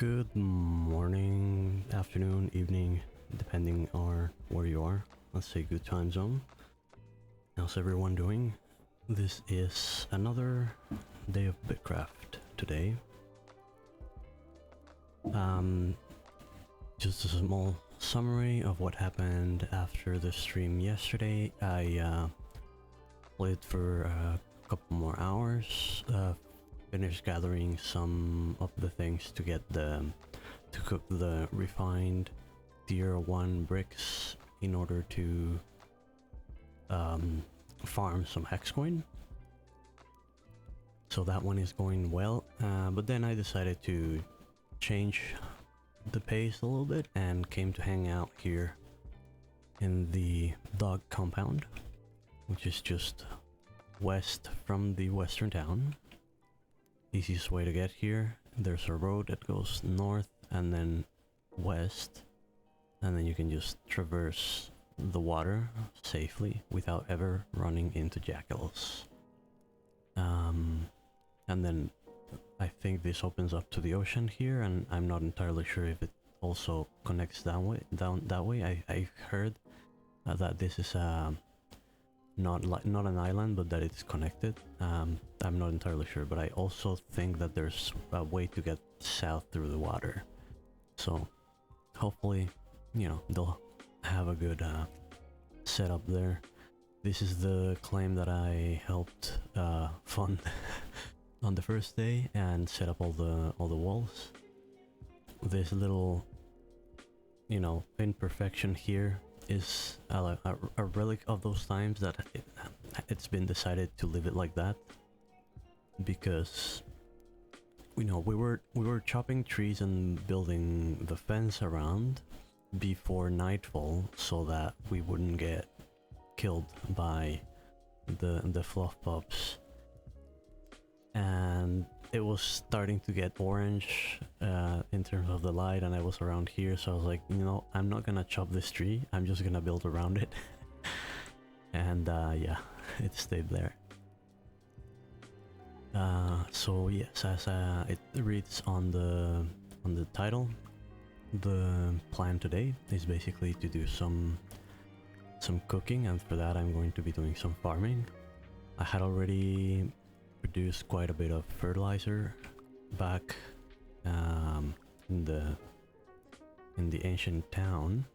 Good morning, afternoon, evening, depending on where you are. Let's say good time zone. How's everyone doing? This is another day of Bitcraft today. Just a small summary of what happened after the stream yesterday. I played for a couple more hours, finished gathering some of the things to get to cook the refined tier 1 bricks in order to farm some hex coin. So that one is going well, but then I decided to change the pace a little bit and came to hang out here in the dog compound, which is just west from the western town. Easiest way to get here. There's a road that goes north and then west, and then you can just traverse the water safely without ever running into jackals. And then I think this opens up to the ocean here, and I'm not entirely sure if it also connects down that way. I heard that this is not an island, but that it's connected. I'm not entirely sure, but I also think that there's a way to get south through the water. So hopefully, you know, they'll have a good setup there. This is the claim that I helped fund on the first day and set up all the walls. This little, you know, imperfection here is a relic of those times that it's been decided to leave it like that, because you know we were chopping trees and building the fence around before nightfall so that we wouldn't get killed by the fluff pups, and it was starting to get orange in terms of the light, and I was around here, so I was like, you know, I'm not gonna chop this tree, I'm just gonna build around it. And yeah, it stayed there. So yes, as it reads on the title, the plan today is basically to do some cooking, and for that I'm going to be doing some farming. I had already produced quite a bit of fertilizer back in the ancient town.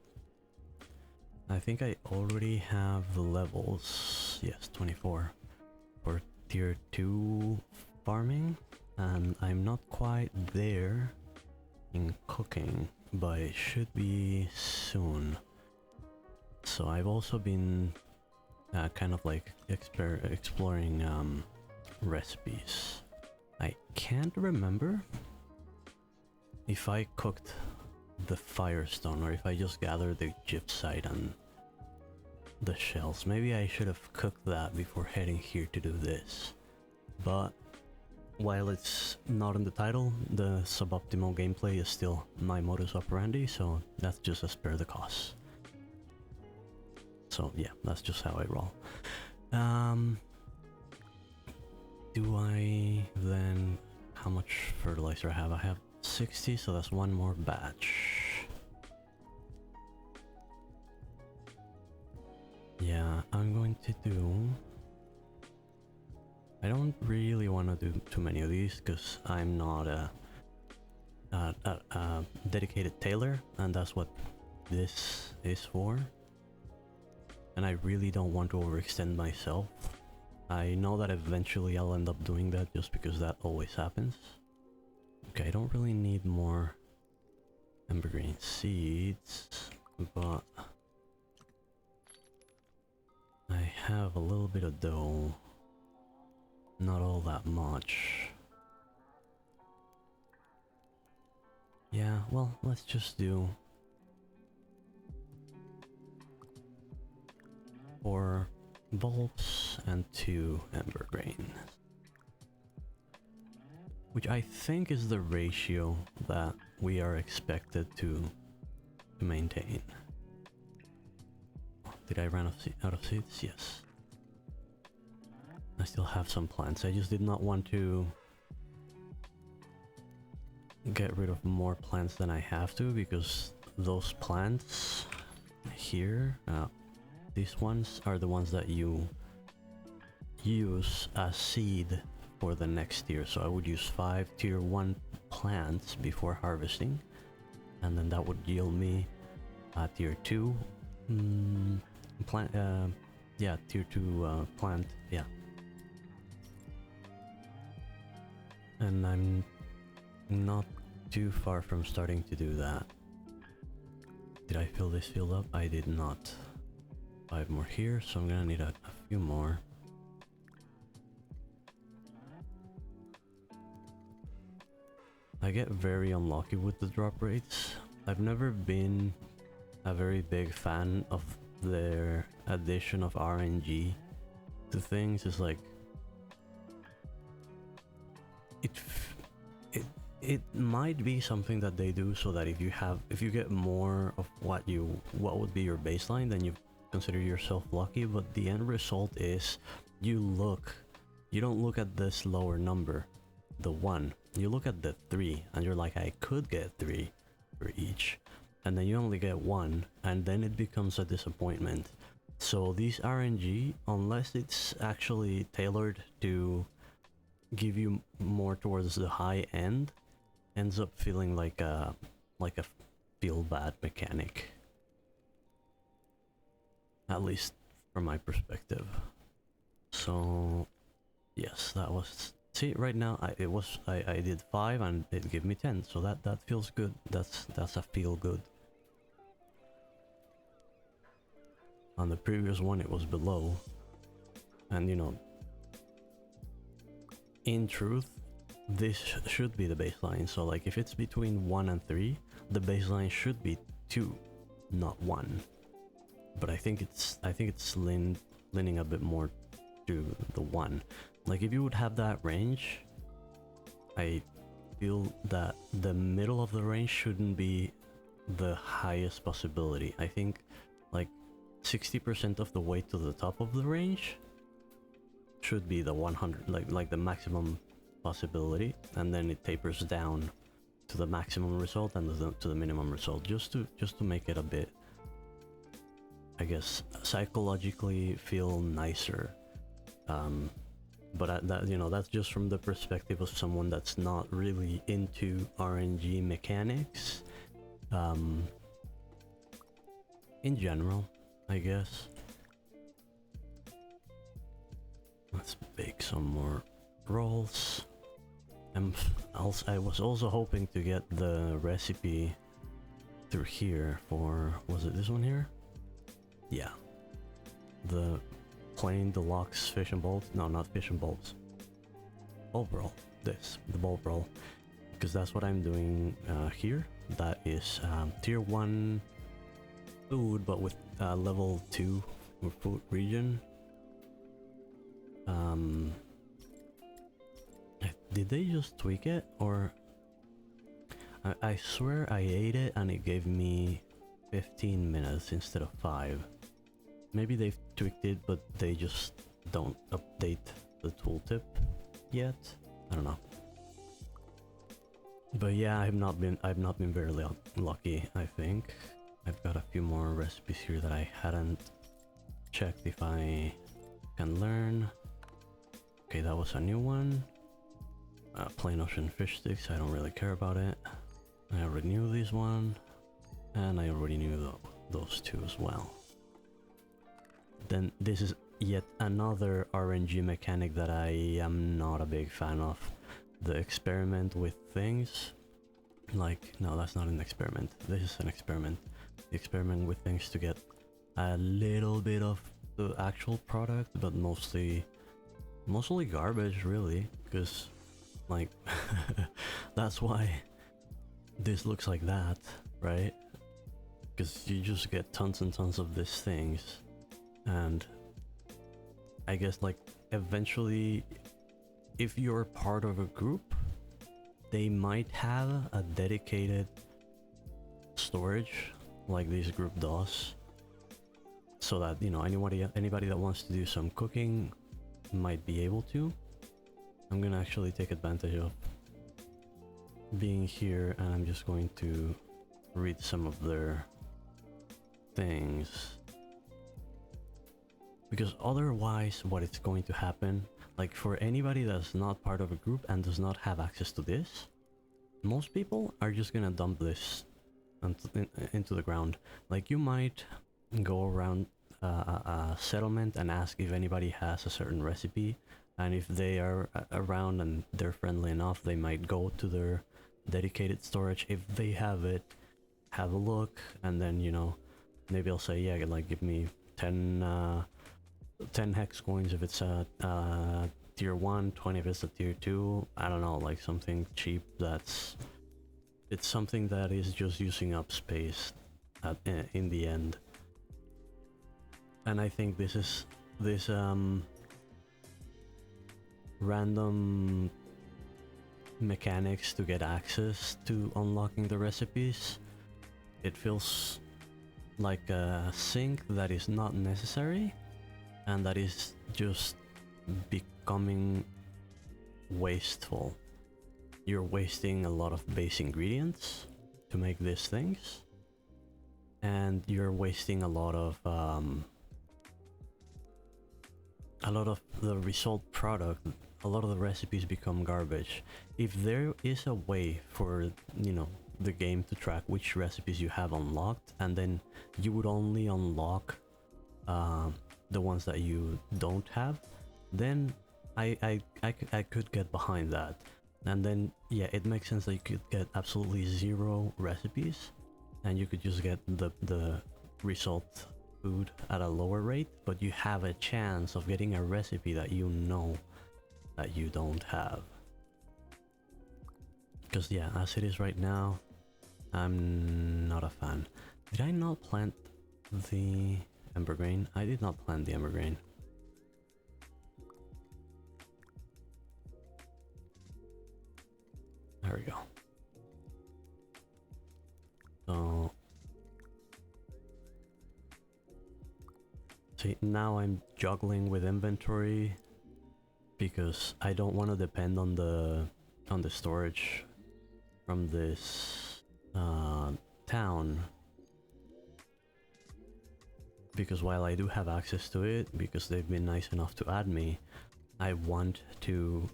I think I already have the levels, yes, 24 for tier 2 farming, and I'm not quite there in cooking, but it should be soon. So I've also been kind of like exploring recipes. I can't remember if I cooked the firestone or if I just gathered the gypsite and the shells. Maybe I should have cooked that before heading here to do this. But while it's not in the title, the suboptimal gameplay is still my modus operandi, so that's just a spare the cost. So yeah, that's just how I roll. Do I then... how much fertilizer I have? I have 60, so that's one more batch. Yeah, I'm going to do... I don't really want to do too many of these because I'm not a dedicated tailor, and that's what this is for. And I really don't want to overextend myself. I know that eventually I'll end up doing that just because that always happens. Okay, I don't really need more ambergreen seeds, but I have a little bit of dough. Not all that much. Yeah, well, let's just do 4 bulbs and 2 ambergrain, which I think is the ratio that we are expected to maintain. Did I run out of seeds? Yes. I still have some plants. I just did not want to get rid of more plants than I have to, because those plants here, these ones are the ones that you use as seed for the next tier. So I would use 5 tier 1 plants before harvesting, and then that would yield me tier 2 plant, yeah, tier 2 plant, yeah. And I'm not too far from starting to do that. Did I fill this field up? I did not. 5 more here, so I'm gonna need a few more. I get very unlucky with the drop rates. I've never been a very big fan of their addition of RNG to things. It's like it might be something that they do so that if you get more of what would be your baseline, then you consider yourself lucky. But the end result is you don't look at this lower number, the 1, you look at the 3, and you're like, I could get 3 for each, and then you only get 1, and then it becomes a disappointment. So these RNG, unless it's actually tailored to give you more towards the high end, ends up feeling like a feel bad mechanic, at least from my perspective. So yes, that was, see, right now I did 5 and it gave me 10, so that feels good. That's a feel good. On the previous one it was below, and you know, in truth, this should be the baseline. So like if it's between 1 and 3, the baseline should be 2, not 1. But I think it's leaning a bit more to the 1. Like if you would have that range, I feel that the middle of the range shouldn't be the highest possibility. I think like 60% of the way to the top of the range should be the 100, like the maximum possibility, and then it tapers down to the maximum result and to the minimum result, just to make it a bit, I guess, psychologically feel nicer. But that, you know, that's just from the perspective of someone that's not really into RNG mechanics in general, I guess. Let's bake some more rolls. I was also hoping to get the recipe through here for, was it this one here? Yeah, the plain deluxe fish and bulbs. No, not fish and bulbs. Bulb roll. The bulb roll, because that's what I'm doing here. That is tier 1 food, but with level 2 food region. Did they just tweak it, or I swear I ate it and it gave me 15 minutes instead of 5. Maybe they've tweaked it, but they just don't update the tooltip yet. I don't know. But yeah, I've not been very lucky. I think I've got a few more recipes here that I hadn't checked if I can learn. Okay, that was a new one. Plain ocean fish sticks, I don't really care about it. I already knew this one, and I already knew those two as well. Then this is yet another RNG mechanic that I am not a big fan of. The experiment with things. Like, no, that's not an experiment. This is an experiment. The experiment with things to get a little bit of the actual product, but mostly garbage, really, because like that's why this looks like that, right? Because you just get tons and tons of these things, and I guess like eventually, if you're part of a group, they might have a dedicated storage like this group does, so that, you know, anybody that wants to do some cooking might be able to. I'm gonna actually take advantage of being here, and I'm just going to read some of their things. Because otherwise what is going to happen, like for anybody that's not part of a group and does not have access to this, most people are just gonna dump this into the ground. Like you might go around a settlement and ask if anybody has a certain recipe, and if they are around and they're friendly enough, they might go to their dedicated storage. If they have it, have a look, and then, you know, maybe I'll say, yeah, like give me 10 hex coins if it's a tier 1, 20 if it's a tier 2. I don't know, like something cheap that's... It's something that is just using up space in the end. And I think this is... This random mechanics to get access to unlocking the recipes, it feels like a sync that is not necessary, and that is just becoming wasteful. You're wasting a lot of base ingredients to make these things, and you're wasting a lot of the result product. A lot of the recipes become garbage. If there is a way for, you know, the game to track which recipes you have unlocked, and then you would only unlock the ones that you don't have, then I could get behind that. And then, yeah, it makes sense that you could get absolutely 0 recipes, and you could just get the result food at a lower rate, but you have a chance of getting a recipe that you know that you don't have. Because yeah, as it is right now, I'm not a fan. Did I not plant the ember grain? I did not plant the ember grain. There we go. So see, now I'm juggling with inventory because I don't want to depend on the storage from this town. Because while I do have access to it, because they've been nice enough to add me, I want to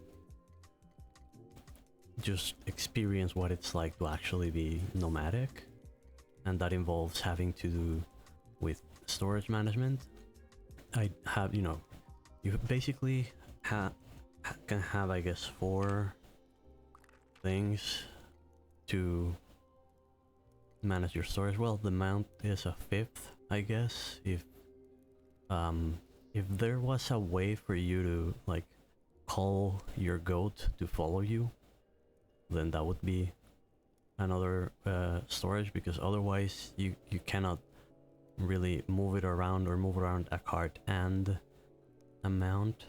just experience what it's like to actually be nomadic, and that involves having to do with storage management. I have, you know, you basically can have, I guess, 4 things to manage your storage. Well, the mount is a 5th, I guess. If there was a way for you to like call your goat to follow you, then that would be another storage, because otherwise you cannot really move it around or move around a cart and a mount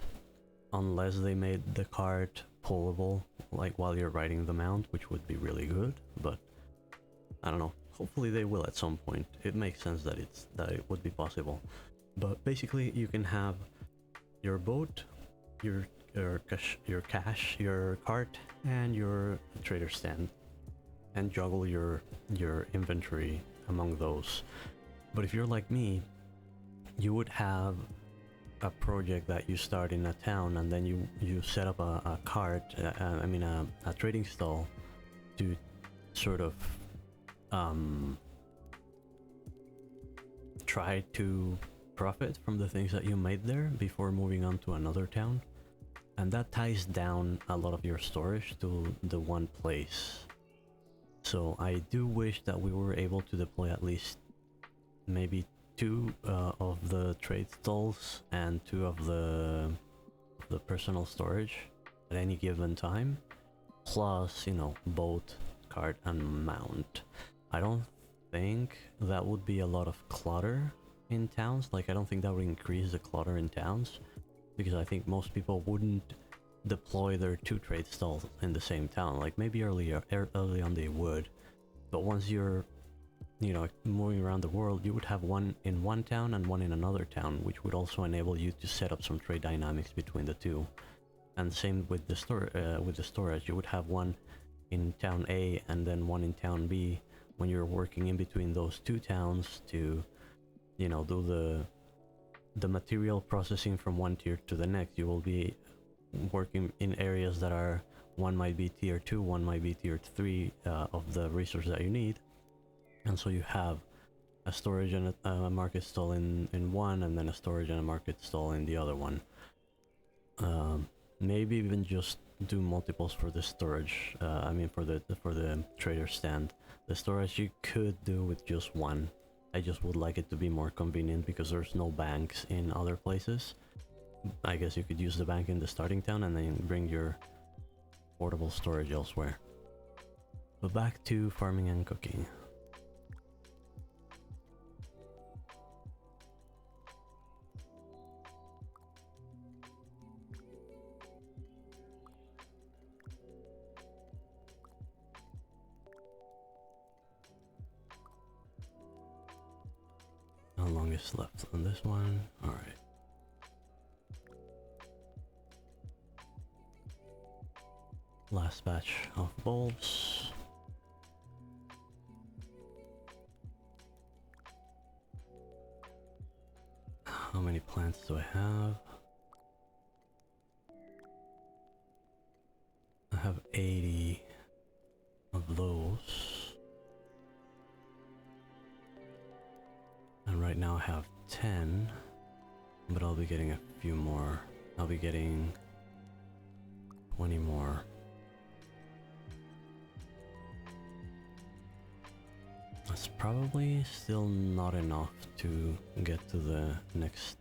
unless they made the cart pullable like while you're riding the mount, which would be really good, but I don't know. Hopefully they will at some point. It makes sense that it would be possible. But basically you can have your boat, your cache, your cart, and your trader stand, and juggle your inventory among those. But if you're like me, you would have a project that you start in a town, and then you set up a cart, a trading stall to sort of try to profit from the things that you made there before moving on to another town. And that ties down a lot of your storage to the one place. So I do wish that we were able to deploy at least maybe 2 of the trade stalls and 2 of the personal storage at any given time, plus, you know, boat, cart, and mount. I don't think that would be a lot of clutter in towns. Like, I don't think that would increase the clutter in towns, because I think most people wouldn't deploy their 2 trade stalls in the same town. Like, maybe early on they would, but once you're, you know, moving around the world, you would have one in one town and one in another town, which would also enable you to set up some trade dynamics between the two. And same with the storage, you would have one in town A and then one in town B, when you're working in between those two towns to, you know, do the material processing from one tier to the next, you will be working in areas that are, one might be tier 2, one might be tier 3 of the resource that you need. And so you have a storage and a market stall in one, and then a storage and a market stall in the other one. Maybe even just do multiples for the storage. I mean, for the trader stand. The storage you could do with just one. I just would like it to be more convenient because there's no banks in other places. I guess you could use the bank in the starting town and then bring your portable storage elsewhere. But back to farming and cooking. How long is left on this one? Alright. Last batch of bulbs. How many plants do I have? I have 80 of those. And right now I have 10, but I'll be getting a few more. I'll be getting 20 more. That's probably still not enough to get to the next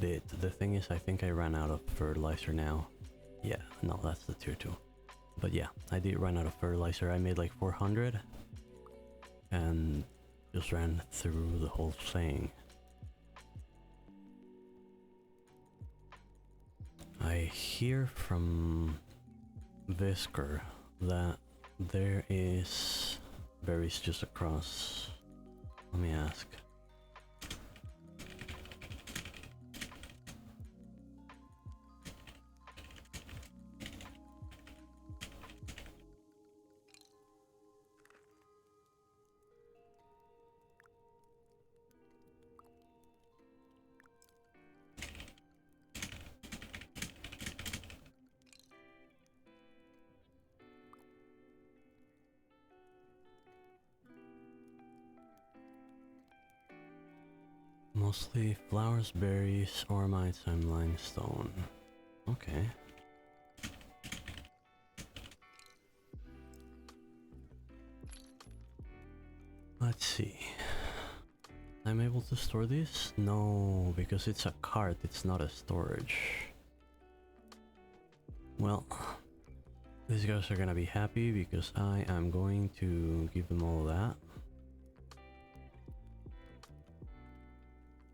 bit. The thing is, I think I ran out of fertilizer now. Yeah, no, that's the tier 2. But yeah, I did run out of fertilizer. I made like 400 and just ran through the whole thing. I hear from Visker that there is berries just across. Let me ask. Mostly flowers, berries, ormites, and limestone. Okay. Let's see. I'm able to store this? No, because it's a cart, it's not a storage. Well, these guys are gonna be happy because I am going to give them all that.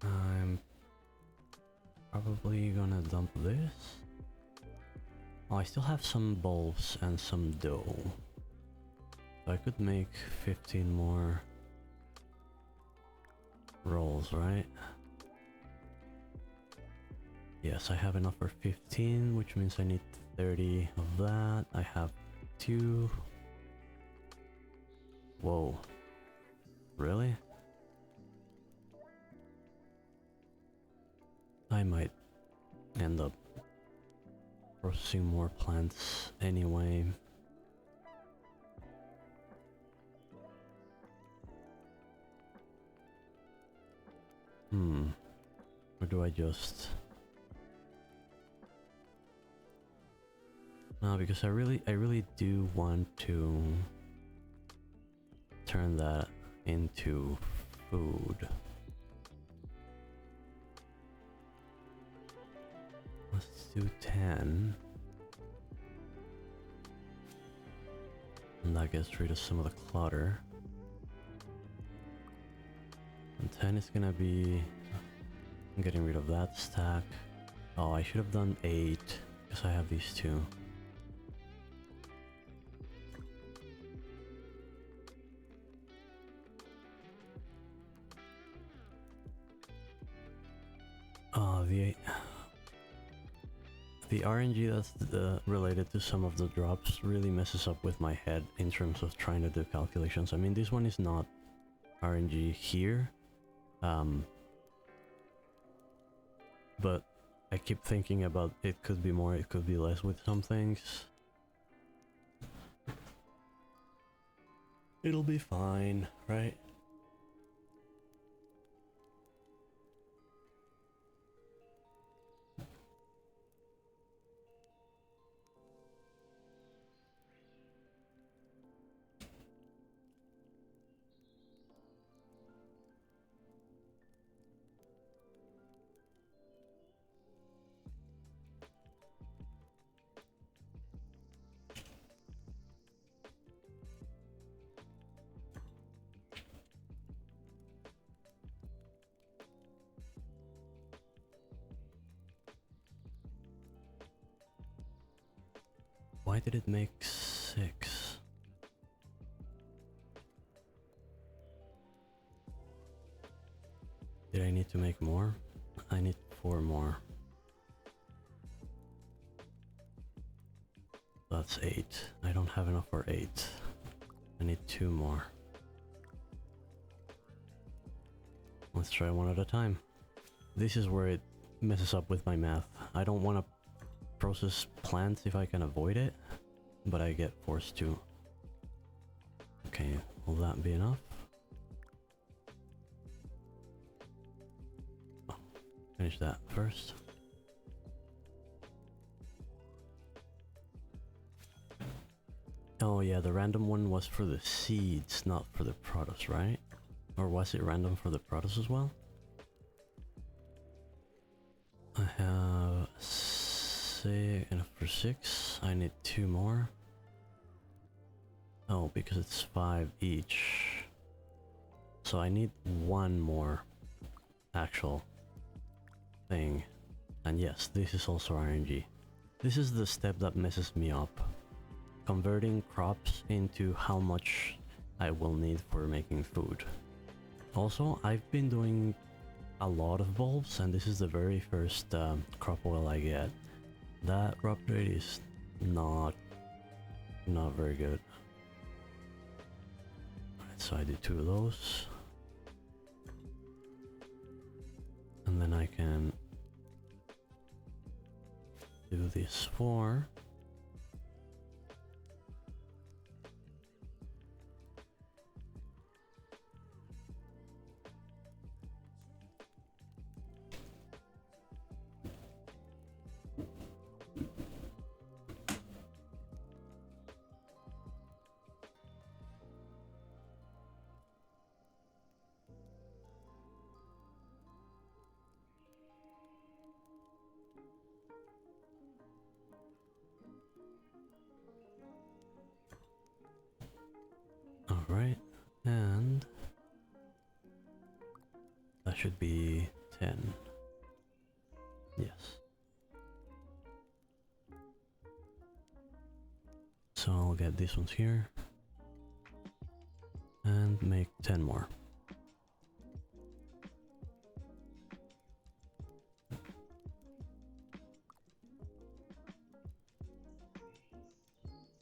I'm probably gonna dump this. Oh, I still have some bulbs and some dough. So I could make 15 more rolls, right? Yes, I have enough for 15, which means I need 30 of that. I have 2. Whoa. Really? I might end up processing more plants anyway. Or do I just... No, because I really do want to turn that into food. Let's do 10. And that gets rid of some of the clutter. And 10 is gonna be getting rid of that stack. Oh, I should have done 8 because I have these 2. The RNG that's related to some of the drops really messes up with my head in terms of trying to do calculations. I mean, this one is not RNG here, but I keep thinking about it could be more, it could be less with some things. It'll be fine, right? Why did it make 6? Did I need to make more? I need 4 more. That's 8. I don't have enough for 8. I need 2 more. Let's try one at a time. This is where it messes up with my math. I don't want to process plants if I can avoid it, but I get forced to. Okay, will that be enough? Oh, finish that first. Oh yeah, the random one was for the seeds, not for the produce, right? Or was it random for the produce as well? I have enough for 6. I need 2 more. Oh, because it's 5 each. So I need 1 more actual thing. And yes, this is also RNG. This is the step that messes me up. Converting crops into how much I will need for making food. Also, I've been doing a lot of bulbs, and this is the very first crop oil I get. That crop rate is not very good. Alright, so I do 2 of those. And then I can do this 4. Alright, and that should be 10. Yes. So I'll get these ones here and make 10 more.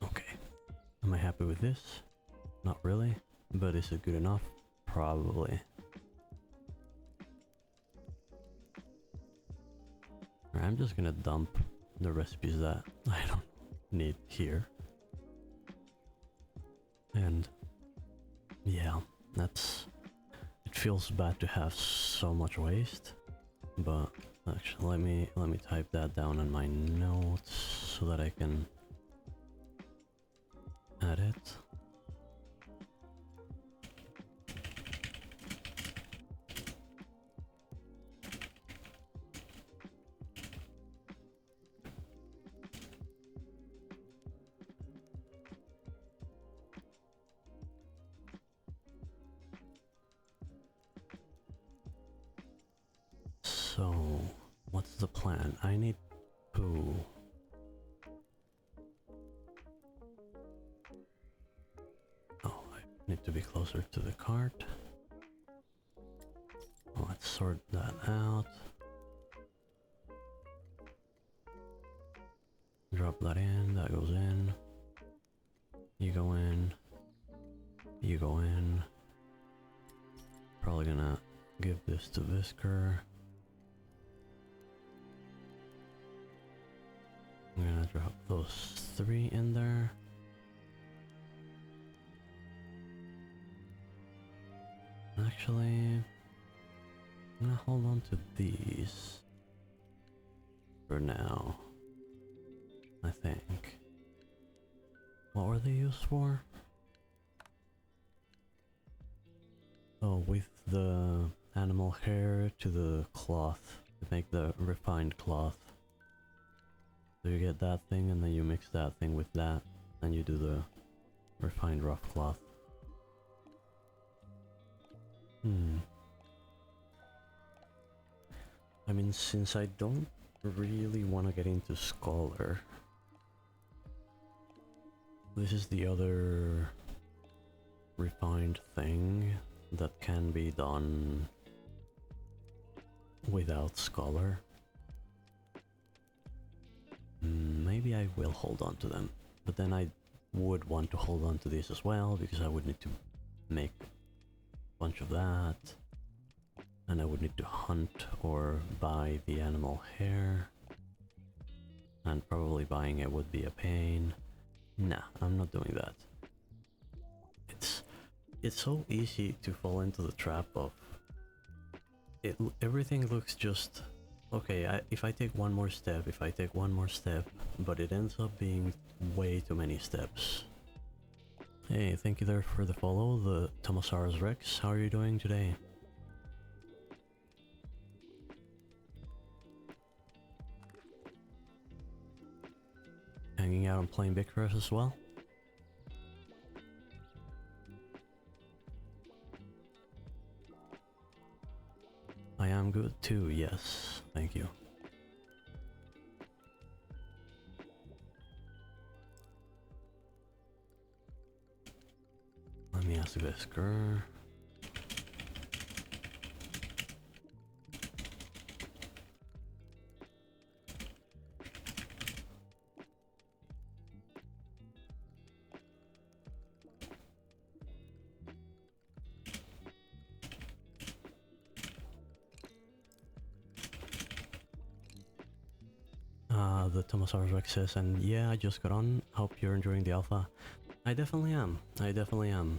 Okay, am I happy with this? Not really, but is it good enough? Probably. I'm just gonna dump the recipes that I don't need here. And yeah, that's... it feels bad to have so much waste, but actually let me type that down in my notes so that I can add it. So, what's the plan? I need poo. Oh, I need to be closer to the cart. Let's sort that out. drop that in, that goes in. You go in. You go in. Probably gonna give this to Whisker. I'm gonna drop those 3 in there. Actually, I'm gonna hold on to these for now, I think. What were they used for? Oh, with the animal hair to the cloth, to make the refined cloth. So you get that thing and then you mix that thing with that, and you do the refined rough cloth. I mean, since I don't really want to get into Scholar, this is the other refined thing that can be done without Scholar. Maybe I will hold on to them, but then I would want to hold on to this as well, because I would need to make a bunch of that, and I would need to hunt or buy the animal hair, and probably buying it would be a pain. Nah, I'm not doing that. It's so easy to fall into the trap of it. Everything looks just okay. If I take one more step, but it ends up being way too many steps. Hey, thank you there for the follow, the Tomosaurus Rex. How are you doing today? Hanging out and playing Bitcraft as well? I am good too, yes. Thank you. Let me ask Whisker. The Tomosaurus Rex says, and yeah, I just got on. Hope you're enjoying the alpha. I definitely am. I definitely am.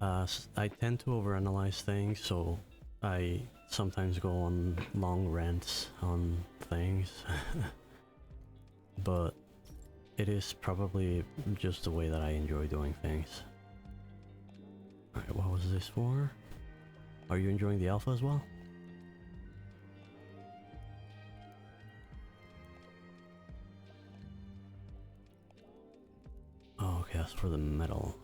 I tend to overanalyze things, so I sometimes go on long rants on things. But it is probably just the way that I enjoy doing things. Alright, what was this for? Are you enjoying the alpha as well? Oh, okay, that's for the metal.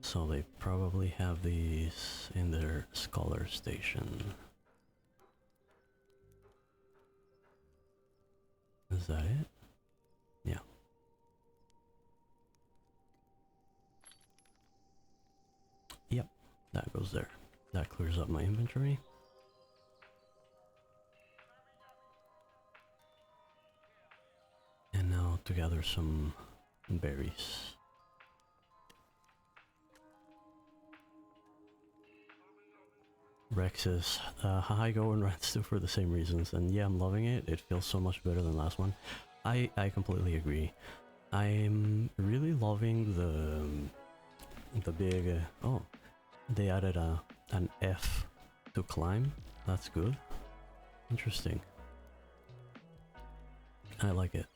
So they probably have these in their Scholar station. Is that it? Yeah. Yep, that goes there. That clears up my inventory. And now to gather some berries. Rex says, hi, go and rats too for the same reasons, and yeah, I'm loving it. It feels so much better than last one. I completely agree. I'm really loving the big oh, they added an F to climb. That's good. Interesting. I like it.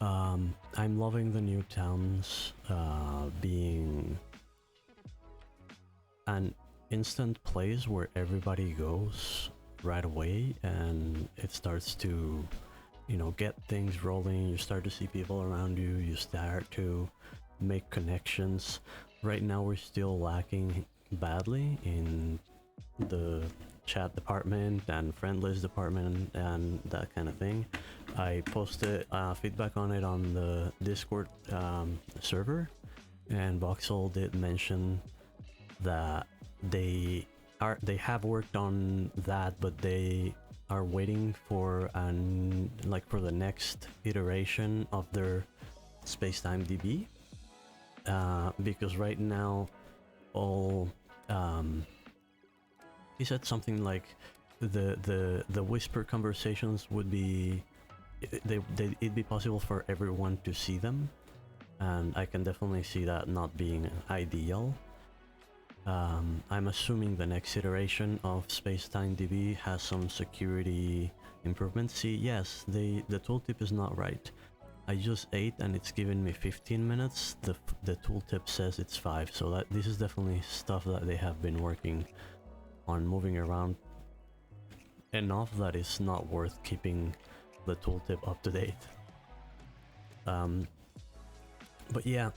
I'm loving the new towns being an instant place where everybody goes right away, and it starts to, you know, get things rolling. You start to see people around you, you start to make connections. Right now we're still lacking badly in the chat department and friend list department and that kind of thing. I posted feedback on it on the Discord server, and Voxel did mention that they have worked on that, but they are waiting for for the next iteration of their spacetime DB, because right now all he said something like the whisper conversations would be it'd be possible for everyone to see them, and I can definitely see that not being ideal. I'm assuming the next iteration of Spacetime DB has some security improvements. See, yes, the tooltip is not right. I just ate and it's given me 15 minutes. The tooltip says it's 5, so that this is definitely stuff that they have been working on, moving around enough that it's not worth keeping the tooltip up to date. But yeah,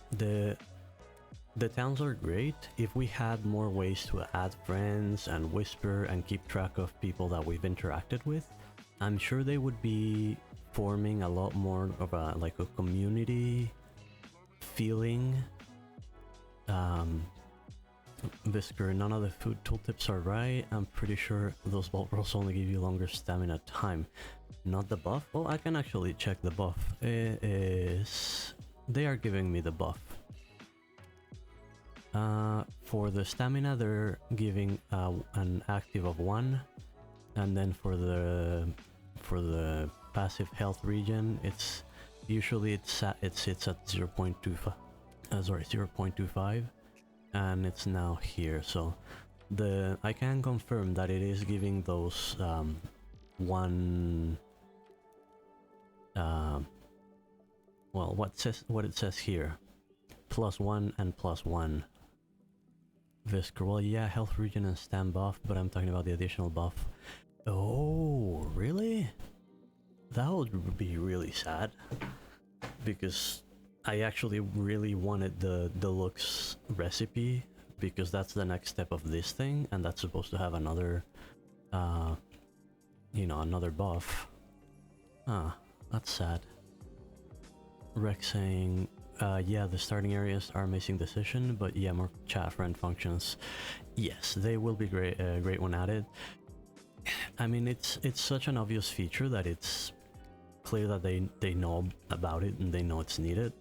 the towns are great. If we had more ways to add friends and whisper and keep track of people that we've interacted with, I'm sure they would be forming a lot more of a community feeling. Visker, none of the food tooltips are right. I'm pretty sure those bulk rolls only give you longer stamina time. Not the buff? Oh, I can actually check the buff. It is... They are giving me the buff. For the stamina, they're giving an active of 1, and then for the passive health regen, it's usually it sits at 0.25. 0.25, and it's now here. So I can confirm that it is giving those one. Well, what it says here, +1 and +1. Visker, well, yeah, health regen and stam buff, but I'm talking about the additional buff. Oh, really? That would be really sad, because I actually really wanted the deluxe recipe, because that's the next step of this thing, and that's supposed to have another, another buff. Ah, that's sad. Rex saying, yeah, the starting areas are missing decision, but yeah, more chat friend functions. Yes, they will be great, great when added. I mean, it's such an obvious feature that it's clear that they know about it and they know it's needed.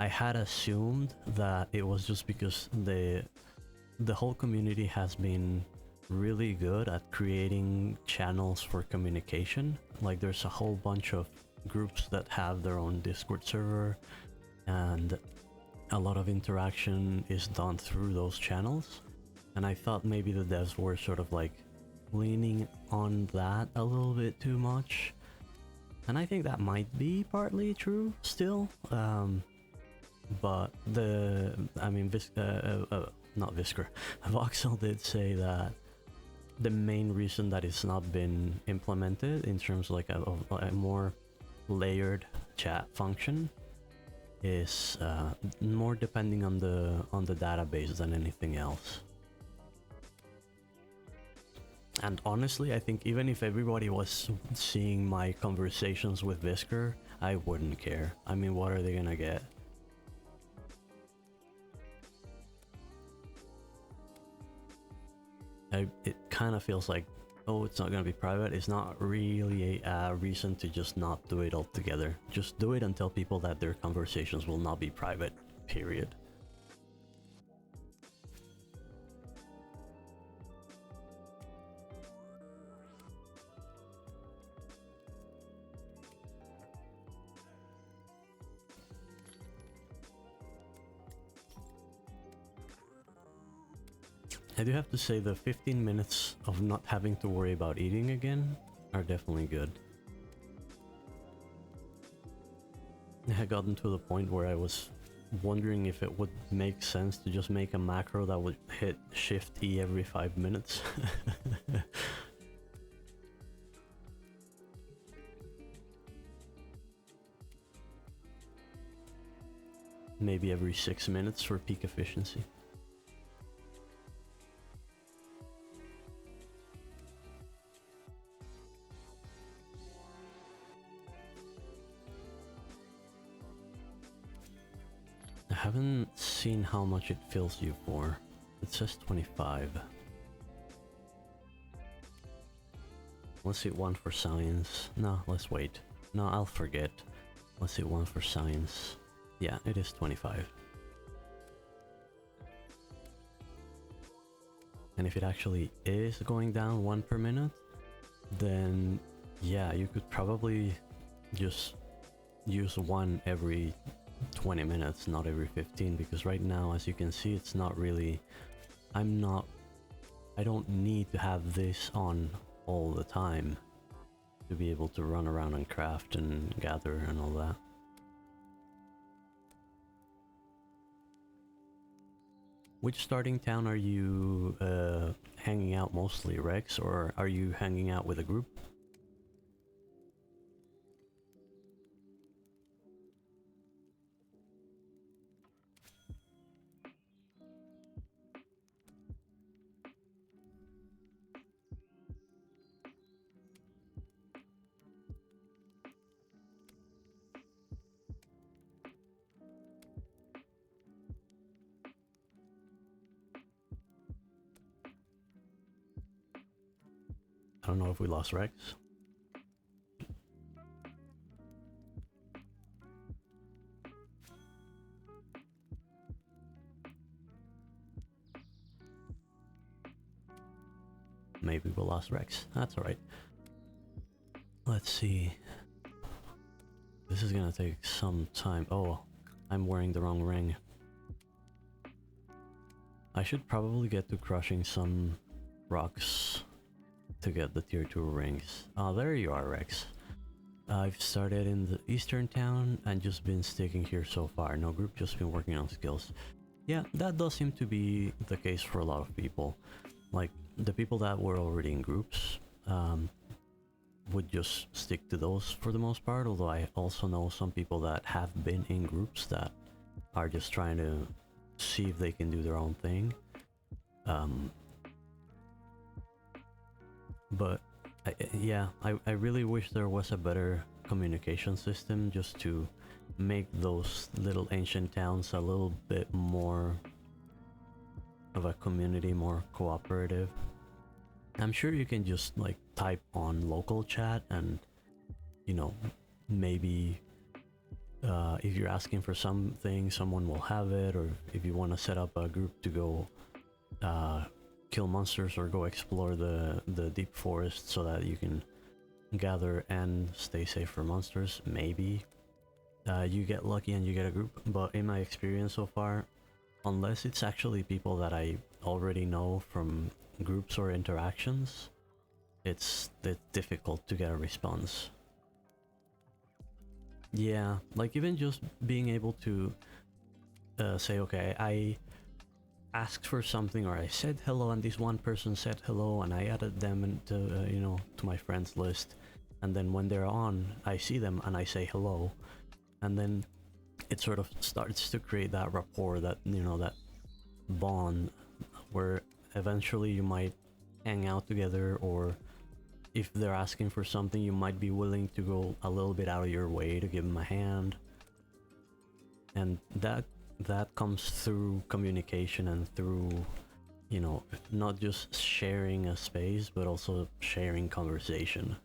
I had assumed that it was just because the whole community has been really good at creating channels for communication. Like, there's a whole bunch of groups that have their own Discord server, and a lot of interaction is done through those channels, and I thought maybe the devs were sort of like leaning on that a little bit too much, and I think that might be partly true still. But not Visker, Voxel did say that the main reason that it's not been implemented in terms of like a more layered chat function is more depending on the database than anything else. And honestly, I think even if everybody was seeing my conversations with Visker, I wouldn't care. I mean, what are they gonna get? It kind of feels like, oh, it's not gonna be private. It's not really a reason to just not do it altogether. Just do it and tell people that their conversations will not be private, period. I do have to say the 15 minutes of not having to worry about eating again are definitely good. I had gotten to the point where I was wondering if it would make sense to just make a macro that would hit Shift E every 5 minutes. Maybe every 6 minutes for peak efficiency. I haven't seen how much it fills you for. It says 25. Let's see, one for science. No, let's wait. No, I'll forget. Let's see, one for science. Yeah, it is 25. And if it actually is going down 1 per minute, then yeah, you could probably just use one every 20 minutes, not every 15, because right now, as you can see, it's not really... I don't need to have this on all the time to be able to run around and craft and gather and all that. Which starting town are you hanging out mostly, Rex, or are you hanging out with a group? I don't know if we lost Rex. Maybe we lost Rex. That's alright. Let's see. This is gonna take some time. Oh, I'm wearing the wrong ring. I should probably get to crushing some rocks to get the tier 2 rings. Oh, there you are, Rex. I've started in the eastern town and just been sticking here so far. No group, just been working on skills. Yeah, that does seem to be the case for a lot of people. Like, the people that were already in groups would just stick to those for the most part, although I also know some people that have been in groups that are just trying to see if they can do their own thing. But I really wish there was a better communication system just to make those little ancient towns a little bit more of a community, more cooperative. I'm sure you can just like type on local chat and, you know, maybe if you're asking for something, someone will have it, or if you want to set up a group to go kill monsters or go explore the deep forest so that you can gather and stay safe for monsters, maybe you get lucky and you get a group. But in my experience so far, unless it's actually people that I already know from groups or interactions, it's difficult to get a response. Yeah, like even just being able to say, okay, I asked for something, or I said hello and this one person said hello and I added them into you know, to my friends list, and then when they're on I see them and I say hello, and then it sort of starts to create that rapport, that, you know, that bond where eventually you might hang out together, or if they're asking for something you might be willing to go a little bit out of your way to give them a hand. And that comes through communication and through, you know, not just sharing a space but also sharing conversation.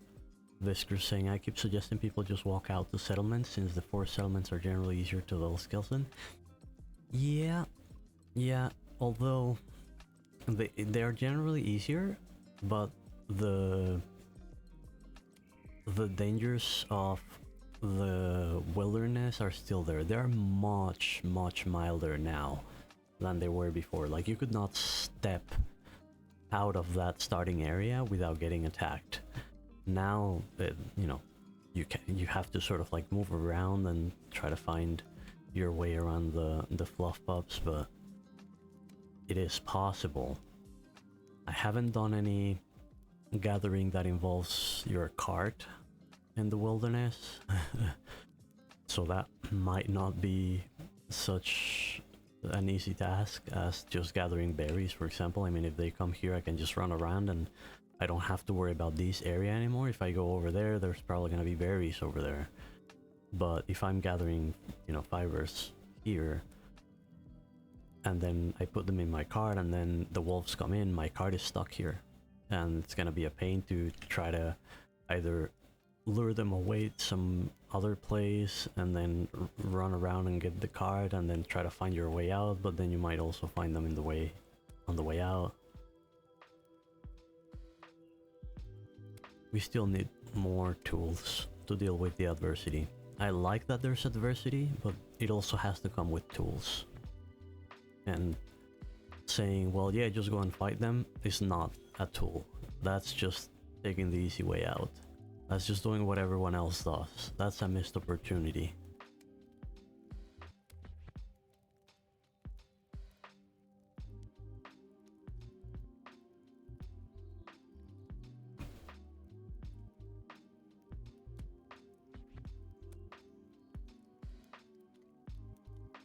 Visker's saying, I keep suggesting people just walk out to settlements since the forest settlements are generally easier to level skills in. Yeah, although they're generally easier, but the dangers of the wilderness are still there. They're much milder now than they were before. Like, you could not step out of that starting area without getting attacked. Now, you know, you have to sort of like move around and try to find your way around the fluff pups, but it is possible. I haven't done any gathering that involves your cart in the wilderness, so that might not be such an easy task as just gathering berries, for example. I mean, if they come here I can just run around and I don't have to worry about this area anymore. If I go over there, there's probably gonna be berries over there. But if I'm gathering, you know, fibers here, and then I put them in my cart and then the wolves come in, my cart is stuck here. and it's gonna be a pain to try to either lure them away to some other place and then run around and get the card and then try to find your way out, but then you might also find them on the way out. We still need more tools to deal with the adversity. I like that there's adversity, but it also has to come with tools. And saying, well, yeah, just go and fight them is not a tool. That's just taking the easy way out. That's just doing what everyone else does. That's a missed opportunity.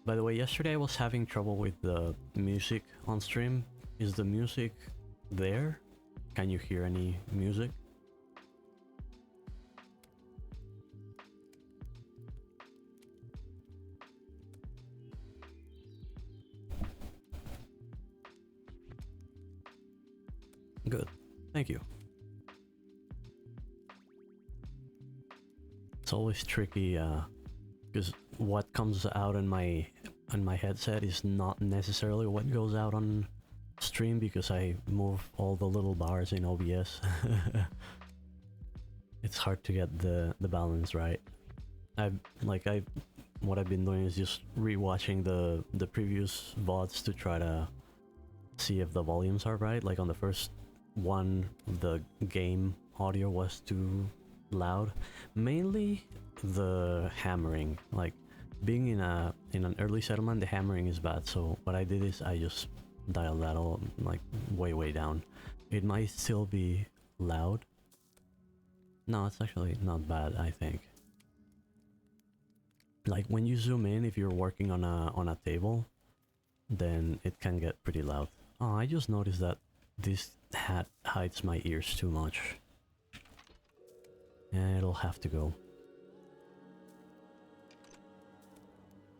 By the way, yesterday I was having trouble with the music on stream. Is the music there? Can you hear any music? Good. Thank you. It's always tricky, because what comes out in my headset is not necessarily what goes out on stream, because I move all the little bars in OBS. It's hard to get the balance right. What I've been doing is just rewatching the previous VODs to try to see if the volumes are right. Like on the first one, the game audio was too loud. Mainly the hammering. Like being in an early settlement, the hammering is bad. So what I did is I just dialed that all like way down. It might still be loud. No, it's actually not bad, I think. Like when you zoom in, if you're working on a table, then it can get pretty loud. Oh, I just noticed that this hat hides my ears too much. Yeah, it'll have to go.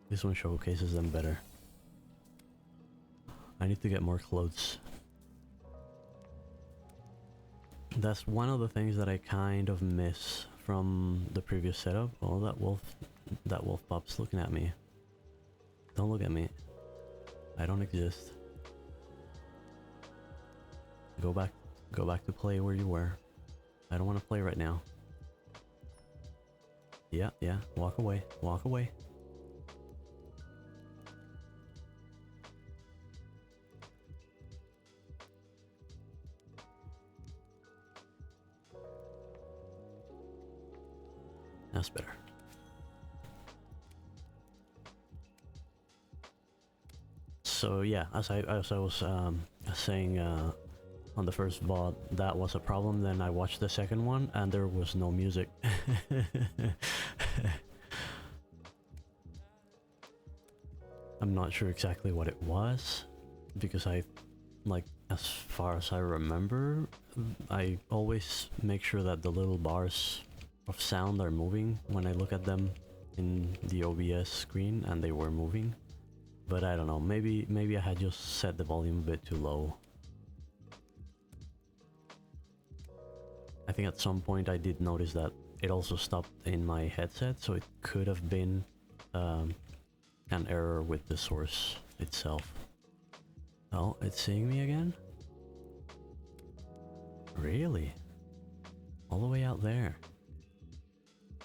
This one showcases them better. I need to get more clothes. That's one of the things that I kind of miss from the previous setup. Oh, that wolf pup's looking at me. Don't look at me. I don't exist. Go back to play where you were. I don't want to play right now. Yeah, walk away, walk away. That's better. So yeah, as I was saying on the first VOD, that was a problem. Then I watched the second one and there was no music. I'm not sure exactly what it was, because as far as I remember, I always make sure that the little bars of sound are moving when I look at them in the OBS screen, and they were moving. But I don't know, maybe I had just set the volume a bit too low. I think at some point I did notice that it also stopped in my headset, so it could have been an error with the source itself. Oh, it's seeing me again? Really? All the way out there?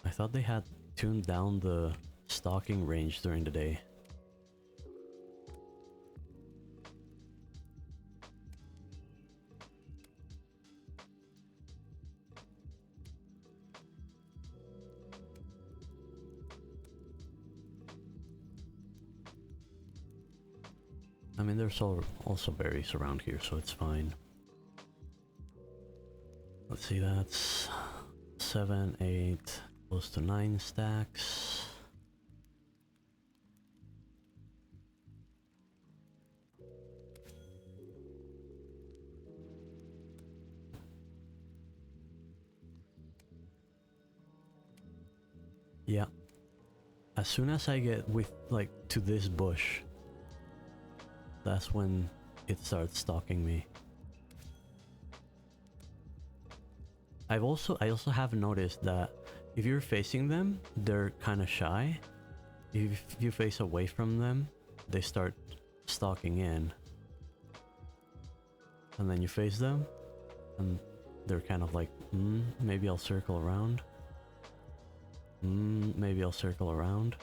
I thought they had tuned down the stalking range during the day. I mean, there's also berries around here, so it's fine. Let's see, that's 7, 8, close to 9 stacks. Yeah. As soon as I get to this bush, that's when it starts stalking me. I also have noticed that if you're facing them, they're kind of shy. If you face away from them, they start stalking in. And then you face them, and they're kind of like, maybe I'll circle around. Maybe I'll circle around.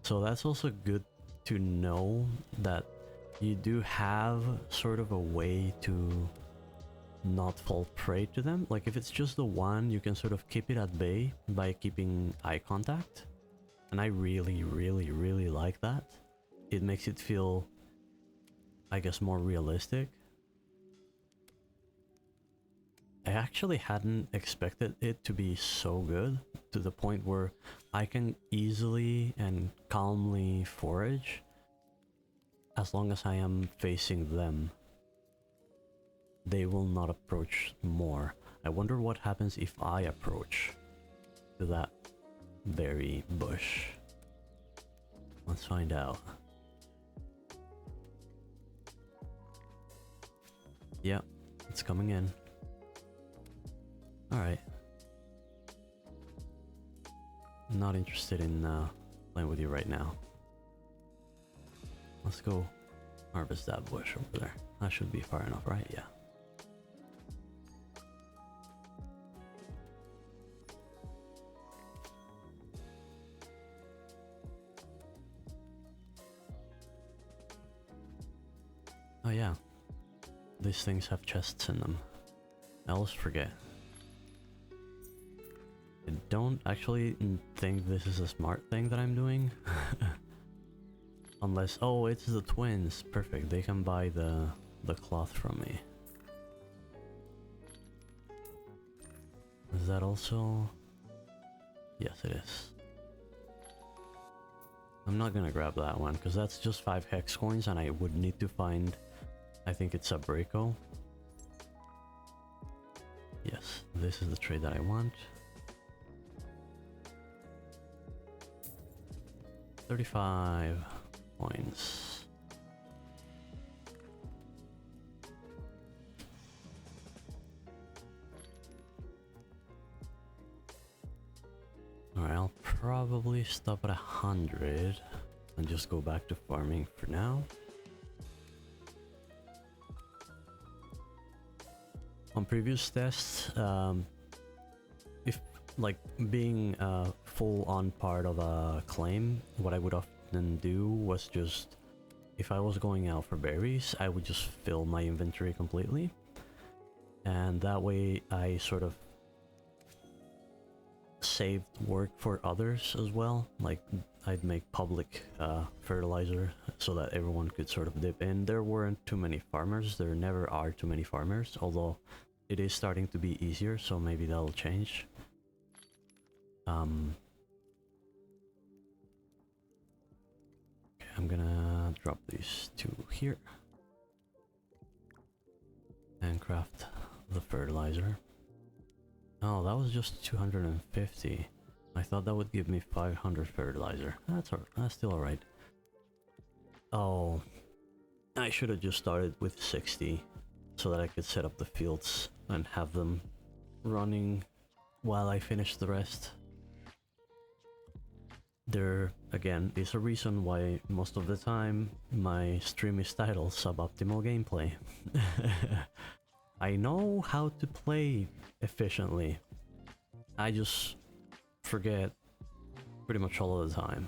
So that's also good to know that you do have sort of a way to not fall prey to them. Like if it's just the one, you can sort of keep it at bay by keeping eye contact. And I really, really, really like that. It makes it feel, I guess, more realistic. I actually hadn't expected it to be so good, to the point where I can easily and calmly forage as long as I am facing them. They will not approach more. I wonder what happens if I approach to that berry bush. Let's find out. Yeah, it's coming in. Alright. Not interested in playing with you right now. Let's go harvest that bush over there. That should be far enough, right? Yeah. Oh yeah. These things have chests in them. I always forget. I don't actually think this is a smart thing that I'm doing. Unless, oh, it's the twins. Perfect. They can buy the cloth from me. Is that also? Yes, it is. I'm not gonna grab that one because that's just 5 hex coins, and I would need to find, I think it's a Braco. Yes, this is the trade that I want. 35 points. Alright, I'll probably stop at 100 and just go back to farming for now. On previous tests, if like being a full-on part of a claim, what I would often do was just, if I was going out for berries, I would just fill my inventory completely, and that way I sort of saved work for others as well. Like I'd make public fertilizer so that everyone could sort of dip in. There weren't too many farmers. There never are too many farmers, although it is starting to be easier, so maybe that'll change. Okay, I'm gonna drop these two here and craft the fertilizer. Oh, that was just 250. I thought that would give me 500 fertilizer. That's still alright. Oh, I should have just started with 60 so that I could set up the fields and have them running while I finish the rest. There, again, is a reason why most of the time my stream is titled Suboptimal Gameplay. I know how to play efficiently. I just forget pretty much all of the time.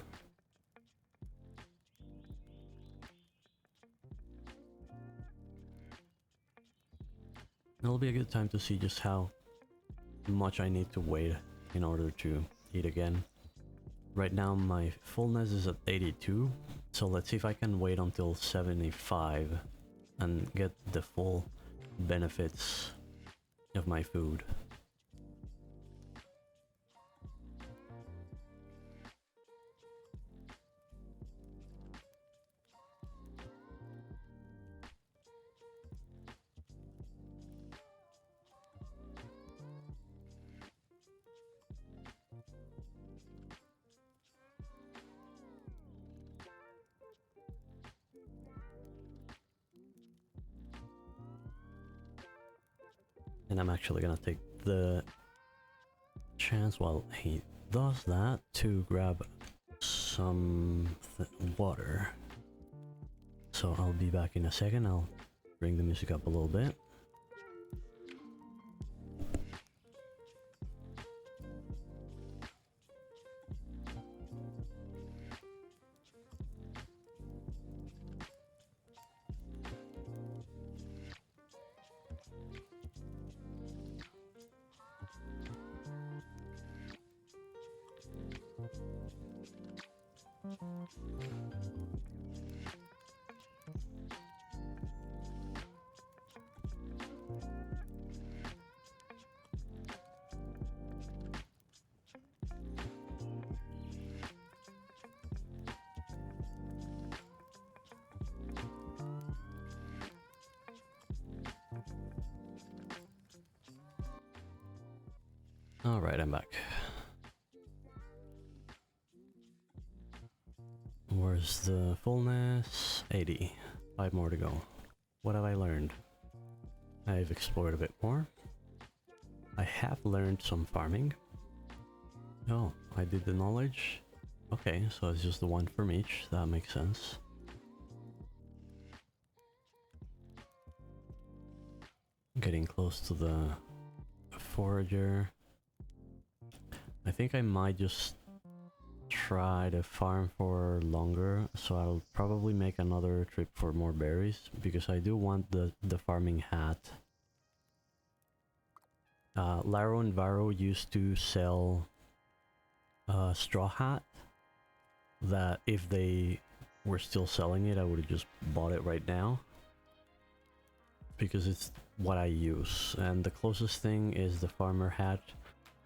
It'll be a good time to see just how much I need to wait in order to eat again. Right now my fullness is at 82, so let's see if I can wait until 75 and get the full benefits of my food. And I'm actually gonna take the chance while he does that to grab some water. So I'll be back in a second. I'll bring the music up a little bit. Alright, I'm back. Where's the fullness? 80. 5 more to go. What have I learned? I've explored a bit more. I have learned some farming. Oh, I did the knowledge. Okay, so it's just the one from each. That makes sense. Getting close to the forager. I think I might just try to farm for longer, so I'll probably make another trip for more berries, because I do want the farming hat. Laro and Varo used to sell a straw hat that if they were still selling it, I would have just bought it right now, because it's what I use, and the closest thing is the farmer hat.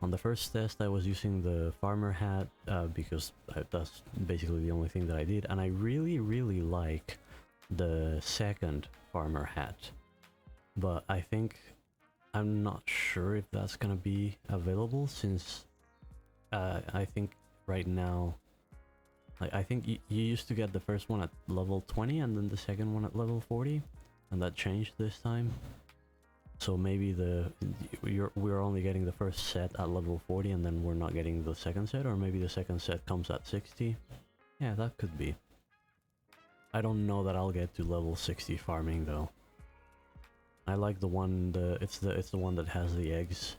On the first test I was using the farmer hat because that's basically the only thing that I did, and I really like the second farmer hat, but I think I'm not sure if that's gonna be available, since I think right now, like, I think you used to get the first one at level 20 and then the second one at level 40, and that changed this time. So maybe we're only getting the first set at level 40 and then we're not getting the second set, or maybe the second set comes at 60. Yeah, that could be. I don't know that I'll get to level 60 farming though. I like the one, it's the one that has the eggs.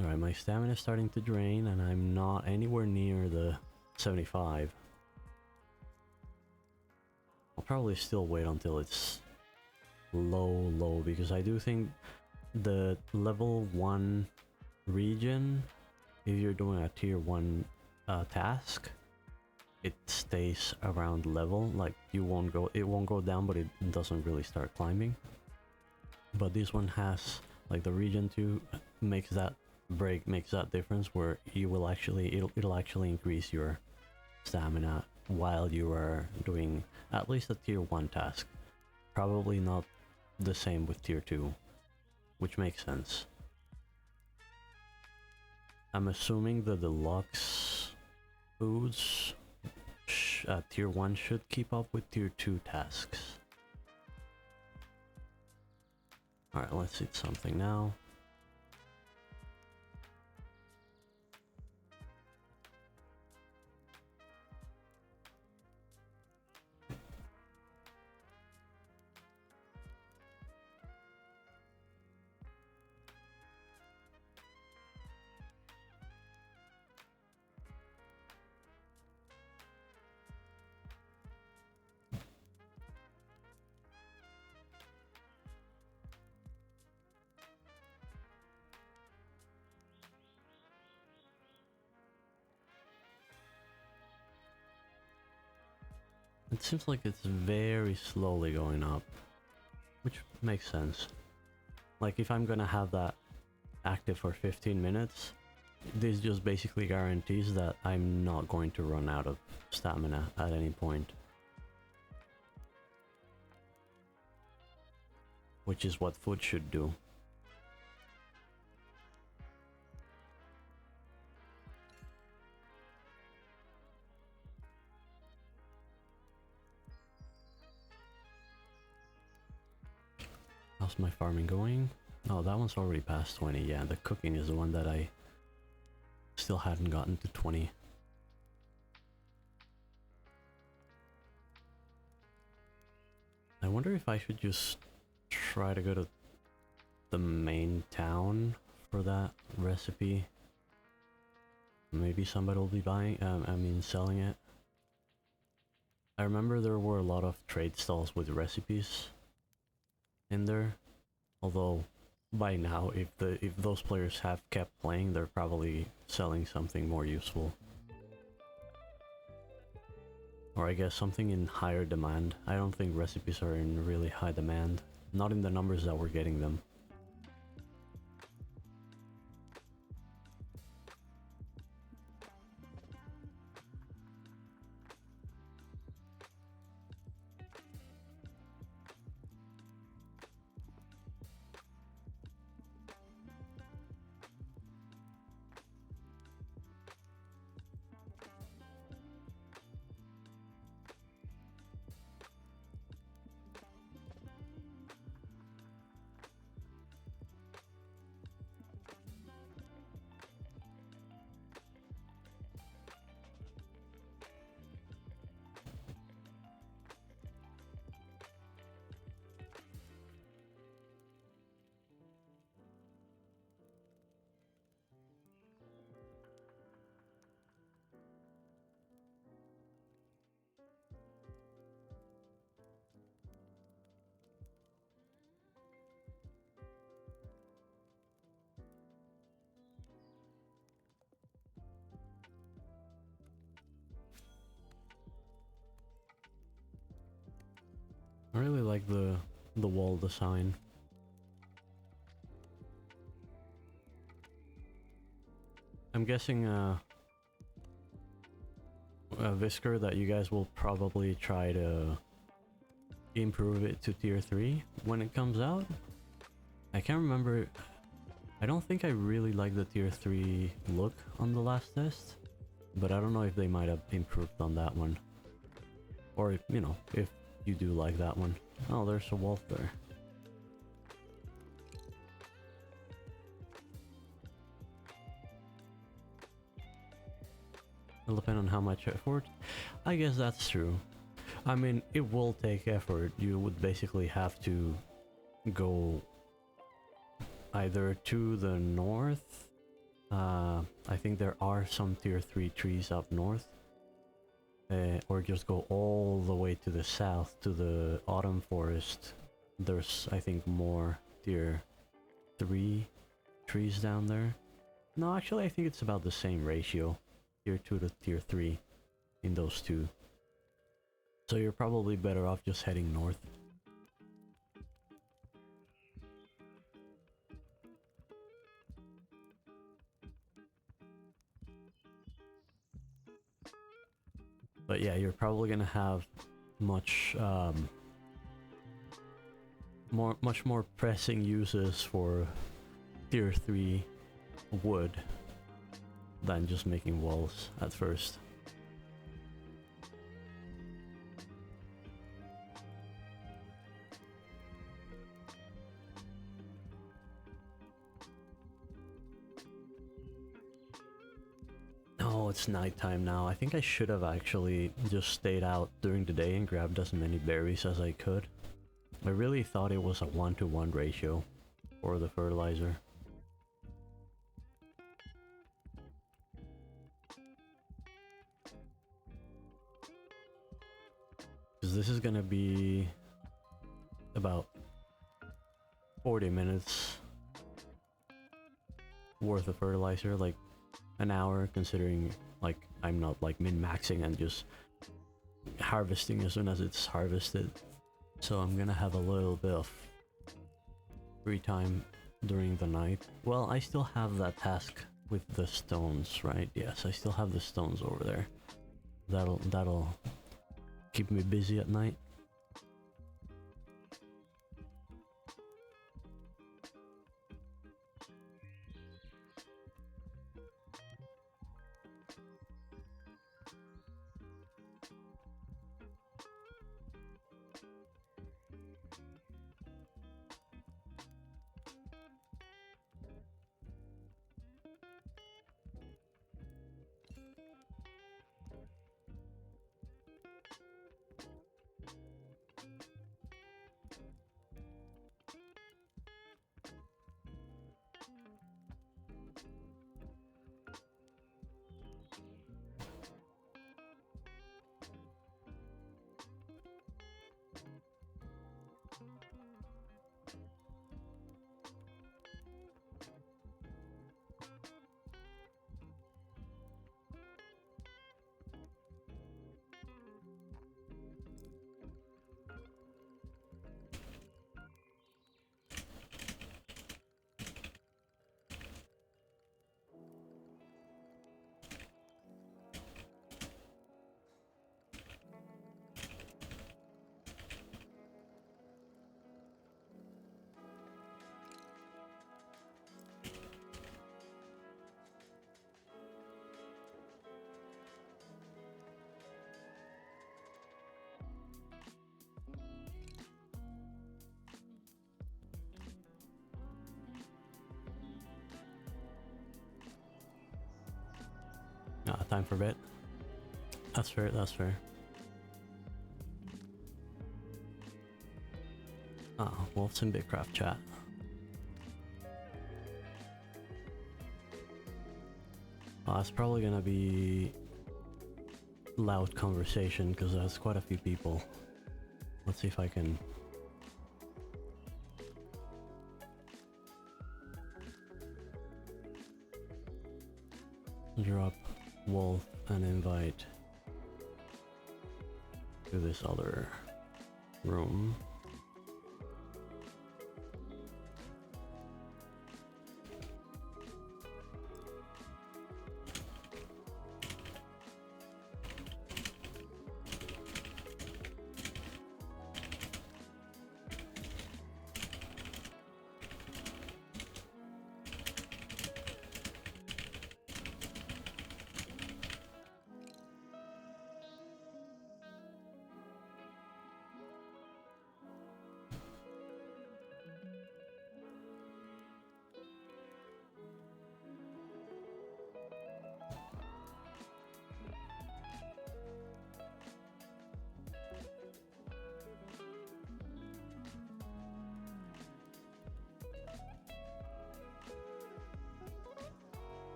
Alright, my stamina is starting to drain and I'm not anywhere near the 75. I'll probably still wait until it's low, because I do think the level 1 region, if you're doing a tier 1 task, it stays around level, like it won't go down, but it doesn't really start climbing. But this one has, like, the region 2 makes that difference where you will it'll actually increase your stamina while you are doing at least a tier 1 task. Probably not the same with tier 2, which makes sense. I'm assuming the deluxe foods tier 1 should keep up with tier 2 tasks. Alright, let's eat something now. It seems like it's very slowly going up, which makes sense. Like, if I'm gonna have that active for 15 minutes, this just basically guarantees that I'm not going to run out of stamina at any point. Which is what food should do. How's my farming going? Oh, that one's already past 20. Yeah, the cooking is the one that I still hadn't gotten to 20. I wonder if I should just try to go to the main town for that recipe. Maybe somebody will be buying, selling it. I remember there were a lot of trade stalls with recipes in there. Although by now, if those players have kept playing, they're probably selling something more useful. Or I guess something in higher demand. I don't think recipes are in really high demand. Not in the numbers that we're getting them. I really like the wall design. I'm guessing Visker that you guys will probably try to improve it to tier 3 when it comes out. I can't remember. I don't think I really like the tier 3 look on the last test, but I don't know if they might have improved on that one. Or if, you know, if you do like that one. Oh, there's a wolf there. It'll depend on how much effort. I guess that's true. I mean, it will take effort. You would basically have to go either to the north. I think there are some tier 3 trees up north. Or just go all the way to the south to the autumn forest. There's, I think, more tier 3 trees down there. No, actually, I think it's about the same ratio. Tier 2 to tier 3 in those two. So you're probably better off just heading north. But yeah, you're probably gonna have much much more pressing uses for tier 3 wood than just making walls at first. Oh, it's nighttime now. I think I should have actually just stayed out during the day and grabbed as many berries as I could. I really thought it was a 1-to-1 ratio for the fertilizer. Because this is gonna be about 40 minutes worth of fertilizer, like an hour, considering like I'm not like min-maxing and just harvesting as soon as it's harvested. So I'm gonna have a little bit of free time during the night. Well, I still have that task with the stones, right? Yes, I still have the stones over there. That'll keep me busy at night. time for bed. That's fair, that's fair. Ah, Wolf's in Bitcraft chat. It's probably gonna be loud conversation because there's quite a few people. Let's see if I can... drop Wolf an invite to this other room.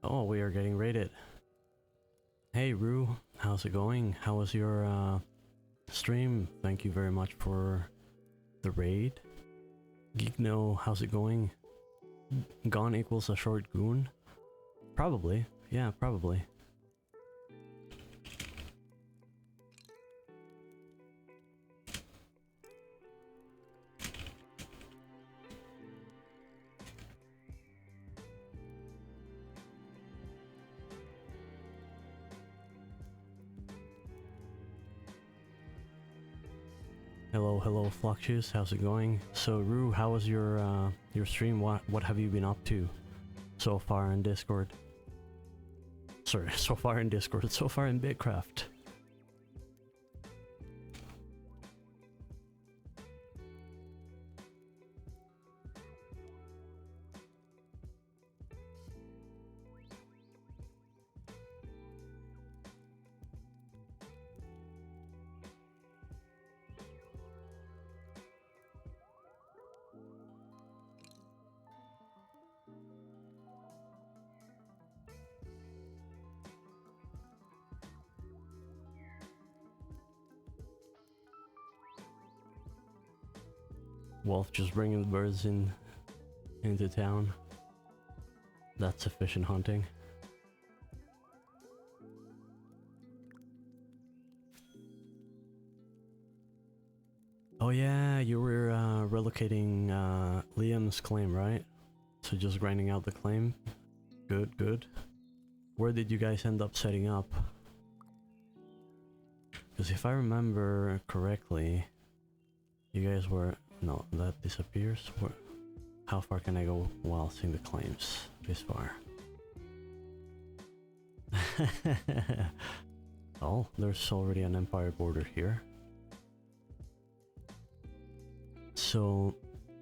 Oh, we are getting raided. Hey Rue, how's it going? How was your stream? Thank you very much for the raid. Geekno, how's it going? Gone equals a short goon? Probably, yeah, probably. Hello Fluxus, how's it going? So Rue, how was your stream? What have you been up to so far in Discord? Sorry, so far in Discord, so far in Bitcraft. Wolf just bringing the birds into town. That's efficient hunting. Oh yeah, you were relocating Liam's claim, right? So just grinding out the claim. Good, good. Where did you guys end up setting up? Because if I remember correctly, you guys were... No, that disappears. How far can I go while seeing the claims? This far. Oh, there's already an Empire border here. So,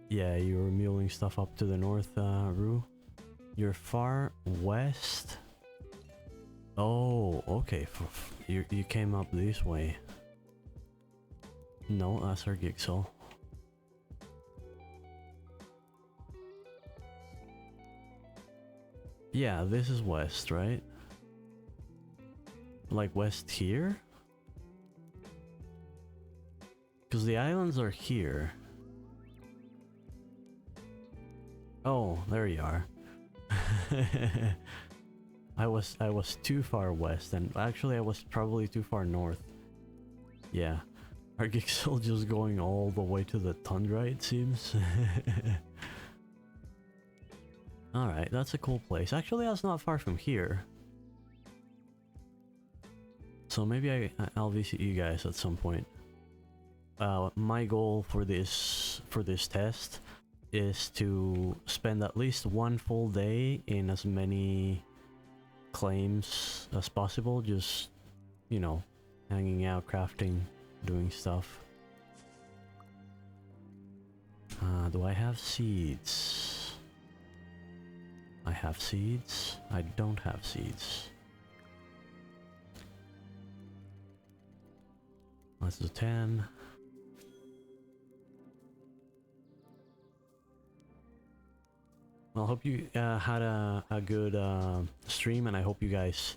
yeah, you're muling stuff up to the north, Rue. You're far west? Oh, okay. You came up this way. No, that's our Gixel. Yeah, this is west, right? Like west here? Because the islands are here. Oh, there you are. I was too far west, and actually I was probably too far north. Yeah. Are Gixel just going all the way to the tundra, it seems? Alright, that's a cool place. Actually, that's not far from here. So maybe I'll visit you guys at some point. My goal for this test is to spend at least one full day in as many claims as possible, just, you know, hanging out, crafting, doing stuff. Do I have seeds? I have seeds. I don't have seeds. Let's do 10. Well, I hope you had a good stream, and I hope you guys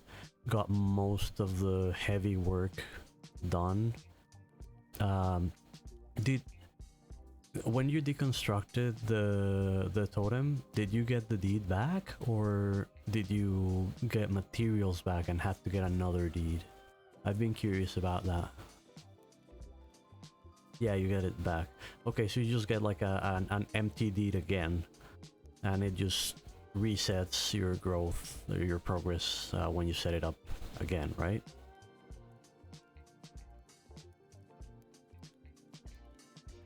got most of the heavy work done. When you deconstructed the totem, did you get the deed back, or did you get materials back and have to get another deed? I've been curious about that. Yeah, you get it back. Okay, so you just get like an empty deed again, and it just resets your growth, or your progress when you set it up again, right?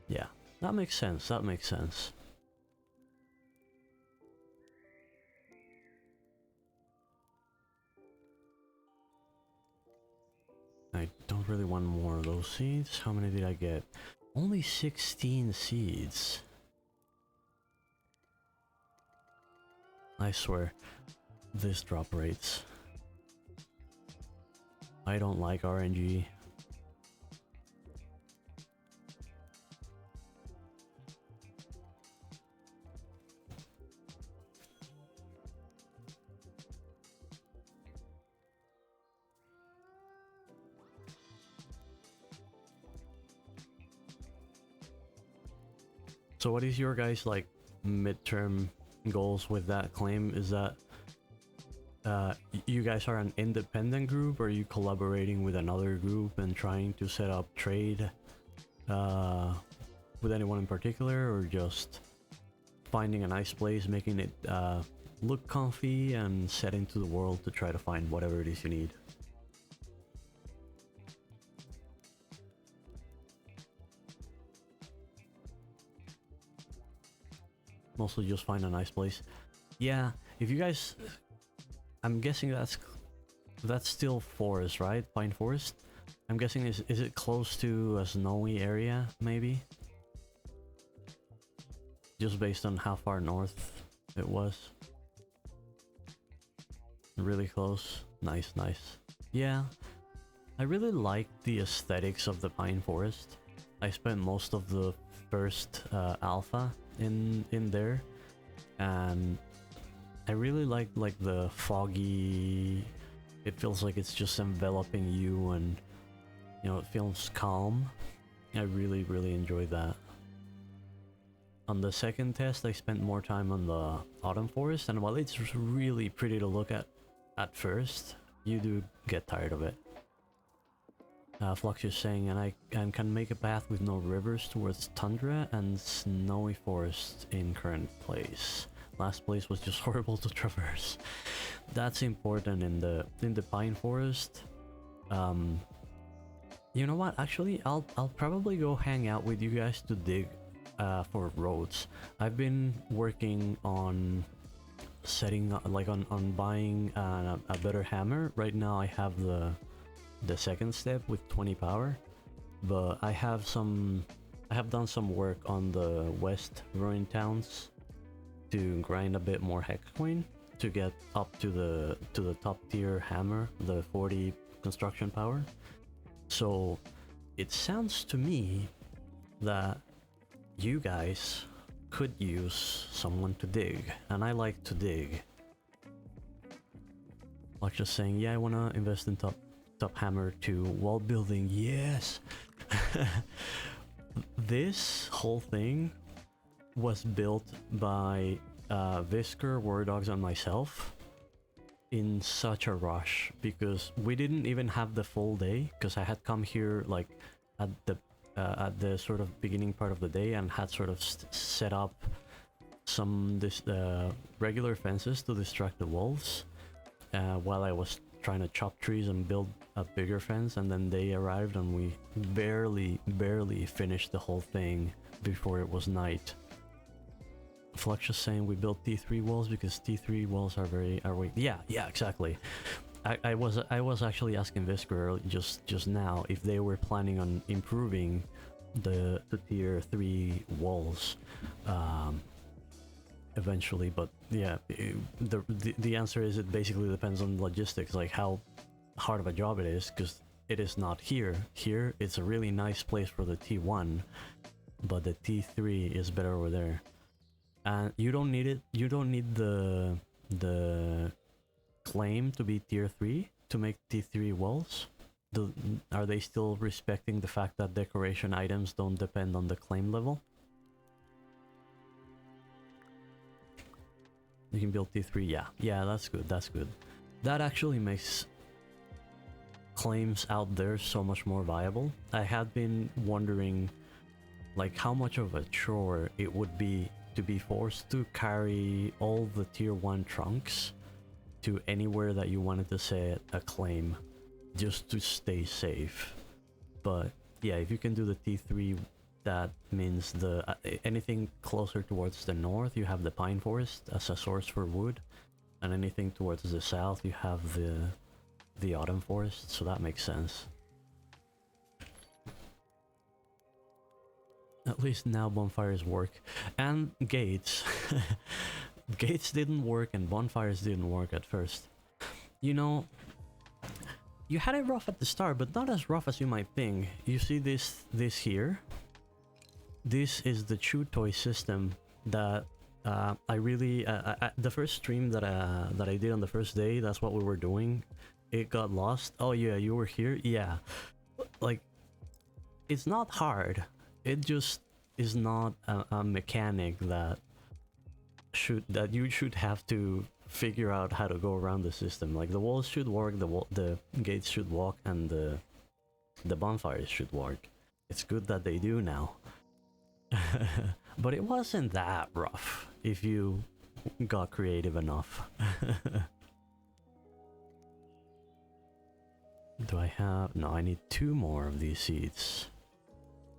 Yeah, that makes sense, that makes sense. I don't really want more of those seeds. How many did I get? Only 16 seeds. I swear, this drop rates. I don't like RNG. So what is your guys' like midterm goals with that claim? Is that you guys are an independent group, or are you collaborating with another group and trying to set up trade with anyone in particular, or just finding a nice place, making it look comfy and set into the world to try to find whatever it is you need? Mostly just find a nice place. Yeah, if you guys, I'm guessing that's still forest, right? Pine forest. I'm guessing is it close to a snowy area, maybe? Just based on how far north it was. Really close. Nice, nice. Yeah, I really like the aesthetics of the pine forest. I spent most of the first alpha in there, and I really like the foggy, it feels like it's just enveloping you, and you know, it feels calm. I really enjoyed that. On the second test, I spent more time on the autumn forest, and while it's really pretty to look at first, you do get tired of it. Flux is saying, and I can make a path with no rivers towards tundra and snowy forest in current place. Last place was just horrible to traverse. That's important in the pine forest. You know what? Actually, I'll probably go hang out with you guys to dig for roads. I've been working on setting like on buying a better hammer. Right now I have the second step with 20 power, but I have done some work on the west ruined towns to grind a bit more hex coin to get up to the top tier hammer, the 40 construction power. So it sounds to me that you guys could use someone to dig, and I like to dig. Like just saying, yeah, I wanna invest in top hammer to wall building. Yes. This whole thing was built by Visker, War Dogs, and myself in such a rush because we didn't even have the full day, because I had come here like at the sort of beginning part of the day and had sort of set up some regular fences to distract the wolves while I was trying to chop trees and build a bigger fence, and then they arrived and we barely finished the whole thing before it was night. Flux is saying we built T3 walls because T3 walls are weak. Yeah, exactly. I was actually asking Visker just now if they were planning on improving the tier 3 walls eventually, but yeah, the answer is it basically depends on logistics, like how hard of a job it is, because it is not here. Here it's a really nice place for the T1, but the T3 is better over there. And you don't need it. You don't need the claim to be tier 3 to make T3 walls. Are they still respecting the fact that decoration items don't depend on the claim level? You can build T3. Yeah, that's good. That's good. That actually makes claims out there so much more viable. I had been wondering, like, how much of a chore it would be to be forced to carry all the tier 1 trunks to anywhere that you wanted to set a claim just to stay safe. But yeah, if you can do the T3, that means the anything closer towards the north, you have the pine forest as a source for wood, and anything towards the south, you have the autumn forest, so that makes sense. At least now bonfires work. And gates. Gates didn't work and bonfires didn't work at first. You know, you had it rough at the start, but not as rough as you might think. You see this here? This is the chew toy system that I really... the first stream that I did on the first day, that's what we were doing. It got lost. Oh yeah, you were here? Yeah. Like, it's not hard. It just is not a mechanic that you should have to figure out how to go around the system. Like, the walls should work, the gates should walk, and the bonfires should work. It's good that they do now. But it wasn't that rough if you got creative enough. Do I have... No, I need 2 more of these seeds.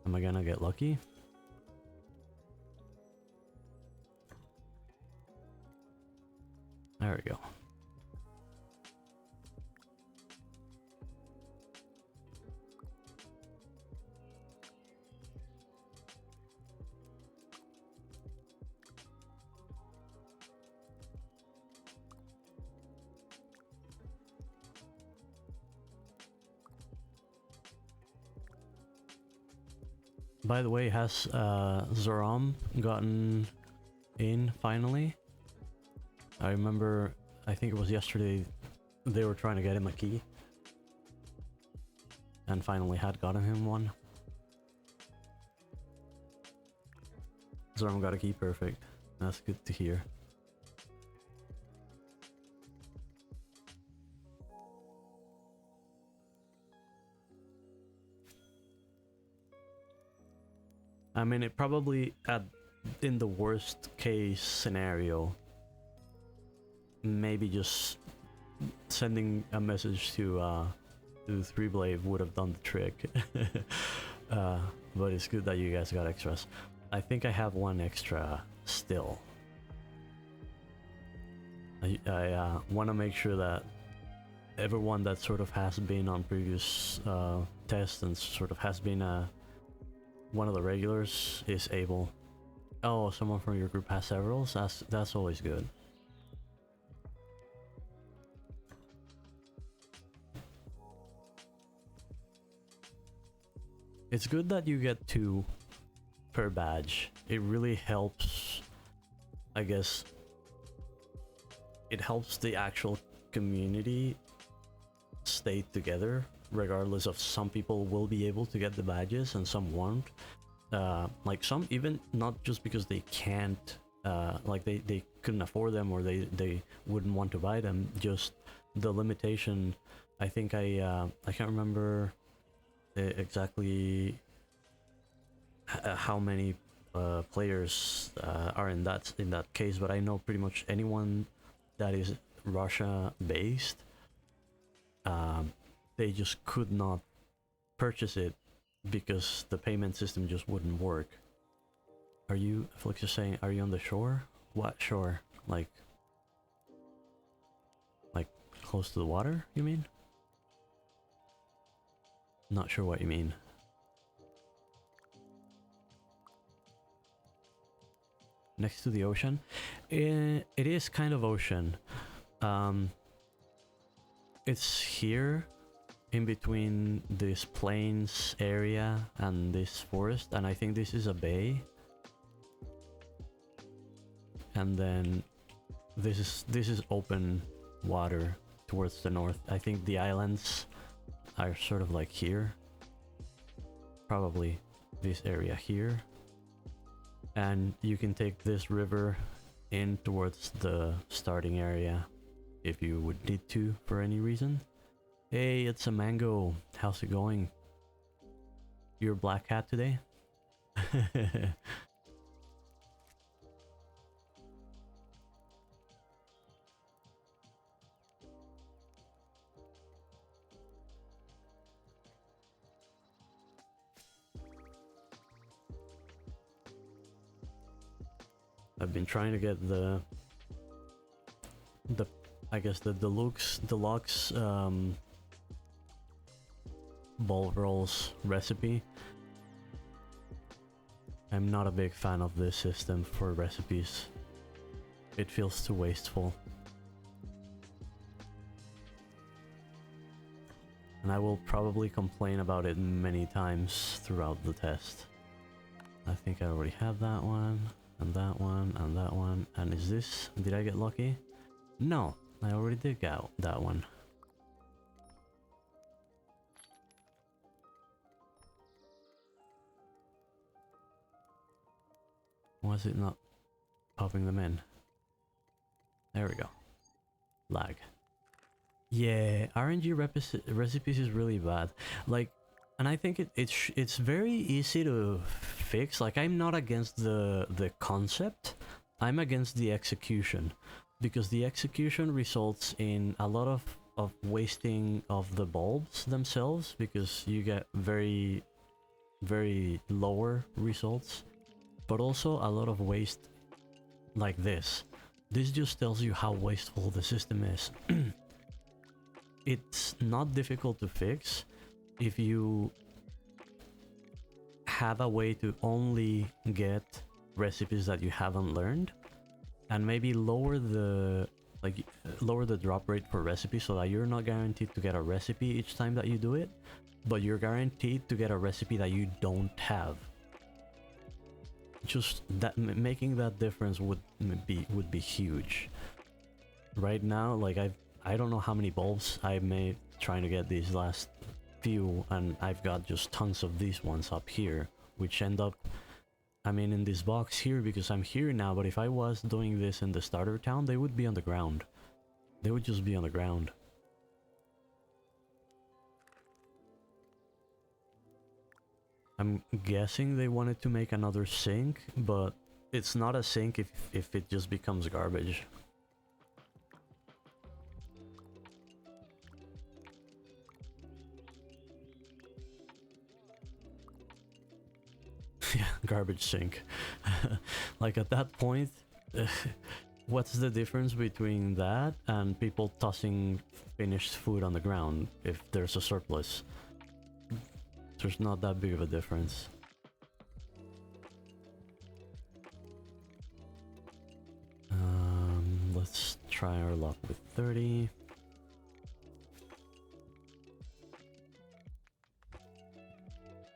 Am I gonna get lucky? There we go. By the way, has Zoram gotten in finally? I remember, I think it was yesterday, they were trying to get him a key. And finally had gotten him one. Zoram got a key, perfect. That's good to hear. I mean, it probably, in the worst case scenario, maybe just sending a message to 3blade would have done the trick. But it's good that you guys got extras. I think I have 1 extra still. I want to make sure that everyone that sort of has been on previous tests and sort of has been one of the regulars is able... Oh, someone from your group has several? That's always good. It's good that you get 2 per badge. It really helps, I guess. It helps the actual community stay together, regardless of some people will be able to get the badges and some won't. Like some even not just because they can't like they couldn't afford them, or they wouldn't want to buy them. Just the limitation. I think I can't remember exactly how many players are in that case, but I know pretty much anyone that is Russia based, they just could not purchase it because the payment system just wouldn't work. Are you, Felix is saying, are you on the shore? What shore? Like close to the water, you mean? Not sure what you mean. Next to the ocean? It is kind of ocean. It's here in between this plains area and this forest, and I think this is a bay. And then this is open water towards the north. I think the islands are sort of like here. Probably this area here. And you can take this river in towards the starting area if you would need to for any reason. Hey, it's a mango. How's it going? You're a black hat today? I've been trying to get the I guess the deluxe ball rolls recipe. I'm not a big fan of this system for recipes. It feels too wasteful. And I will probably complain about it many times throughout the test. I think I already have that one, and that one, and that one. And is this... did I get lucky? No, I already did get that one. Why is it not popping them in? There we go. Lag. Yeah, RNG recipes is really bad. Like, and I think it's very easy to fix. Like, I'm not against the concept. I'm against the execution, because the execution results in a lot of wasting of the bulbs themselves, because you get very lower results, but also a lot of waste like this. This just tells you how wasteful the system is. It's not difficult to fix if you have a way to only get recipes that you haven't learned, and maybe lower the drop rate for recipes, so that you're not guaranteed to get a recipe each time that you do it, but you're guaranteed to get a recipe that you don't have. Just that, making that difference would be huge. Right now, like I don't know how many bulbs I made trying to get these last few, and I've got just tons of these ones up here, which end up, I mean, in this box here because I'm here now, but if I was doing this in the starter town, they would be on the ground. They would just be on the ground. I'm guessing they wanted to make another sink, but it's not a sink if it just becomes garbage. Yeah, garbage sink. Like, at that point, what's the difference between that and people tossing finished food on the ground if there's a surplus? There's not that big of a difference. Let's try our luck with 30.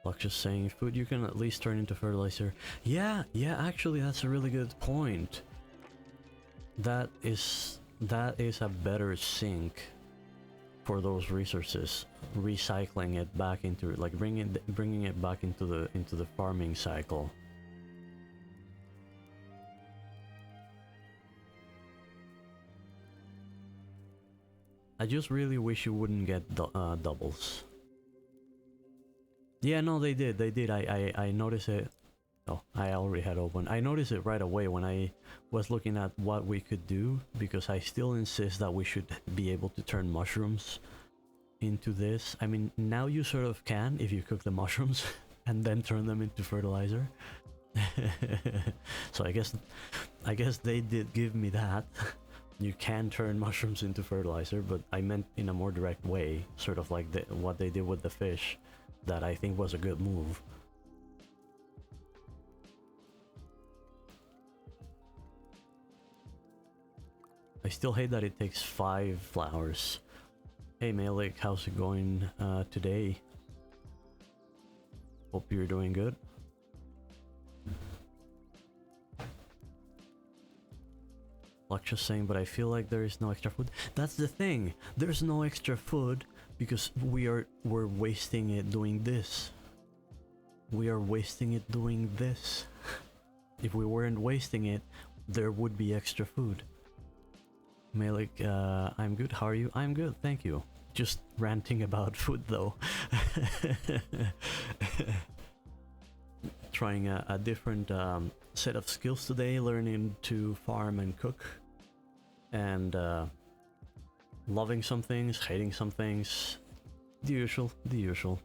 Like, just saying, food you can at least turn into fertilizer. Yeah, actually that's a really good point. That is a better sink for those resources. Recycling it back into, like, bringing it back into the farming cycle. I just really wish you wouldn't get doubles. Yeah, no, they did. They did. I noticed it. Oh, I already had open. I noticed it right away when I was looking at what we could do, because I still insist that we should be able to turn mushrooms into this. I mean, now you sort of can if you cook the mushrooms and then turn them into fertilizer. So I guess they did give me that. You can turn mushrooms into fertilizer, but I meant in a more direct way, sort of like what they did with the fish, that I think was a good move. I still hate that it takes 5 flowers. Hey Malik, how's it going today? Hope you're doing good. Like just saying, but I feel like there is no extra food. That's the thing. There's no extra food because we're wasting it doing this. We are wasting it doing this. If we weren't wasting it, there would be extra food. Malik, I'm good. How are you? I'm good, thank you. Just ranting about food though. Trying a different set of skills today, learning to farm and cook, and loving some things, hating some things. The usual, the usual.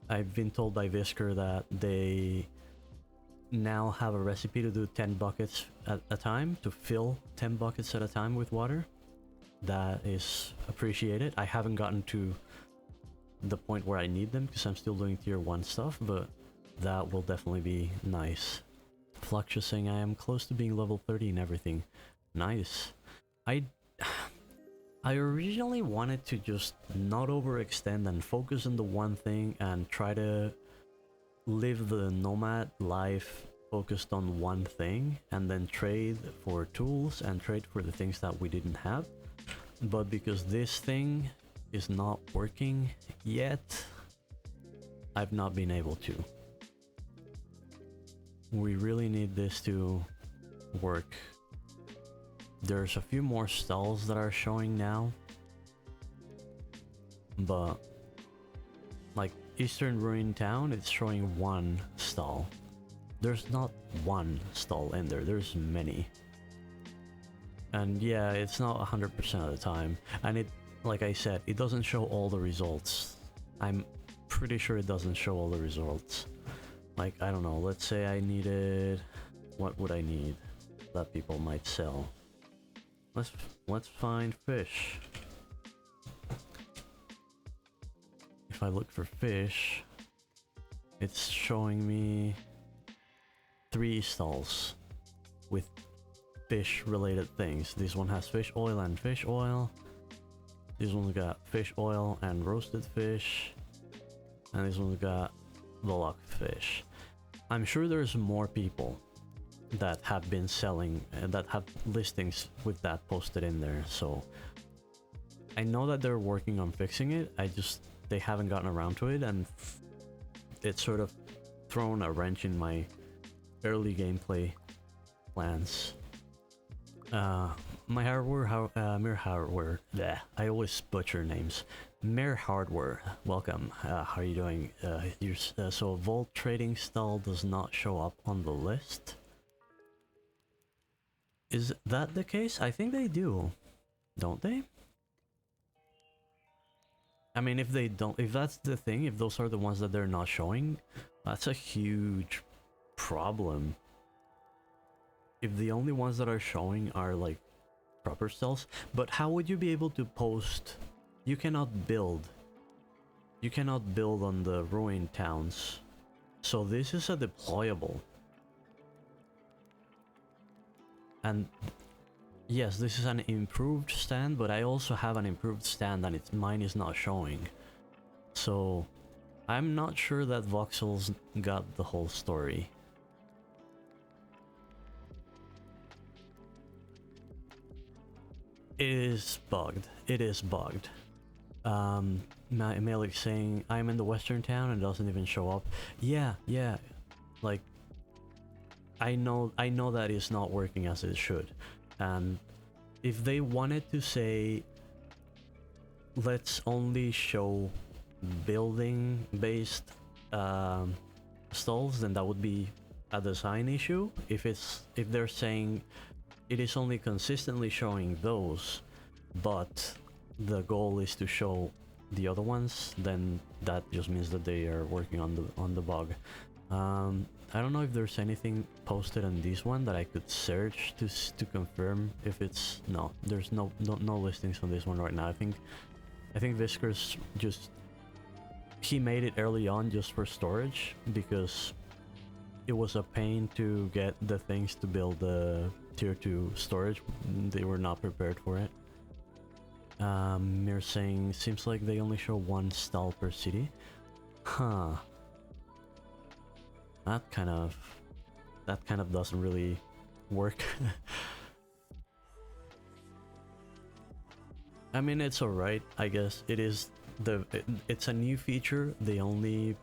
I've been told by Visker that they now have a recipe to do 10 buckets at a time, to fill 10 buckets at a time with water. That is appreciated. I haven't gotten to the point where I need them because I'm still doing tier 1 stuff, but that will definitely be nice. Fluxus saying I am close to being level 30 and everything. Nice. I originally wanted to just not overextend and focus on the one thing and try to live the nomad life focused on one thing, and then trade for tools and trade for the things that we didn't have. But because this thing is not working yet, I've not been able to. We really need this to work. There's a few more stalls that are showing now, but like Eastern Ruin Town, it's showing 1 stall. There's not 1 stall in there, there's many. And yeah, it's not 100% of the time, and it, like I said, it doesn't show all the results. I'm pretty sure it doesn't show all the results. Like, I don't know, let's say I needed... What would I need that people might sell? Let's find fish. If I look for fish, it's showing me 3 stalls with fish related things. This one has fish oil and fish oil. This one's got fish oil and roasted fish. And this one's got block fish. I'm sure there's more people that have been selling, that have listings with that posted in there. So I know that they're working on fixing it. They haven't gotten around to it, and it's sort of thrown a wrench in my early gameplay plans. My hardware, Mere Hardware, bleh, I always butcher names. Mere Hardware, welcome. How are you doing? So Vault Trading Stall does not show up on the list. Is that the case? I think they do, don't they? I mean, if they don't, if that's the thing, if those are the ones that they're not showing, that's a huge problem. If the only ones that are showing are like proper stalls, but how would you be able to post? You cannot build. You cannot build on the ruined towns. So this is a deployable. And yes, this is an improved stand, but I also have an improved stand and mine is not showing. So I'm not sure that Voxels got the whole story. It is bugged. It is bugged. Malik saying, I'm in the western town and it doesn't even show up. Yeah, like, I know that it's not working as it should. And if they wanted to say, let's only show building based stalls, then that would be a design issue. If they're saying it is only consistently showing those, but the goal is to show the other ones, then that just means that they are working on the bug. I don't know if there's anything posted on this one that I could search to confirm if it's... No, there's no listings on this one right now. I think Visker's just... He made it early on just for storage, because it was a pain to get the things to build the tier 2 storage. They were not prepared for it. They're saying, seems like they only show one stall per city. Huh. That kind of doesn't really work. I mean, it's alright, I guess. It is it's a new feature. They only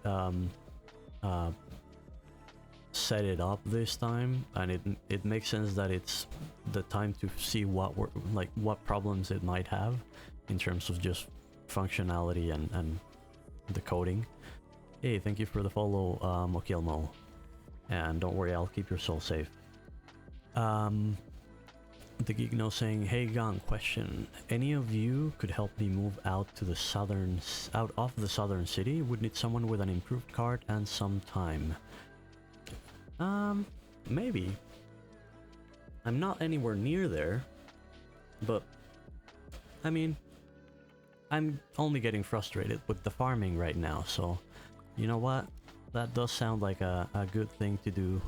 set it up this time, and it makes sense that it's the time to see what problems it might have in terms of just functionality and the coding. Hey, thank you for the follow, Mokilmo, and don't worry, I'll keep your soul safe. The Geekno saying, hey Gang, question. Any of you could help me move out of the southern city? Would need someone with an improved card and some time. Maybe. I'm not anywhere near there, but I mean, I'm only getting frustrated with the farming right now, so you know what? That does sound like a good thing to do,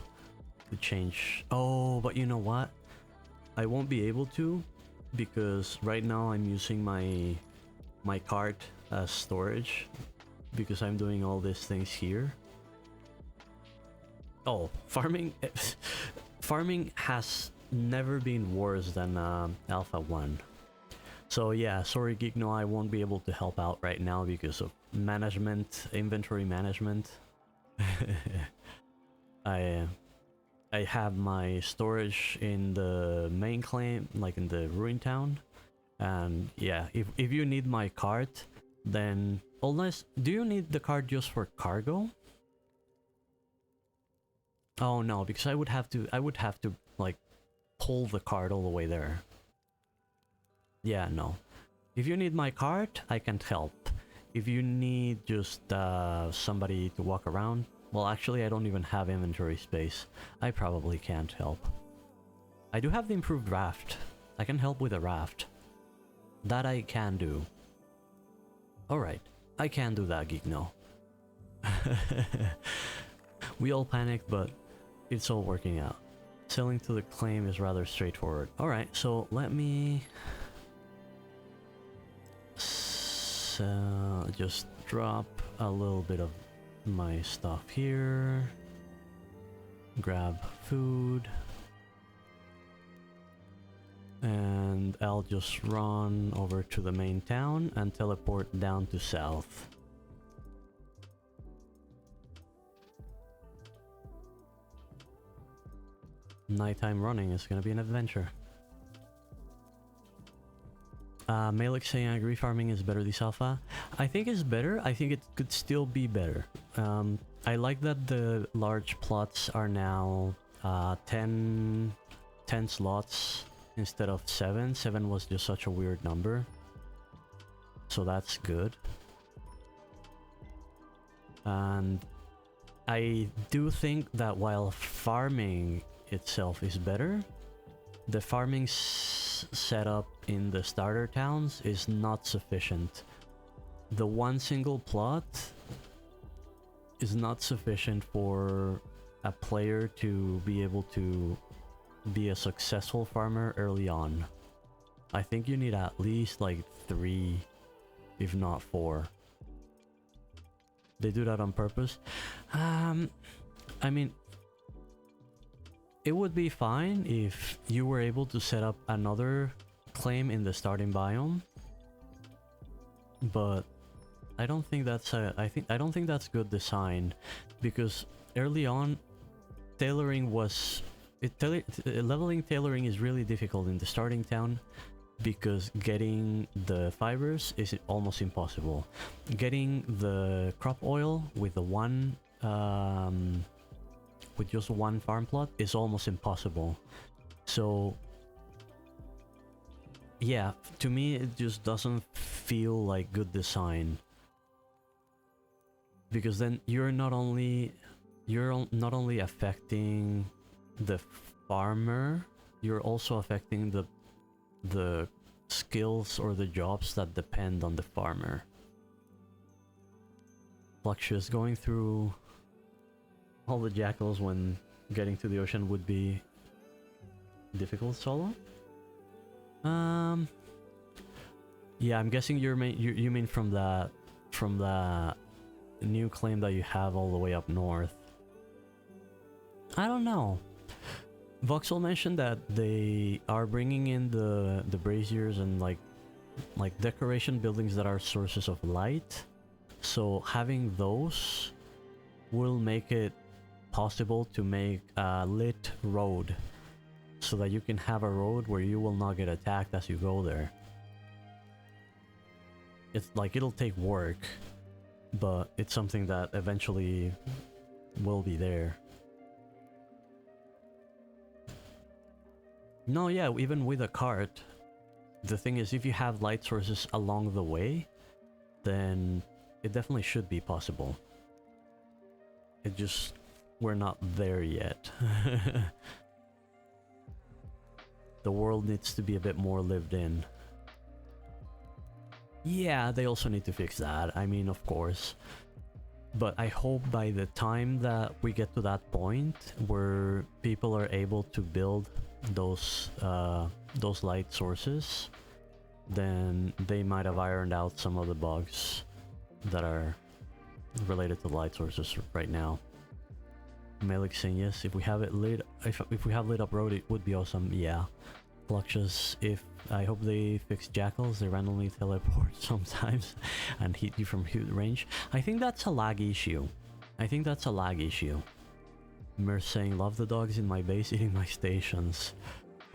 to change. Oh, but you know what? I won't be able to, because right now I'm using my cart as storage, because I'm doing all these things here. Oh, farming has never been worse than Alpha 1. So yeah, sorry Geekno, I won't be able to help out right now because of inventory management. I have my storage in the main claim, like in the ruin town, and yeah, if you need my cart, then do you need the cart just for cargo? Oh no, because I would have to like pull the cart all the way there. Yeah, no. If you need my cart, I can't help. If you need just somebody to walk around, well, actually, I don't even have inventory space. I probably can't help. I do have the improved raft. I can help with a raft. That I can do. Alright, I can do that, Geekno. We all panicked, but it's all working out. Selling to the claim is rather straightforward. Alright, so let me... just drop a little bit of my stuff here. Grab food. And I'll just run over to the main town and teleport down to south. Nighttime running is gonna be an adventure. Malik saying, I agree farming is better this alpha. I think it's better. I think it could still be better. I like that the large plots are now 10 slots instead of 7. 7 was just such a weird number. So that's good. And I do think that while farming itself is better, the farming setup in the starter towns is not sufficient. The one single plot is not sufficient for a player to be able to be a successful farmer early on. I think you need at least like 3, if not 4. They do that on purpose. I mean, it would be fine if you were able to set up another claim in the starting biome, but I don't think that's I don't think that's good design, because early on tailoring was leveling tailoring is really difficult in the starting town because getting the fibers is almost impossible. Getting the crop oil with the one with just one farm plot is almost impossible. So yeah, to me it just doesn't feel like good design, because then you're not only affecting the farmer, you're also affecting the skills or the jobs that depend on the farmer. Fluxus, going through all the jackals when getting to the ocean would be difficult solo. Yeah, I'm guessing you mean from the new claim that you have all the way up north. I don't know. Voxel mentioned that they are bringing in the braziers and like decoration buildings that are sources of light. So having those will make it possible to make a lit road, so that you can have a road where you will not get attacked as you go there. It's like, it'll take work, but it's something that eventually will be there. No, yeah, even with a cart, the thing is, if you have light sources along the way, then it definitely should be possible. It just, we're not there yet. The world needs to be a bit more lived in. Yeah, they also need to fix that, I mean, of course. But I hope by the time that we get to that point where people are able to build those light sources, then they might have ironed out some of the bugs that are related to light sources right now. Melik saying yes, if we have it lit, if we have lit up road, it would be awesome. Yeah. Fluxus, I hope they fix jackals. They randomly teleport sometimes and hit you from huge range. I think that's a lag issue. Mer saying, love the dogs in my base eating my stations.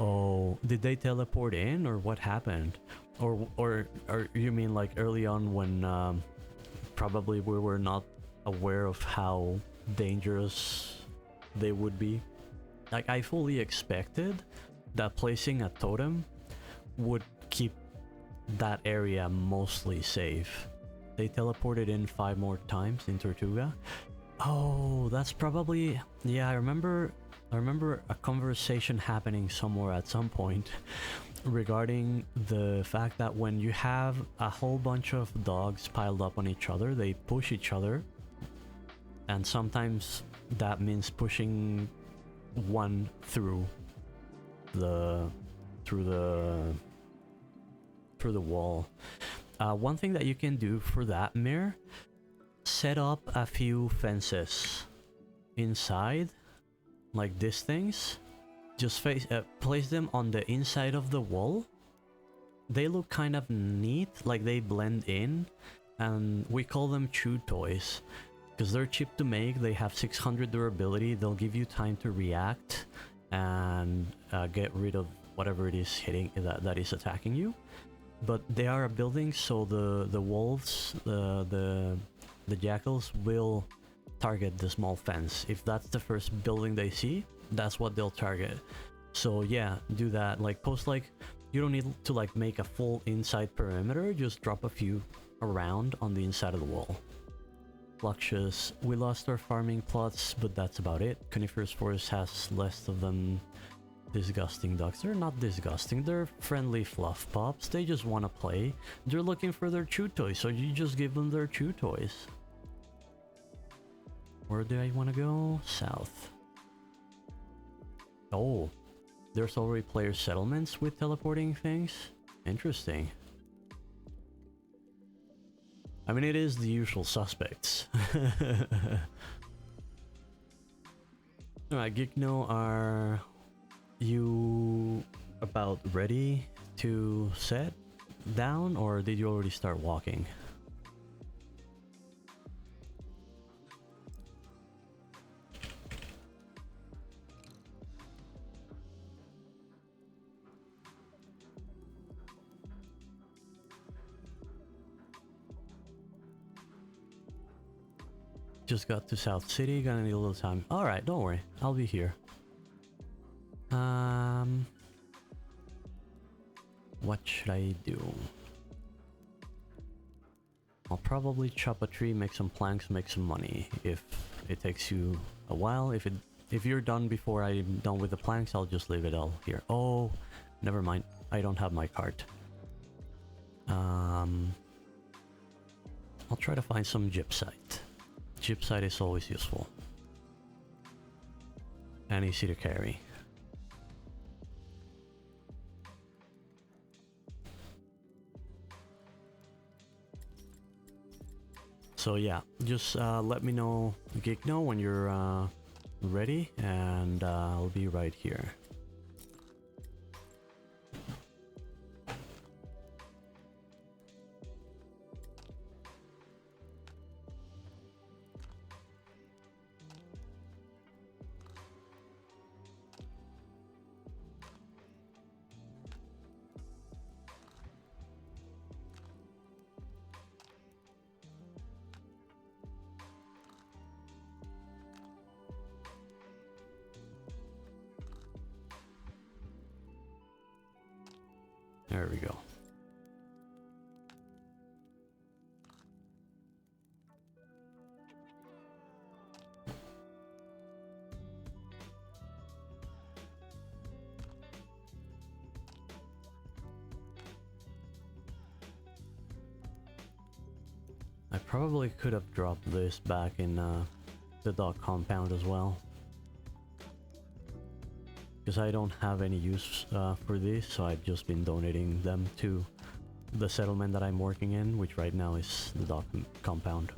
Oh, did they teleport in or what happened? Or you mean like early on when probably we were not aware of how dangerous they would be? Like, I fully expected that placing a totem would keep that area mostly safe. They teleported in 5 more times in Tortuga. Oh, that's probably... Yeah, I remember a conversation happening somewhere at some point regarding the fact that when you have a whole bunch of dogs piled up on each other, they push each other, and sometimes that means pushing one through the wall. One thing that you can do for that, Mir, set up a few fences inside, like these things. Just place them on the inside of the wall. They look kind of neat, like they blend in, and we call them chew toys because they're cheap to make. They have 600 durability. They'll give you time to react and get rid of whatever it is hitting that is attacking you. But they are a building, so the wolves, the jackals will target the small fence. If that's the first building they see, that's what they'll target. So yeah, do that. Like, post, like, you don't need to like make a full inside perimeter, just drop a few around on the inside of the wall. Fluxus, we lost our farming plots, but that's about it. Coniferous Forest has less of them. Disgusting ducks. They're not disgusting, they're friendly fluff pops. They just want to play. They're looking for their chew toys, so you just give them their chew toys. Where do I want to go? South. Oh, there's already player settlements with teleporting things? Interesting. I mean, it is the usual suspects. Alright, Gigno, are you about ready to set down, or did you already start walking? Just got to South City, gonna need a little time. Alright, don't worry, I'll be here. What should I do? I'll probably chop a tree, make some planks, make some money. If it takes you a while, if you're done before I'm done with the planks, I'll just leave it all here. Oh, never mind. I don't have my cart. I'll try to find some gypsite. Gypsite is always useful. And easy to carry. So yeah, just let me know, Geek, know when you're ready, and I'll be right here. There we go. I probably could have dropped this back in the dog compound as well. Because I don't have any use for this, so I've just been donating them to the settlement that I'm working in, which right now is the dog compound.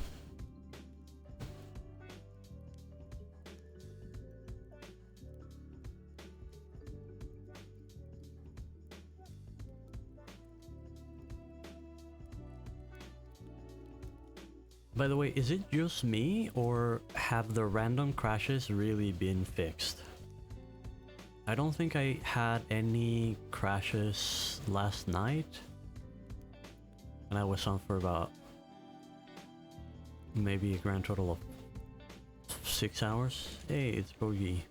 By the way, is it just me, or have the random crashes really been fixed? I don't think I had any crashes last night, and I was on for about maybe a grand total of 6 hours. Hey, it's Bogey.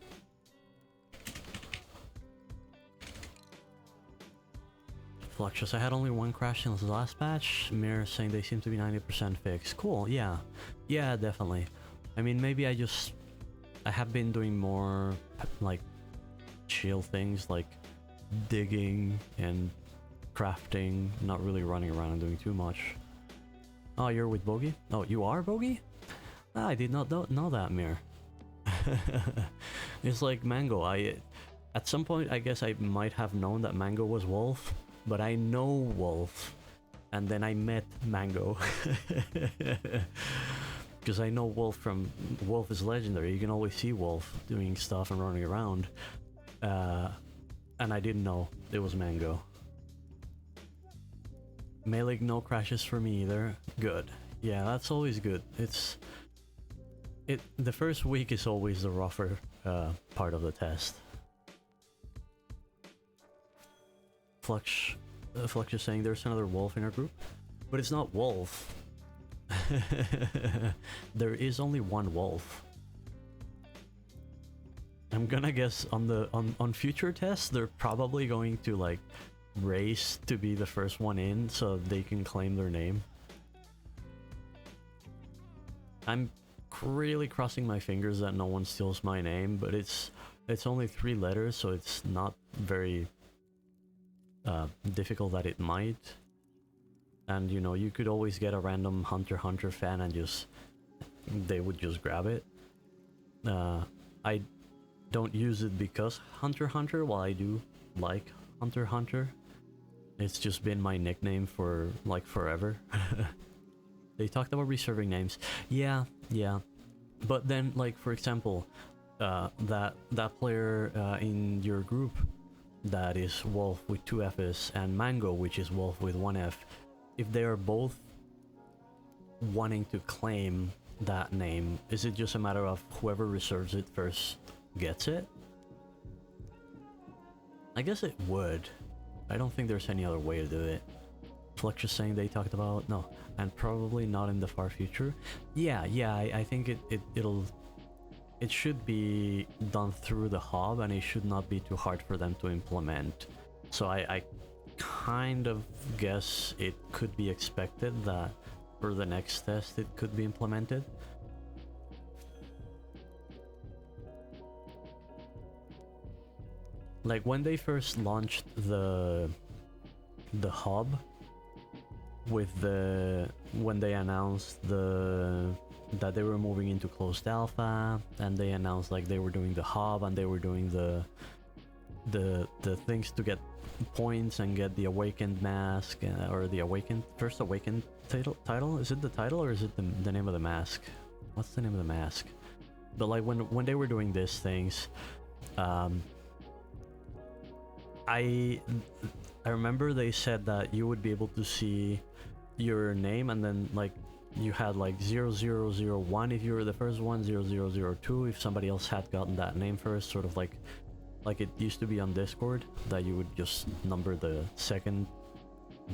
Fluxus, I had only one crash in the last patch. Mirror saying they seem to be 90% fixed. Cool, yeah. Yeah, definitely. I mean, maybe I have been doing more, like, chill things, like digging and crafting, not really running around and doing too much. Oh, you're with Bogey? Oh, you are Bogey? Ah, I did not know that, Mir. It's like Mango. At some point, I guess I might have known that Mango was Wolf, but I know Wolf, and then I met Mango. Because I know Wolf from Wolf is legendary. You can always see Wolf doing stuff and running around. And I didn't know it was Mango. Melee, no crashes for me either. Good. Yeah, that's always good. The first week is always the rougher part of the test. Flux is saying there's another Wolf in our group, but it's not Wolf. There is only one Wolf. I'm gonna guess on future tests they're probably going to like race to be the first one in so they can claim their name. I'm really crossing my fingers that no one steals my name, but it's only 3 letters, so it's not very difficult that it might. And you know, you could always get a random Hunter x Hunter fan and they would just grab it. I don't use it because Hunter x Hunter, while I do like Hunter x Hunter. It's just been my nickname for like forever. They talked about reserving names. Yeah. But then, like, for example, that player in your group that is Wolf with 2 F's and Mango, which is Wolf with 1 F, if they are both wanting to claim that name, is it just a matter of whoever reserves it first gets it? I guess it would. I don't think there's any other way to do it. Flex is saying they talked about no, and probably not in the far future. Yeah, I think it should be done through the hub, and it should not be too hard for them to implement. So I kind of guess it could be expected that for the next test it could be implemented. Like when they first launched the hub with when they announced that they were moving into closed alpha, and they announced like they were doing the hub and they were doing the things to get points and get the awakened mask, or the first awakened title. Is it the title or is it the name of the mask? What's the name of the mask? But like when they were doing these things, I remember they said that you would be able to see your name, and then like you had like 0001 if you were the first one, 0002 if somebody else had gotten that name first, sort of like it used to be on Discord, that you would just number the second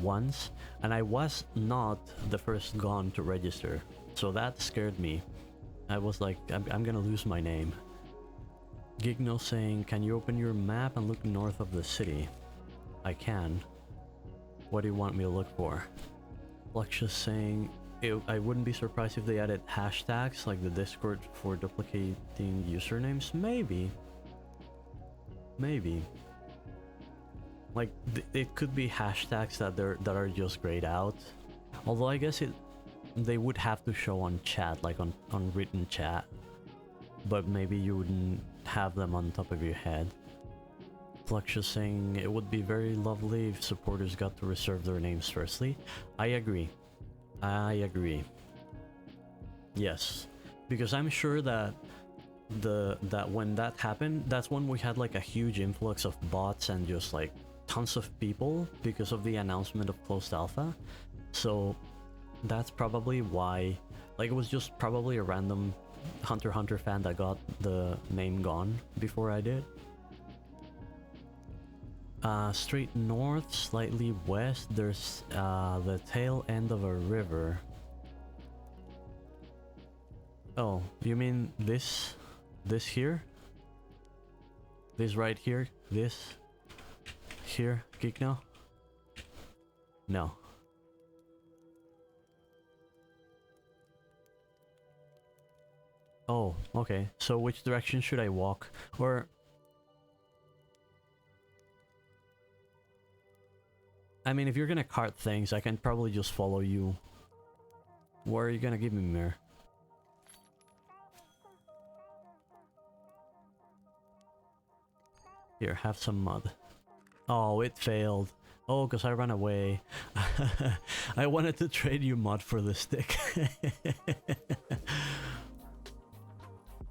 ones. And I was not the first gun to register, so that scared me. I was like, I'm gonna lose my name. Gigno saying, can you open your map and look north of the city? I can. What do you want me to look for? Fluxus saying, I wouldn't be surprised if they added hashtags like the Discord for duplicating usernames. Maybe. Like it could be hashtags that are just grayed out. Although I guess they would have to show on chat, like on written chat. But maybe you wouldn't have them on top of your head. Fluxus saying it would be very lovely if supporters got to reserve their names firstly. I agree. Yes, because I'm sure that when that happened, that's when we had like a huge influx of bots and just like tons of people because of the announcement of closed alpha. So that's probably why, like, it was just probably a random Hunter x Hunter fan that got the name gone before I did. Straight north, slightly west, there's the tail end of a river. Oh, you mean this here? This right here? This here, Geekno? No. Oh, okay. So which direction should I walk? Or I mean, if you're gonna cart things, I can probably just follow you. Where are you gonna give me, Mir? Here, have some mud. Oh, it failed. Oh, because I ran away. I wanted to trade you mud for the stick.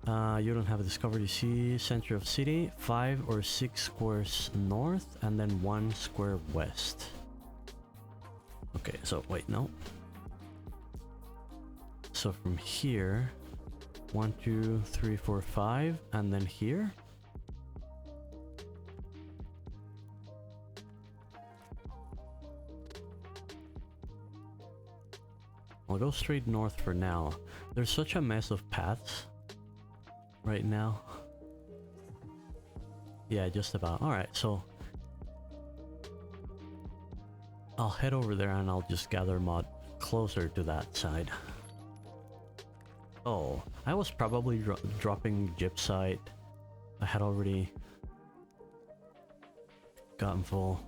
You don't have a discovered. You see center of city, 5 or 6 squares north, and then 1 square west. Okay, so wait, no. So from here, 1, 2, 3, 4, 5, and then here. I'll go straight north for now. There's such a mess of paths right now. Yeah, just about. Alright, so I'll head over there and I'll just gather mod closer to that side. Oh, I was probably dropping gypsite. I had already gotten full.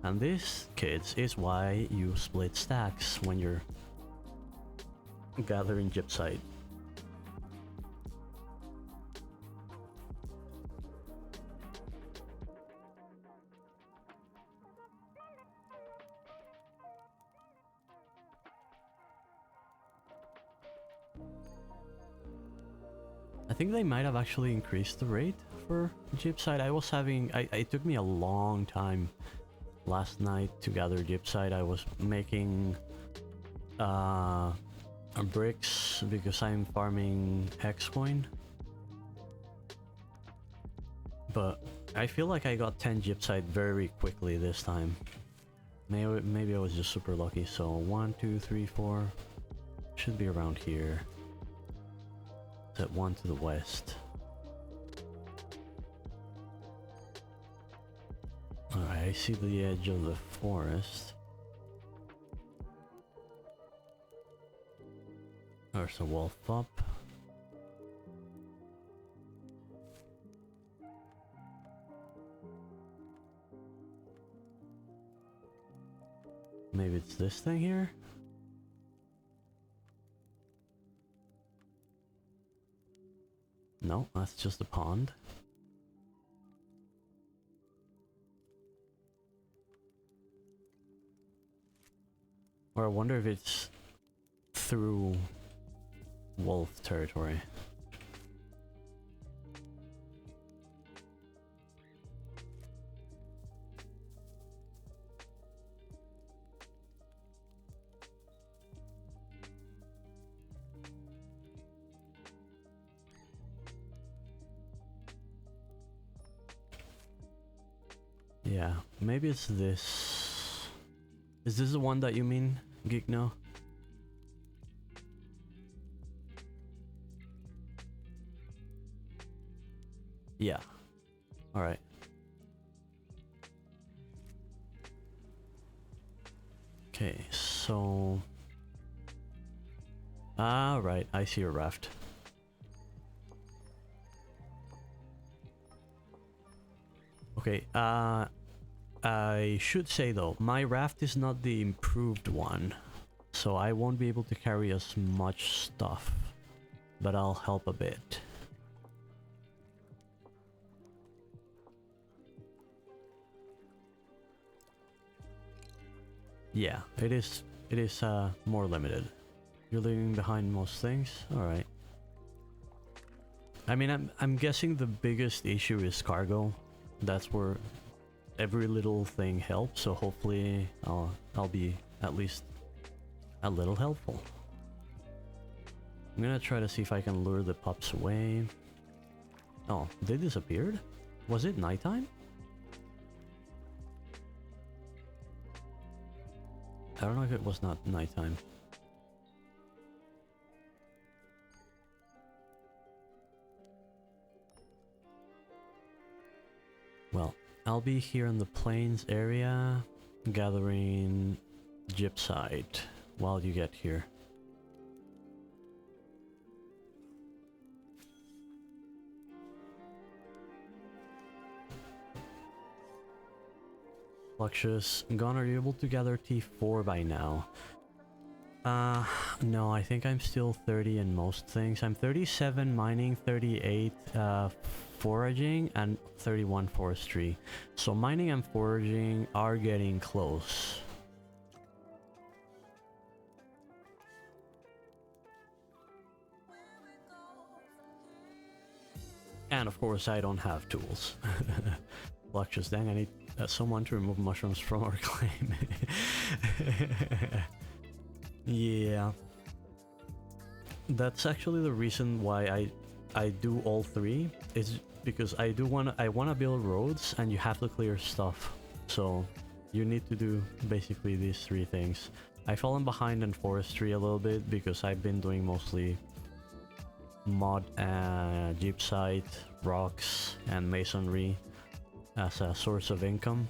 And this, kids, is why you split stacks when you're gathering gypsite. I think they might have actually increased the rate for gypsite. I was having, it took me a long time last night to gather gypsite. I was making bricks because I'm farming X coin, but I feel like I got 10 gypsite very quickly this time. Maybe I was just super lucky. So 1, 2, 3, 4. Should be around here. Set 1 to the west. Alright, I see the edge of the forest. There's a wolf up. Maybe it's this thing here? No, that's just a pond. Or I wonder if it's through wolf territory. Yeah, maybe it's this. Is this the one that you mean, Gigno? Yeah. Alright. Okay, so... Ah, right, I see a raft. Okay, I should say though, my raft is not the improved one, so I won't be able to carry as much stuff, but I'll help a bit. Yeah, it is more limited. You're leaving behind most things? Alright. I mean, I'm guessing the biggest issue is cargo. That's where every little thing helps, so hopefully I'll be at least a little helpful. I'm gonna try to see if I can lure the pups away. Oh, they disappeared? Was it nighttime? I don't know if it was not nighttime. Well, I'll be here in the plains area gathering gypsite while you get here. Fluxus, Gon, are you able to gather T4 by now? No, I think I'm still 30 in most things. I'm 37 mining, 38 foraging, and 31 forestry. So mining and foraging are getting close. And of course I don't have tools. Fluxus, dang, I need someone to remove mushrooms from our claim. Yeah. That's actually the reason why I do all three, is because I wanna build roads and you have to clear stuff. So you need to do basically these three things. I've fallen behind in forestry a little bit because I've been doing mostly mod, gypsite, rocks, and masonry as a source of income.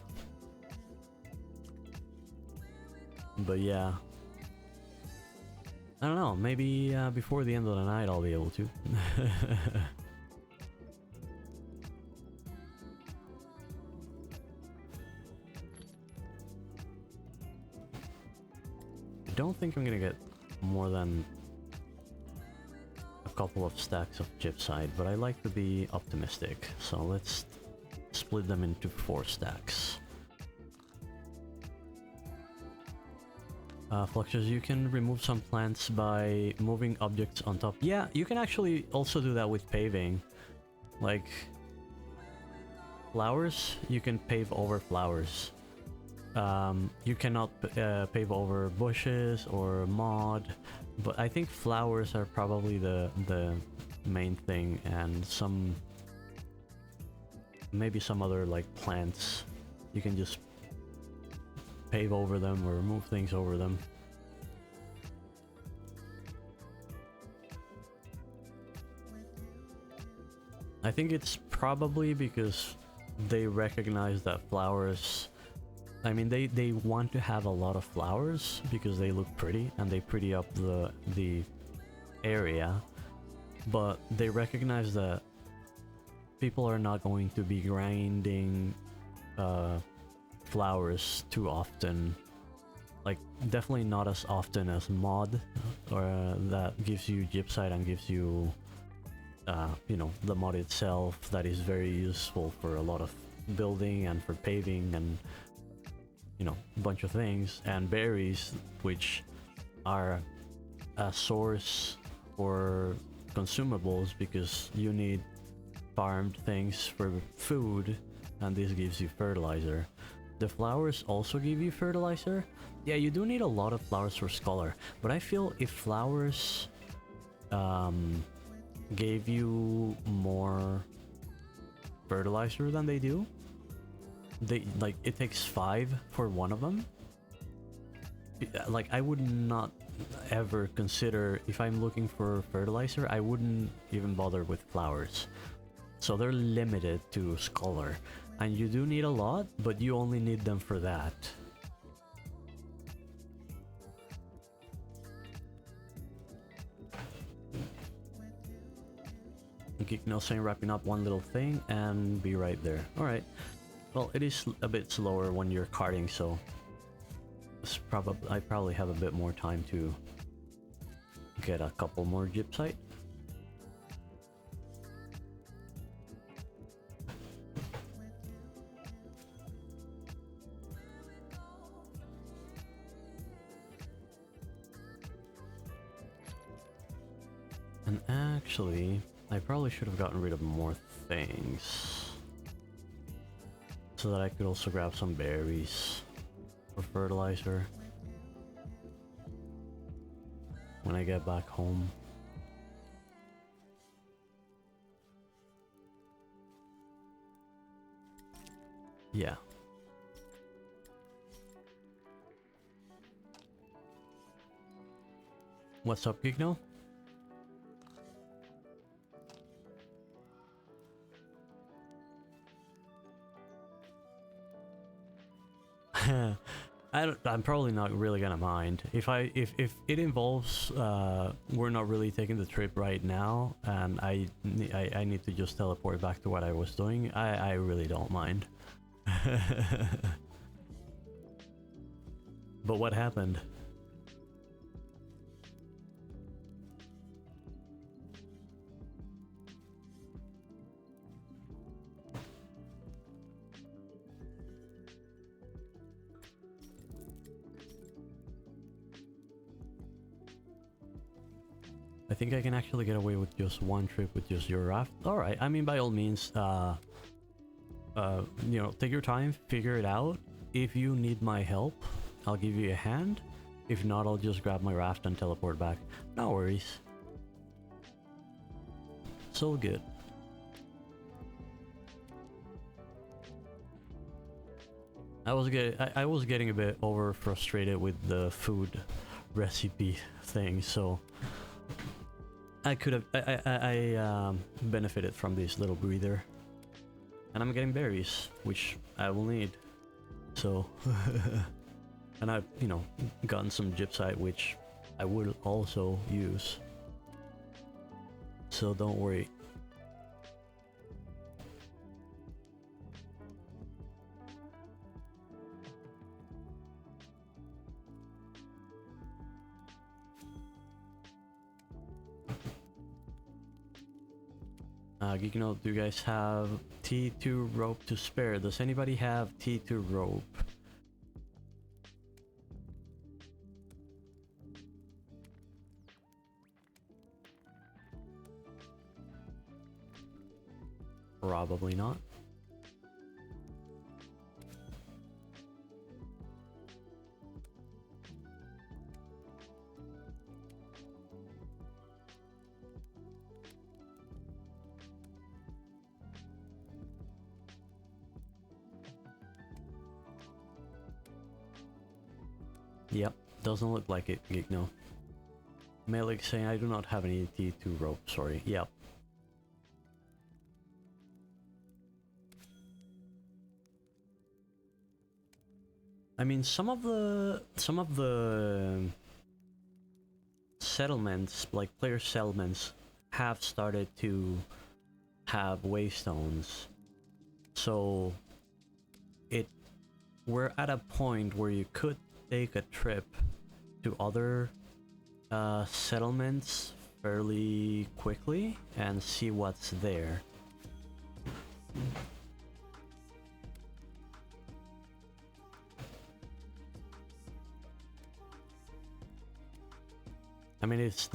But yeah, I don't know, maybe before the end of the night I'll be able to. I don't think I'm gonna get more than a couple of stacks of gypsite, but I like to be optimistic, so let's split them into 4 stacks. Fluxus, you can remove some plants by moving objects on top. Yeah, you can actually also do that with paving. Like flowers, you can pave over flowers. You cannot pave over bushes or mod, but I think flowers are probably the main thing, and some maybe some other like plants. You can just pave over them or move things over them. I think it's probably because they recognize that flowers, I mean, they want to have a lot of flowers because they look pretty and they pretty up the area, but they recognize that people are not going to be grinding flowers too often. Like, definitely not as often as mod, or that gives you gypsite and gives you you know, the mod itself that is very useful for a lot of building and for paving and, you know, a bunch of things. And berries, which are a source for consumables because you need farmed things for food, and this gives you fertilizer. The flowers also give you fertilizer. Yeah, you do need a lot of flowers for scholar, but I feel if flowers gave you more fertilizer than they do, they like, it takes 5 for one of them. Like, I would not ever consider, if I'm looking for fertilizer, I wouldn't even bother with flowers. So they're limited to scholar, and you do need a lot, but you only need them for that. Geek No saying wrapping up one little thing and be right there. Alright. Well, it is a bit slower when you're carting, so I probably have a bit more time to get a couple more gypsite. And actually, I probably should have gotten rid of more things so that I could also grab some berries for fertilizer when I get back home. Yeah. What's up, Gigno? I'm probably not really gonna mind if it involves we're not really taking the trip right now and I need to just teleport back to what I was doing. I really don't mind. But what happened? I think I can actually get away with just one trip with just your raft. Alright, I mean, by all means, you know, take your time, figure it out. If you need my help, I'll give you a hand. If not, I'll just grab my raft and teleport back. No worries. So good. I was getting a bit over frustrated with the food recipe thing, so I could have I benefited from this little breather, and I'm getting berries, which I will need. So, and I've, you know, gotten some gypsite, which I will also use. So don't worry. Geekno, do you guys have T2 rope to spare? Does anybody have T2 rope? Probably not. Doesn't look like it, Gigno. Melik saying I do not have any T2 rope, sorry. Yep. I mean, some of the settlements, like player settlements, have started to have waystones. So we're at a point where you could take a trip to other settlements fairly quickly and see what's there. I mean, it's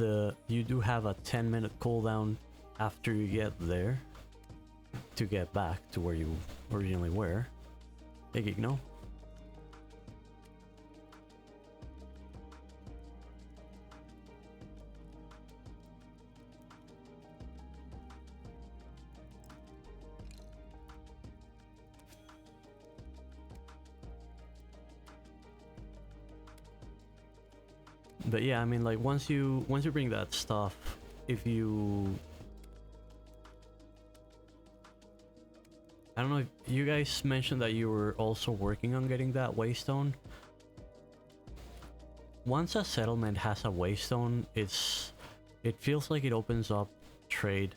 you do have a 10-minute cooldown after you get there to get back to where you originally were. Hey, Gigno. But yeah, I mean, like once you bring that stuff, if you, I don't know if you guys mentioned that you were also working on getting that waystone. Once a settlement has a waystone, it feels like it opens up trade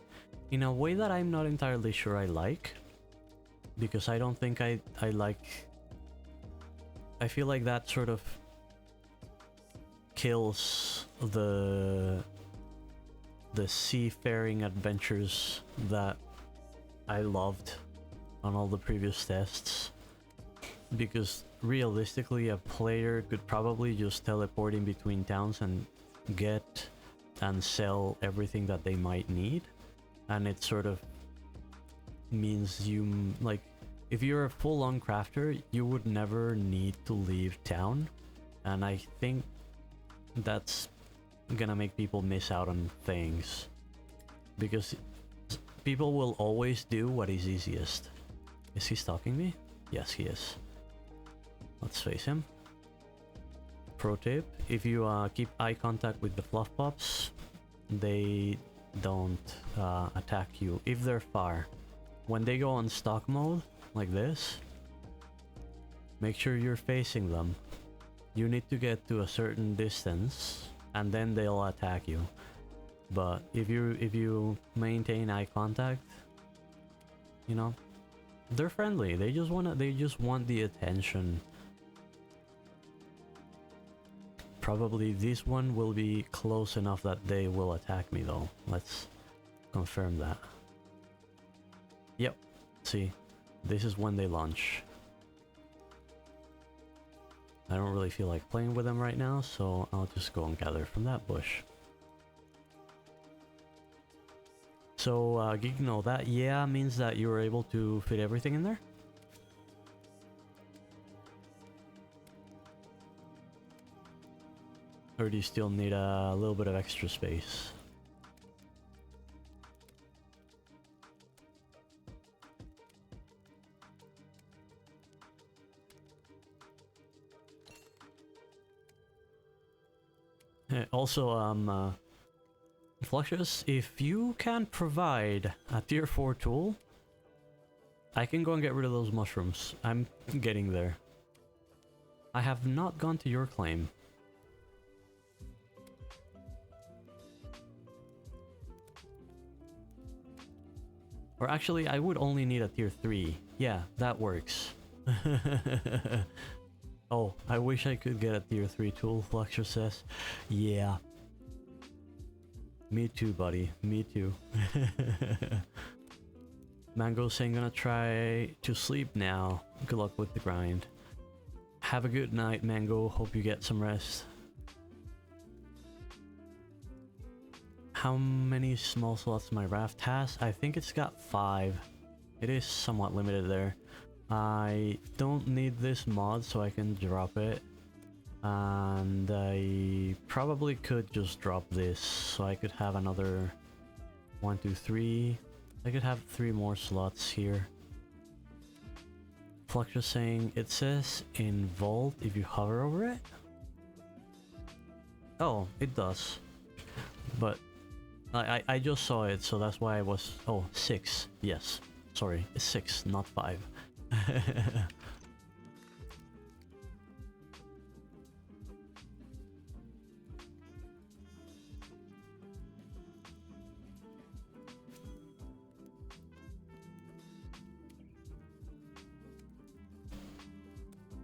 in a way that I'm not entirely sure I like, because I don't think I like. I feel like that sort of kills the seafaring adventures that I loved on all the previous tests, because realistically a player could probably just teleport in between towns and get and sell everything that they might need, and it sort of means you, like, if you're a full-on crafter, you would never need to leave town, and I think that's gonna make people miss out on things, because people will always do what is easiest. Is he stalking me? Yes, he is. Let's face him. Pro tip, if you keep eye contact with the fluff pups, they don't attack you if they're far. When they go on stalk mode, like this, make sure you're facing them. You need to get to a certain distance and then they'll attack you. But if you maintain eye contact, you know, they're friendly. They just want the attention. Probably this one will be close enough that they will attack me though. Let's confirm that. Yep. See, this is when they launch. I don't really feel like playing with them right now, so I'll just go and gather from that bush. So, Gigno, that yeah means that you were able to fit everything in there? Or do you still need a little bit of extra space? Also, Fluxious, if you can provide a tier 4 tool, I can go and get rid of those mushrooms. I'm getting there. I have not gone to your claim. Or actually, I would only need a tier 3. Yeah, that works. Oh, I wish I could get a tier 3 tool, Fluxer says. Yeah. Me too, buddy. Me too. Mango saying gonna try to sleep now. Good luck with the grind. Have a good night, Mango. Hope you get some rest. How many small slots my raft has? I think it's got 5. It is somewhat limited there. I don't need this mod, so I can drop it. And I probably could just drop this, so I could have another 1, 2, 3. I could have 3 more slots here. Fluxus saying it says in Vault if you hover over it. Oh, it does. But I just saw it, so that's why I was... Oh, 6. Yes. Sorry, it's 6, not 5.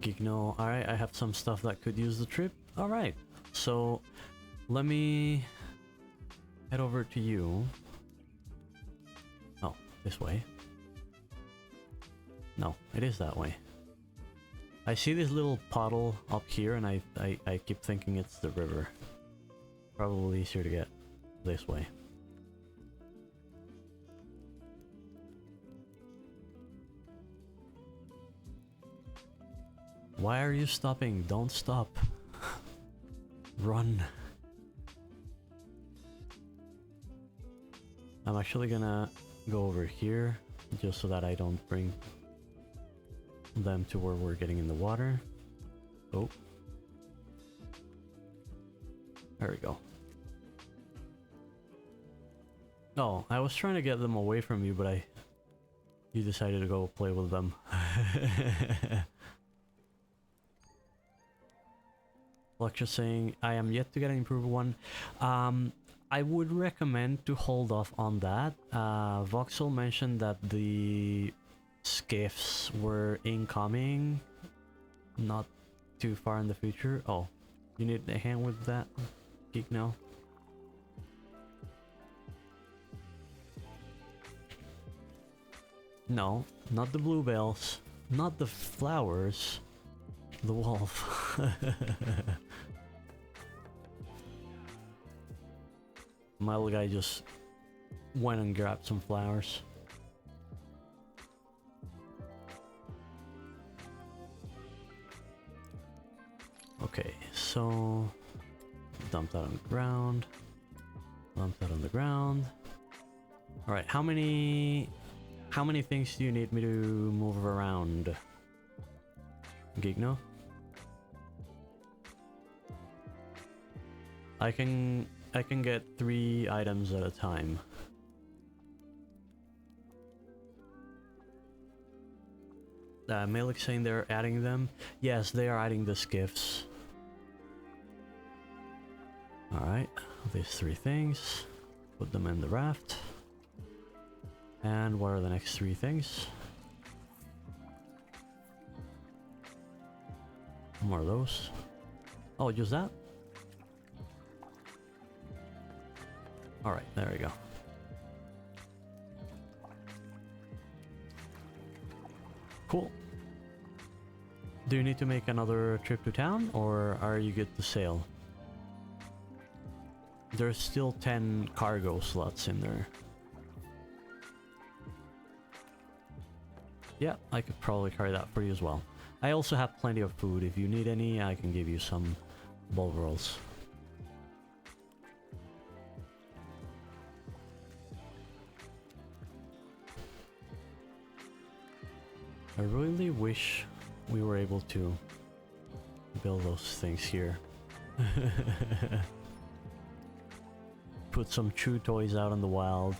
Gigno, alright, I have some stuff that could use the trip. Alright, so let me head over to you. Oh, this way. No, it is that way. I see this little puddle up here and I keep thinking it's the river. Probably easier to get this way. Why are you stopping? Don't stop. Run. I'm actually gonna go over here just so that I don't bring them to where we're getting in the water. Oh. There we go. Oh, I was trying to get them away from you, but you decided to go play with them. Lecture saying, I am yet to get an improved one. I would recommend to hold off on that. Voxel mentioned that the skiffs were incoming not too far in the future. Oh, you need a hand with that, Geek now? No, not the bluebells, not the flowers, the wolf. My little guy just went and grabbed some flowers. Okay, so dump that on the ground. Dump that on the ground. Alright, how many things do you need me to move around? Gigno? I can get 3 items at a time. Malik saying they're adding them. Yes, they are adding the skiffs. Alright, these 3 things. Put them in the raft. And what are the next 3 things? More of those. Oh, just that? Alright, there we go. Cool. Do you need to make another trip to town, or are you good to sail? There's still 10 cargo slots in there. Yeah, I could probably carry that for you as well. I also have plenty of food. If you need any, I can give you some ball rolls. I really wish we were able to build those things here. Put some chew toys out in the wild.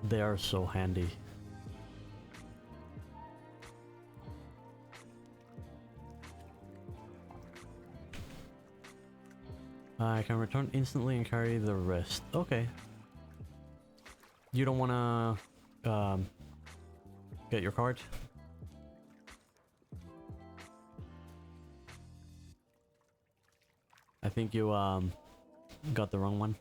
They are so handy. I can return instantly and carry the rest. Okay. You don't wanna get your card? I think you got the wrong one.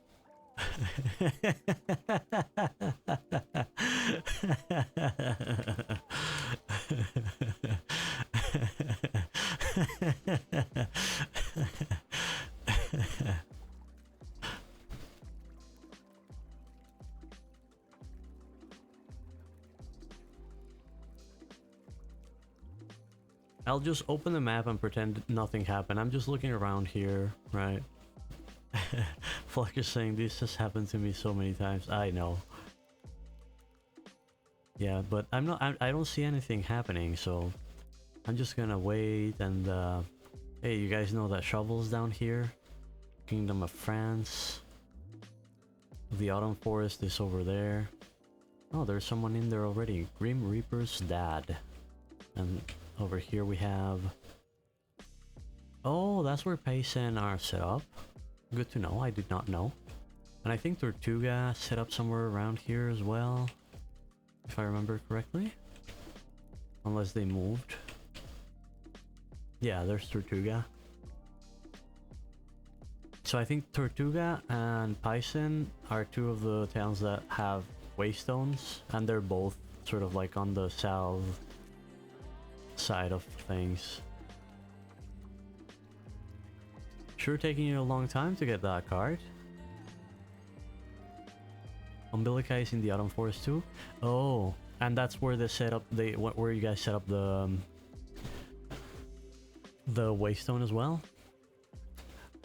I'll just open the map and pretend nothing happened. I'm just looking around here, right? Fluck is saying this has happened to me so many times. I know. Yeah, but I don't see anything happening, so I'm just gonna wait and Hey, you guys know that shovel's down here? Kingdom of France. The Autumn Forest is over there. Oh, there's someone in there already. Grim Reaper's dad. And over here we have... Oh, that's where Paysan are set up. Good to know, I did not know. And I think Tortuga set up somewhere around here as well, if I remember correctly. Unless they moved. Yeah, there's Tortuga. So I think Tortuga and Paysan are two of the towns that have waystones, and they're both sort of like on the south side of things. Sure taking you a long time to get that card. Umbilica is in the Autumn Forest too? Oh, and that's where they set up, where you guys set up the waystone as well?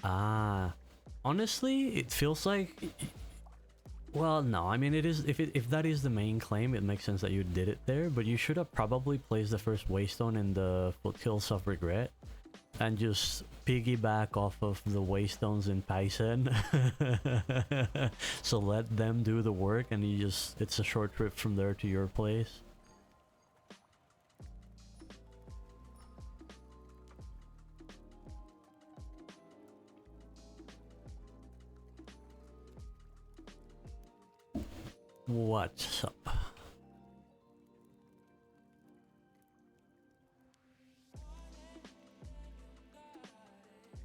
Ah, honestly, it feels like... Well, no, I mean, it is, if that is the main claim, it makes sense that you did it there, but you should have probably placed the first waystone in the Foothills of Regret and just piggyback off of the waystones in Paysan. So let them do the work and you just, it's a short trip from there to your place. What's up?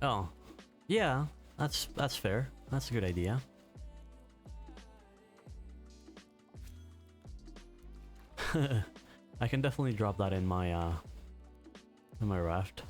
Oh, yeah, that's fair. That's a good idea. I can definitely drop that in my raft.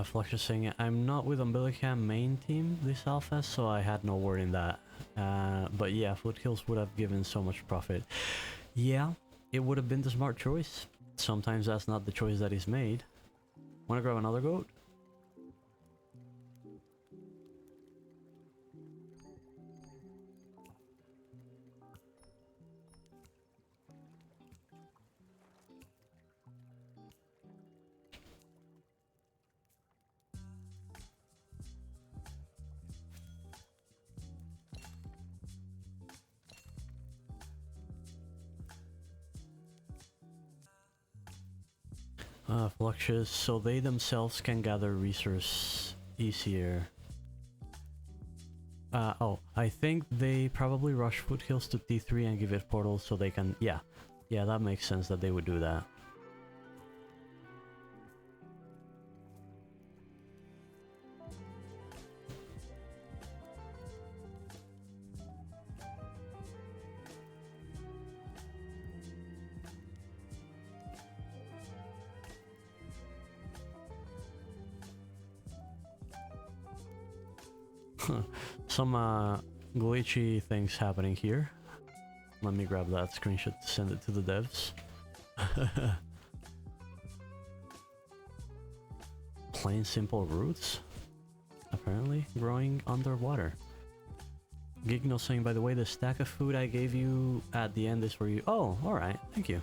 Flux is saying, I'm not with Umbilicam main team this alpha, so I had no word in that. But yeah, Foothills would have given so much profit. Yeah, it would have been the smart choice. Sometimes that's not the choice that is made. Wanna grab another goat? Fluxus, so they themselves can gather resource easier. Oh, I think they probably rush Foothills to T3 and give it portals so they can... Yeah, that makes sense that they would do that. Some glitchy things happening here. Let me grab that screenshot to send it to the devs. Plain simple roots, apparently growing underwater. Gigno saying, by the way, the stack of food I gave you at the end is for you. Oh, alright, thank you.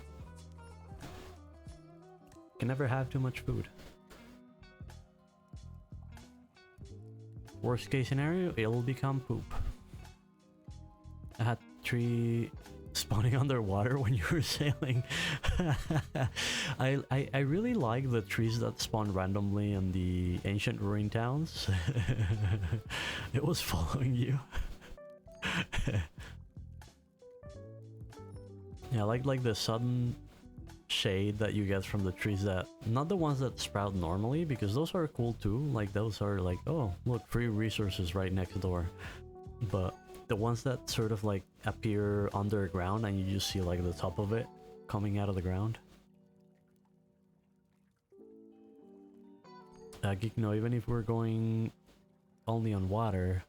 Can never have too much food. Worst case scenario, it'll become poop. I had tree spawning underwater when you were sailing. I really like the trees that spawn randomly in the ancient ruin towns. It was following you. Yeah, like the sudden shade that you get from the trees, that not the ones that sprout normally, because those are cool too. Like those are like, oh look, free resources right next door. But the ones that sort of like appear underground and you just see like the top of it coming out of the ground. Geek, no, even if we're going only on water,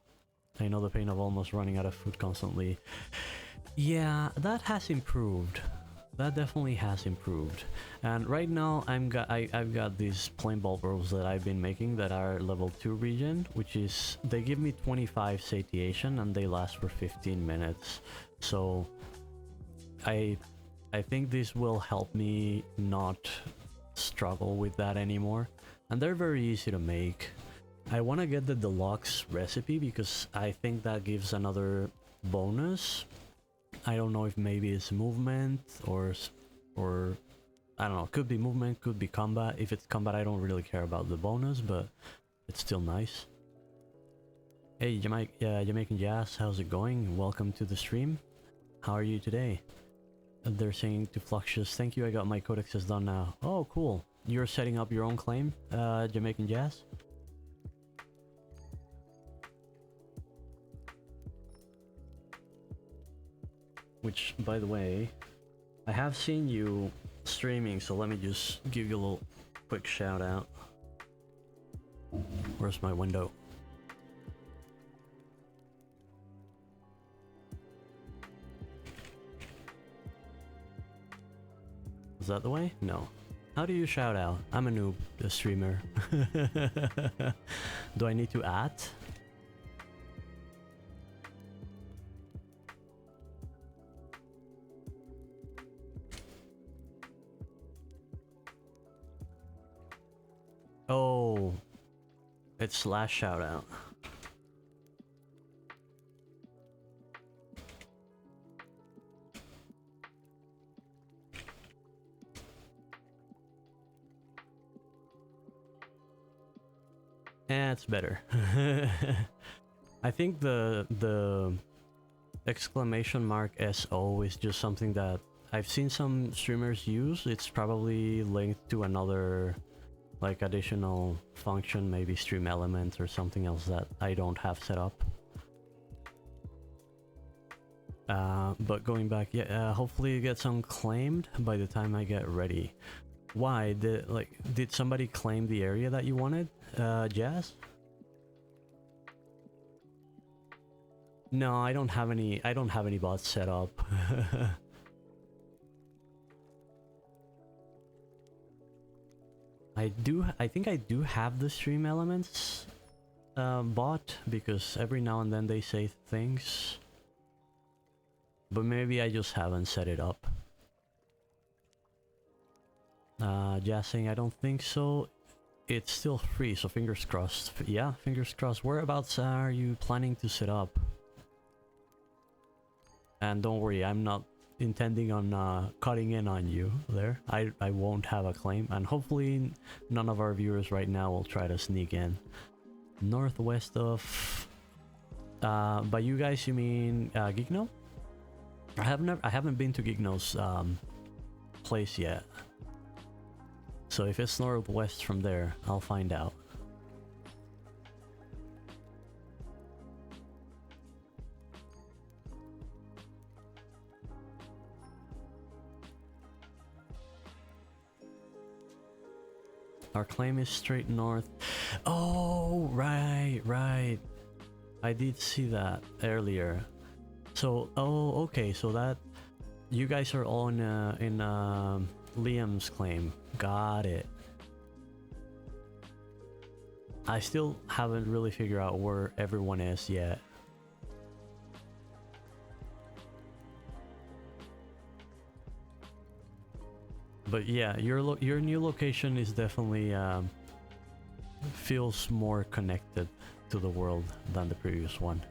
I know the pain of almost running out of food constantly. Yeah, that has improved. that definitely has improved. And right now I've got these plain bulb robes that I've been making that are level 2 regen, which is they give me 25 satiation and they last for 15 minutes. So I think this will help me not struggle with that anymore. And they're very easy to make. I want to get the deluxe recipe because I think that gives another bonus. I don't know if maybe it's movement or I don't know, could be movement, could be combat. If it's combat, I don't really care about the bonus, but it's still nice. Hey, Jamaican Jazz, how's it going? Welcome to the stream. How are you today? They're saying to Fluxius, thank you, I got my codexes done now. Oh, cool. You're setting up your own claim, Jamaican Jazz? Which, by the way, I have seen you streaming, so let me just give you a little quick shout out. Where's my window? Is that the way? No. How do you shout out? I'm a noob, a streamer. Do I need to add? Oh, it's slash shout out. It's better. I think the exclamation mark SO is just something that I've seen some streamers use. It's probably linked to another like additional function, maybe stream element or something else that I don't have set up. But going back, yeah, hopefully you get some claimed by the time I get ready. Why? Did somebody claim the area that you wanted, Jazz? No, I don't have any bots set up. I think I do have the stream elements bot, because every now and then they say things. But maybe I just haven't set it up. Just saying I don't think so. It's still free, so fingers crossed. Yeah, fingers crossed. Whereabouts are you planning to set up? And don't worry, I'm not intending on cutting in on you there. I won't have a claim, and hopefully none of our viewers right now will try to sneak in. Northwest of... by you guys you mean Gigno? I haven't been to Gigno's place yet. So if it's northwest from there, I'll find out. Our claim is straight north. Oh, right. I did see that earlier. So, oh, okay, so that... You guys are all in Liam's claim. Got it. I still haven't really figured out where everyone is yet. But yeah, your new location is definitely feels more connected to the world than the previous one.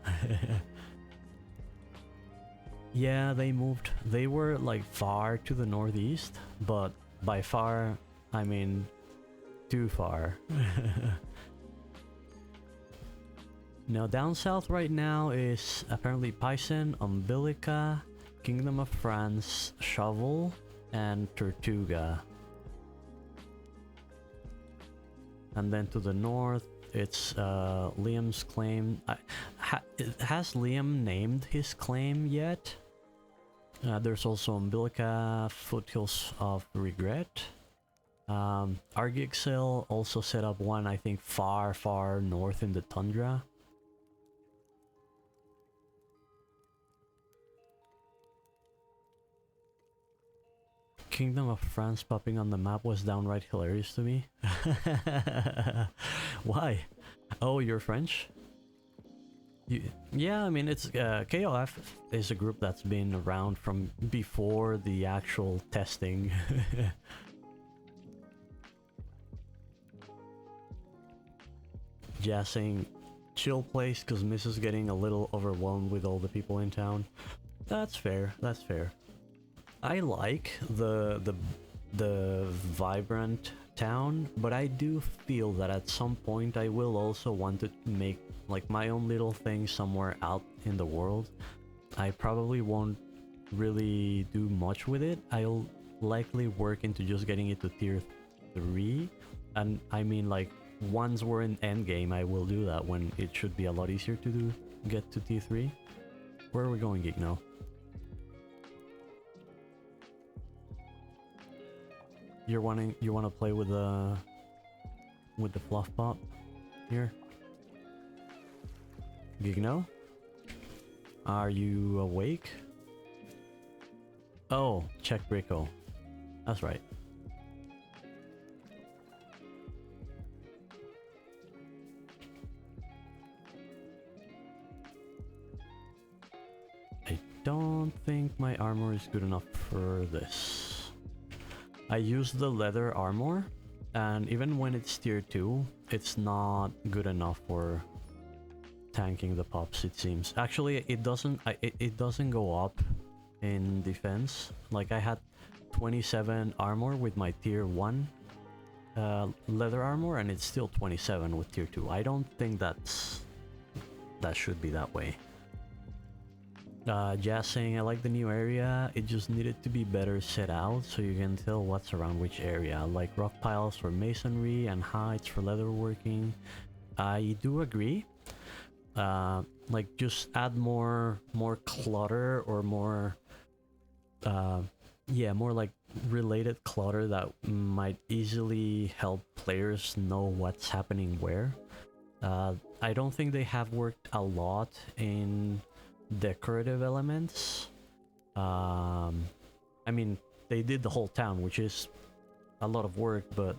Yeah, they moved. They were like far to the northeast, but by far, I mean too far. Now down south right now is apparently Paysan, Umbilica, Kingdom of France, Shovel, and Tortuga. And then to the north, it's Liam's claim. Has Liam named his claim yet? There's also Umbilica, Foothills of Regret. Argixel also set up one, I think, far north in the tundra. Kingdom of France popping on the map was downright hilarious to me. Why? Oh, you're French? Yeah, I mean, it's KOF is a group that's been around from before the actual testing. Just saying, chill place because Miss is getting a little overwhelmed with all the people in town. That's fair. That's fair. I like the vibrant town, but I do feel that at some point I will also want to make like my own little thing somewhere out in the world. I probably won't really do much with it. I'll likely work into just getting it to tier 3, and I mean, like, once we're in endgame I will do that, when it should be a lot easier to get to tier 3. Where are we going, Geek, now? You want to play with the fluff pop here? Gigno? Are you awake? Oh, check Brico. That's right. I don't think my armor is good enough for this. I use the leather armor, and even when it's tier 2, it's not good enough for tanking the pops, it seems. Actually, it doesn't go up in defense. Like, I had 27 armor with my tier 1 leather armor, and it's still 27 with tier 2. I don't think that should be that way. Just saying, I like the new area, it just needed to be better set out so you can tell what's around which area, like rock piles for masonry and heights for leatherworking. I do agree. Like, just add more clutter, or more more like related clutter that might easily help players know what's happening where. I don't think they have worked a lot in decorative elements. I mean, they did the whole town, which is a lot of work, but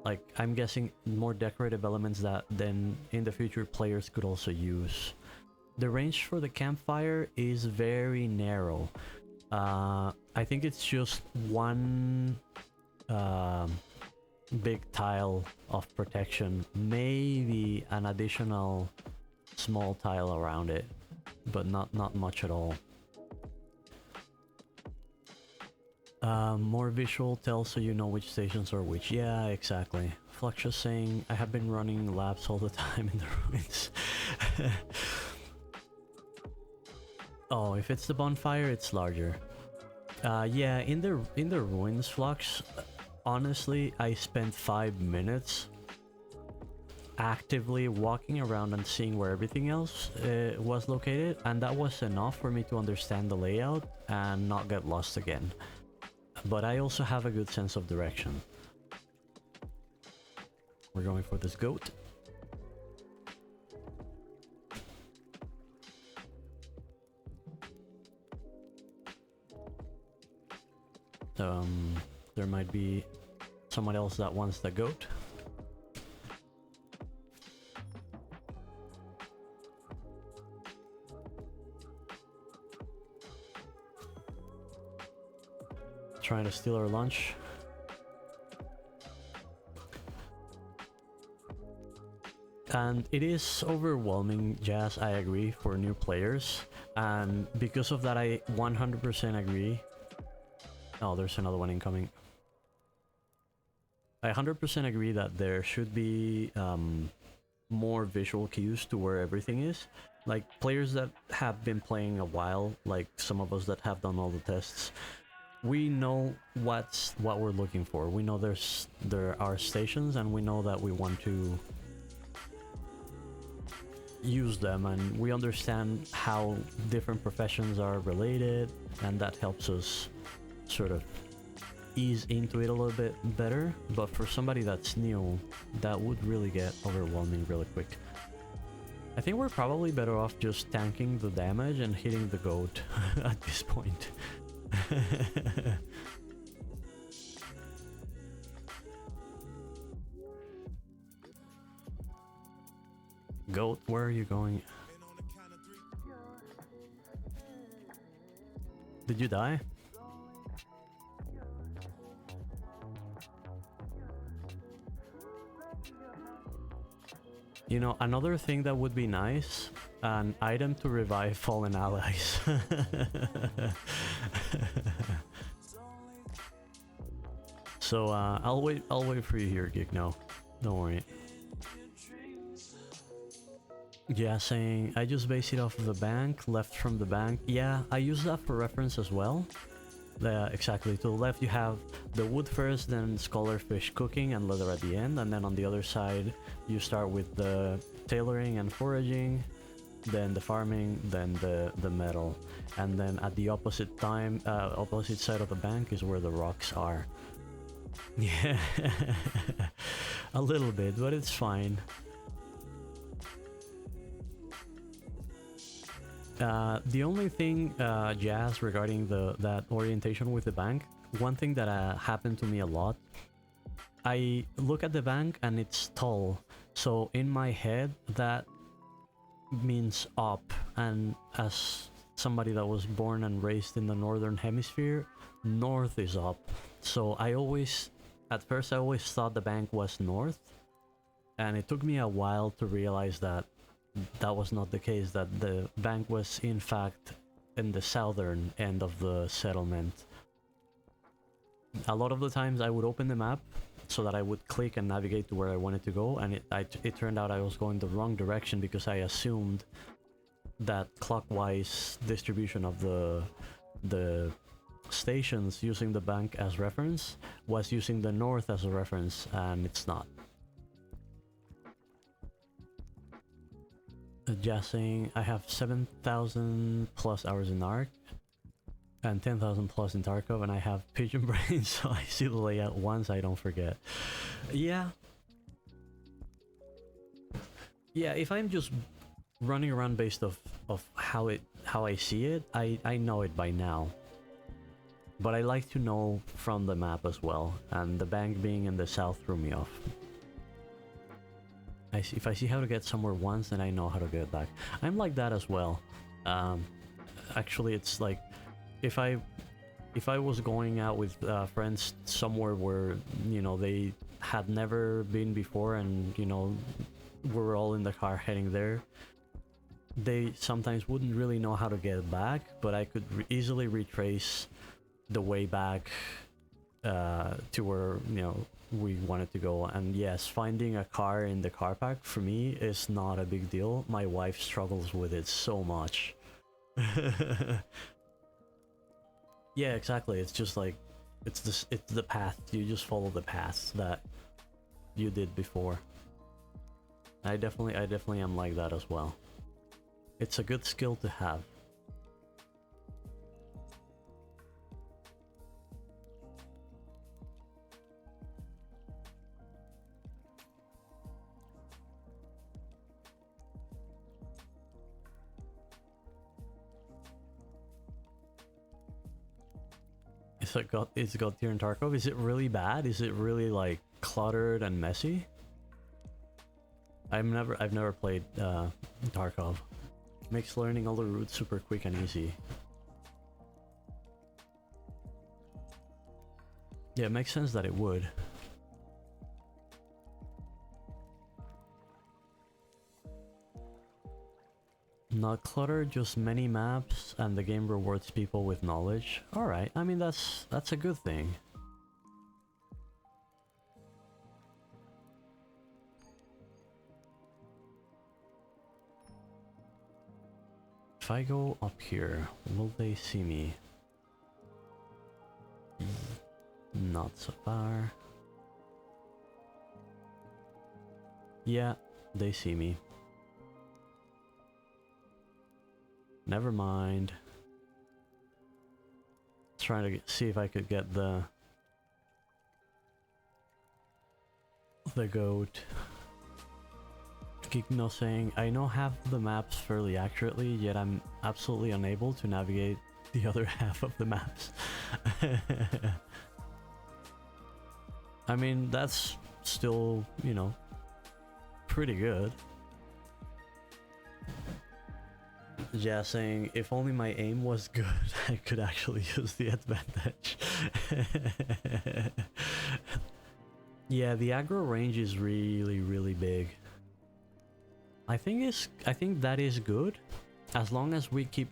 like, I'm guessing more decorative elements that then in the future players could also use. The range for the campfire is very narrow. I think it's just one big tile of protection, maybe an additional small tile around it, but not much at all. More visual tells so you know which stations are which. Yeah, exactly. Fluxus saying, I have been running laps all the time in the ruins. Oh, if it's the bonfire, it's larger. Yeah, in the ruins, Flux, honestly, I spent 5 minutes actively walking around and seeing where everything else was located, and that was enough for me to understand the layout and not get lost again. But I also have a good sense of direction. We're going for this goat. There might be someone else that wants the goat. Trying to steal our lunch. And it is overwhelming, Jazz, I agree, for new players. And because of that, I 100% agree. Oh, there's another one incoming. I 100% agree that there should be more visual cues to where everything is. Like, players that have been playing a while, like some of us that have done all the tests, we know what we're looking for. We know there are stations, and we know that we want to use them, and we understand how different professions are related, and that helps us sort of ease into it a little bit better. But for somebody that's new, that would really get overwhelming really quick. I think we're probably better off just tanking the damage and hitting the goat at this point. Goat, where are you going? Did you die? You know, another thing that would be nice, an item to revive fallen allies. So I'll wait for you here, Gigno. Don't worry. Yeah, saying I just base it off of the bank, left from the bank. Yeah, I use that for reference as well. Exactly, to the left you have the wood first, then scholarfish cooking and leather at the end, and then on the other side you start with the tailoring and foraging, then the farming, then the metal, and then at the opposite side of the bank is where the rocks are. Yeah, a little bit, but it's fine. The only thing, Jazz, regarding that orientation with the bank, one thing that happened to me a lot, I look at the bank and it's tall, so in my head that means up, and as somebody that was born and raised in the northern hemisphere, north is up. So at first I always thought the bank was north, and it took me a while to realize that was not the case, that the bank was in fact in the southern end of the settlement. A lot of the times I would open the map so that I would click and navigate to where I wanted to go, and it turned out I was going the wrong direction because I assumed that clockwise distribution of the stations using the bank as reference was using the north as a reference, and it's not. Just saying, I have 7,000 plus hours in Ark and 10,000 plus in Tarkov, and I have pigeon brain, so I see the layout once, I don't forget. Yeah. Yeah, if I'm just running around based of how I see it, I know it by now. But I like to know from the map as well, and the bank being in the south threw me off. If I see how to get somewhere once, then I know how to get back. I'm like that as well. Actually, it's like if I was going out with friends somewhere where, you know, they had never been before, and, you know, we're all in the car heading there, they sometimes wouldn't really know how to get back, but I could easily retrace the way back to where, you know, we wanted to go. And yes, finding a car in the car park for me is not a big deal. My wife struggles with it so much. Yeah, exactly. It's just like it's the path. You just follow the path that you did before. I definitely am like that as well. It's a good skill to have. It's got here in Tarkov. Is it really bad? Is it really like cluttered and messy? I've never played Tarkov. Makes learning all the routes super quick and easy. Yeah, it makes sense that it would. Not cluttered, just many maps, and the game rewards people with knowledge. Alright, I mean that's a good thing. If I go up here, will they see me? Not so far. Yeah, they see me. Never mind. Trying to see if I could get the goat. Gigno saying, I know half the maps fairly accurately, yet I'm absolutely unable to navigate the other half of the maps. I mean, that's still, you know, pretty good. Just saying, if only my aim was good, I could actually use the advantage. Yeah, the aggro range is really, really big. I think that is good, as long as we keep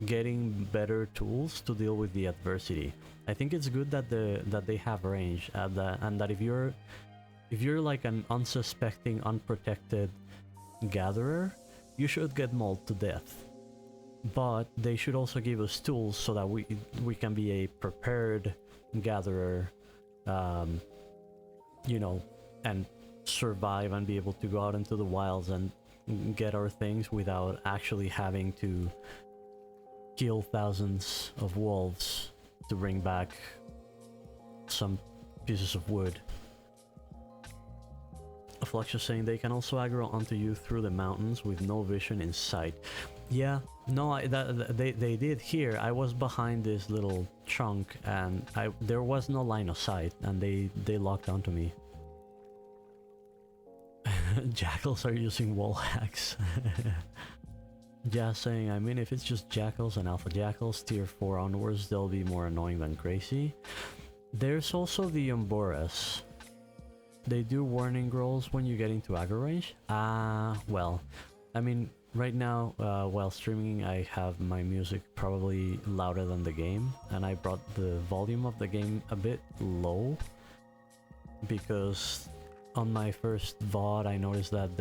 getting better tools to deal with the adversity. I think it's good that they have range, and that if you're like an unsuspecting, unprotected gatherer, you should get mauled to death. But they should also give us tools so that we can be a prepared gatherer, you know, and survive and be able to go out into the wilds and get our things without actually having to kill thousands of wolves to bring back some pieces of wood. Flux is saying they can also aggro onto you through the mountains with no vision in sight. Yeah, no, they did here. I was behind this little chunk and there was no line of sight, and they locked onto me. Jackals are using wall hacks. Just saying, I mean, if it's just jackals and alpha jackals, tier 4 onwards, they'll be more annoying than crazy. There's also the Umboras. They do warning growls when you get into aggro range. Well, I mean, right now, while streaming, I have my music probably louder than the game, and I brought the volume of the game a bit low, because on my first VOD, I noticed that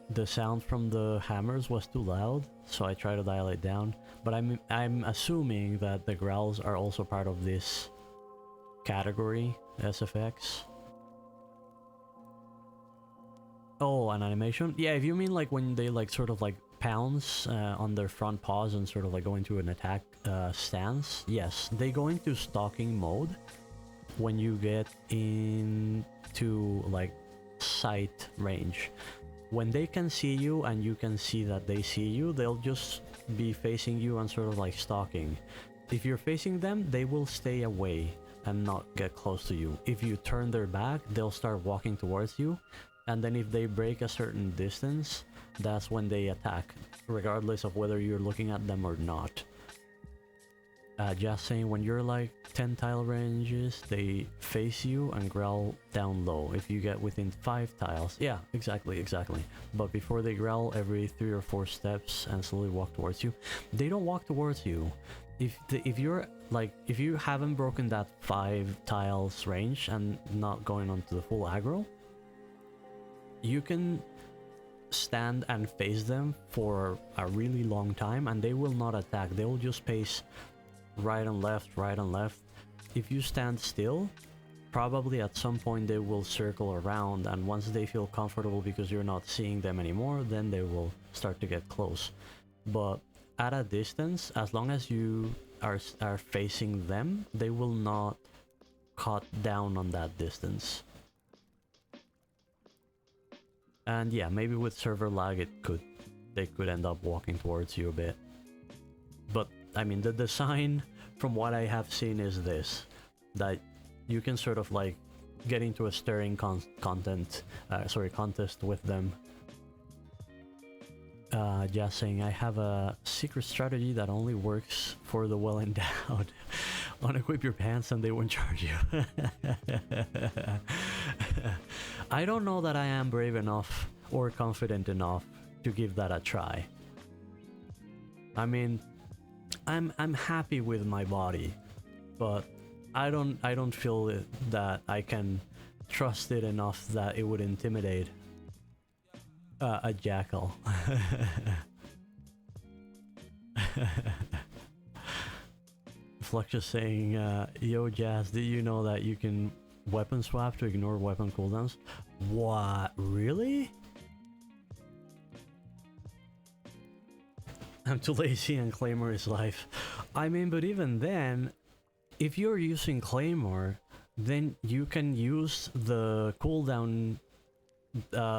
the sound from the hammers was too loud, so I tried to dial it down. But I'm assuming that the growls are also part of this category, SFX. Oh, an animation? Yeah, if you mean like when they like sort of like pounce on their front paws and sort of like go into an attack stance, yes, they go into stalking mode when you get into like sight range. When they can see you and you can see that they see you, they'll just be facing you and sort of like stalking. If you're facing them, they will stay away and not get close to you. If you turn their back, they'll start walking towards you, and then if they break a certain distance, that's when they attack, regardless of whether you're looking at them or not. Just saying, when you're like 10 tile ranges, they face you and growl down low. If you get within 5 tiles, yeah, exactly. But before they growl every 3 or 4 steps and slowly walk towards you, they don't walk towards you. If you haven't broken that 5 tiles range and not going on to the full aggro, you can stand and face them for a really long time and they will not attack. They will just pace right and left. If you stand still, probably at some point they will circle around, and once they feel comfortable because you're not seeing them anymore, then they will start to get close. But at a distance, as long as you are facing them, they will not cut down on that distance. And yeah, maybe with server lag they could end up walking towards you a bit. But I mean, the design from what I have seen is this, that you can sort of like get into a stirring contest with them. Just saying, I have a secret strategy that only works for the well-endowed. Unequip your pants and they won't charge you. I don't know that I am brave enough or confident enough to give that a try. I mean, I'm happy with my body, but I don't feel that I can trust it enough that it would intimidate a jackal. Flux is saying, yo Jazz, did you know that you can weapon swap to ignore weapon cooldowns? What? Really? I'm too lazy and Claymore is life. I mean, but even then, if you're using Claymore, then you can use the cooldown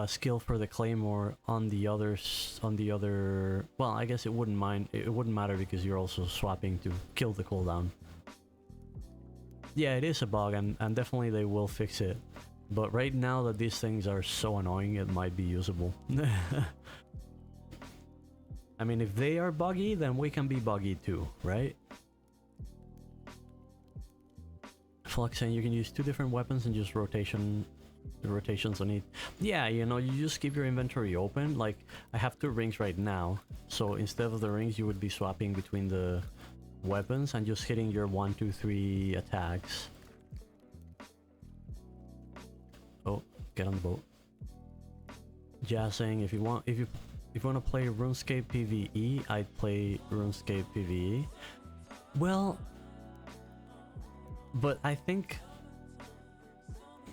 skill for the Claymore on the other. Well, I guess it wouldn't matter because you're also swapping to kill the cooldown. Yeah, it is a bug, and definitely they will fix it. But right now that these things are so annoying, it might be usable. I mean, if they are buggy, then we can be buggy too, right? Flux saying you can use 2 different weapons and just rotations on it. Yeah, you know, you just keep your inventory open. Like, I have 2 rings right now, so instead of the rings, you would be swapping between the weapons and just hitting your 1, 2, 3 attacks. Oh, get on the boat. Jazz saying if you want to play RuneScape PvE, I'd play RuneScape PvE. Well, but I think,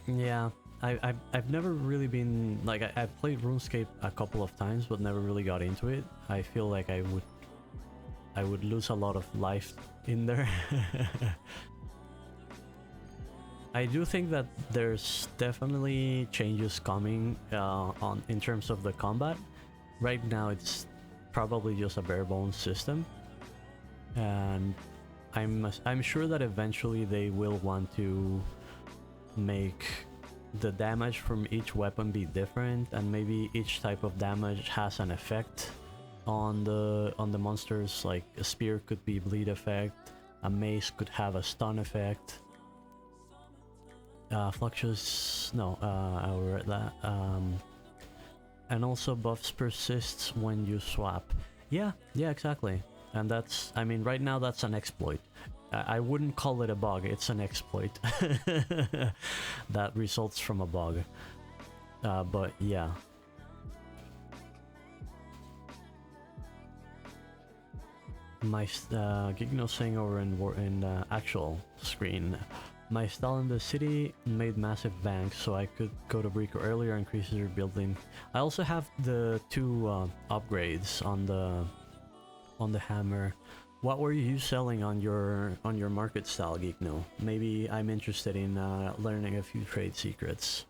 yeah, I've never really been like I've played RuneScape a couple of times, but never really got into it. I feel like I would lose a lot of life in there. I do think that there's definitely changes coming in terms of the combat. Right now, it's probably just a bare bones system, and I'm sure that eventually they will want to make the damage from each weapon be different, and maybe each type of damage has an effect on the monsters. Like a spear could be bleed effect, a mace could have a stun effect. Fluctuates, no, I read that. And also buffs persists when you swap. Yeah, exactly. And that's, I mean, right now that's an exploit. I wouldn't call it a bug, it's an exploit that results from a bug. But yeah. My Gigno saying over in actual screen. My stall in the city made massive banks, so I could go to Brico earlier, increases your building. I also have the 2 upgrades on the hammer. What were you selling on your market style, Geekno? Maybe I'm interested in learning a few trade secrets.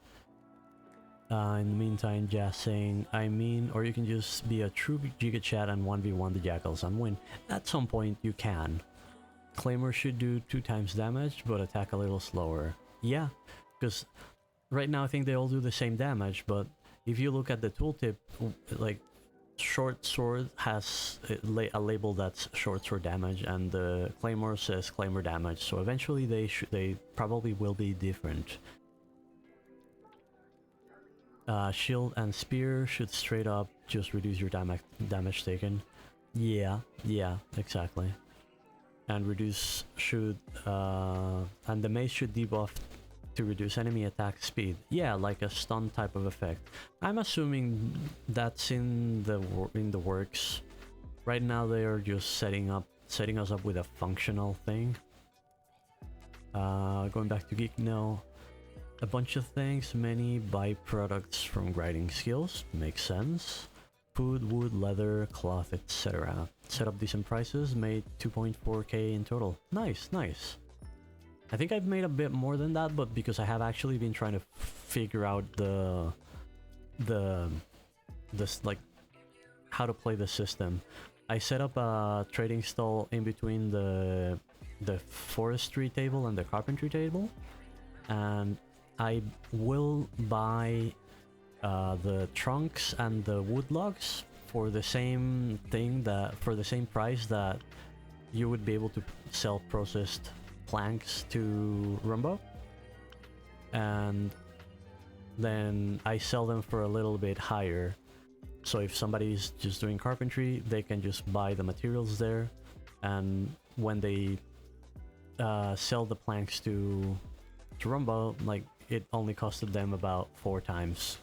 In the meantime, Jazz saying, I mean, or you can just be a true Giga Chat and 1v1 the Jackals and win. At some point, you can. Claymore should do 2 times damage, but attack a little slower. Yeah, because right now I think they all do the same damage, but if you look at the tooltip, like, short sword has a label that's short sword damage, and the Claymore says Claymore damage, so eventually they probably will be different. Shield and spear should straight up just reduce your damage taken. Yeah, exactly. And reduce should and the mace should debuff to reduce enemy attack speed. Yeah, like a stun type of effect. I'm assuming that's in the works. Right now they are just setting us up with a functional thing. Going back to Geek now. A bunch of things, many byproducts from grinding skills, makes sense. Food, wood, leather, cloth, etc. Set up decent prices, made 2.4k in total. Nice. I think I've made a bit more than that, but because I have actually been trying to figure out this like how to play the system. I set up a trading stall in between the forestry table and the carpentry table, and I will buy the trunks and the wood logs for the same price that you would be able to sell processed planks to Rumbo, and then I sell them for a little bit higher. So if somebody's just doing carpentry, they can just buy the materials there, and when they sell the planks to Rumbo, like, it only costed them about 4 times.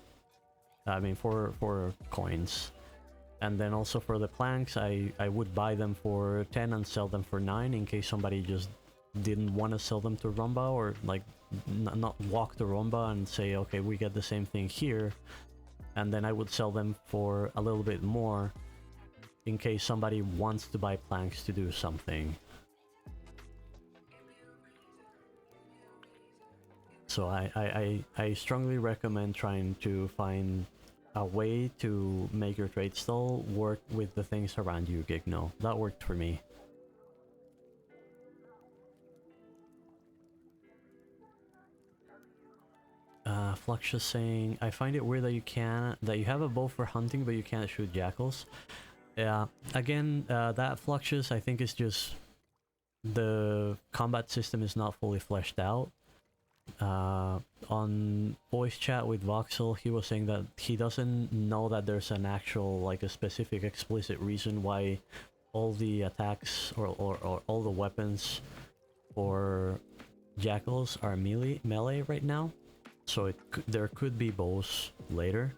I mean, 4 coins. And then also for the planks, I would buy them for 10 and sell them for 9 in case somebody just didn't want to sell them to Rumba, or like not walk to Rumba and say, okay, we get the same thing here. And then I would sell them for a little bit more in case somebody wants to buy planks to do something. So I strongly recommend trying to find a way to make your trade stall work with the things around you, Gigno. That worked for me. Fluxus saying, I find it weird that you have a bow for hunting, but you can't shoot jackals. Yeah, again, that Fluxus, I think is just the combat system is not fully fleshed out. On voice chat with Voxel, he was saying that he doesn't know that there's an actual, like a specific explicit reason why all the attacks or all the weapons for jackals are melee right now. So there could be bows later.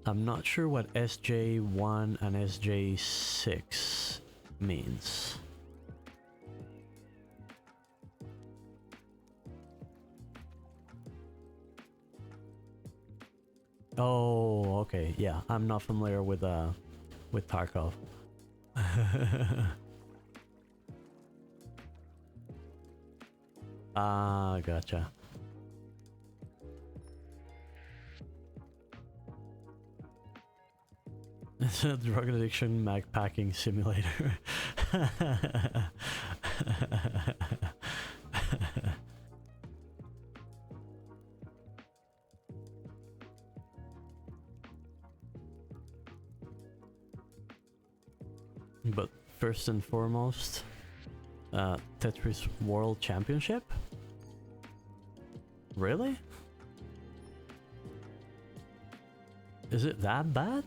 I'm not sure what SJ1 and SJ6 means. Oh, okay. Yeah, I'm not familiar with Tarkov. Ah, gotcha. It's a drug addiction mag packing simulator. But first and foremost, Tetris World Championship? Really? Is it that bad?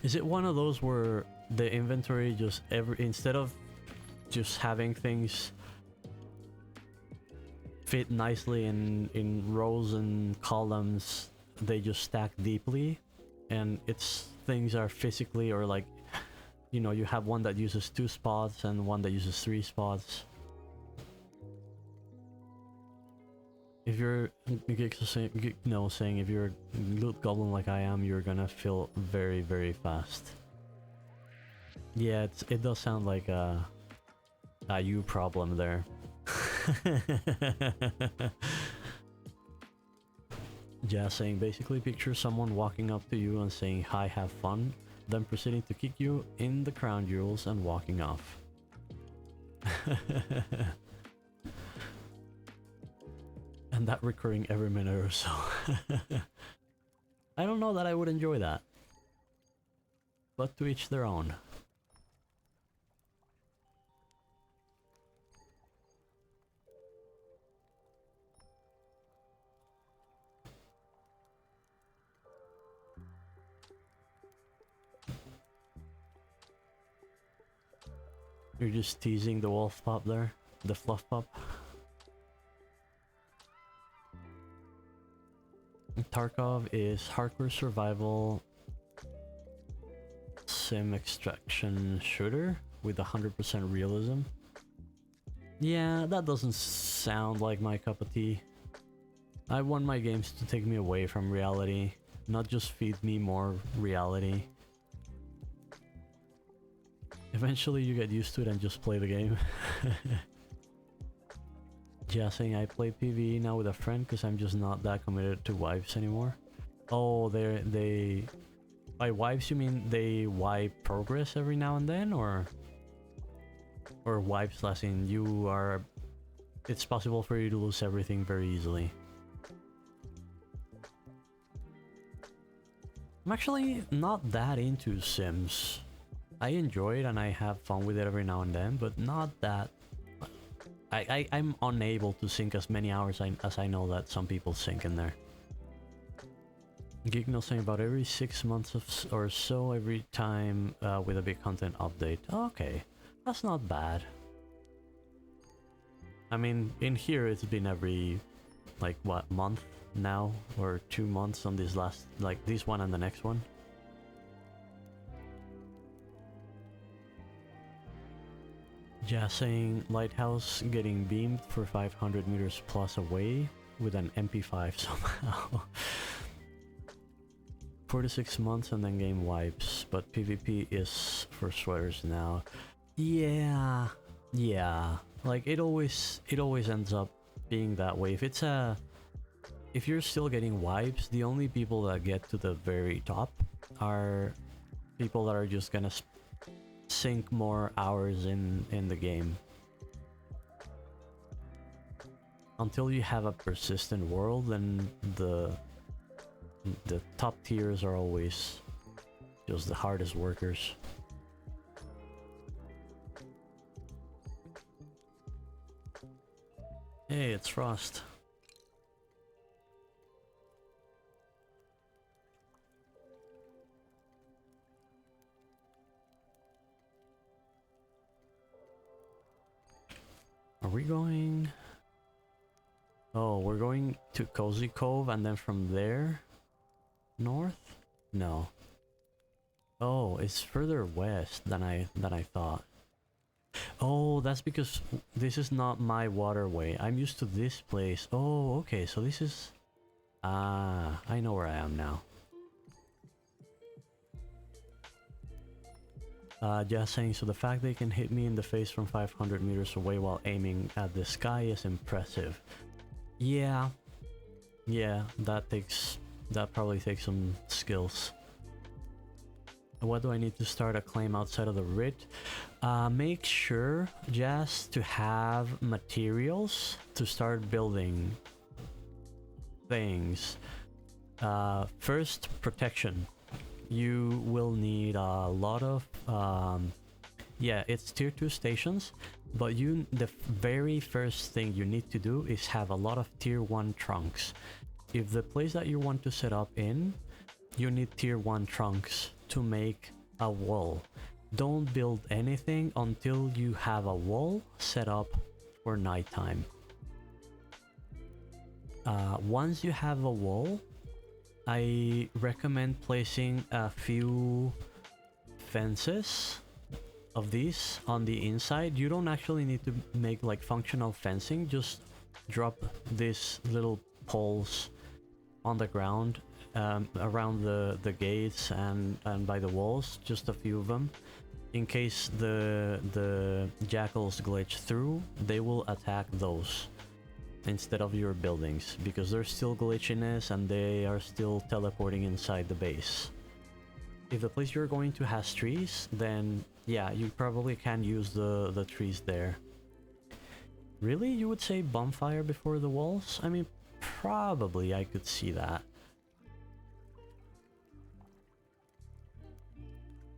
Is it one of those where the inventory just instead of just having things fit nicely in rows and columns, they just stack deeply, and things are physically, or like, you know, you have one that uses 2 spots and one that uses 3 spots. If you're saying if you're a loot goblin like I am, you're gonna fill very, very fast. Yeah, it does sound like a you problem there. Yeah, saying basically picture someone walking up to you and saying hi, have fun, then proceeding to kick you in the crown jewels and walking off. And that recurring every minute or so. I don't know that I would enjoy that. But to each their own. You're just teasing the wolf pup there? The fluff pup? Tarkov is hardcore survival sim extraction shooter with 100% realism. Yeah, that doesn't sound like my cup of tea. I want my games to take me away from reality, not just feed me more reality. Eventually you get used to it and just play the game. Yeah, saying I play PvE now with a friend because I'm just not that committed to wipes anymore. Oh, they... By wipes you mean they wipe progress every now and then, or wipes as in you are... It's possible for you to lose everything very easily. I'm actually not that into Sims. I enjoy it and I have fun with it every now and then, but not that... I'm unable to sink as many hours as I know that some people sink in there. Geekno saying about every 6 months or so, every time with a big content update. Okay, that's not bad. I mean, in here it's been every, like, what, month now? Or 2 months on this last, like, this one and the next one. Yeah, saying Lighthouse getting beamed for 500 meters plus away with an MP5 somehow. 4 to 6 months and then game wipes, but PvP is for sweaters now. Yeah, like it always ends up being that way. If you're still getting wipes, the only people that get to the very top are people that are just gonna sink more hours in the game. Until you have a persistent world, then the top tiers are always just the hardest workers. Hey, it's Frost. Are we going? Oh, we're going to Cozy Cove and then from there north? No. Oh, it's further west than I thought. Oh, that's because this is not my waterway. I'm used to this place. Oh, okay, so this is... Ah, I know where I am now. Just saying, so the fact they can hit me in the face from 500 meters away while aiming at the sky is impressive. Yeah. Yeah, that probably takes some skills. What do I need to start a claim outside of the writ? Make sure just to have materials to start building things. First, protection. You will need a lot of yeah, it's tier 2 stations, but the very first thing you need to do is have a lot of tier 1 trunks. If the place that you want to set up in, you need tier 1 trunks to make a wall. Don't build anything until you have a wall set up for nighttime. Once you have a wall, I recommend placing a few fences of these on the inside. You don't actually need to make like functional fencing, just drop these little poles on the ground around the gates and by the walls, just a few of them. In case the jackals glitch through, they will attack those instead of your buildings, because there's still glitchiness and they are still teleporting inside the base. If the place you're going to has trees, then yeah, you probably can use the trees there. Really? You would say bonfire before the walls? I mean, probably I could see that.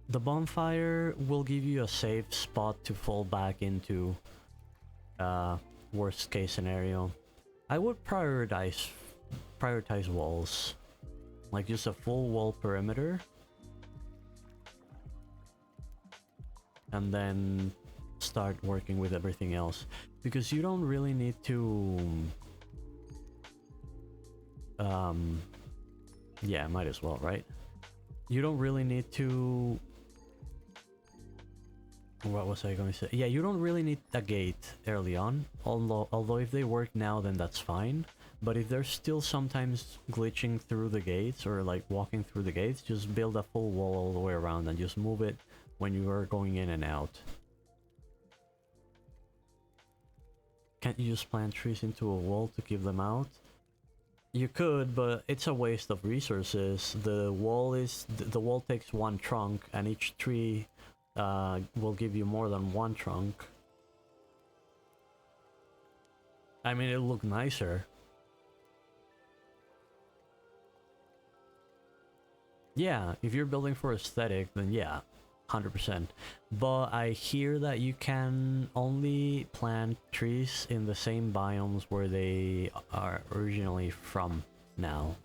The bonfire will give you a safe spot to fall back into, worst case scenario. I would prioritize walls, like just a full wall perimeter, and then start working with everything else, because you don't really need to yeah, might as well, right? You don't really need to... What was I going to say? Yeah, you don't really need a gate early on, although if they work now, then that's fine. But if they're still sometimes glitching through the gates or like walking through the gates, just build a full wall all the way around and just move it when you are going in and out. Can't you just plant trees into a wall to keep them out? You could, but it's a waste of resources. The wall takes one trunk, and each tree will give you more than one trunk. I mean, it'll look nicer. Yeah, if you're building for aesthetic, then yeah, 100%. But I hear that you can only plant trees in the same biomes where they are originally from now.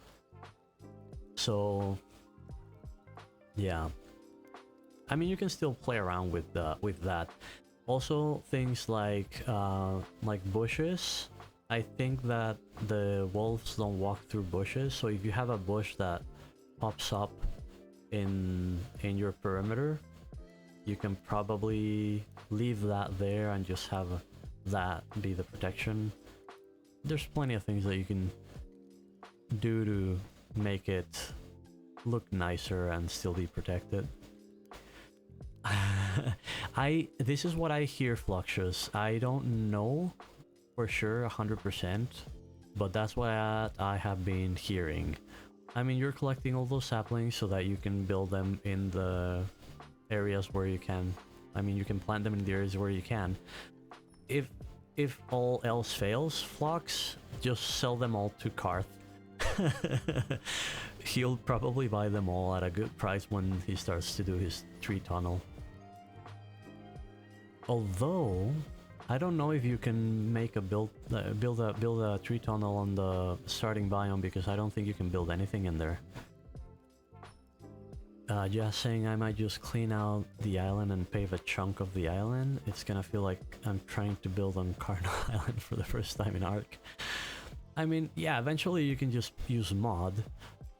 So, yeah. I mean, you can still play around with that. Also, things like bushes. I think that the wolves don't walk through bushes, so if you have a bush that pops up in your perimeter, you can probably leave that there and just have that be the protection. There's plenty of things that you can do to make it look nicer and still be protected. This is what I hear, Fluxus. I don't know for sure 100%, but that's what I have been hearing. I mean, you're collecting all those saplings so that you can build them in the areas where you can. I mean, you can plant them in the areas where you can. If all else fails, Phlox, just sell them all to Karth. He'll probably buy them all at a good price when he starts to do his tree tunnel. Although, I don't know if you can make a build a tree tunnel on the starting biome, because I don't think you can build anything in there. Just saying, I might just clean out the island and pave a chunk of the island. It's gonna feel like I'm trying to build on Cardinal Island for the first time in Ark. I mean, yeah, eventually you can just use mod,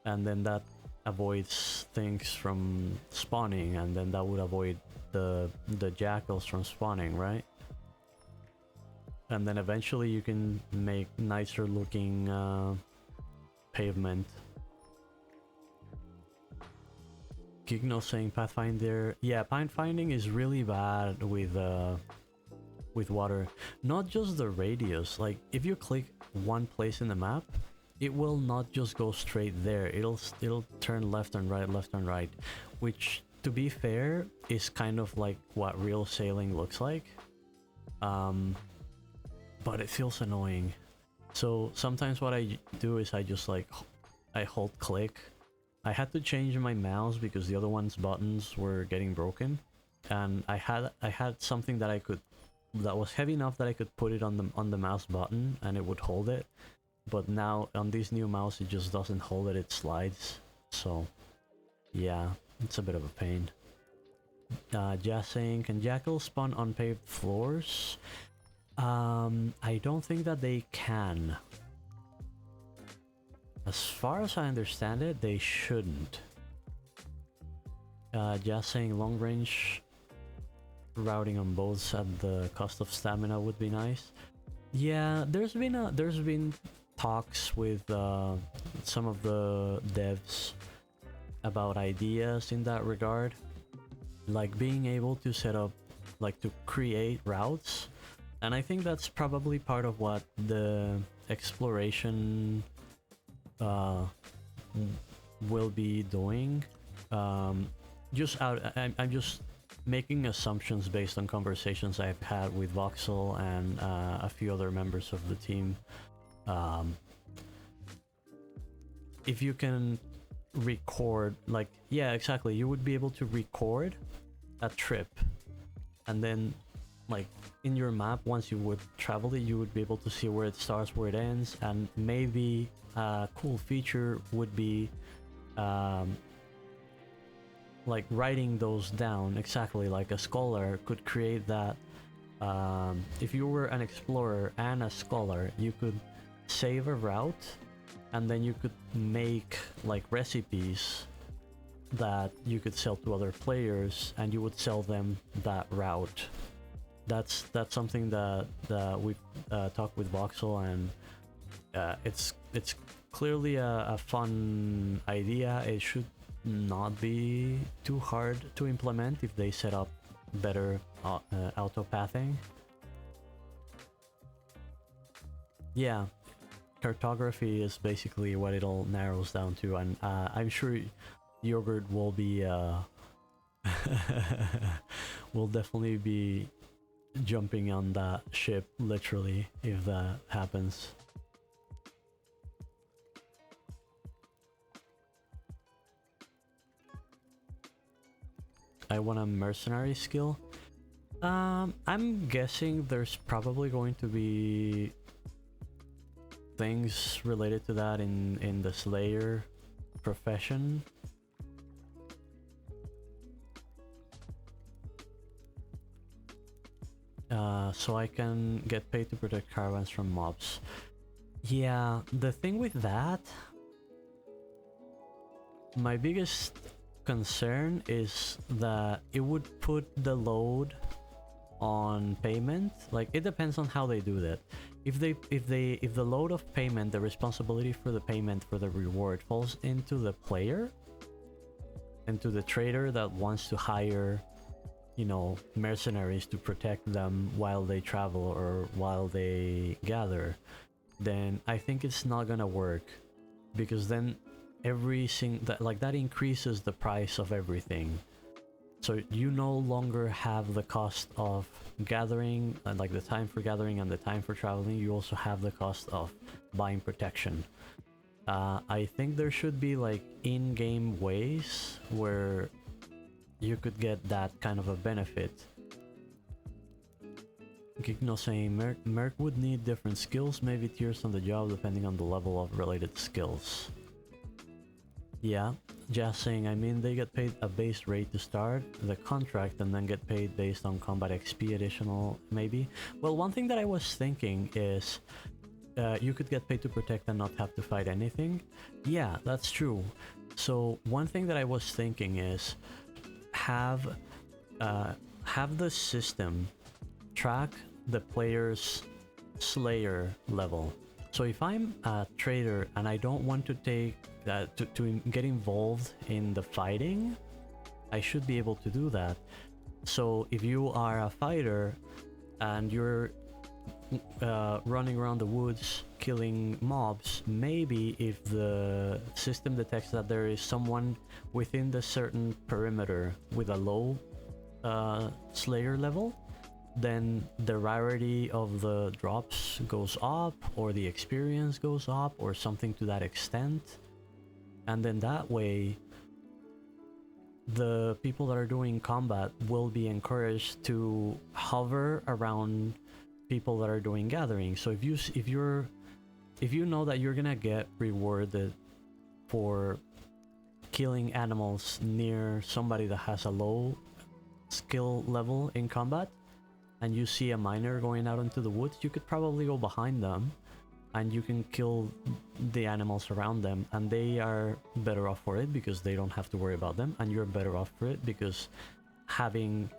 and then that avoids things from spawning, and then that would avoid the jackals from spawning, right? And then eventually you can make nicer looking pavement. Gigno saying Pathfinder. Yeah, pathfinding is really bad with water. Not just the radius. Like, if you click one place in the map, it will not just go straight there. It'll turn left and right, which, to be fair, is kind of like what real sailing looks like. But it feels annoying. So sometimes what I do is I just like I hold click. I had to change my mouse because the other one's buttons were getting broken, and I had something that was heavy enough that I could put it on the mouse button and it would hold it. But now on this new mouse it just doesn't hold it, it slides. So yeah, it's a bit of a pain. Just saying, can jackals spawn on paved floors? I don't think that they can. As far as I understand it, they shouldn't. Just saying, long range routing on boats at the cost of stamina would be nice. Yeah, there's been talks with some of the devs about ideas in that regard, like being able to set up, like to create routes, and I think that's probably part of what the exploration will be doing. I'm just making assumptions based on conversations I've had with Voxel and a few other members of the team. If you can record, like, yeah, exactly, you would be able to record a trip, and then, like, in your map, once you would travel it, you would be able to see where it starts, where it ends, and maybe a cool feature would be like writing those down. Exactly, like a scholar could create that. If you were an explorer and a scholar, you could save a route, and then you could make like recipes that you could sell to other players, and you would sell them that route. That's something that we've talked with Voxel, and it's clearly a fun idea. It should not be too hard to implement if they set up better auto-pathing. Yeah, cartography is basically what it all narrows down to, and I'm sure Yogurt will be will definitely be jumping on that ship, literally, if that happens. I want a mercenary skill. I'm guessing there's probably going to be things related to that in the Slayer profession. So I can get paid to protect caravans from mobs. Yeah, the thing with that, my biggest concern is that it would put the load on payment. Like, it depends on how they do that. If the load of payment, the responsibility for the payment for the reward falls into the player, into the trader that wants to hire, you know, mercenaries to protect them while they travel or while they gather, then I think it's not gonna work, because then that increases the price of everything. So you no longer have the cost of gathering, like the time for gathering and the time for traveling. You also have the cost of buying protection. I think there should be like in-game ways where you could get that kind of a benefit. Gigno saying Merc would need different skills, maybe tiers on the job depending on the level of related skills. Yeah, just saying, I mean, they get paid a base rate to start the contract and then get paid based on combat XP additional, maybe. Well, one thing that I was thinking is you could get paid to protect and not have to fight anything. Yeah, that's true. So one thing that I was thinking is have the system track the player's Slayer level. So if I'm a trader and I don't want to take to get involved in the fighting, I should be able to do that. So if you are a fighter and you're running around the woods killing mobs, maybe if the system detects that there is someone within the certain perimeter with a low Slayer level, then the rarity of the drops goes up, or the experience goes up, or something to that extent. And then that way the people that are doing combat will be encouraged to hover around people that are doing gathering. So if you know that you're gonna get rewarded for killing animals near somebody that has a low skill level in combat, and you see a miner going out into the woods, you could probably go behind them and you can kill the animals around them, and they are better off for it because they don't have to worry about them, and you're better off for it because having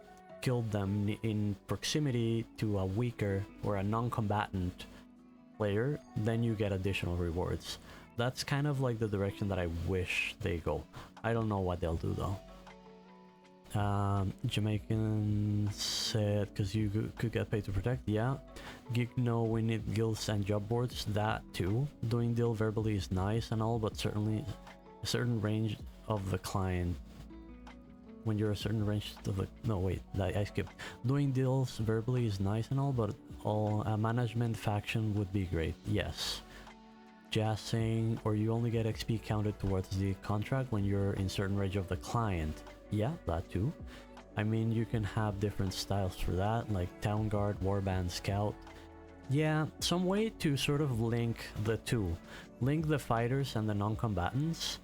killed them in proximity to a weaker or a non-combatant player, then you get additional rewards. That's kind of like the direction that I wish they go. I don't know what they'll do though. Jamaican said, because you could get paid to protect. Yeah. Geek, no, we need guilds and job boards. That too. Doing deal verbally is nice and all, but certainly a certain range of the client. When you're a certain range of the... No, wait, I skipped. Doing deals verbally is nice and all, but a management faction would be great. Yes. Just saying, or you only get XP counted towards the contract when you're in certain range of the client. Yeah, that too. I mean, you can have different styles for that, like Town Guard, Warband, Scout. Yeah, some way to sort of link the two. Link the fighters and the non-combatants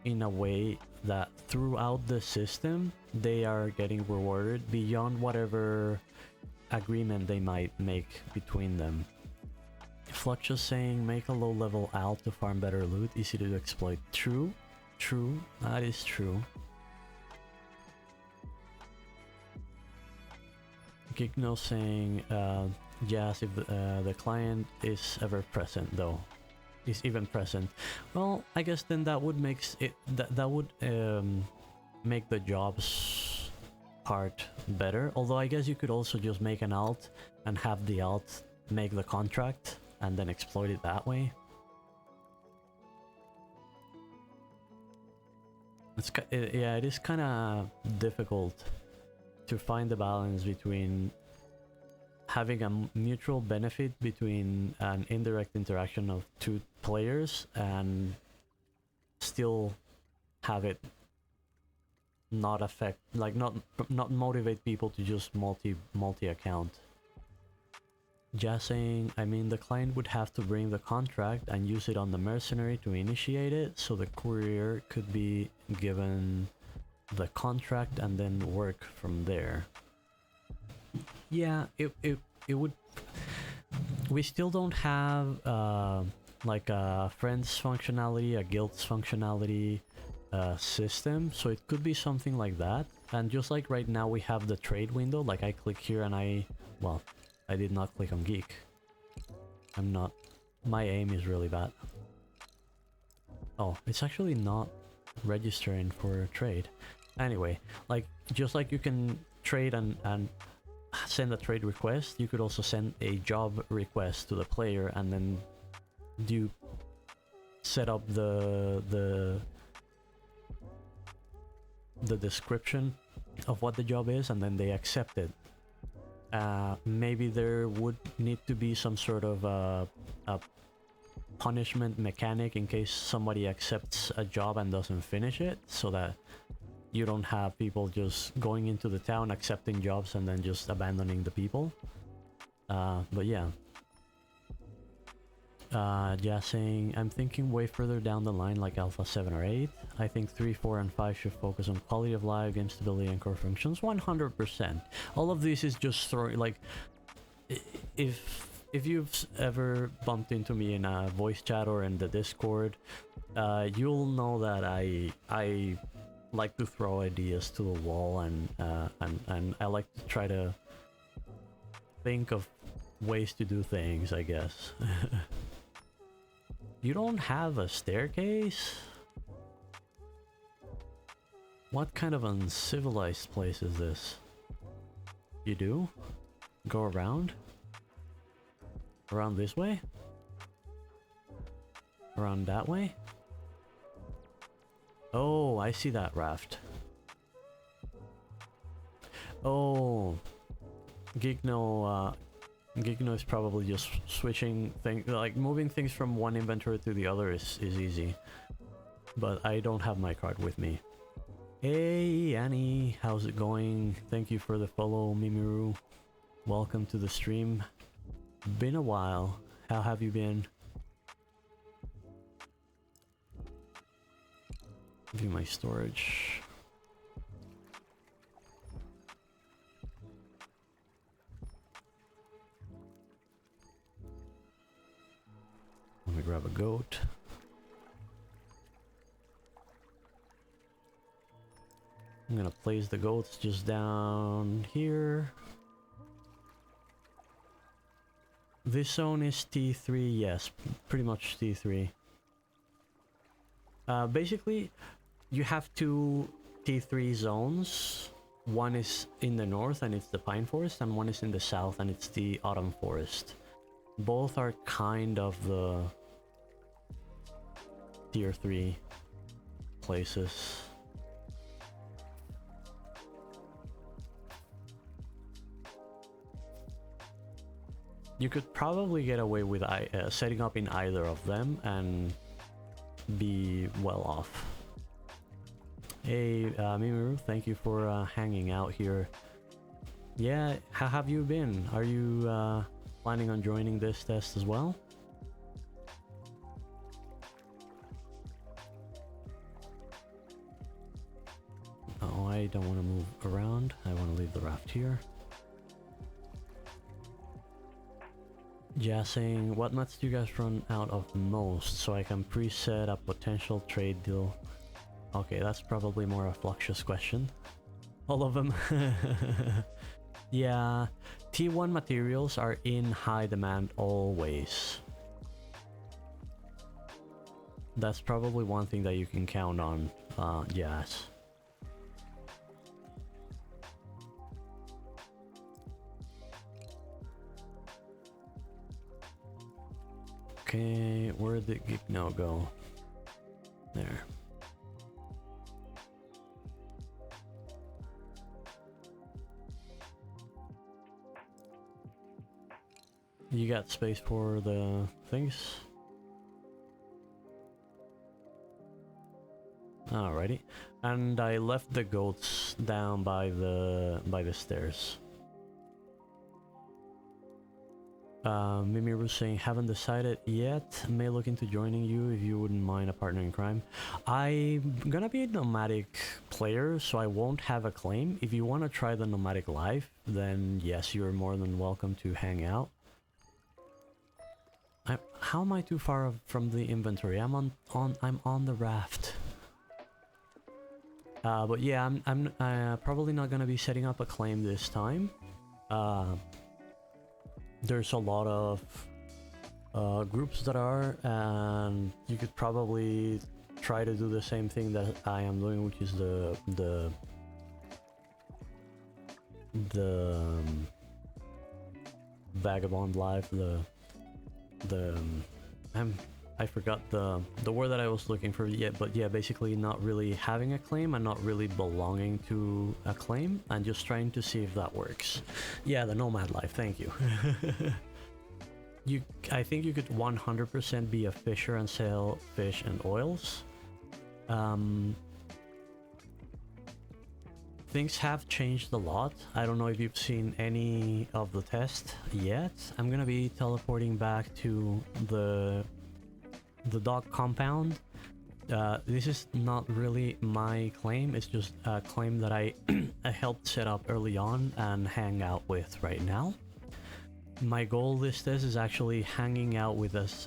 in a way that throughout the system, they are getting rewarded beyond whatever agreement they might make between them. Fluxus saying, make a low-level alt to farm better loot, easy to exploit. True, true, that is true. Gigno saying, yes, if the client is ever present though, is even present. Well, I guess then that would make it that would make the jobs part better. Although I guess you could also just make an alt and have the alt make the contract and then exploit it that way. Yeah, it is kind of difficult to find the balance between having a mutual benefit between an indirect interaction of two players and still have it not affect, like not motivate people to just multi account. Just saying, I mean, the client would have to bring the contract and use it on the mercenary to initiate it, so the courier could be given the contract and then work from there. Yeah, it would. We still don't have like a friends functionality, a guilds functionality system, so it could be something like that. And just like right now we have the trade window, like I click here and I did not click on geek. I'm not, my aim is really bad. Oh, it's actually not registering for trade. Anyway, like just like you can trade and send a trade request, you could also send a job request to the player, and then you set up the the description of what the job is and then they accept it. Maybe there would need to be some sort of a punishment mechanic in case somebody accepts a job and doesn't finish it, so that you don't have people just going into the town, accepting jobs, and then just abandoning the people. But yeah. Just saying, I'm thinking way further down the line, like Alpha 7 or 8. I think 3, 4, and 5 should focus on quality of life, game stability, and core functions. 100%. All of this is just throwing, like, if you've ever bumped into me in a voice chat or in the Discord, you'll know that I like to throw ideas to the wall, and I like to try to think of ways to do things, I guess. You don't have a staircase? What kind of uncivilized place is this? You do? Go around? Around this way? Around that way? Oh, I see that raft. Oh, Gigno is probably just switching things, like moving things from one inventory to the other is easy. But I don't have my card with me. Hey Annie, how's it going? Thank you for the follow, Mimiru. Welcome to the stream. Been a while. How have you been? View my storage. Let me grab a goat. I'm gonna place the goats just down here. This zone is T3, yes, pretty much T3. Basically, you have two T3 zones. One is in the north and it's the pine forest, and one is in the south and it's the autumn forest. Both are kind of the tier 3 places. You could probably get away with setting up in either of them and be well off. Hey, Mimiru, thank you for hanging out here. Yeah, how have you been? Are you planning on joining this test as well? Oh, I don't want to move around. I want to leave the raft here. Yeah, saying, what nuts do you guys run out of most so I can preset a potential trade deal? Okay, that's probably more a Fluxious question. All of them. Yeah, T1 materials are in high demand always. That's probably one thing that you can count on, yes. Okay, where did Gigno go? There. You got space for the things? Alrighty. And I left the goats down by the stairs. Mimiru saying, haven't decided yet. May look into joining you if you wouldn't mind a partner in crime. I'm gonna be a nomadic player, so I won't have a claim. If you want to try the nomadic life, then yes, you're more than welcome to hang out. How am I too far from the inventory? I'm on the raft. But yeah, I'm probably not gonna be setting up a claim this time. There's a lot of groups that are, and you could probably try to do the same thing that I am doing, which is the vagabond life, I forgot the word that I was looking for. Yeah, but yeah, basically not really having a claim and not really belonging to a claim, and just trying to see if that works. Yeah, the nomad life. Thank you. I think you could 100% be a fisher and sell fish and oils. Things have changed a lot. I don't know if you've seen any of the test yet. I'm gonna be teleporting back to the dog compound. This is not really my claim, it's just a claim that I helped set up early on and hang out with right now. My goal this test is actually hanging out with us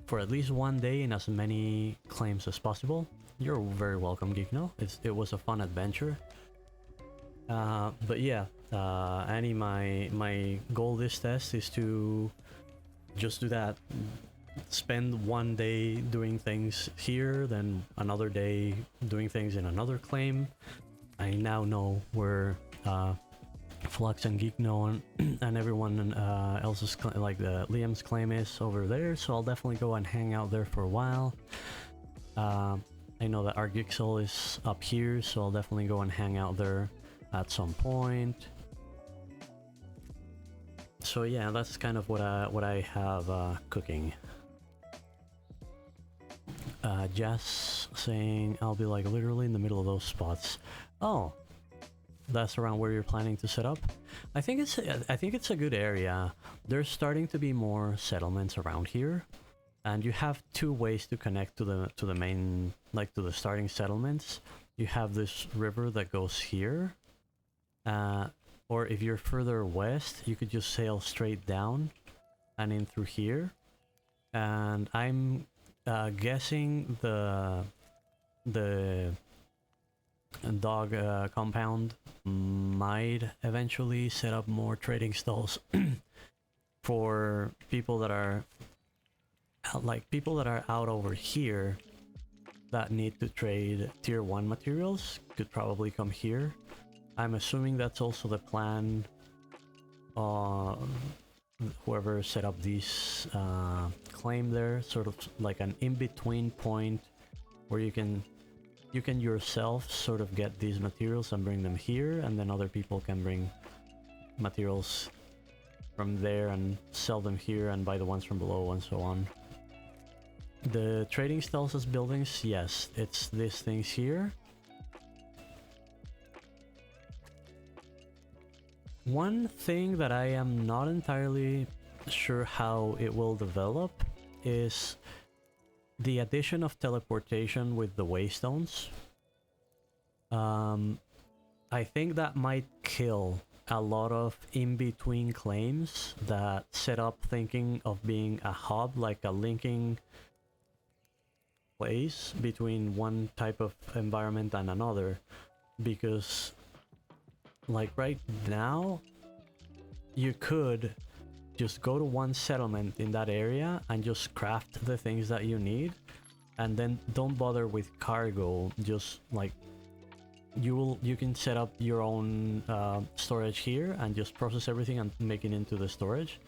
for at least one day in as many claims as possible. You're very welcome, Geekno. It was a fun adventure. But yeah, Annie, my goal this test is to just do that. Spend one day doing things here, then another day doing things in another claim. I now know where Flux and Geekno and everyone else's like Liam's claim is over there, so I'll definitely go and hang out there for a while. I know that our Gixel is up here, so I'll definitely go and hang out there at some point. So yeah, that's kind of what I have cooking. Jess saying I'll be like literally in the middle of those spots. Oh, that's around where you're planning to set up. I think it's a good area. There's starting to be more settlements around here, and you have two ways to connect to the main, like to the starting settlements. You have this river that goes here, or if you're further west, you could just sail straight down and in through here. And I'm guessing the dog compound might eventually set up more trading stalls for people that are out over here that need to trade tier 1 materials could probably come here. I'm assuming that's also the plan. Whoever set up these claim there, sort of like an in-between point where you can yourself sort of get these materials and bring them here, and then other people can bring materials from there and sell them here and buy the ones from below and so on. The trading stalls as buildings, yes, it's these things here. One thing that I am not entirely sure how it will develop is the addition of teleportation with the waystones. I think that might kill a lot of in-between claims that set up thinking of being a hub, like a linking place between one type of environment and another, because like right now you could just go to one settlement in that area and just craft the things that you need, and then don't bother with cargo. Just like you can set up your own storage here and just process everything and make it into the storage,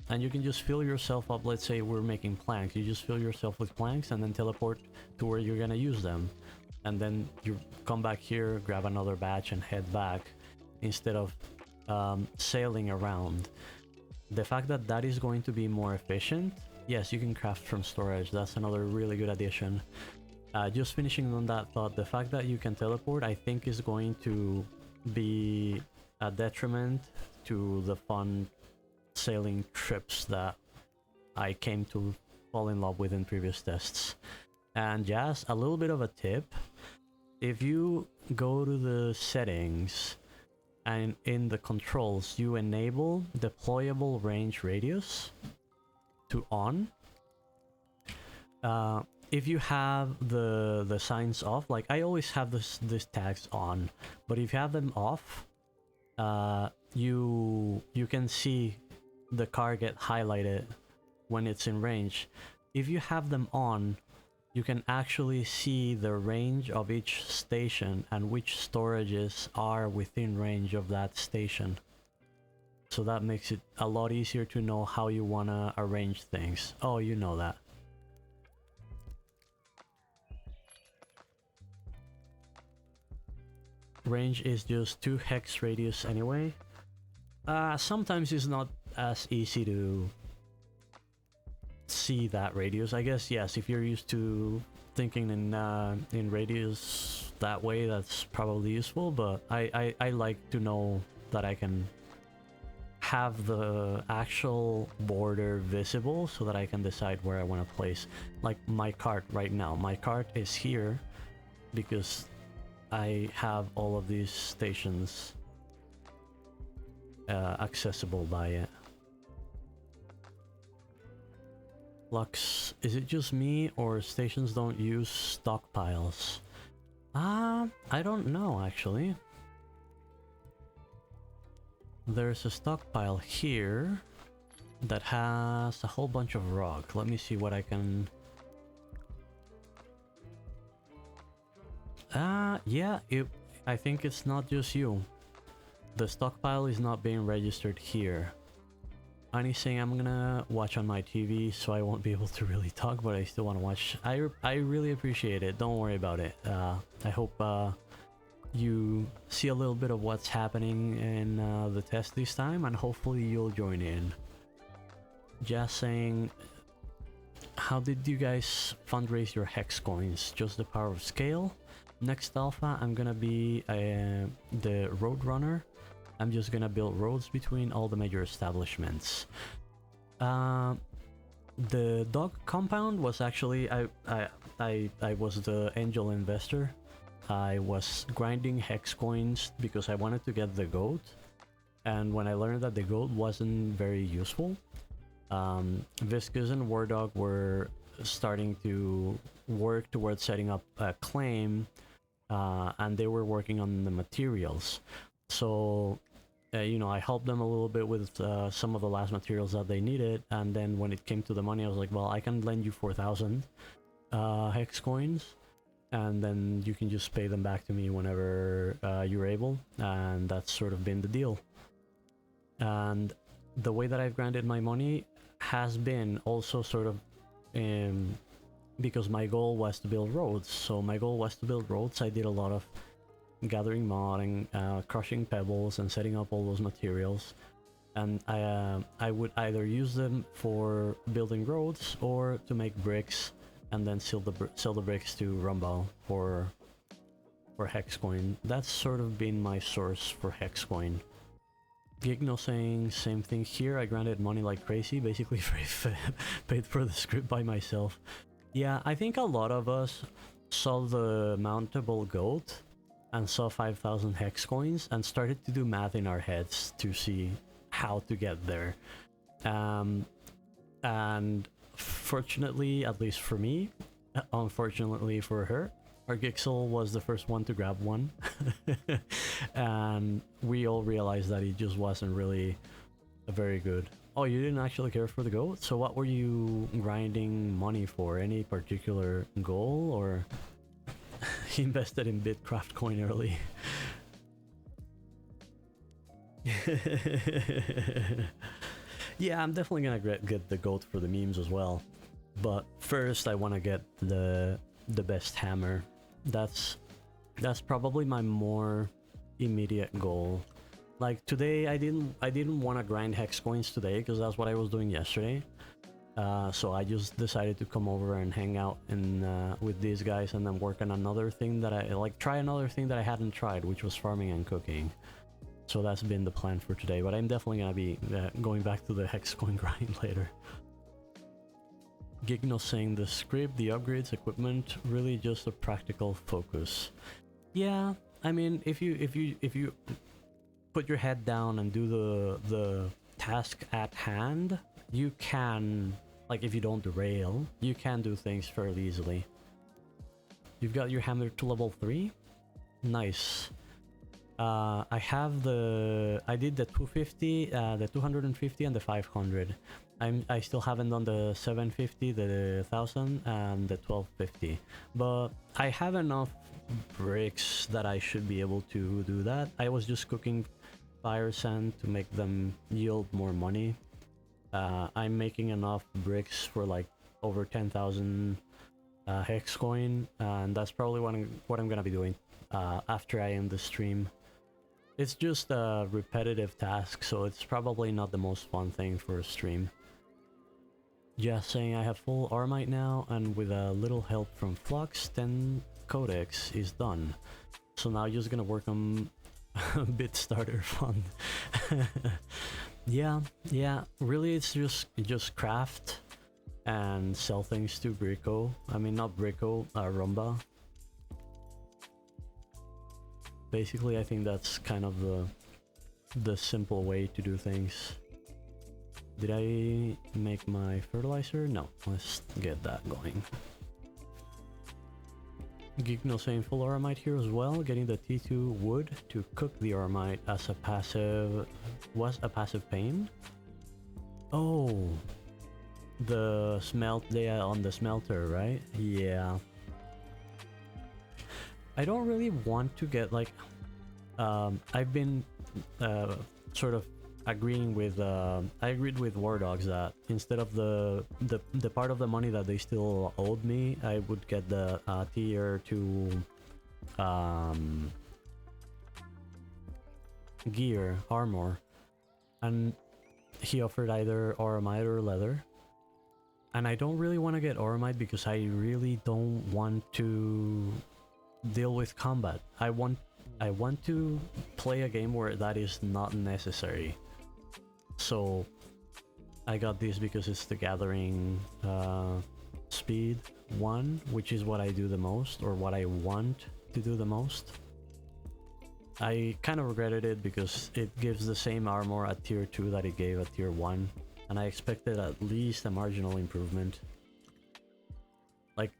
and you can just fill yourself up. Let's say we're making planks, you just fill yourself with planks and then teleport to where you're gonna use them, and then you come back here, grab another batch and head back, instead of sailing around. The fact that that is going to be more efficient, yes, you can craft from storage. That's another really good addition. Just finishing on that thought, the fact that you can teleport, I think, is going to be a detriment to the fun sailing trips that I came to fall in love with in previous tests. And just a little bit of a tip: if you go to the settings and in the controls you enable deployable range radius to on, if you have the signs off, like I always have this tags on, but if you have them off, you can see the car get highlighted when it's in range. If you have them on, you can actually see the range of each station and which storages are within range of that station. So that makes it a lot easier to know how you want to arrange things. Oh, you know that. range is just 2 hex radius anyway. Sometimes it's not as easy to see that radius. I guess, yes, if you're used to thinking in radius that way, that's probably useful, but I like to know that I can have the actual border visible so that I can decide where I want to place. Like my cart right now. My cart is here because I have all of these stations accessible by it. Lux, is it just me or stations don't use stockpiles? I don't know actually. There's a stockpile here that has a whole bunch of rock. Let me see what I can... yeah, I think it's not just you. The stockpile is not being registered here. Annie's saying I'm gonna watch on my TV, so I won't be able to really talk, but I still want to watch. I really appreciate it. Don't worry about it. I hope you see a little bit of what's happening in the test this time, and hopefully you'll join in. Just saying, how did you guys fundraise your hex coins? Just the power of scale? Next alpha, I'm gonna be the road runner. I'm just gonna build roads between all the major establishments. The dog compound was actually I was the angel investor. I was grinding hex coins because I wanted to get the goat, and when I learned that the goat wasn't very useful, Viscous and Wardog were starting to work towards setting up a claim, and they were working on the materials. So you know, I helped them a little bit with some of the last materials that they needed, and then when it came to the money, I was like, well, I can lend you 4,000 hex coins, and then you can just pay them back to me whenever you're able, and that's sort of been the deal. And the way that I've granted my money has been also sort of because my goal was to build roads. So my goal was to build roads. I did a lot of gathering modding, crushing pebbles, and setting up all those materials, and I would either use them for building roads or to make bricks, and then sell the bricks to Rumble for Hexcoin. That's sort of been my source for Hexcoin. Gigno saying same thing here. I granted money like crazy, basically paid for the script by myself. Yeah, I think a lot of us saw the mountable goat and saw 5,000 hex coins and started to do math in our heads to see how to get there. And fortunately, at least for me, unfortunately for her, our Gixel was the first one to grab one. And we all realized that it just wasn't really very good. Oh, you didn't actually care for the goat? So what were you grinding money for? Any particular goal, or... He invested in Bitcraft coin early. Yeah, I'm definitely gonna get the goat for the memes as well. But first I want to get the best hammer. That's probably my more immediate goal. Like today I didn't want to grind hex coins today because that's what I was doing yesterday. So I just decided to come over and hang out with these guys, and then work on another thing that try another thing that I hadn't tried, which was farming and cooking. So that's been the plan for today, but I'm definitely gonna be going back to the hex coin grind later. Gigno saying the script, the upgrades, equipment, really just a practical focus. Yeah, I mean, if you put your head down and do the task at hand, you can, like, if you don't derail, you can do things fairly easily. You've got your hammer to level 3? Nice. I did the 250, the 250 and the 500. I still haven't done the 750, the 1000 and the 1250. But I have enough bricks that I should be able to do that. I was just cooking fire sand to make them yield more money. I'm making enough bricks for like over 10,000 hex coin, and that's probably what I'm gonna be doing after I end the stream. It's just a repetitive task, so it's probably not the most fun thing for a stream. Just saying, I have full Armite now, and with a little help from Flux, 10 Codex is done. So now just gonna work on bit starter fun. yeah, really it's just craft and sell things to Brico. I mean, not Brico, Rumba. Basically, I think that's kind of the simple way to do things. Did I make my fertilizer? No, let's get that going. Gigno saying full Aramite here as well, getting the T2 wood to cook the Aramite as a passive... was a passive pain? Oh, the smelt there on the smelter, right? Yeah. I don't really want to get like... I've been sort of agreeing with... I agreed with War Dogs that instead of the part of the money that they still owed me, I would get the tier 2 gear, armor. And he offered either Auramite or leather. And I don't really want to get Auramite because I really don't want to deal with combat. I want to play a game where that is not necessary. So I got this because it's the gathering speed 1, which is what I do the most, or what I want to do the most. I kind of regretted it because it gives the same armor at tier 2 that it gave at tier 1, and I expected at least a marginal improvement. Like,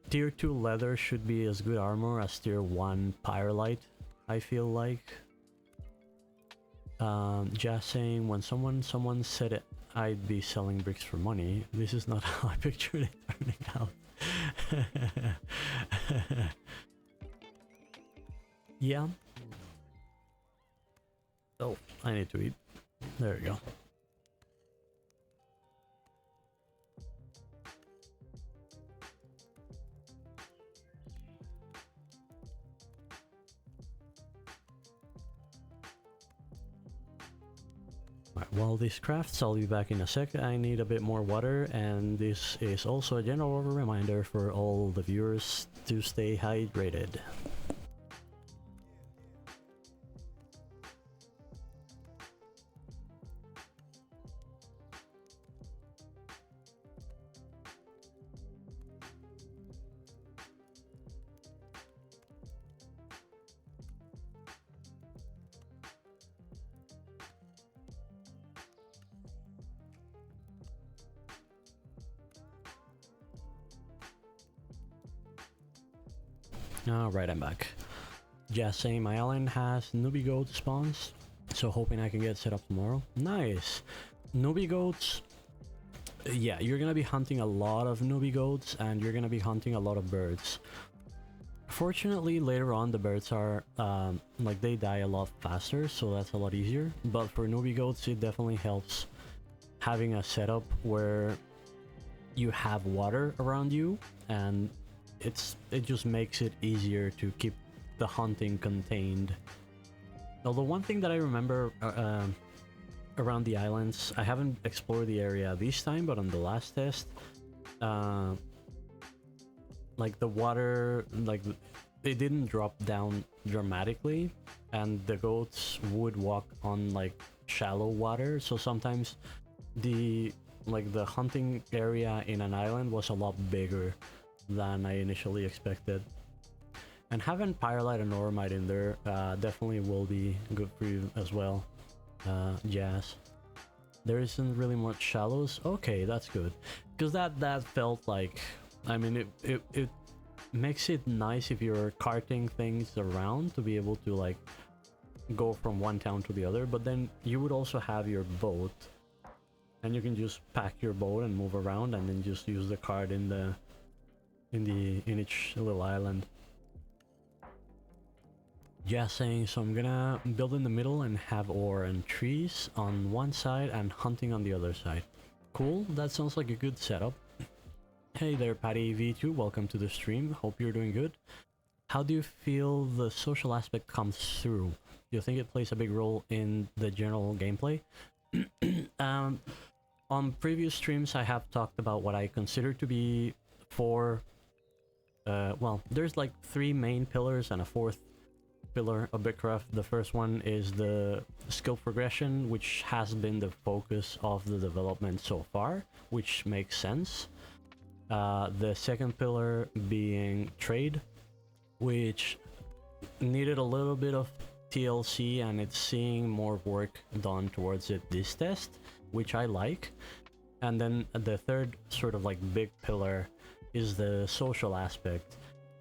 tier 2 leather should be as good armor as tier 1 pyrolite, I feel like. Just saying, when someone said it, I'd be selling bricks for money. This is not how I pictured it turning out. Yeah. Oh, I need to eat. There we go. Right, while this crafts, I'll be back in a sec. I need a bit more water, and this is also a general reminder for all the viewers to stay hydrated. Alright, I'm back. Just saying, my island has newbie goat spawns, so hoping I can get set up tomorrow. Nice! Newbie goats... Yeah, you're gonna be hunting a lot of newbie goats, and you're gonna be hunting a lot of birds. Fortunately, later on the birds are, like, they die a lot faster, so that's a lot easier. But for newbie goats, it definitely helps having a setup where you have water around you, and it just makes it easier to keep the hunting contained. Although one thing that I remember around the islands, I haven't explored the area this time, but on the last test, like the water, like it didn't drop down dramatically, and the goats would walk on like shallow water, so sometimes the hunting area in an island was a lot bigger than I initially expected. And having pyrolite and auramite in there definitely will be good for you as well. Jazz. There isn't really much shallows. Okay, that's good. Because that felt like... I mean, it makes it nice if you're carting things around to be able to like go from one town to the other, but then you would also have your boat, and you can just pack your boat and move around and then just use the cart in each little island. Just saying, so I'm gonna build in the middle and have ore and trees on one side and hunting on the other side. Cool, that sounds like a good setup. Hey there, Patty V2. Welcome to the stream. Hope you're doing good. How do you feel the social aspect comes through? Do you think it plays a big role in the general gameplay? On previous streams, I have talked about what I consider to be four. Well, there's like three main pillars and a fourth pillar of Bitcraft. The first one is the skill progression, which has been the focus of the development so far, which makes sense. The second pillar being trade, which needed a little bit of TLC, and it's seeing more work done towards it this test, which I like. And then the third sort of like big pillar is the social aspect.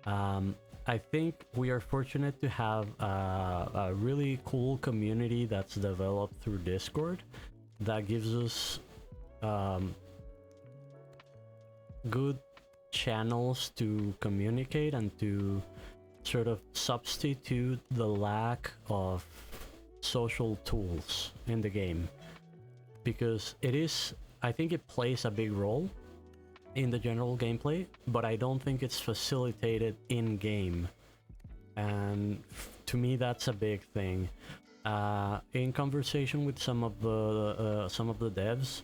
I think we are fortunate to have a really cool community that's developed through Discord that gives us good channels to communicate and to sort of substitute the lack of social tools in the game, because it is, I think it plays a big role in the general gameplay, but I don't think it's facilitated in game, and to me that's a big thing. In conversation with some of the devs,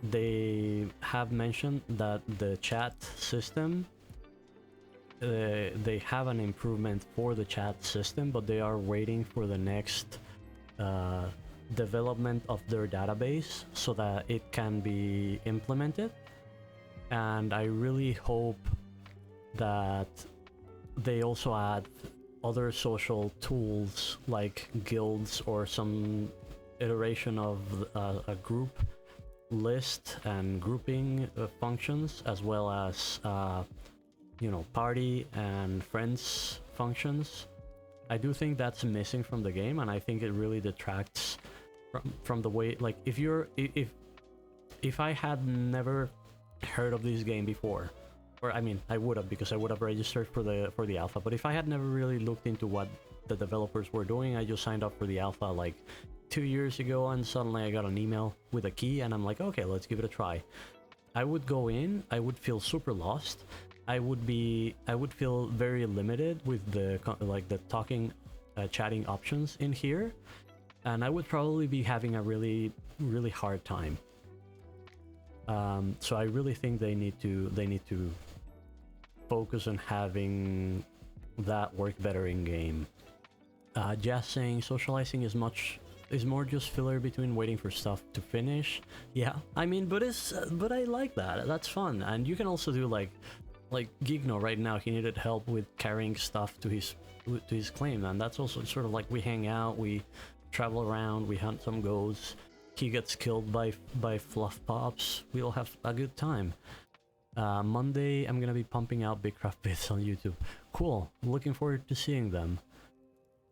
they have mentioned that the chat system, they have an improvement for the chat system, but they are waiting for the next development of their database so that it can be implemented. And I really hope that they also add other social tools like guilds or some iteration of a group list and grouping functions, as well as you know, party and friends functions. I do think that's missing from the game, and I think it really detracts from the way, like, if I had never heard of this game before, or I mean I would have, because I would have registered for the alpha, but if I had never really looked into what the developers were doing, I just signed up for the alpha like 2 years ago, and suddenly I got an email with a key and I'm like, okay, let's give it a try. I would go in, I would feel super lost. I would feel very limited with the talking chatting options in here, and I would probably be having a really hard time. So I really think they need to focus on having that work better in game. Just saying socializing is more just filler between waiting for stuff to finish. Yeah, I mean, but I like that. That's fun, and you can also do like Gigno right now. He needed help with carrying stuff to his claim, and that's also sort of like we hang out, we travel around, we hunt some ghosts. He gets killed by fluff pops. We'll have a good time. Monday, I'm gonna be pumping out Bitcraft bits on YouTube. Cool. Looking forward to seeing them.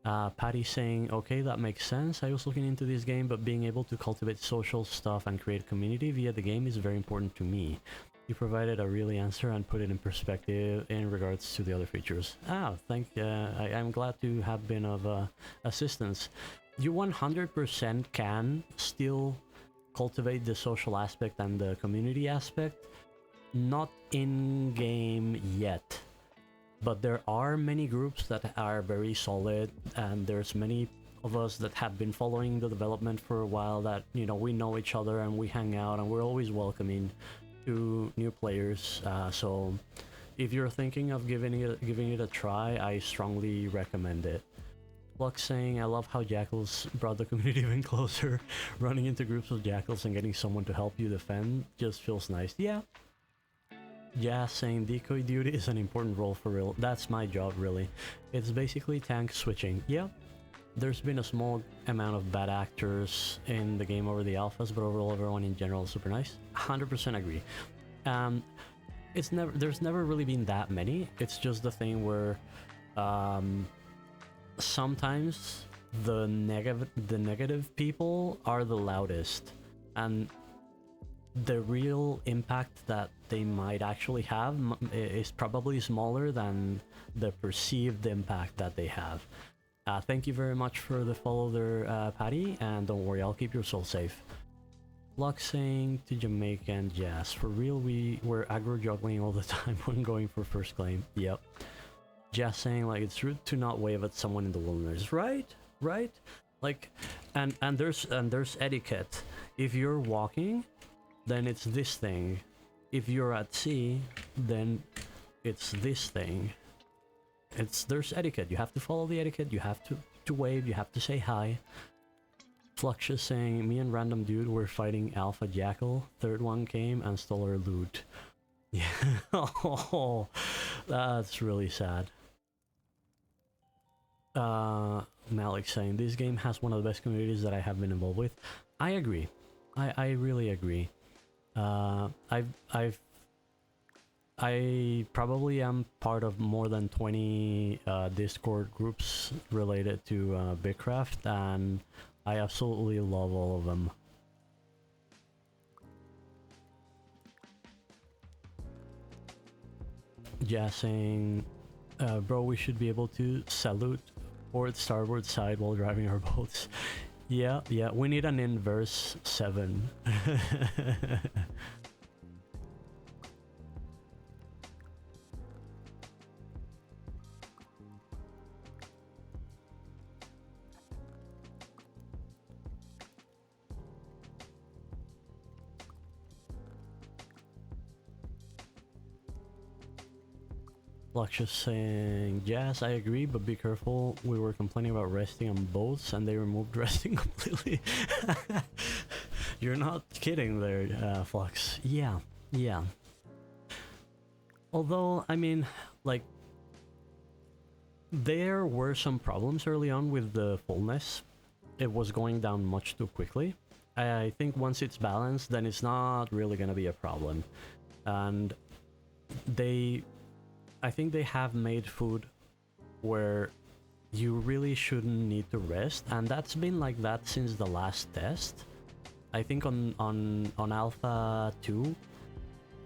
Patty saying, okay, that makes sense. I was looking into this game, but being able to cultivate social stuff and create community via the game is very important to me. You provided a really answer and put it in perspective in regards to the other features. I'm glad to have been of assistance. You 100% can still cultivate the social aspect and the community aspect. Not in game yet, but there are many groups that are very solid, and there's many of us that have been following the development for a while that, you know, we know each other and we hang out and we're always welcoming to new players. So if you're thinking of giving it a try, I strongly recommend it. Lux saying, I love how jackals brought the community even closer. Running into groups of jackals and getting someone to help you defend just feels nice. Yeah. Yeah, saying decoy duty is an important role for real. That's my job, really. It's basically tank switching. Yeah, there's been a small amount of bad actors in the game over the alphas, but overall everyone in general is super nice. 100% agree. There's never really been that many. It's just the thing where sometimes the negative people are the loudest, and the real impact that they might actually have is probably smaller than the perceived impact that they have. Thank you very much for the follow there, Patty, and don't worry, I'll keep your soul safe. Lux saying to Jamaican Jazz, for real, we're aggro juggling all the time when going for first claim. Yep. Jazz saying like it's rude to not wave at someone in the wilderness, right? Right? Like, and there's etiquette. If you're walking, then it's this thing. If you're at sea, then it's this thing. There's etiquette. You have to follow the etiquette. You have to wave. You have to say hi. Fluxus saying, me and random dude were fighting Alpha Jackal. Third one came and stole our loot. Yeah. Oh, that's really sad. Malik saying, this game has one of the best communities that I have been involved with. I agree. I really agree. I probably am part of more than 20 Discord groups related to Bitcraft, and I absolutely love all of them. Just saying, bro, we should be able to salute port starboard side while driving our boats. Yeah, we need an inverse 7. Luxus saying, yes, I agree, but be careful. We were complaining about resting on boats and they removed resting completely. You're not kidding there, Flux. Yeah. Although, I mean, like, there were some problems early on with the fullness. It was going down much too quickly. I think once it's balanced, then it's not really gonna be a problem. And I think they have made food where you really shouldn't need to rest, and that's been like that since the last test. I think on Alpha 2,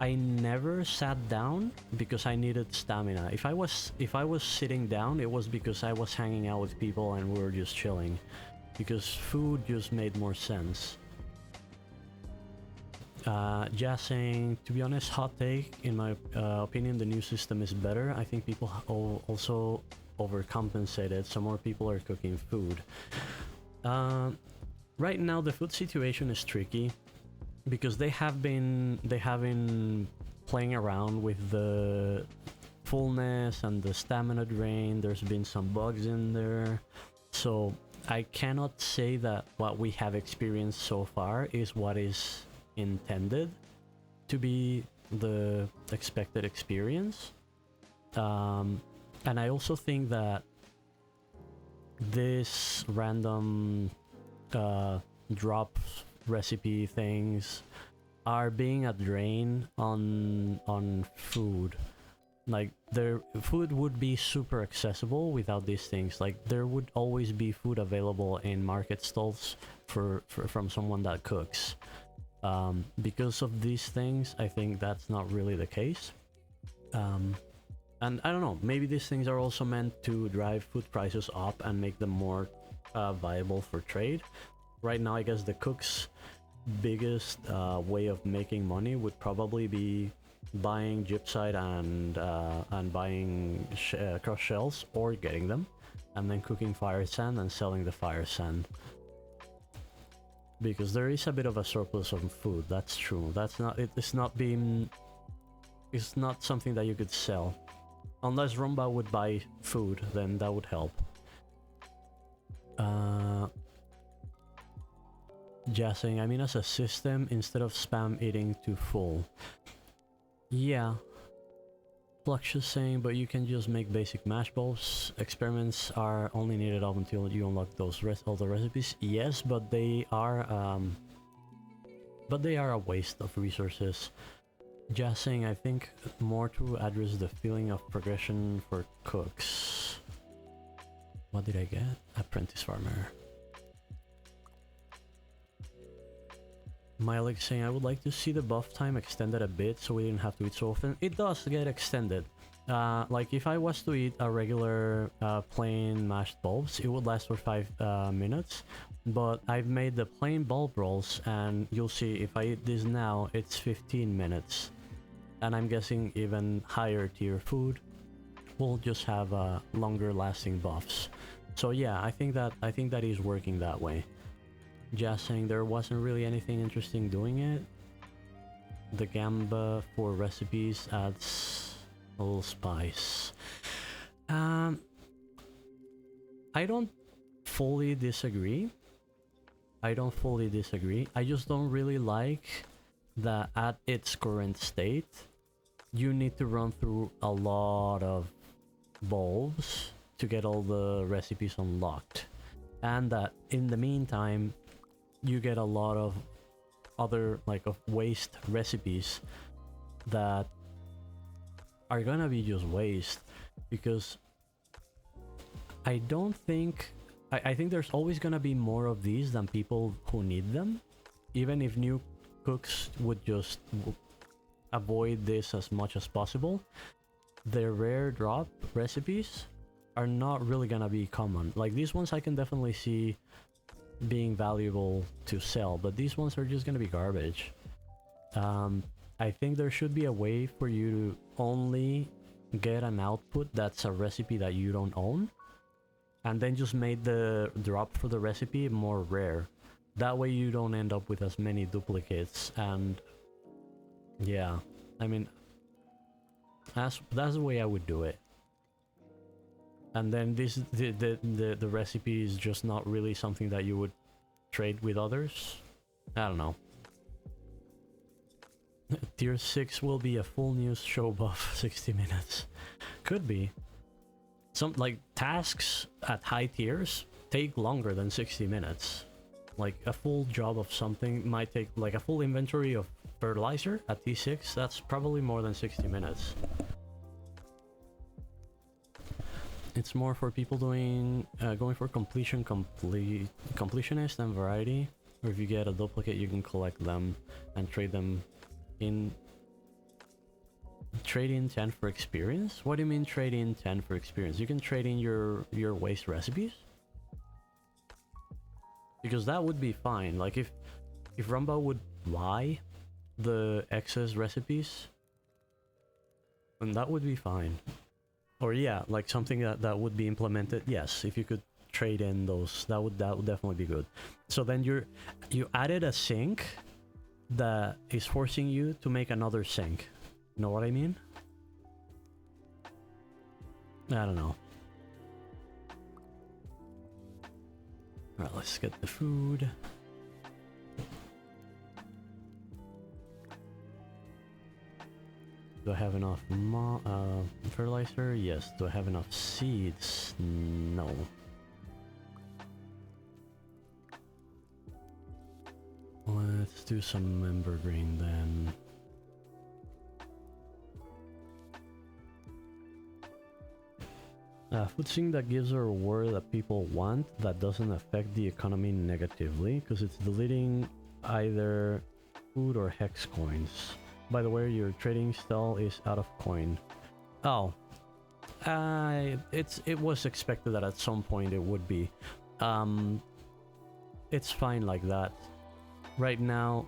I never sat down because I needed stamina. If I was sitting down, it was because I was hanging out with people and we were just chilling, because food just made more sense. Just saying, to be honest, hot take, in my opinion, the new system is better. I think people also overcompensated, so more people are cooking food. Right now, the food situation is tricky because they have been playing around with the fullness and the stamina drain. There's been some bugs in there, so I cannot say that what we have experienced so far is what is intended to be the expected experience. And I also think that this random drop recipe things are being a drain on food. Like, their food would be super accessible without these things. Like, there would always be food available in market stalls from someone that cooks. Because of these things, I think that's not really the case. And I don't know, maybe these things are also meant to drive food prices up and make them more viable for trade. Right now, I guess the cook's biggest way of making money would probably be buying gypsite and buying crushed shells, or getting them, and then cooking fire sand and selling the fire sand. Because there is a bit of a surplus of food, that's true. That's not, it's not something that you could sell. Unless Rumba would buy food, then that would help. Just saying, I mean as a system, instead of spam eating to full. Yeah. Flux is saying, but you can just make basic mash balls. Experiments are only needed up until you unlock those all the recipes. Yes, but they are a waste of resources. Just saying, I think more to address the feeling of progression for cooks. What did I get? Apprentice farmer. Malik saying, I would like to see the buff time extended a bit so we didn't have to eat so often. It does get extended. Like if I was to eat a regular plain mashed bulbs, it would last for 5 minutes. But I've made the plain bulb rolls, and you'll see if I eat this now, it's 15 minutes. And I'm guessing even higher tier food will just have longer lasting buffs. So yeah, I think that is working that way. Just saying there wasn't really anything interesting doing it. The gamba for recipes adds a little spice. I don't fully disagree. I just don't really like that at its current state, you need to run through a lot of bulbs to get all the recipes unlocked. And that in the meantime, you get a lot of other of waste recipes that are gonna be just waste, because I don't think I think there's always gonna be more of these than people who need them, even if new cooks would just avoid this as much as possible. The rare drop recipes are not really gonna be common. Like these ones I can definitely see being valuable to sell, but these ones are just gonna be garbage. I think there should be a way for you to only get an output that's a recipe that you don't own, and then just make the drop for the recipe more rare. That way you don't end up with as many duplicates. And yeah, I mean, that's the way I would do it. And then the recipe is just not really something that you would trade with others. I don't know. Tier 6 will be a full news show buff 60 minutes. Could be. Some tasks at high tiers take longer than 60 minutes. Like a full job of something might take a full inventory of fertilizer at T6. That's probably more than 60 minutes. It's more for people doing going for completionist and variety. Or if you get a duplicate, you can collect them and trade them in. Trade in 10 for experience? What do you mean trade in 10 for experience? You can trade in your waste recipes? Because that would be fine. Like if Rumba would buy the excess recipes, then that would be fine. Or yeah, like something that would be implemented. Yes, if you could trade in those, that would definitely be good. So then you added a sink that is forcing you to make another sink. You know what I mean? I don't know. Alright, let's get the food. Do I have enough fertilizer? Yes. Do I have enough seeds? No. Let's do some ember grain then. Food sync that gives a reward that people want that doesn't affect the economy negatively, because it's deleting either food or hex coins. By the way, your trading stall is out of coin. Oh, it was expected that at some point it would be. It's fine like that. Right now,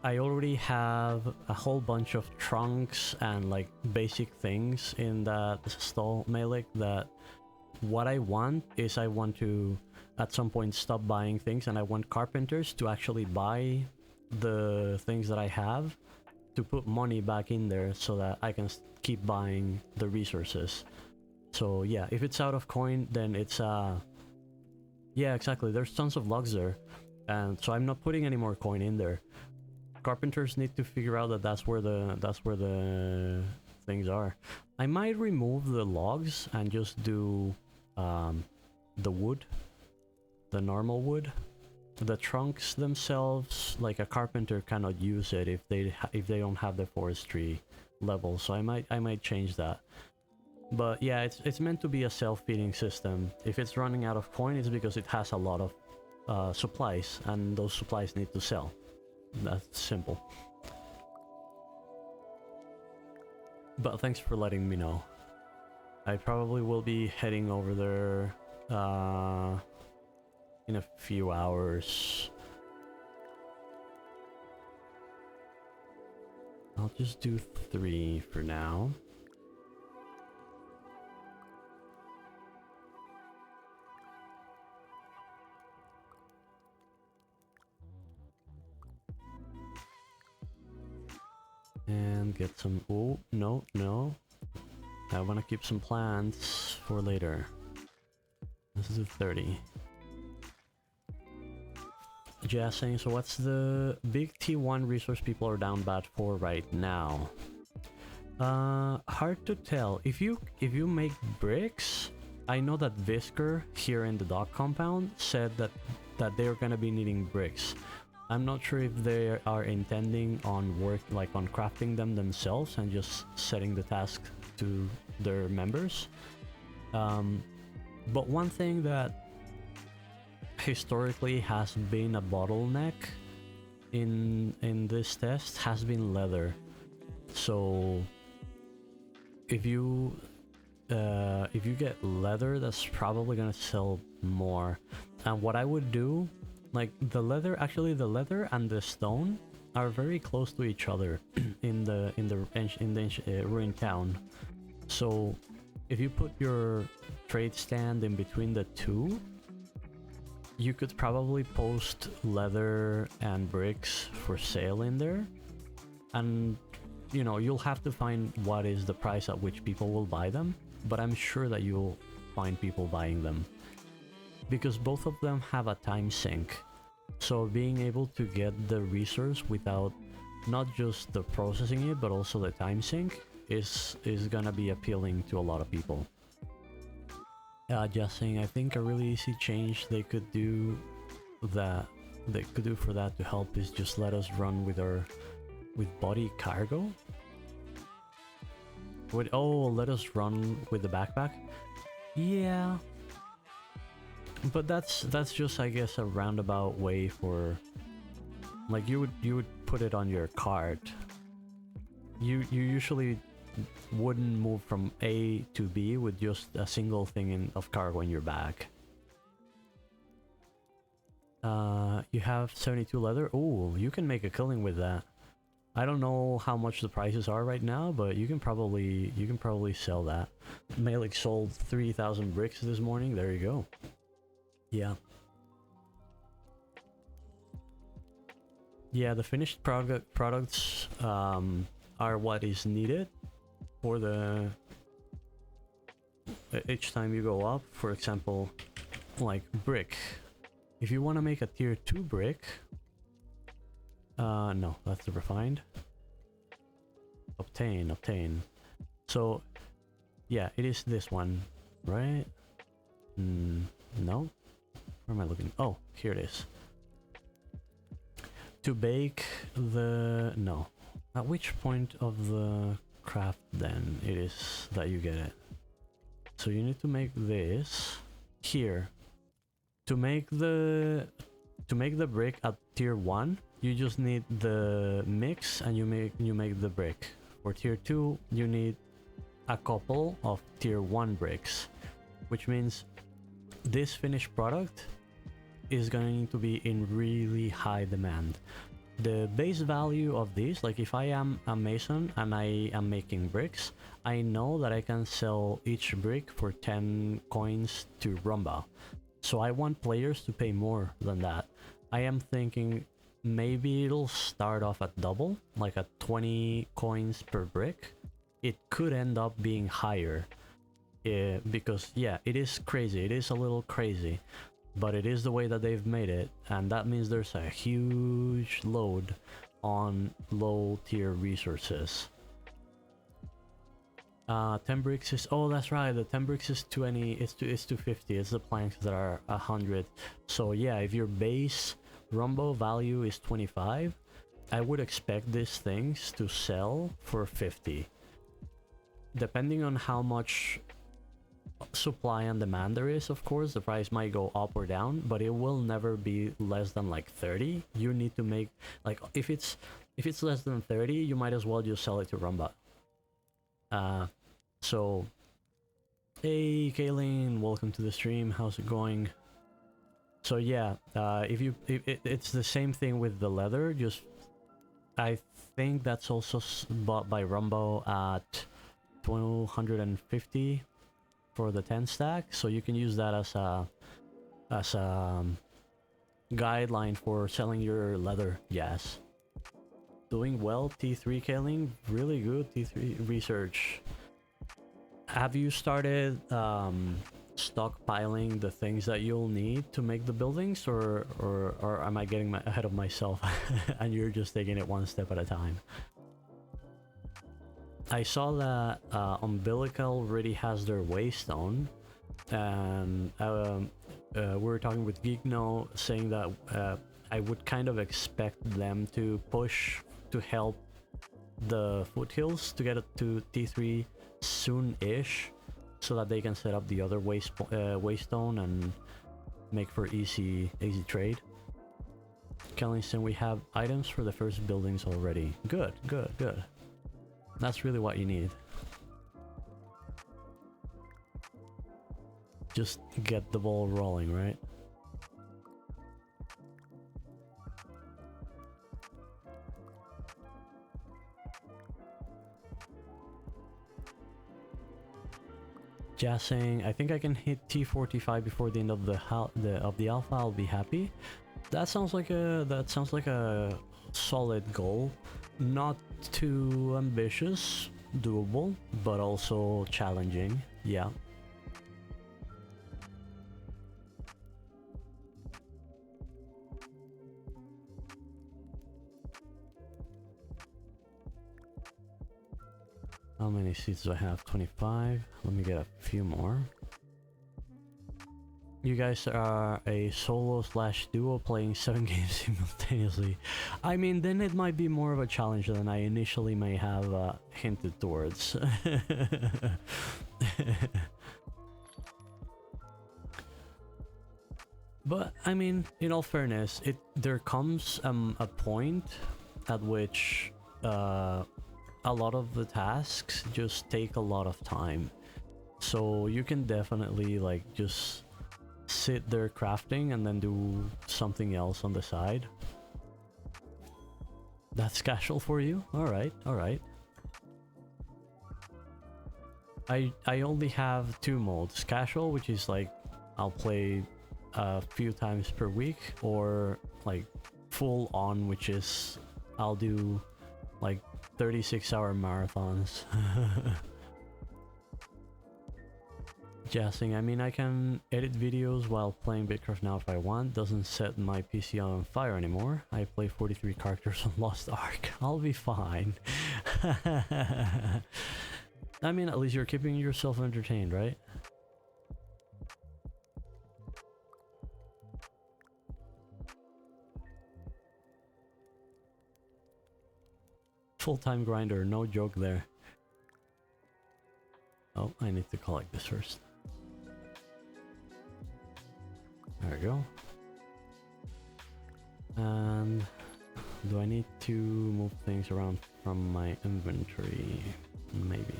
I already have a whole bunch of trunks and basic things in that stall, Malik, that what I want is I want to at some point stop buying things, and I want carpenters to actually buy the things that I have to put money back in there so that I can keep buying the resources. So yeah, if it's out of coin, then it's yeah, exactly, there's tons of logs there, and so I'm not putting any more coin in there. Carpenters need to figure out that that's where the things are. I might remove the logs and just do the wood, the normal wood. The trunks themselves, like a carpenter cannot use it if they don't have the forestry level. So I might change that. But yeah, it's meant to be a self-feeding system. If it's running out of coin, it's because it has a lot of supplies, and those supplies need to sell. That's simple. But thanks for letting me know. I probably will be heading over there in a few hours. I'll just do 3 for now. And get some... Oh, no, no. I want to keep some plants for later. This is a 30. Jazz saying, so what's the big T1 resource people are down bad for right now? Hard to tell. If you make bricks, I know that Visker here in the dock compound said that they're gonna be needing bricks. I'm not sure if they are intending on on crafting them themselves and just setting the task to their members. But one thing that historically has been a bottleneck in this test has been leather. So if you get leather, that's probably gonna sell more. And what I would do, like the leather and the stone are very close to each other in the ruined town. So if you put your trade stand in between the two, you could probably post leather and bricks for sale in there, and you know, you'll have to find what is the price at which people will buy them, but I'm sure that you'll find people buying them because both of them have a time sink. So being able to get the resource without not just the processing it but also the time sink is gonna be appealing to a lot of people. Just saying, I think a really easy change they could do for that to help is just let us run with body cargo. Let us run with the backpack. Yeah, but that's just, I guess, a roundabout way for, like, you would put it on your cart. You usually wouldn't move from A to B with just a single thing of cargo in your bag. You have 72 leather. Oh, you can make a killing with that. I don't know how much the prices are right now, but you can probably sell that. Malik sold 3,000 bricks this morning. There you go. Yeah. Yeah, the finished products are what is needed for the each time you go up. For example, like brick. If you want to make a tier 2 brick, no, that's the refined. Obtain. So, yeah, it is this one, right? No? Where am I looking? Oh, here it is. To bake the... no. At which point of the craft then it is that you get it? So you need to make this here. To make the brick at tier 1, you just need the mix and you make the brick. For tier 2, you need a couple of tier 1 bricks, which means this finished product is going to be in really high demand. The base value of this, like if I am a mason and I am making bricks, I know that I can sell each brick for 10 coins to Rumba. So I want players to pay more than that. I am thinking maybe it'll start off at double, like at 20 coins per brick. It could end up being higher, because yeah, it is crazy. It is a little crazy, but it is the way that they've made it, and that means there's a huge load on low tier resources. 10 bricks is... oh, that's right, the 10 bricks is 20, it's 250, it's the planks that are 100. So yeah, if your base Rumbo value is 25, I would expect these things to sell for 50. Depending on how much supply and demand there is, of course, the price might go up or down, but it will never be less than like 30. You need to make, like, if it's less than 30, you might as well just sell it to Rumba. So, hey Kayleen, welcome to the stream. How's it going? So yeah, it's the same thing with the leather. Just I think that's also bought by Rumbo at 250 for the 10 stack. So you can use that as a guideline for selling your leather. Yes. Doing well, T3 Kayleen. Really good T3 research. Have you started stockpiling the things that you'll need to make the buildings, or am I getting ahead of myself and you're just taking it one step at a time? I saw that Umbilical already has their waystone, and we were talking with Geekno saying that I would kind of expect them to push to help the foothills to get it to T3 soon-ish, so that they can set up the other waystone and make for easy trade. Kellingston, we have items for the first buildings already. Good. That's really what you need. Just get the ball rolling, right? Jassing, I think I can hit T45 before the end of the alpha. I'll be happy. That sounds like a solid goal. Not too ambitious, doable, but also challenging. Yeah. How many seats do I have? 25. Let me get a few more. You guys are a solo/duo playing 7 games simultaneously. I mean, then it might be more of a challenge than I initially may have hinted towards. But I mean, in all fairness, there comes a point at which a lot of the tasks just take a lot of time. So you can definitely like just sit there crafting and then do something else on the side. That's casual for you? Alright. I only have 2 modes. Casual, which is like I'll play a few times per week, or like full on, which is I'll do like 36-hour marathons. Jassing, I mean, I can edit videos while playing Bitcraft now if I want. Doesn't set my PC on fire anymore. I play 43 characters on Lost Ark. I'll be fine. I mean, at least you're keeping yourself entertained, right? Full-time grinder, no joke there. Oh, I need to collect this first. There we go. And do I need to move things around from my inventory? Maybe.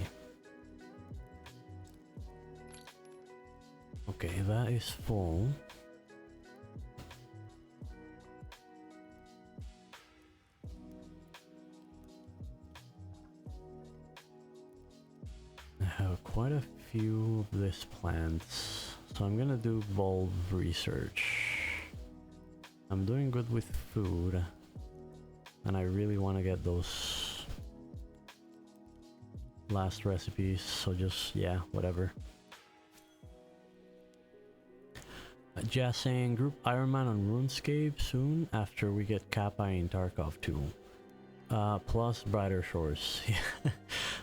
Okay, that is full. I have quite a few of these plants, so I'm gonna do bulb research. I'm doing good with food, and I really want to get those last recipes, so just, yeah, whatever. Jazz saying group Iron Man on RuneScape soon after we get Kappa in Tarkov 2. Plus Brighter Shores.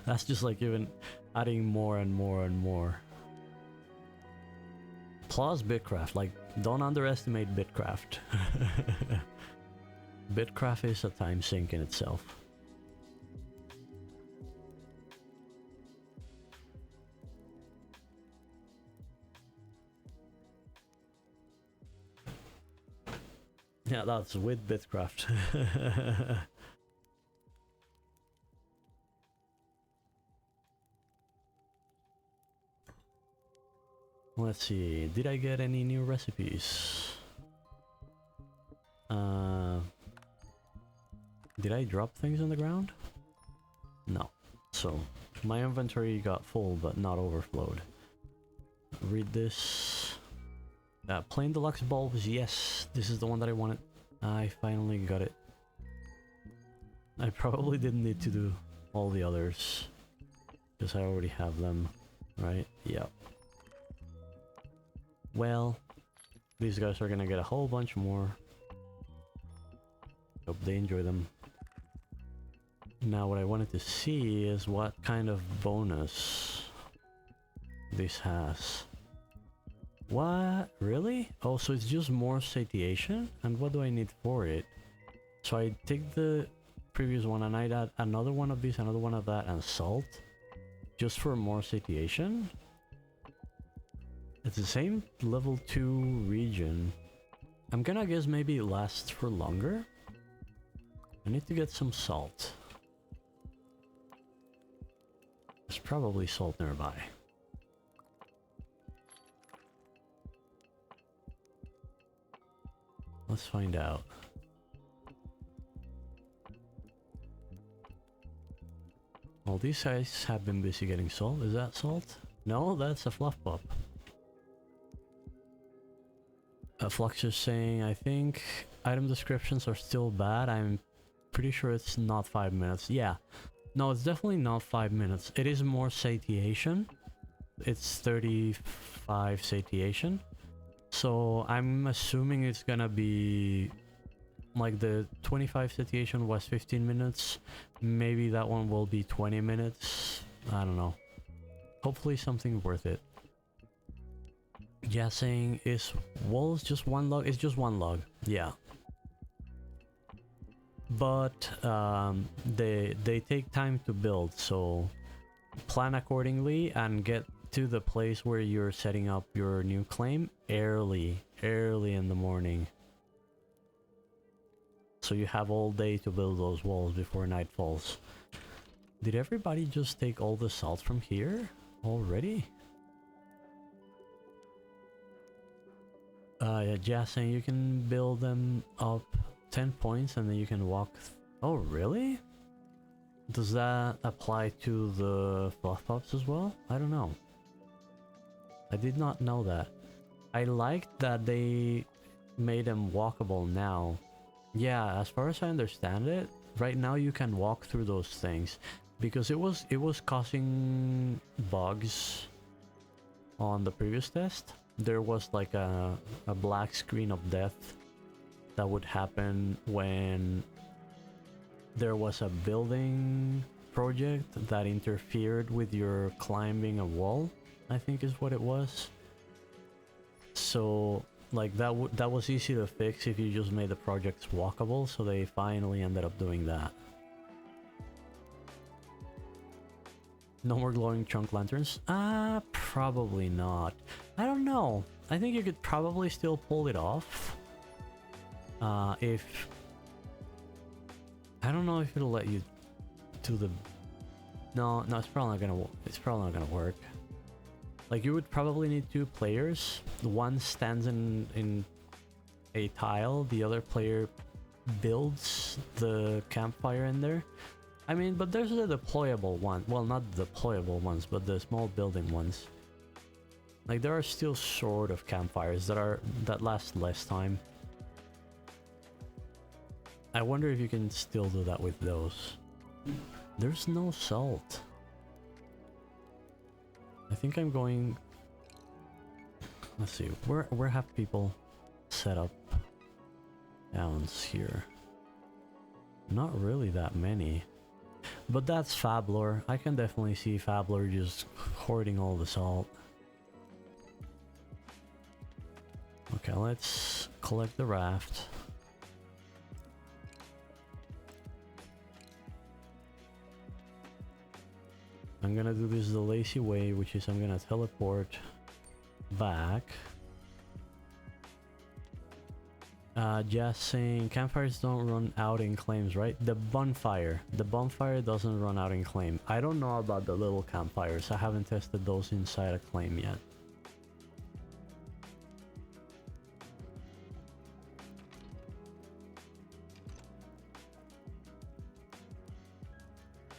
That's just like even adding more and more and more. Plus Bitcraft, like don't underestimate Bitcraft. Bitcraft is a time sink in itself. Yeah, that's with Bitcraft. Let's see, did I get any new recipes? Did I drop things on the ground? No. So, my inventory got full but not overflowed. Read this. Plain deluxe bulbs, yes. This is the one that I wanted. I finally got it. I probably didn't need to do all the others, because I already have them, right? Yep. Well, these guys are gonna get a whole bunch more. Hope they enjoy them. Now what I wanted to see is what kind of bonus this has. What? Really? Oh, so it's just more satiation? And what do I need for it? So I take the previous one and I'd add another one of these, another one of that, and salt? Just for more satiation? It's the same level 2 region. I'm gonna guess maybe it lasts for longer. I need to get some salt. There's probably salt nearby. Let's find out. Well, these guys have been busy getting salt. Is that salt? No, that's a fluff pop. Flux is saying, I think item descriptions are still bad. I'm pretty sure it's not 5 minutes. Yeah. No, it's definitely not 5 minutes. It is more satiation. It's 35 satiation. So I'm assuming it's gonna be like the 25 satiation was 15 minutes. Maybe that one will be 20 minutes. I don't know. Hopefully something worth it. Yeah, saying is walls just one log? It's just one log. Yeah. But they take time to build, so plan accordingly and get to the place where you're setting up your new claim early in the morning, so you have all day to build those walls before night falls. Did everybody just take all the salt from here already? Yeah, just saying you can build them up 10 points and then you can walk. Oh, really? Does that apply to the fluff pops as well? I don't know. I did not know that. I liked that they made them walkable now. Yeah, as far as I understand it, right now you can walk through those things because it was causing bugs on the previous test. There was like a black screen of death that would happen when there was a building project that interfered with your climbing a wall, I think is what it was. So like that was easy to fix if you just made the projects walkable, so they finally ended up doing that. No more glowing chunk lanterns? Probably not. I don't know. I think you could probably still pull it off. If... I don't know if it'll let you do the... No, it's probably not gonna work. Like, you would probably need 2 players. One stands in a tile, the other player builds the campfire in there. I mean, but there's a deployable one. Well, not the deployable ones, but the small building ones. Like, there are still sort of campfires that last less time. I wonder if you can still do that with those. There's no salt. I think I'm going... Let's see, where have people set up towns here? Not really that many. But that's Fablor. I can definitely see Fablor just hoarding all the salt. Okay, let's collect the raft. I'm gonna do this the lazy way, which is I'm gonna teleport back. Just saying, campfires don't run out in claims, right? The bonfire doesn't run out in claim. I don't know about the little campfires. I haven't tested those inside a claim yet.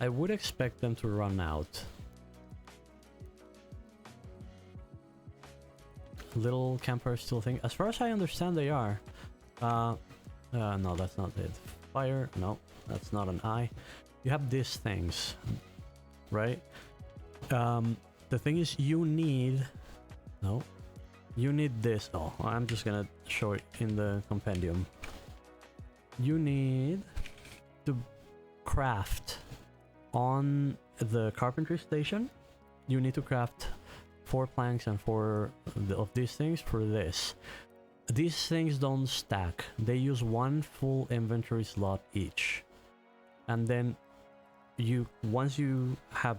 I would expect them to run out. Little camper still thing. As far as I understand, they are. No, that's not it. Fire. No, that's not an eye. You have these things, right? The thing is, you need. No, you need this. Oh, I'm just gonna show it in the compendium. You need to craft on the carpentry station. You need to craft 4 planks and 4 of these things for this. These things don't stack. They use 1 full inventory slot each. And then once you have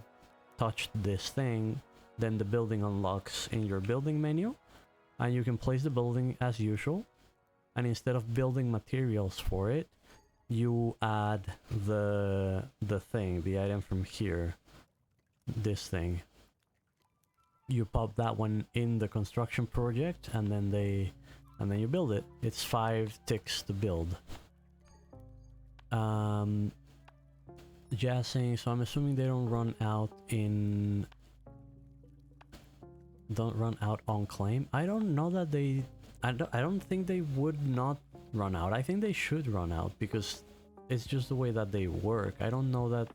touched this thing, then the building unlocks in your building menu, and you can place the building as usual. And instead of building materials for it, you add the item from here, this thing. You pop that one in the construction project, and then you build it. It's 5 ticks to build. Jazzing, so I'm assuming they don't run out on claim. I don't know that they. I don't think they would not run out. I think they should run out because it's just the way that they work. I don't know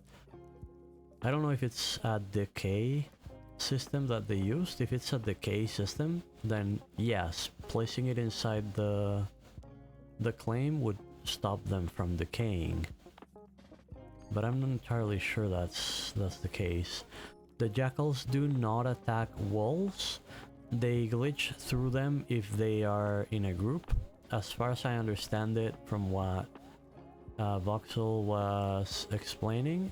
if it's a decay system that they used. If it's a decay system, then yes, placing it inside the claim would stop them from decaying. But I'm not entirely sure that's the case. The jackals do not attack walls. They glitch through them if they are in a group. As far as I understand it from what Voxel was explaining,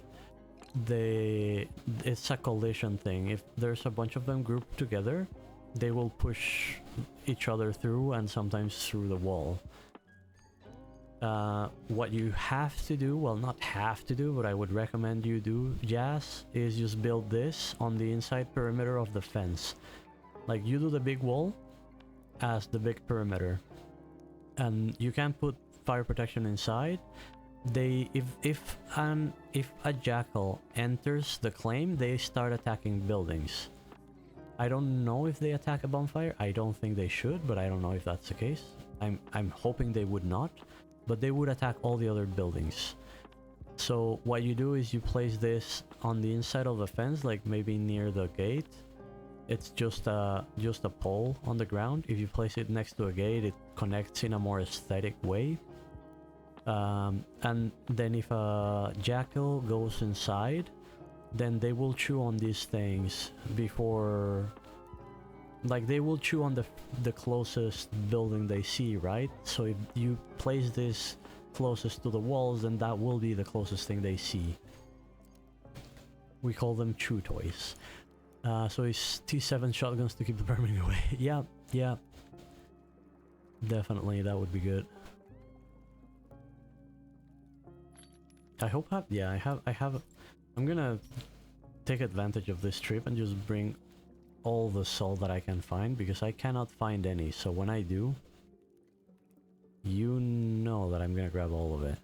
it's a collision thing. If there's a bunch of them grouped together, they will push each other through and sometimes through the wall. What you have to do, well, not have to do, but I would recommend you do, Jazz, is just build this on the inside perimeter of the fence. Like, you do the big wall as the big perimeter, and you can put fire protection inside. If a jackal enters the claim, they start attacking buildings. I don't know if they attack a bonfire. I don't think they should, but I don't know if that's the case. I'm hoping they would not, but they would attack all the other buildings. So what you do is you place this on the inside of the fence, like maybe near the gate. It's just a pole on the ground. If you place it next to a gate, it connects in a more aesthetic way. And then if a jackal goes inside, then they will chew on these things before... Like, they will chew on the closest building they see, right? So if you place this closest to the walls, then that will be the closest thing they see. We call them chew toys. So it's T7 shotguns to keep the vermin away. Yeah. Definitely, that would be good. I hope I have... I'm gonna take advantage of this trip and just bring all the salt that I can find, because I cannot find any. So when I do, you know that I'm gonna grab all of it.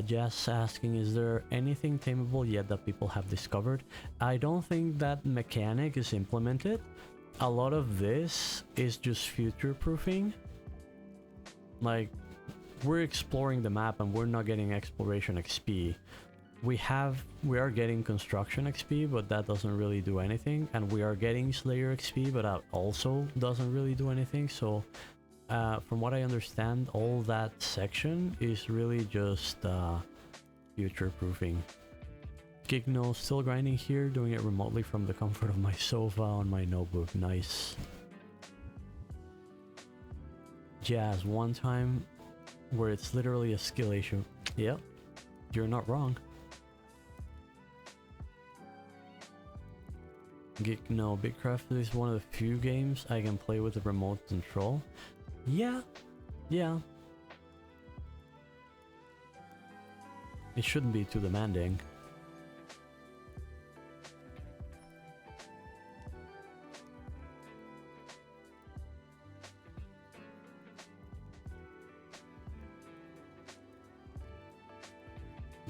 Just asking, is there anything tameable yet that people have discovered? I don't think that mechanic is implemented. A lot of this is just future-proofing. Like, we're exploring the map and we're not getting exploration XP. We are getting construction XP, but that doesn't really do anything. And we are getting Slayer XP, but that also doesn't really do anything. So from what I understand, all that section is really just future-proofing. Gigno still grinding here, doing it remotely from the comfort of my sofa on my notebook. Nice. Jazz, one time where it's literally a skill issue. Yep, you're not wrong. Gigno, Bitcraft is one of the few games I can play with a remote control. Yeah. It shouldn't be too demanding.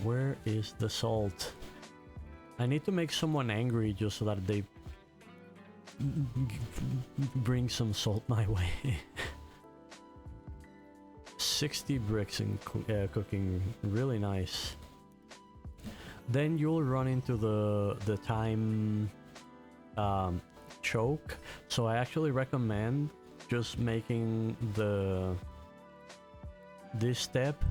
Where is the salt? I need to make someone angry just so that they bring some salt my way. 60 bricks in cooking, really nice. Then you'll run into the time choke, so I actually recommend just making this step,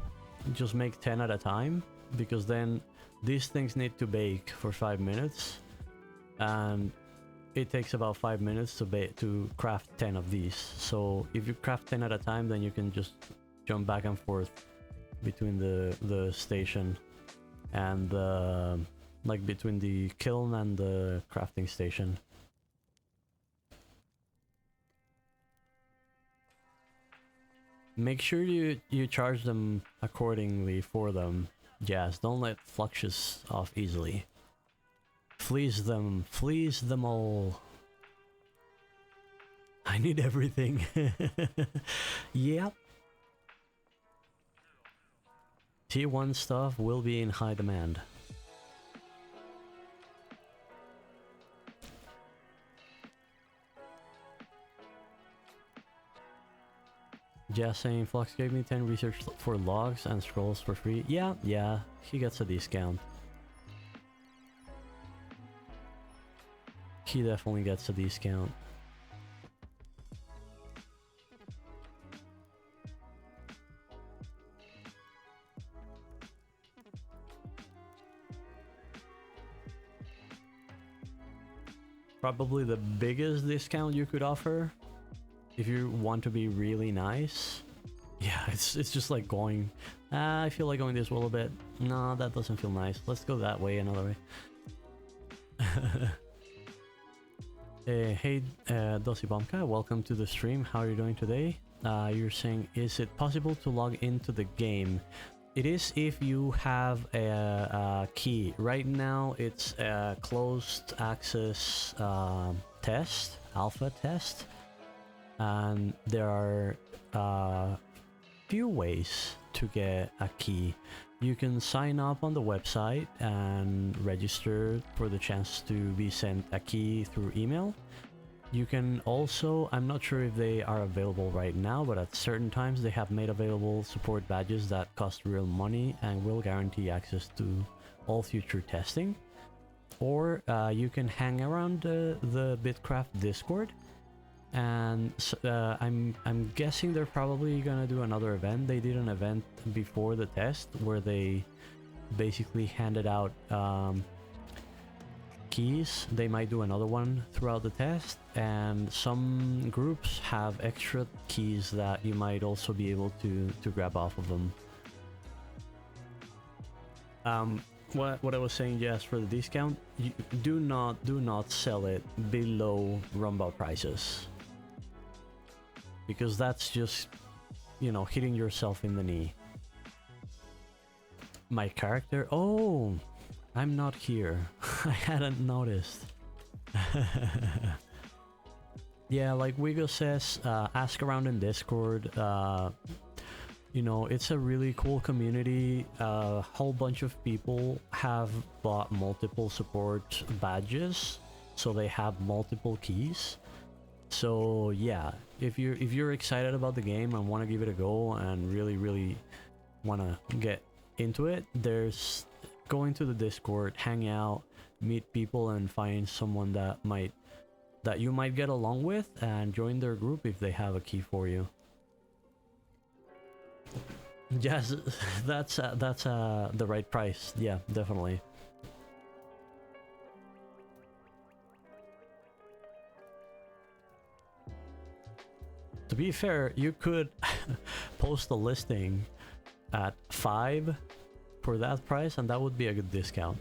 just make 10 at a time, because then these things need to bake for 5 minutes, and it takes about 5 minutes to craft 10 of these. So if you craft 10 at a time, then you can just jump back and forth between the station and like between the kiln and the crafting station. Make sure you charge them accordingly for them. Yes, don't let fluxes off easily. Fleece them all. I need everything. Yep. T1 stuff will be in high demand. Just saying, Flux gave me 10 research for logs and scrolls for free. Yeah, he gets a discount. He definitely gets a discount. Probably the biggest discount you could offer if you want to be really nice. Yeah, it's just like going, I feel like going this way a little bit. No, that doesn't feel nice. Let's go that way, another way. Hey, Dossi Bomka, welcome to the stream. How are you doing today? You're saying, is it possible to log into the game? It is if you have a key. Right now, it's a closed access test, alpha test. And there are few ways to get a key. You can sign up on the website and register for the chance to be sent a key through email. You can also, I'm not sure if they are available right now, but at certain times they have made available support badges that cost real money and will guarantee access to all future testing. Or you can hang around the Bitcraft Discord. And I'm guessing they're probably gonna do another event. They did an event before the test where they basically handed out keys. They might do another one throughout the test, and some groups have extra keys that you might also be able to grab off of them. What I was saying, Jess, for the discount, you do not sell it below rumble prices. Because that's just, you know, hitting yourself in the knee. My character? Oh, I'm not here. I hadn't noticed. Yeah, like Wigo says, ask around in Discord. You know, it's a really cool community. A whole bunch of people have bought multiple support badges, so they have multiple keys. So yeah, if you're excited about the game and want to give it a go and really want to get into it, there's going to the Discord, hang out, meet people, and find someone that you might get along with, and join their group if they have a key for you. Yes, that's the right price. Yeah, definitely. To be fair, you could post a listing at 5 for that price, and that would be a good discount.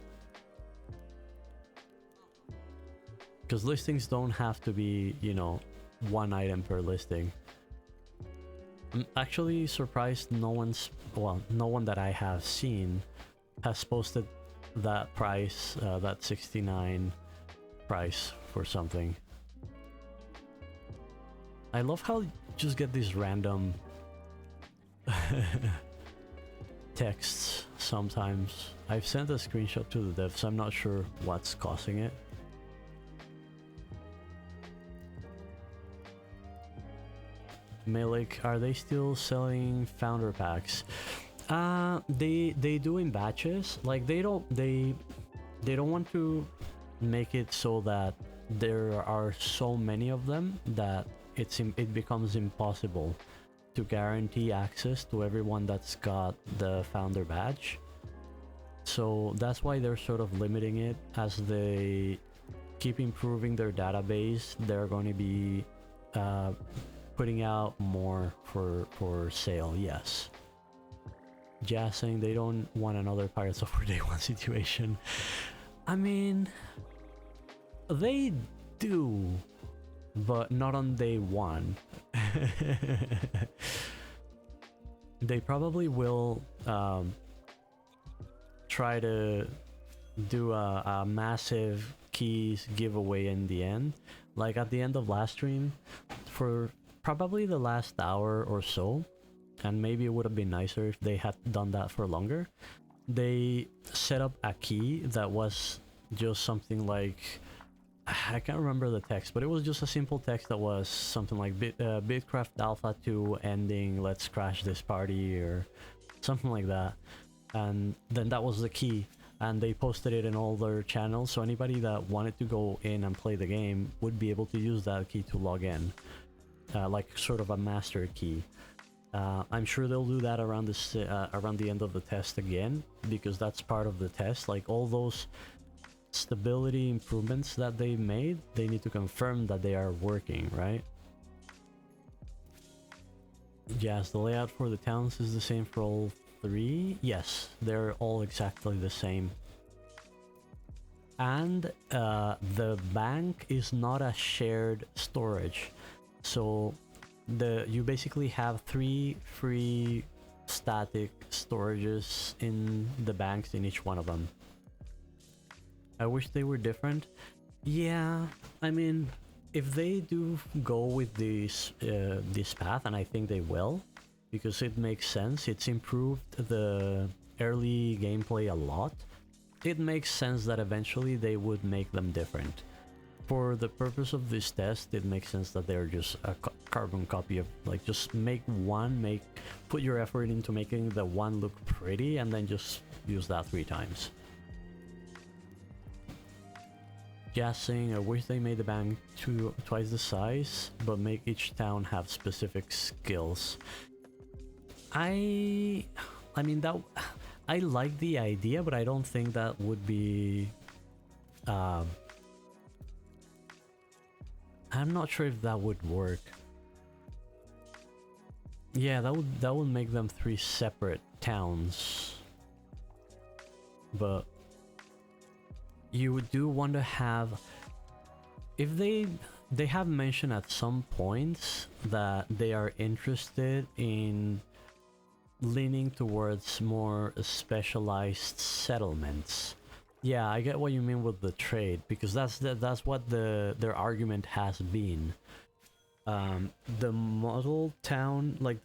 Because listings don't have to be, you know, one item per listing. I'm actually surprised no one that I have seen has posted that price, that 69 price for something. I love how you just get these random texts sometimes. I've sent a screenshot to the devs. I'm not sure what's causing it. Milik, are they still selling founder packs? They do in batches. Like they don't want to make it so that there are so many of them that it becomes impossible to guarantee access to everyone that's got the founder badge. So that's why they're sort of limiting it. As they keep improving their database, they're going to be putting out more for sale. Yes. Jazz saying they don't want another Pirates of Day 1 situation. I mean, they do, but not on day one. They probably will try to do a massive keys giveaway in the end. Like at the end of last stream, for probably the last hour or so, and maybe it would have been nicer if they had done that for longer. They set up a key that was just something like, I can't remember the text, but it was just a simple text that was something like Bitcraft Alpha 2 ending, let's crash this party, or something like that. And then that was the key, and they posted it in all their channels, so anybody that wanted to go in and play the game would be able to use that key to log in, like sort of a master key. I'm sure they'll do that around this around the end of the test again, because that's part of the test. Like all those stability improvements that they made, they need to confirm that they are working, right? Yes, the layout for the towns is the same for all three. Yes, they're all exactly the same. And the bank is not a shared storage, so you basically have 3 free static storages in the banks in each one of them. I wish they were different. Yeah, I mean, if they do go with this path, and I think they will, because it makes sense, it's improved the early gameplay a lot, it makes sense that eventually they would make them different. For the purpose of this test, it makes sense that they're just a carbon copy of, like, just make one, put your effort into making the one look pretty, and then just use that 3 times. Just saying, I wish they made the bank twice the size, but make each town have specific skills. I mean, that I like the idea, but I don't think that would be. I'm not sure if that would work. Yeah, that would make them 3 separate towns. But you do want to have, if they have mentioned at some points that they are interested in leaning towards more specialized settlements. Yeah, I get what you mean with the trade, because that's what their argument has been. The model town, like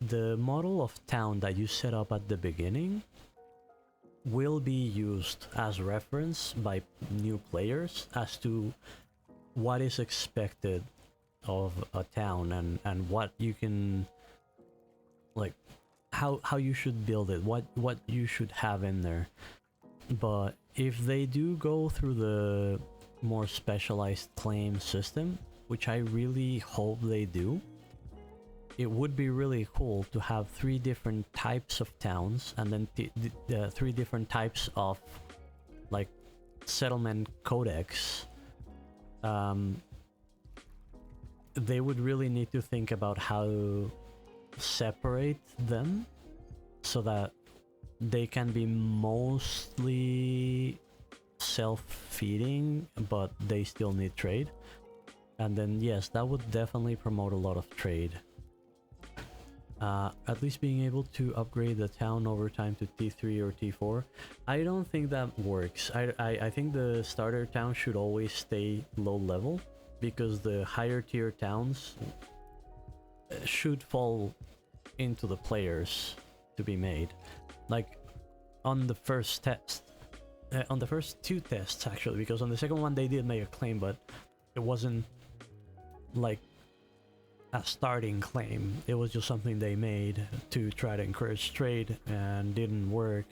the model of town that you set up at the beginning, will be used as reference by new players as to what is expected of a town, and what you can, like, how you should build it, what you should have in there. But if they do go through the more specialized claim system, which I really hope they do, it would be really cool to have 3 different types of towns, and then 3 different types of, like, settlement codex. They would really need to think about how to separate them so that they can be mostly self-feeding, but they still need trade. And then yes, that would definitely promote a lot of trade. At least being able to upgrade the town over time to T3 or T4. I don't think that works. I think the starter town should always stay low level, because the higher tier towns should fall into the players to be made. Like on the first test, on the first two tests actually, because on the second one they did make a claim, but it wasn't like a starting claim. It was just something they made to try to encourage trade and didn't work.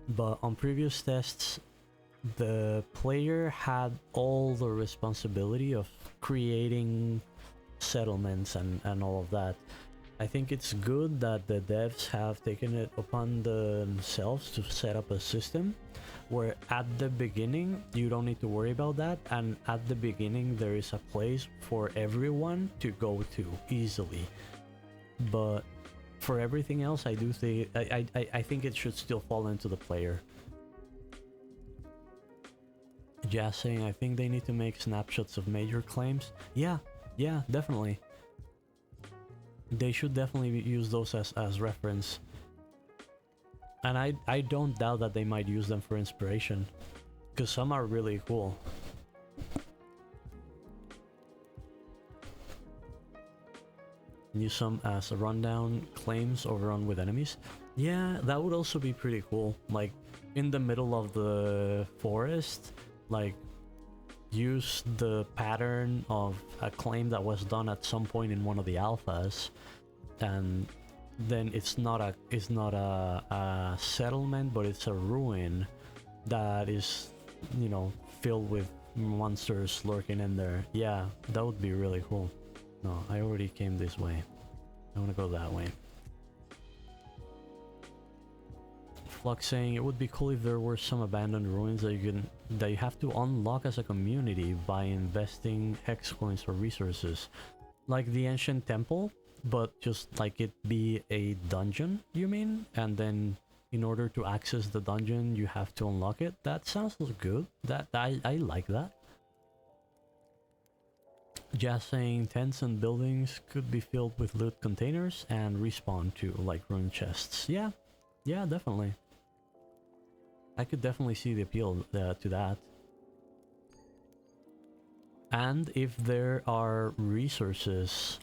But on previous tests, the player had all the responsibility of creating settlements and all of that. I think it's good that the devs have taken it upon themselves to set up a system where at the beginning you don't need to worry about that, and at the beginning there is a place for everyone to go to easily. But for everything else, I do think I think it should still fall into the player. Just saying, I think they need to make snapshots of major claims. Yeah, definitely. They should definitely use those as reference. And I don't doubt that they might use them for inspiration, because some are really cool. Use some as a rundown claims overrun with enemies. Yeah, that would also be pretty cool. Like in the middle of the forest, like use the pattern of a claim that was done at some point in one of the alphas, and then it's not a settlement, but it's a ruin that is, you know, filled with monsters lurking in there. Yeah, that would be really cool. No, I already came this way. I want to go that way. Flux saying it would be cool if there were some abandoned ruins that you have to unlock as a community by investing hex coins or resources, like the ancient temple, but just like it be a dungeon, you mean? And then in order to access the dungeon you have to unlock it. That sounds good. That I like that. Just saying tents and buildings could be filled with loot containers and respawn to like rune chests. Yeah, definitely. I could definitely see the appeal to that. And if there are resources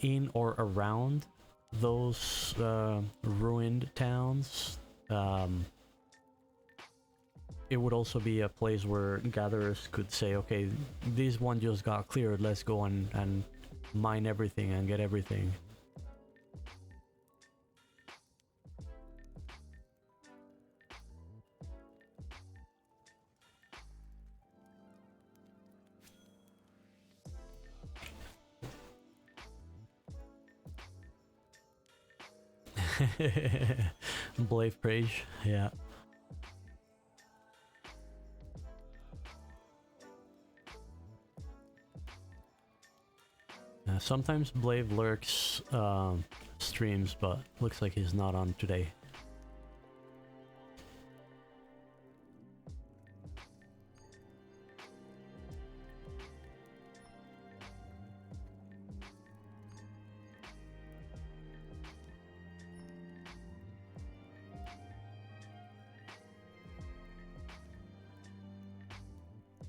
in or around those ruined towns, it would also be a place where gatherers could say, okay, this one just got cleared, let's go and mine everything and get everything. Blade Praise, yeah. Sometimes Blade lurks streams, but looks like he's not on today.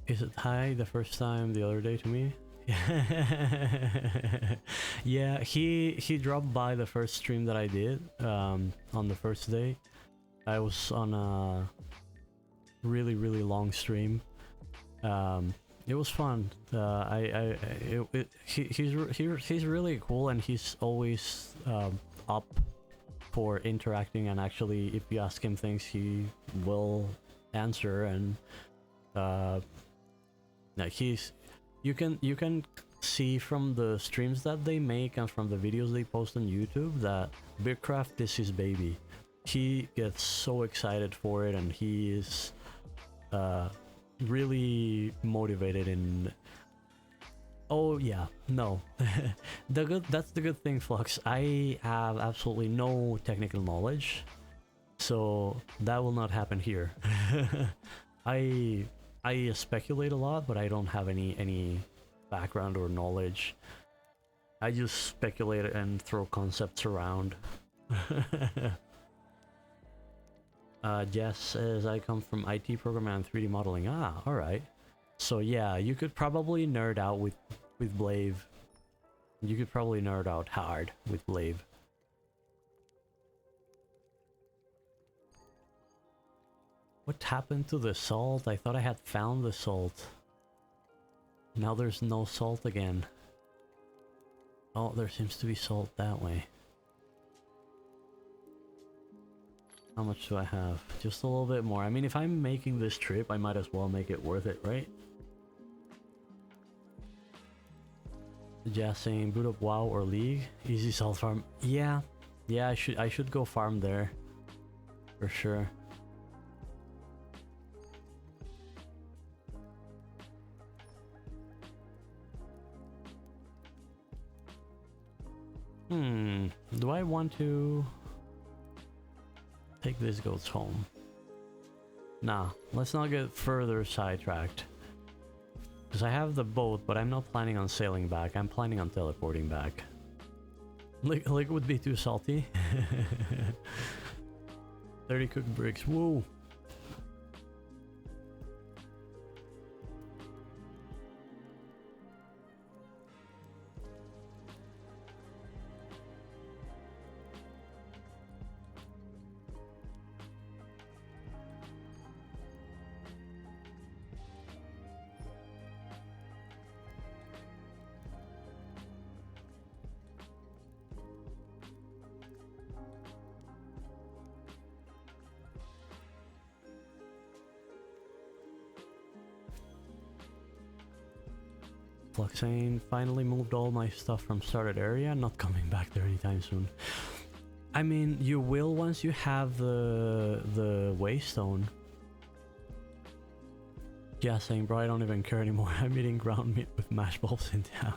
Is it hi the first time the other day to me? Yeah, he dropped by the first stream that I did on the first day. I was on a really long stream. It was fun. He's really cool, and he's always up for interacting, and actually if you ask him things he will answer, and you can see from the streams that they make and from the videos they post on YouTube that Bitcraft is his baby. He gets so excited for it, and he is really motivated in... Oh yeah, no. That's the good thing, Flux. I have absolutely no technical knowledge, so that will not happen here. I speculate a lot, but I don't have any background or knowledge. I just speculate and throw concepts around. Jess says I come from IT programming and 3D modeling. Ah, alright. So yeah, you could probably nerd out with Blave. You could probably nerd out hard with Blave. What happened to the salt? I thought I had found the salt. Now there's no salt again. Oh, there seems to be salt that way. How much do I have? Just a little bit more. I mean, if I'm making this trip, I might as well make it worth it, right? Just saying, boot up WoW or League. Easy salt farm. Yeah. Yeah, I should go farm there. For sure. Do I want to take these goats home? Nah, let's not get further sidetracked. Because I have the boat, but I'm not planning on sailing back. I'm planning on teleporting back. Like would be too salty. 30 cooked bricks. Whoa. Fluxane finally moved all my stuff from started area, not coming back there anytime soon. I mean, you will once you have the waystone. Yeah, saying, bro, I don't even care anymore. I'm eating ground meat with mash balls in town.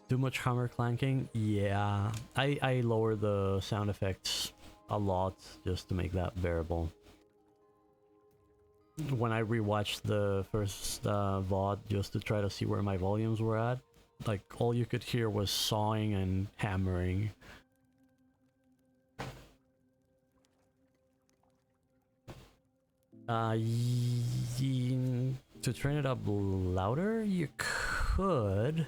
Too much hammer clanking? Yeah, I lower the sound effects a lot just to make that bearable. When I rewatched the first VOD just to try to see where my volumes were at, like all you could hear was sawing and hammering. To turn it up louder, you could,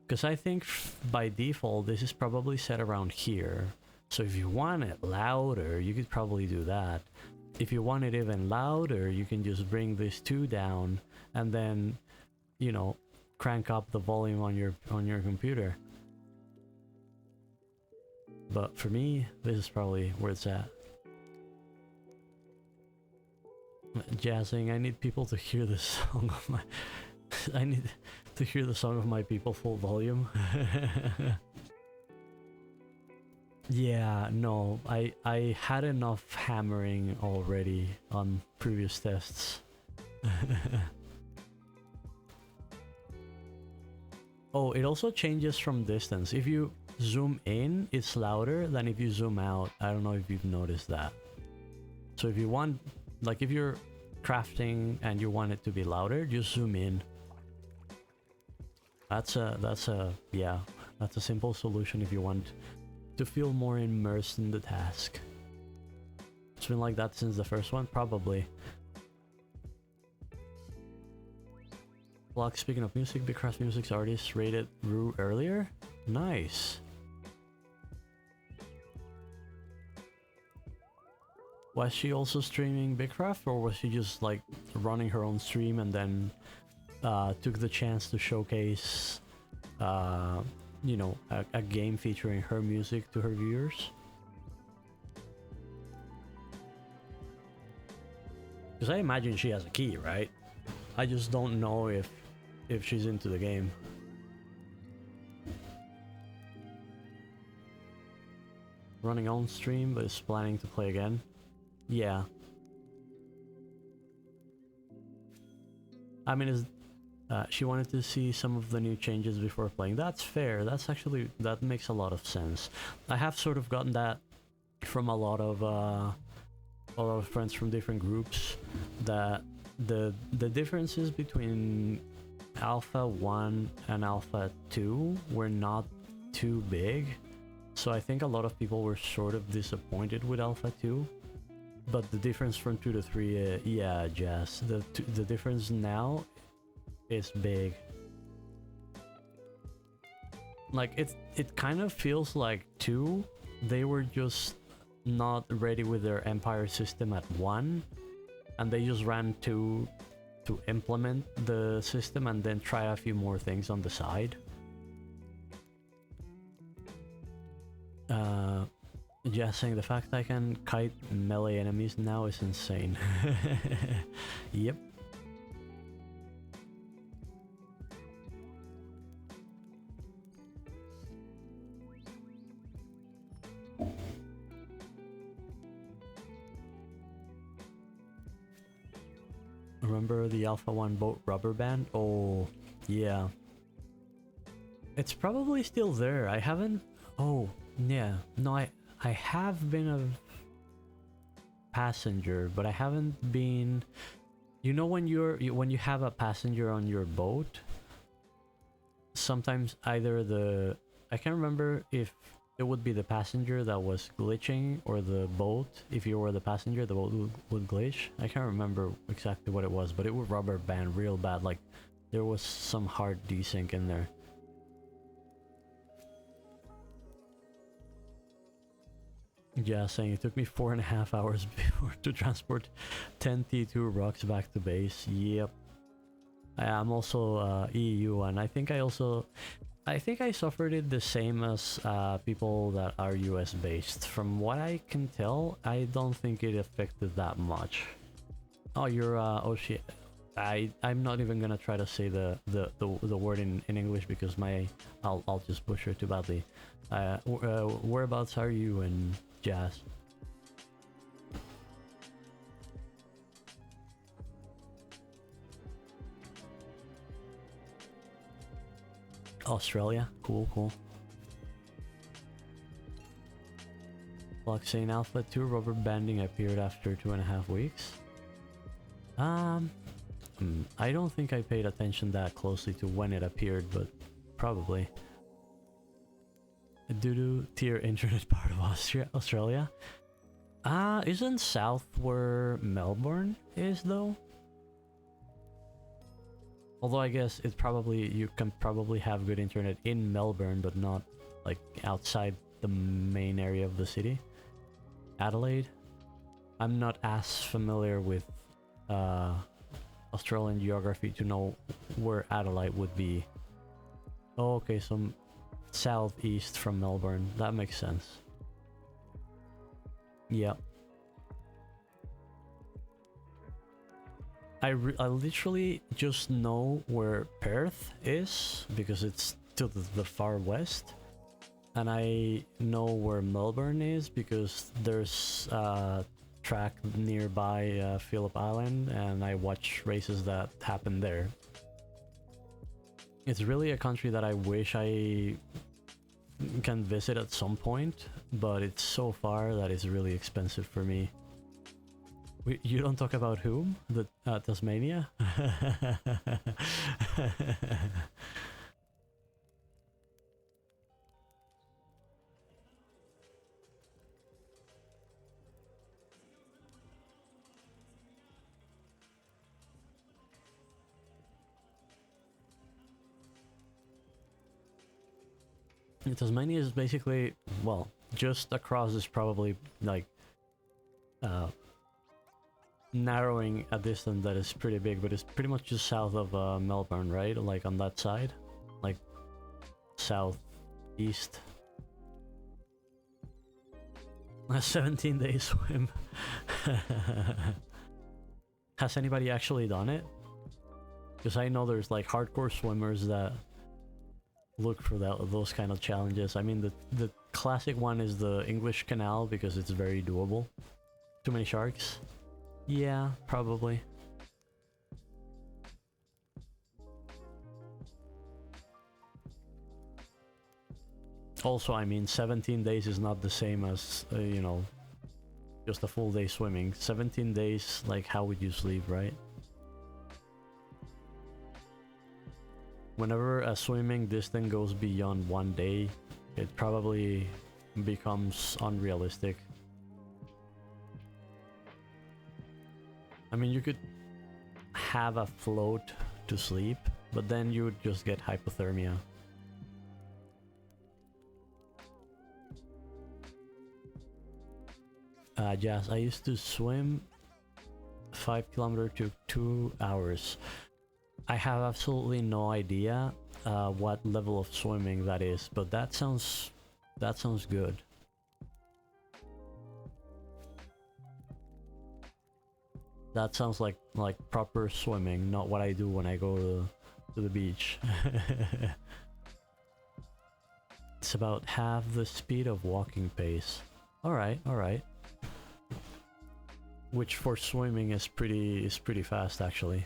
because I think by default this is probably set around here. So if you want it louder, you could probably do that. If you want it even louder, you can just bring this 2 down and then, you know, crank up the volume on your computer. But for me, this is probably where it's at. Jazzing, I need people to hear the song of my... I need to hear the song of my people full volume. Yeah, no, I had enough hammering already on previous tests. Oh, it also changes from distance. If you zoom in, it's louder than if you zoom out. I don't know if you've noticed that. So if you want, like if you're crafting and you want it to be louder, just zoom in. That's a simple solution if you want to feel more immersed in the task. It's been like that since the first one, probably. Block, speaking of music, Bitcraft Music's artist rated Rue earlier? Nice. Was she also streaming Bitcraft, or was she just like running her own stream and then took the chance to showcase you know, a game featuring her music to her viewers? Because I imagine she has a key, right? I just don't know if she's into the game. Running on stream, but is planning to play again. Yeah. I mean, she wanted to see some of the new changes before playing. That's fair. That's actually, that makes a lot of sense. I have sort of gotten that from a lot of friends from different groups, that the differences between Alpha 1 and Alpha 2 were not too big. So I think a lot of people were sort of disappointed with Alpha 2. But the difference from 2 to 3, yeah, Jazz, the difference now is big. Like it kind of feels like 2, they were just not ready with their empire system at 1, and they just ran to implement the system and then try a few more things on the side. Just saying, the fact I can kite melee enemies now is insane. Yep. Remember the Alpha 1 boat rubber band? Oh, yeah. It's probably still there. I haven't... Oh, yeah. No, I have been a passenger, but I haven't been... You know when when you have a passenger on your boat, sometimes either the... I can't remember if it would be the passenger that was glitching or the boat. If you were the passenger, the boat would glitch. I can't remember exactly what it was, but it would rubber band real bad. Like, there was some hard desync in there. Yeah, saying it took me 4.5 hours before to transport 10 T2 rocks back to base. Yep. I'm also EU, and I think I suffered it the same as people that are US based. From what I can tell, I don't think it affected that much. Oh, you're oh shit. I'm not even gonna try to say the word in English because I'll just butcher it too badly. Whereabouts are you in Jazz? Australia? Cool, cool. Blockchain Alpha 2 rubber banding appeared after 2.5 weeks. I don't think I paid attention that closely to when it appeared, but probably. Doo-doo tier internet part of Australia? Isn't south where Melbourne is though? Although I guess it's probably, you can probably have good internet in Melbourne, but not like outside the main area of the city. Adelaide? I'm not as familiar with Australian geography to know where Adelaide would be. Oh, okay, so southeast from Melbourne. That makes sense. Yeah. I literally just know where Perth is because it's to the far west, and I know where Melbourne is because there's a track nearby Phillip Island, and I watch races that happen there. It's really a country that I wish I can visit at some point, but it's so far that it's really expensive for me. You don't talk about whom? The Tasmania? Tasmania is basically, well, just across is probably like narrowing a distance that is pretty big, but it's pretty much just south of Melbourne, right? Like on that side, like southeast. A 17-day swim. Has anybody actually done it? Because I know there's like hardcore swimmers that look for those kind of challenges. I mean, the classic one is the English Canal because it's very doable. Too many sharks? Yeah, probably. Also, I mean, 17 days is not the same as, you know, just a full day swimming. 17 days, like, how would you sleep, right? Whenever a swimming distance goes beyond 1 day, it probably becomes unrealistic. I mean, you could have a float to sleep, but then you would just get hypothermia. Jazz, I used to swim 5 kilometers to 2 hours. I have absolutely no idea what level of swimming that is, but that sounds good. That sounds like proper swimming, not what I do when I go to the beach. It's about half the speed of walking pace. Alright, alright. Which for swimming is pretty fast actually.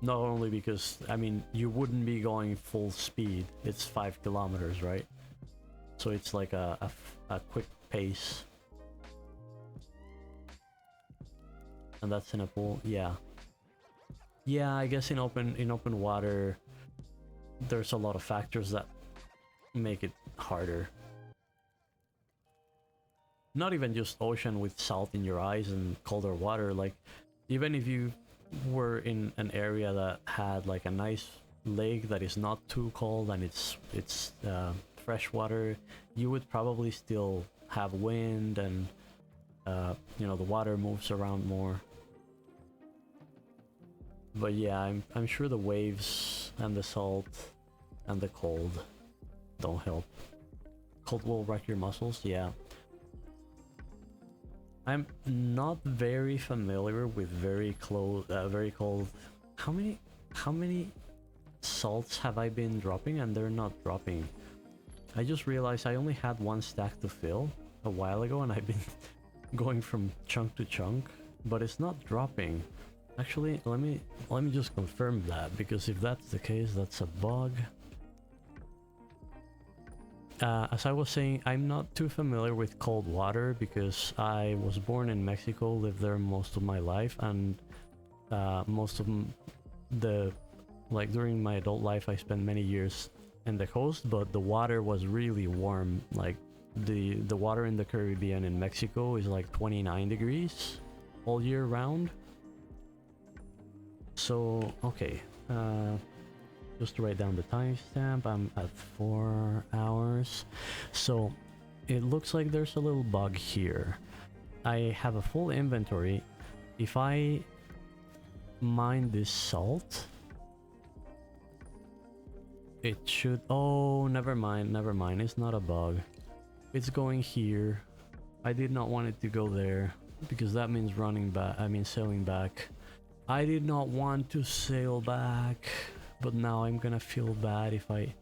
Not only because, I mean, you wouldn't be going full speed. It's 5 kilometers, right? So it's like a quick pace. And that's in a pool, yeah. Yeah, I guess in open water, there's a lot of factors that make it harder. Not even just ocean with salt in your eyes and colder water, like even if you were in an area that had like a nice lake that is not too cold and it's fresh water, you would probably still have wind and you know, the water moves around more. But yeah, I'm sure the waves and the salt and the cold don't help. Cold will wreck your muscles, yeah. I'm not very familiar with very cold. How many salts have I been dropping and they're not dropping? I just realized I only had one stack to fill a while ago and I've been going from chunk to chunk, but it's not dropping. Actually, let me just confirm that, because if that's the case, that's a bug. As I was saying, I'm not too familiar with cold water because I was born in Mexico, lived there most of my life, and most of during my adult life I spent many years in the coast, but the water was really warm. Like the water in the Caribbean in Mexico is like 29 degrees all year round. So okay, just to write down the timestamp, I'm at 4 hours. So it looks like there's a little bug here. I have a full inventory. If I mine this salt, it should... Oh, never mind, it's not a bug. It's going here. I did not want it to go there because that means running back, I mean sailing back. I did not want to sail back, but now I'm gonna feel bad if I...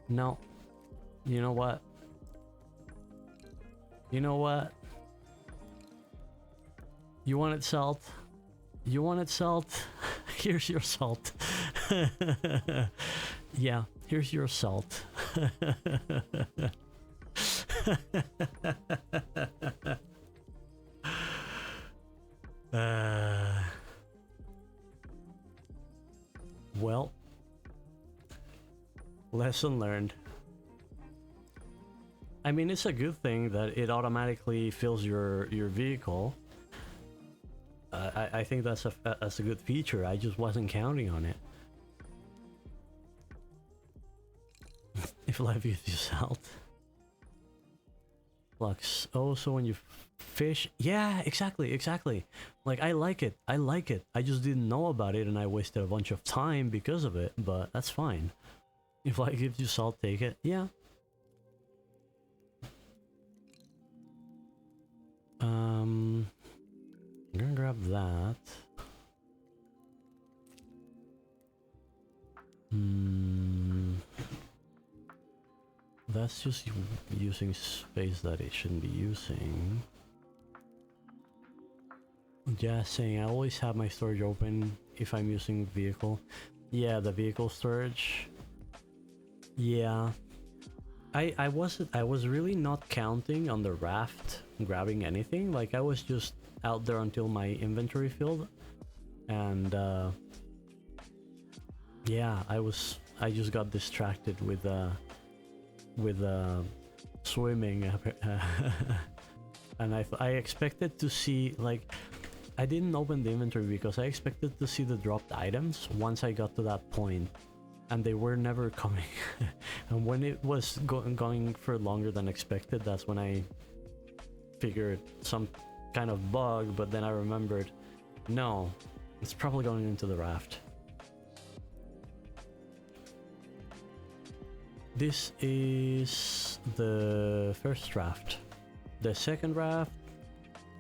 No. You know what? You know what? You wanted salt? You wanted salt? Here's your salt. Yeah, here's your salt. Well, lesson learned. I mean, it's a good thing that it automatically fills your vehicle. I think that's a good feature. I just wasn't counting on it. If life gives you salt. Flux. Oh, so when you fish... Yeah, exactly. Like, I like it. I just didn't know about it and I wasted a bunch of time because of it, but that's fine. If life gives you salt, take it. Yeah. I'm gonna grab that. That's just using space that it shouldn't be using. Just saying, I always have my storage open if I'm using vehicle. Yeah, the vehicle storage. Yeah. I was really not counting on the raft grabbing anything. Like, I was just out there until my inventory filled. And yeah, I just got distracted with swimming. And I expected to see, like, I didn't open the inventory because I expected to see the dropped items once I got to that point, and they were never coming. And when it was going for longer than expected, that's when I figured some kind of bug, but then I remembered, no, it's probably going into the raft. This is the first raft. The second raft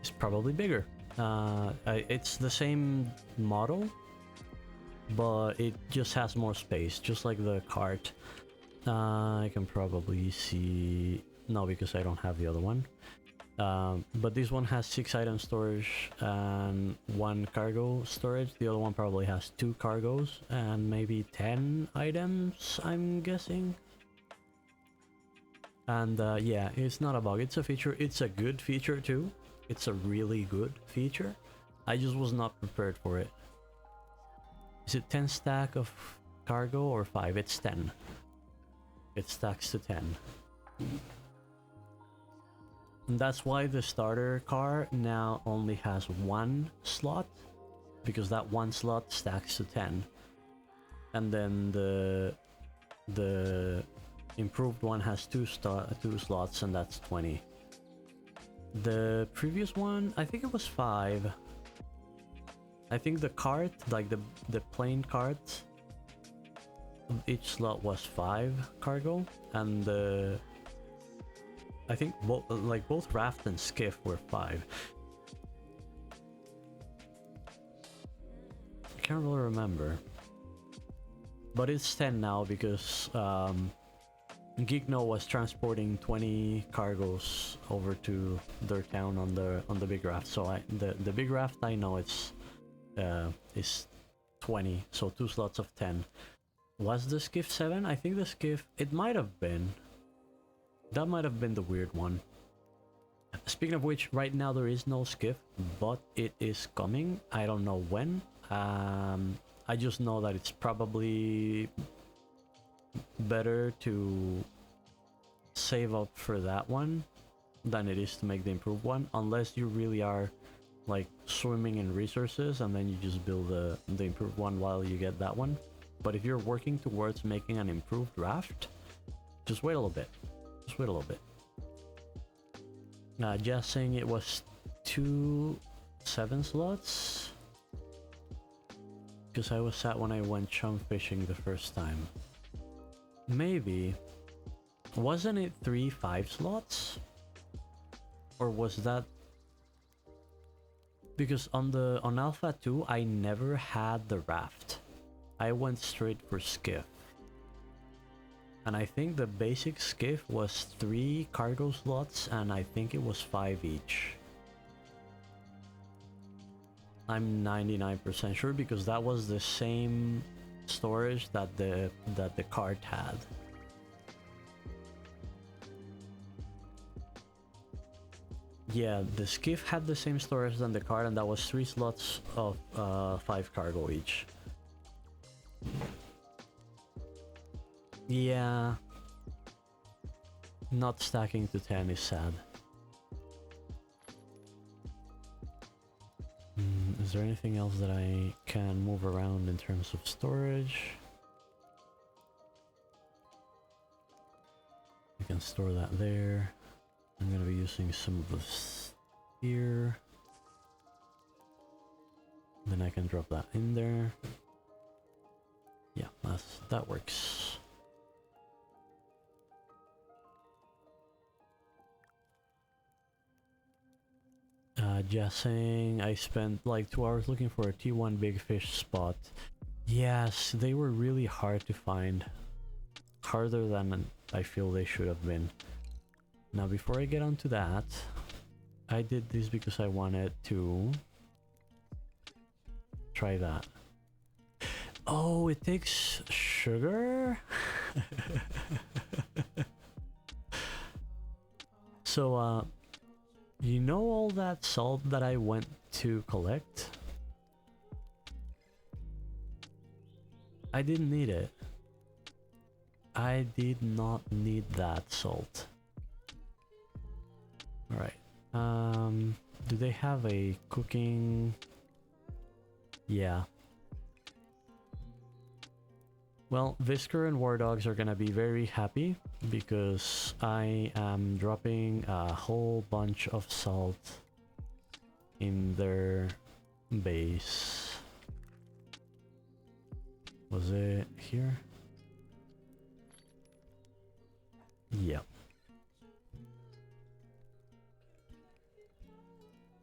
is probably bigger. It's the same model, but it just has more space, just like the cart. I can probably see... no, because I don't have the other one. But this one has 6 item storage and 1 cargo storage. The other one probably has 2 cargos and maybe 10 items, I'm guessing. And yeah, it's not a bug, it's a feature. It's a good feature too. It's a really good feature. I just was not prepared for it. Is it 10 stack of cargo or 5? It's 10. It stacks to 10. And that's why the starter car now only has 1 slot, because that 1 slot stacks to 10. And then the improved one has 2 slots, and that's 20. The previous one, I think it was 5. I think the cart, like the plain cart, each slot was 5 cargo, and I think both raft and skiff were 5. I can't really remember, but it's 10 now because Gigno was transporting 20 cargos over to their town on the big raft. So the big raft, I know it's is 20, so 2 slots of 10. Was the skiff 7? I think the skiff, it might have been. That might have been the weird one. Speaking of which, right now there is no skiff, but it is coming. I don't know when. I just know that it's probably better to save up for that one than it is to make the improved one, unless you really are like swimming in resources and then you just build the improved one while you get that one. But if you're working towards making an improved raft, just wait a little bit. Just wait a little bit. Just saying it was 2 7 slots, because I was sad when I went chum fishing the first time. Maybe wasn't it 3 5 slots, or was that because on Alpha 2 I never had the raft. I went straight for skiff, and I think the basic skiff was 3 cargo slots, and I think it was 5 each. I'm 99% sure, because that was the same storage that the cart had. Yeah, the skiff had the same storage than the cart, and that was 3 slots of 5 cargo each. Yeah, not stacking to 10 is sad. Is there anything else that I can move around in terms of storage? I can store that there. I'm gonna be using some of this here. Then I can drop that in there. Yeah, that works. Just saying, I spent like 2 hours looking for a T1 big fish spot. Yes, they were really hard to find. Harder than I feel they should have been. Now, before I get onto that, I did this because I wanted to try that. Oh, it takes sugar? So, you know all that salt that I went to collect? I didn't need it. I did not need that salt. Alright. Do they have a cooking? Yeah. Well, Visker and War Dogs are gonna be very happy because I am dropping a whole bunch of salt in their base. Was it here? Yep.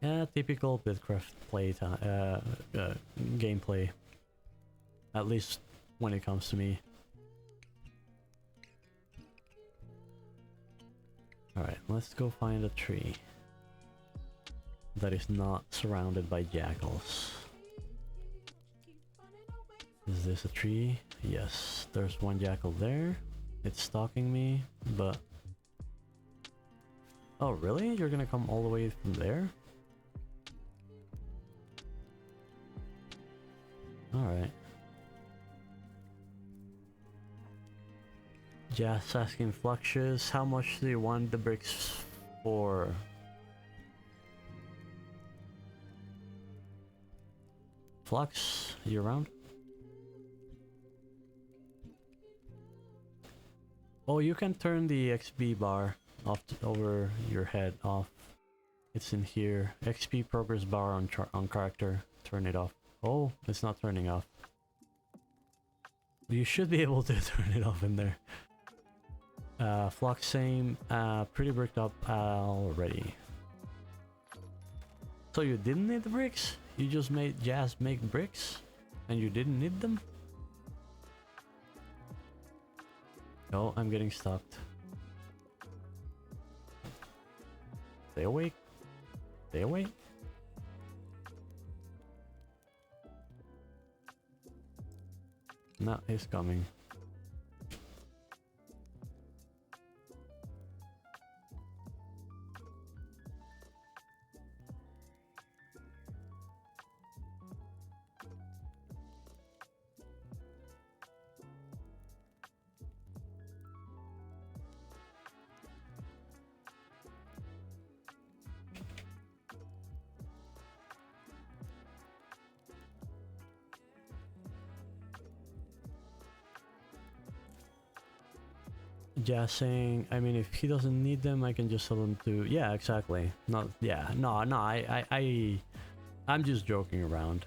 Yeah, typical Bitcraft gameplay. At least when it comes to me. Alright, let's go find a tree that is not surrounded by jackals. Is this a tree? Yes, there's one jackal there. It's stalking me, but... Oh, really? You're gonna come all the way from there? Alright. Just asking Fluxus, how much do you want the bricks for? Flux, you around? Oh, you can turn the XP bar off over your head off. It's in here. XP progress bar on character. Turn it off. Oh, it's not turning off. You should be able to turn it off in there. Flux same, pretty bricked up already. So you didn't need the bricks? You just made Jazz make bricks? And you didn't need them? Oh, I'm getting stuck. Stay awake. Stay awake. No, he's coming. Just saying, I mean, if he doesn't need them, I can just tell him to... Yeah, exactly. Not... Yeah, no, I'm just joking around.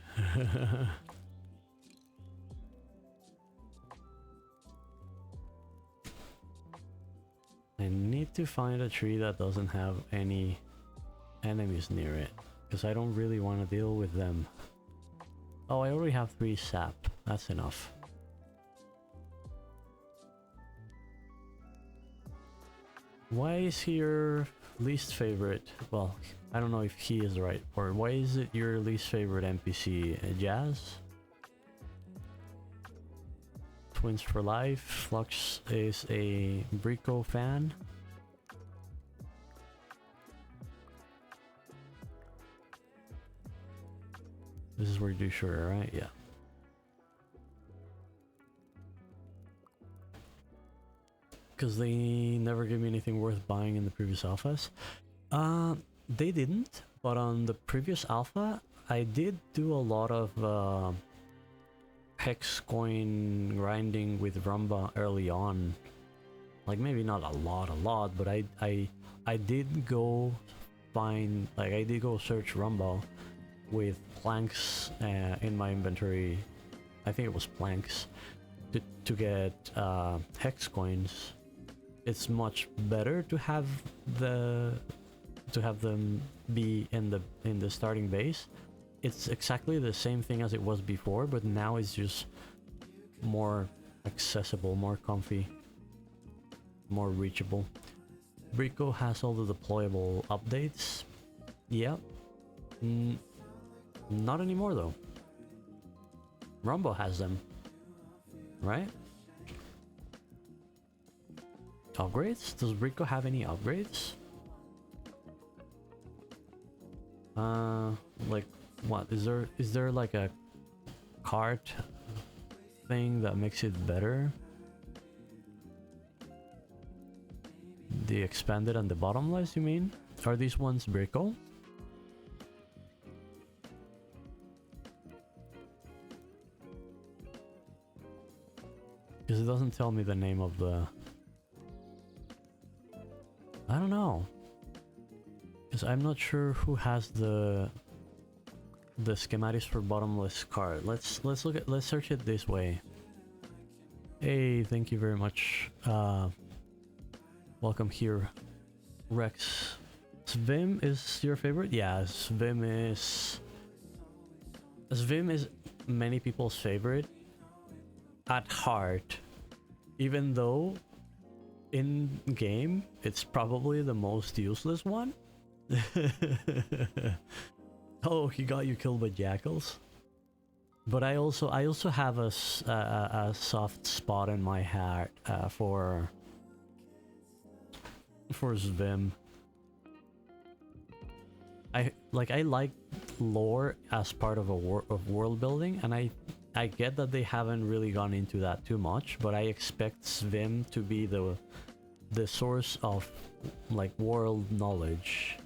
I need to find a tree that doesn't have any enemies near it, because I don't really want to deal with them. Oh, I already have 3 sap. That's enough. Why is he your least favorite? Well, I don't know if he is right. Or why is it your least favorite NPC? Jazz? Twins for life. Flux is a Brico fan. This is where you do sugar, right? Yeah. Because they never gave me anything worth buying in the previous alphas. They didn't, but on the previous alpha, I did do a lot of hex coin grinding with Rumba early on. Like maybe not a lot, but I did go find, like I did go search Rumba with planks in my inventory. I think it was planks to get hex coins. It's much better to have them be in the starting base. It's exactly the same thing as it was before, but now it's just more accessible, more comfy, more reachable. Brico has all the deployable updates. Yep. Not anymore though. Rumble has them, right? Upgrades? Does Brico have any upgrades? Like what? Is there like a cart thing that makes it better? The expanded and the bottomless, you mean? Are these ones Brico? Because it doesn't tell me the name of the... I don't know. Because I'm not sure who has the schematics for bottomless cart. Let's search it this way. Hey, thank you very much. Welcome here, Rex. Svim is your favorite? Yeah, Svim is many people's favorite at heart, even though in game it's probably the most useless one. Oh, he got you killed by jackals. But I also have a soft spot in my heart for Svim. I like lore as part of of world building, and I get that they haven't really gone into that too much, but I expect Svim to be the source of like world knowledge,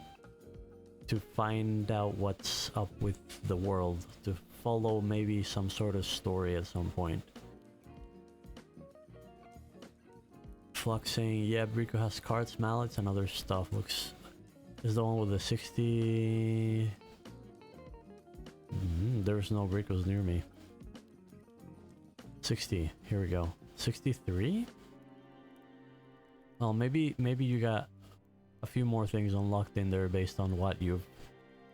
to find out what's up with the world, to follow maybe some sort of story at some point. Flux saying, yeah, Brico has carts, mallets, and other stuff. Looks... is the one with the 60... there's no Bricos near me. 60, here we go. 63? Well, maybe you got a few more things unlocked in there based on what you've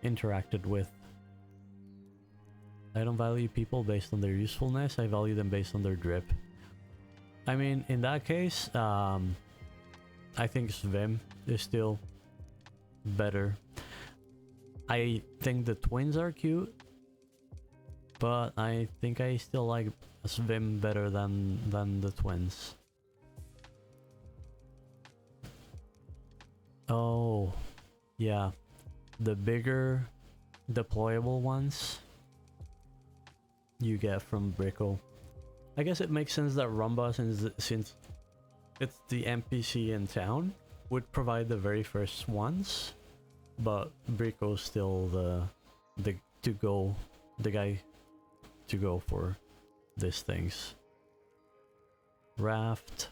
interacted with. I don't value people based on their usefulness, I value them based on their drip. I mean, in that case, I think Svim is still better. I think the twins are cute, but I think I still like Svim better than the twins. Oh, yeah. The bigger deployable ones you get from Brico. I guess it makes sense that Rumba, since it's the NPC in town, would provide the very first ones, but Brico's still the guy to go for these things. Raft.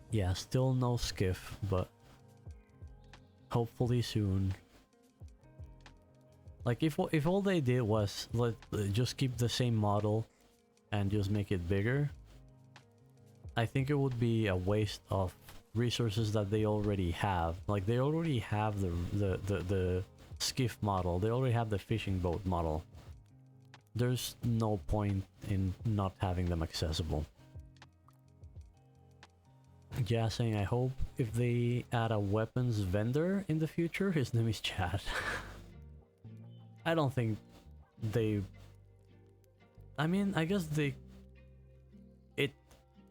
Yeah, still no skiff, but hopefully soon. Like if all they did was just keep the same model and just make it bigger, I think it would be a waste of resources that they already have. Like they already have the skiff model, they already have the fishing boat model. There's no point in not having them accessible. Yeah, saying I hope if they add a weapons vendor in the future, his name is Chad. I don't think they... I mean, I guess it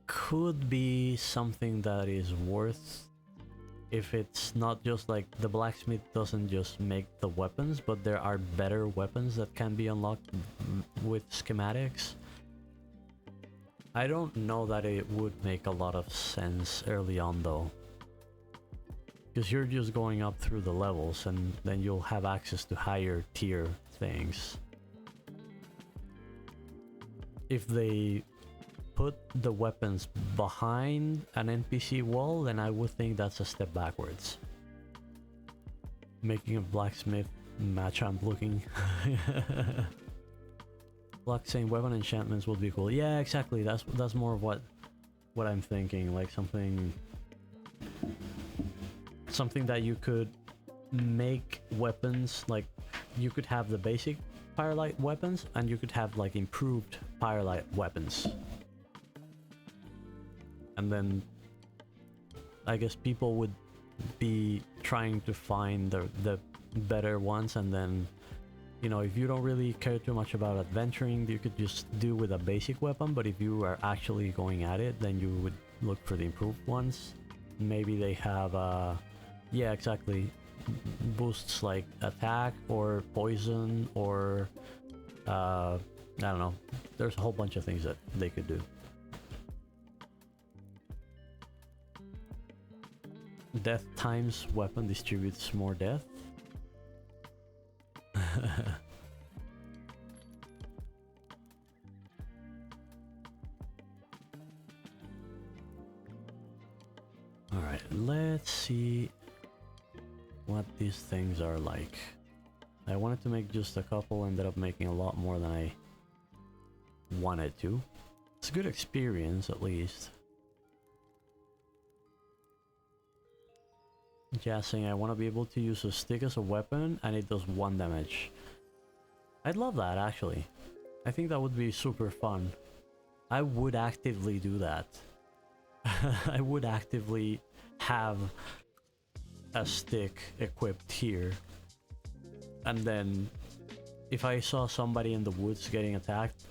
could be something that is worth, if it's not just like the blacksmith doesn't just make the weapons, but there are better weapons that can be unlocked with schematics. I don't know that it would make a lot of sense early on though, because you're just going up through the levels and then you'll have access to higher tier things. If they put the weapons behind an NPC wall, then I would think that's a step backwards. Making a blacksmith Machamp looking. Luck saying weapon enchantments would be cool. Yeah, exactly. That's more of what I'm thinking. Like something that you could make weapons, like you could have the basic Firelight weapons and you could have like improved Firelight weapons. And then I guess people would be trying to find the better ones, and then, you know, if you don't really care too much about adventuring, you could just do with a basic weapon, but if you are actually going at it, then you would look for the improved ones. Maybe they have yeah, exactly, boosts like attack or poison or I don't know, there's a whole bunch of things that they could do. Death times weapon distributes more death. Alright, let's see what these things are like. I wanted to make just a couple, ended up making a lot more than I wanted to. It's a good experience, at least. Just saying, I want to be able to use a stick as a weapon, and it does 1 damage. I'd love that, actually. I think that would be super fun. I would actively do that. I would actively have a stick equipped here. And then, if I saw somebody in the woods getting attacked,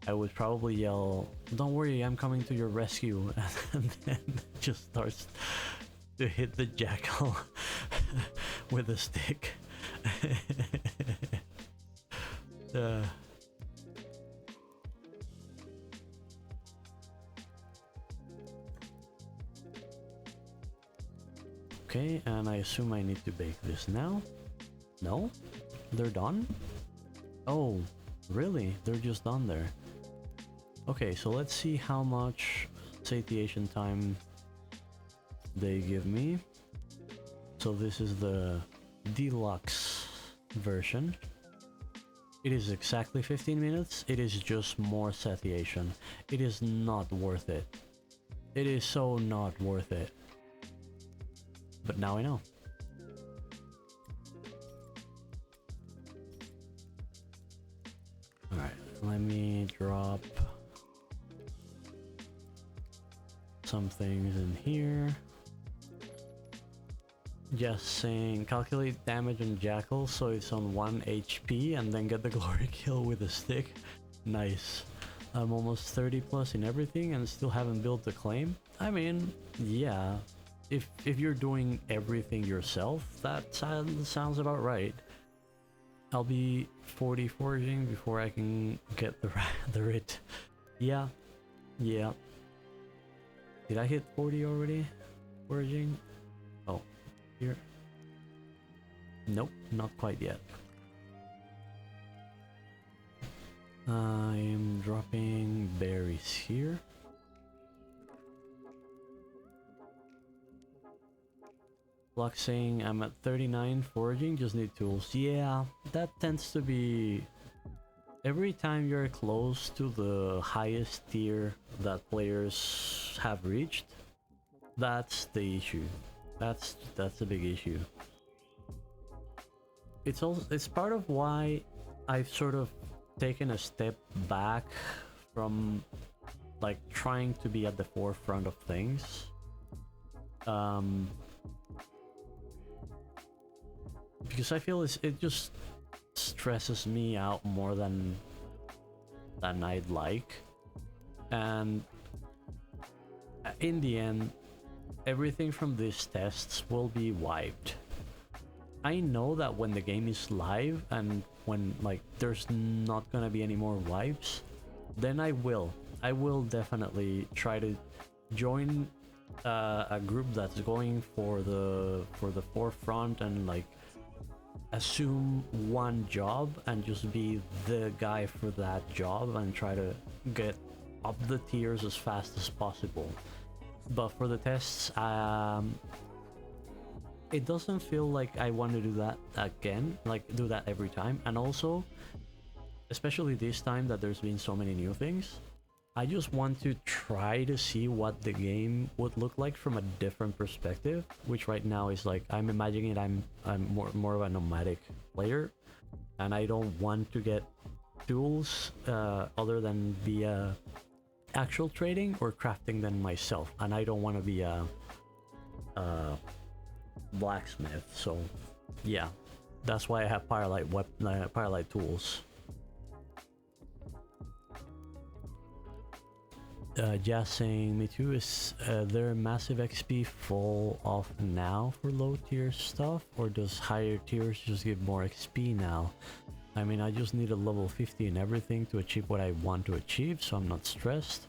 I would probably yell, "Don't worry, I'm coming to your rescue," and then just starts to hit the jackal with a stick. Okay, and I assume I need to bake this now? No? They're done? Oh, really? They're just done there. Okay, so let's see how much satiation time they give me. So this is the deluxe version. It is exactly 15 minutes. It is just more satiation. It is not worth it. It is so not worth it. But now I know. Alright, let me drop some things in here. Just saying, calculate damage on jackal so it's on 1 HP and then get the glory kill with a stick. Nice. I'm almost 30 plus in everything and still haven't built the claim. I mean, yeah. If you're doing everything yourself, that sounds about right. I'll be 40 foraging before I can get the writ. Yeah. Yeah. Did I hit 40 already? Foraging? Oh, here. Nope, not quite yet. I'm dropping berries here. Block saying I'm at 39 foraging, just need tools. Yeah, that tends to be... Every time you're close to the highest tier that players have reached, that's the issue. That's a big issue. It's part of why I've sort of taken a step back from like trying to be at the forefront of things. Because I feel it just stresses me out more than I'd like, and in the end everything from these tests will be wiped. I know that when the game is live and when like there's not gonna be any more wipes, then I will definitely try to join a group that's going for the forefront and like assume one job and just be the guy for that job and try to get up the tiers as fast as possible. But for the tests, it doesn't feel like I want to do that again, like do that every time. And also, especially this time that there's been so many new things, I just want to try to see what the game would look like from a different perspective, which right now is like, I'm imagining it, I'm more of a nomadic player, and I don't want to get tools other than via actual trading or crafting them myself, and I don't want to be a blacksmith. So yeah, that's why I have Firelight tools. Just saying, me too, is there massive XP fall off now for low tier stuff, or does higher tiers just give more XP now? I mean, I just need a level 50 in everything to achieve what I want to achieve, so I'm not stressed.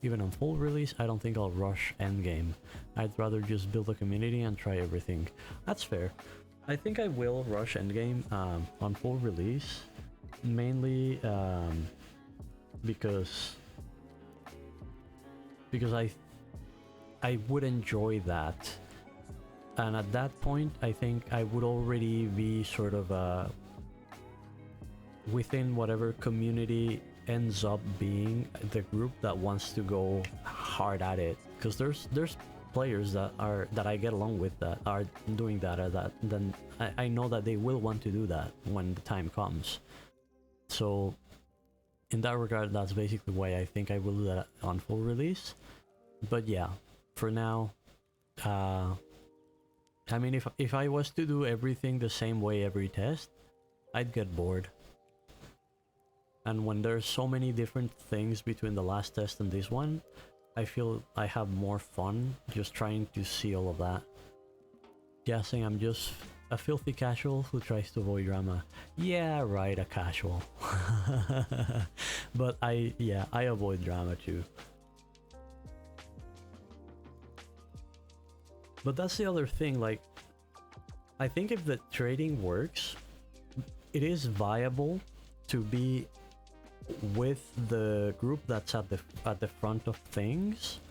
Even on full release, I don't think I'll rush endgame. I'd rather just build a community and try everything. That's fair. I think I will rush endgame on full release, mainly because I would enjoy that. And at that point, I think I would already be sort of within whatever community ends up being the group that wants to go hard at it. Because there's players that I get along with that are doing that, or that then I know that they will want to do that when the time comes. So in that regard, that's basically why I think I will do that on full release. But yeah, for now, I mean, if I was to do everything the same way every test, I'd get bored. And when there's so many different things between the last test and this one, I feel I have more fun just trying to see all of that. Guessing I'm just a filthy casual who tries to avoid drama. Yeah, right, a casual. But I avoid drama too. But that's the other thing, like, I think if the trading works, it is viable to be with the group that's at the front of things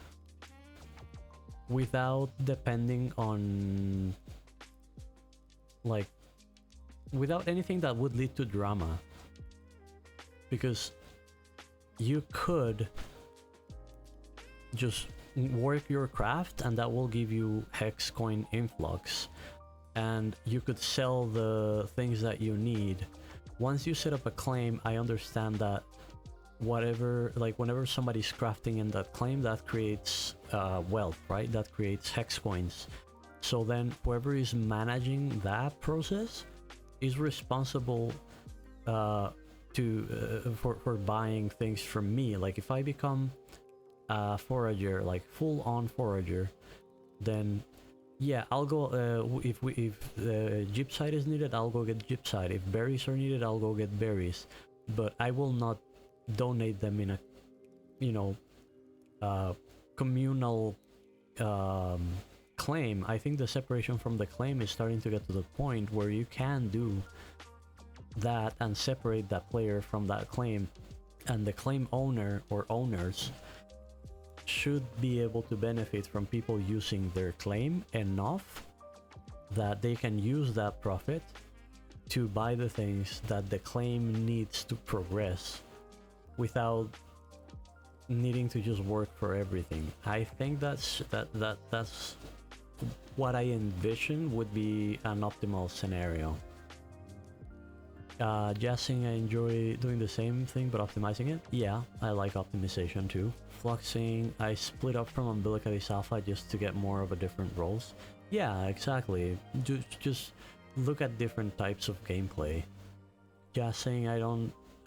without depending on, like, without anything that would lead to drama. Because you could just work your craft and that will give you hex coin influx, and you could sell the things that you need. Once you set up a claim, I understand that whatever, like, whenever somebody's crafting in that claim, that creates wealth, right? That creates hex coins. So then whoever is managing that process is responsible for buying things from me. Like, if I become forager, like full on forager, then yeah, I'll go, if gypsite is needed, I'll go get gypsite. If berries are needed, I'll go get berries. But I will not donate them in a, you know, communal claim. I think the separation from the claim is starting to get to the point where you can do that and separate that player from that claim, and the claim owner or owners should be able to benefit from people using their claim enough that they can use that profit to buy the things that the claim needs to progress without needing to just work for everything. I think that's what I envision would be an optimal scenario. Guessing I enjoy doing the same thing but optimizing it. Yeah, I like optimization too. Fluxing, I split up from Umbilicalis Alpha just to get more of a different roles. Yeah, exactly. Just look at different types of gameplay. Guessing, I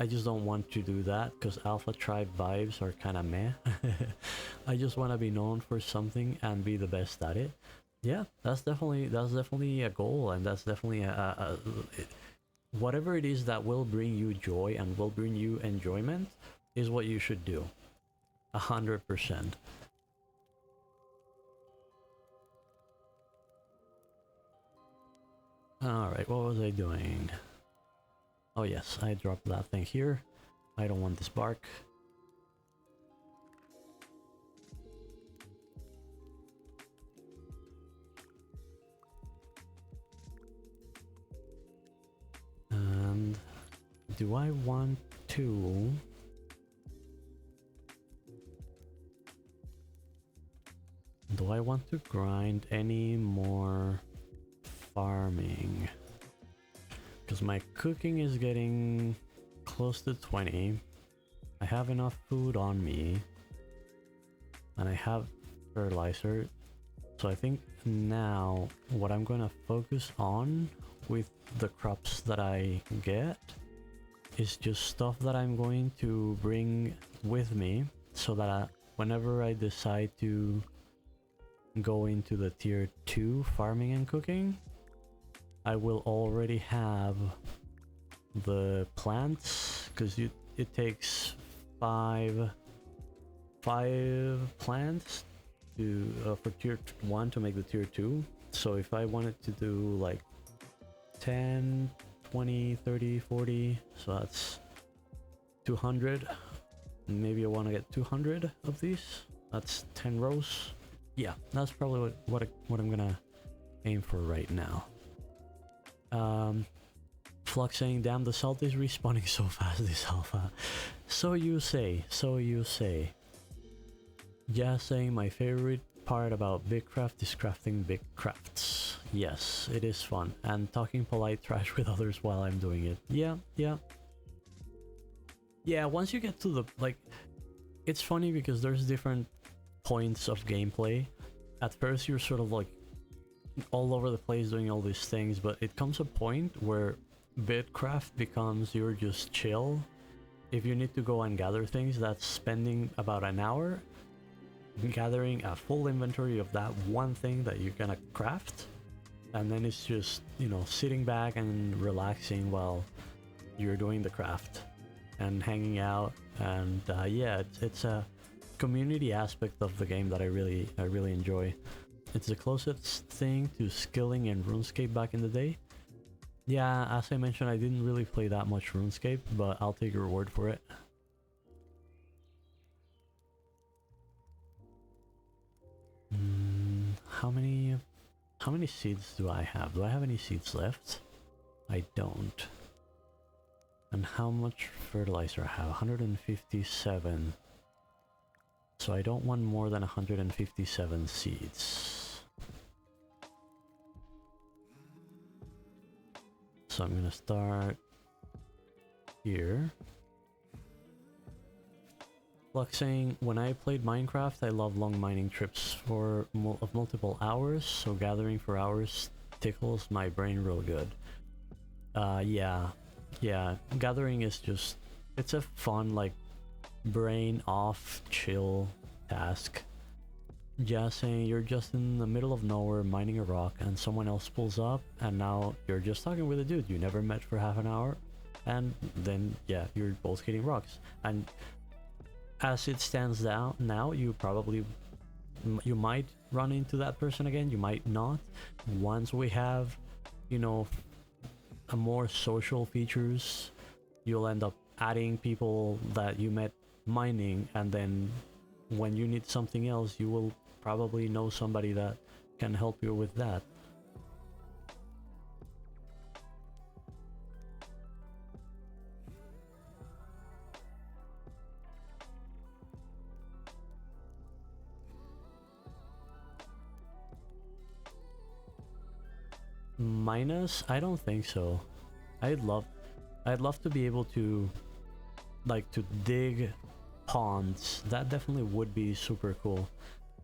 just don't want to do that because Alpha Tribe vibes are kinda meh. I just want to be known for something and be the best at it. Yeah, that's definitely a goal, and that's definitely whatever it is that will bring you joy and will bring you enjoyment is what you should do. 100%. Alright, what was I doing? Oh yes, I dropped that thing here. I don't want this bark. And do I want to... Do I want to grind any more farming? Because my cooking is getting close to 20. I have enough food on me. And I have fertilizer. So I think now what I'm going to focus on with the crops that I get is just stuff that I'm going to bring with me so that whenever I decide to go into the tier 2 farming and cooking, I will already have the plants, because it takes five plants to for tier 1 to make the tier 2. So if I wanted to do like 10, 20, 30, 40, so that's 200. Maybe I want to get 200 of these. That's 10 rows. Yeah, that's probably what I'm gonna aim for right now. Flux saying, damn, the salt is respawning so fast this alpha. So you say, so you say. Yeah, saying my favorite part about Bitcraft is crafting big crafts. Yes, it is fun. And talking polite trash with others while I'm doing it. Yeah, yeah. Yeah, once you get to the, like, it's funny because there's different points of gameplay. At first you're sort of like all over the place doing all these things, but it comes a point where Bitcraft becomes you're just chill. If you need to go and gather things, that's spending about an hour gathering a full inventory of that one thing that you're gonna craft, and then it's just, you know, sitting back and relaxing while you're doing the craft and hanging out. And yeah, it's a community aspect of the game that I really enjoy. It's the closest thing to skilling in RuneScape back in the day. Yeah, as I mentioned, I didn't really play that much RuneScape, but I'll take your word for it. How many seeds do I have? Do I have any seeds left? I don't. And how much fertilizer I have? 157. So I don't want more than 157 seeds. So I'm gonna start here. Like saying, when I played Minecraft, I love long mining trips for multiple hours, so gathering for hours tickles my brain real good. Yeah, gathering is just, it's a fun, like, brain off, chill task. Just saying, you're just in the middle of nowhere mining a rock and someone else pulls up and now you're just talking with a dude you never met for half an hour, and then yeah, you're both hitting rocks. And as it stands down now, you might run into that person again, you might not. Once we have, you know, a more social features, you'll end up adding people that you met mining, and then when you need something else, you will probably know somebody that can help you with that. Minus? I don't think so. I'd love to be able to, like, to dig ponds. That definitely would be super cool.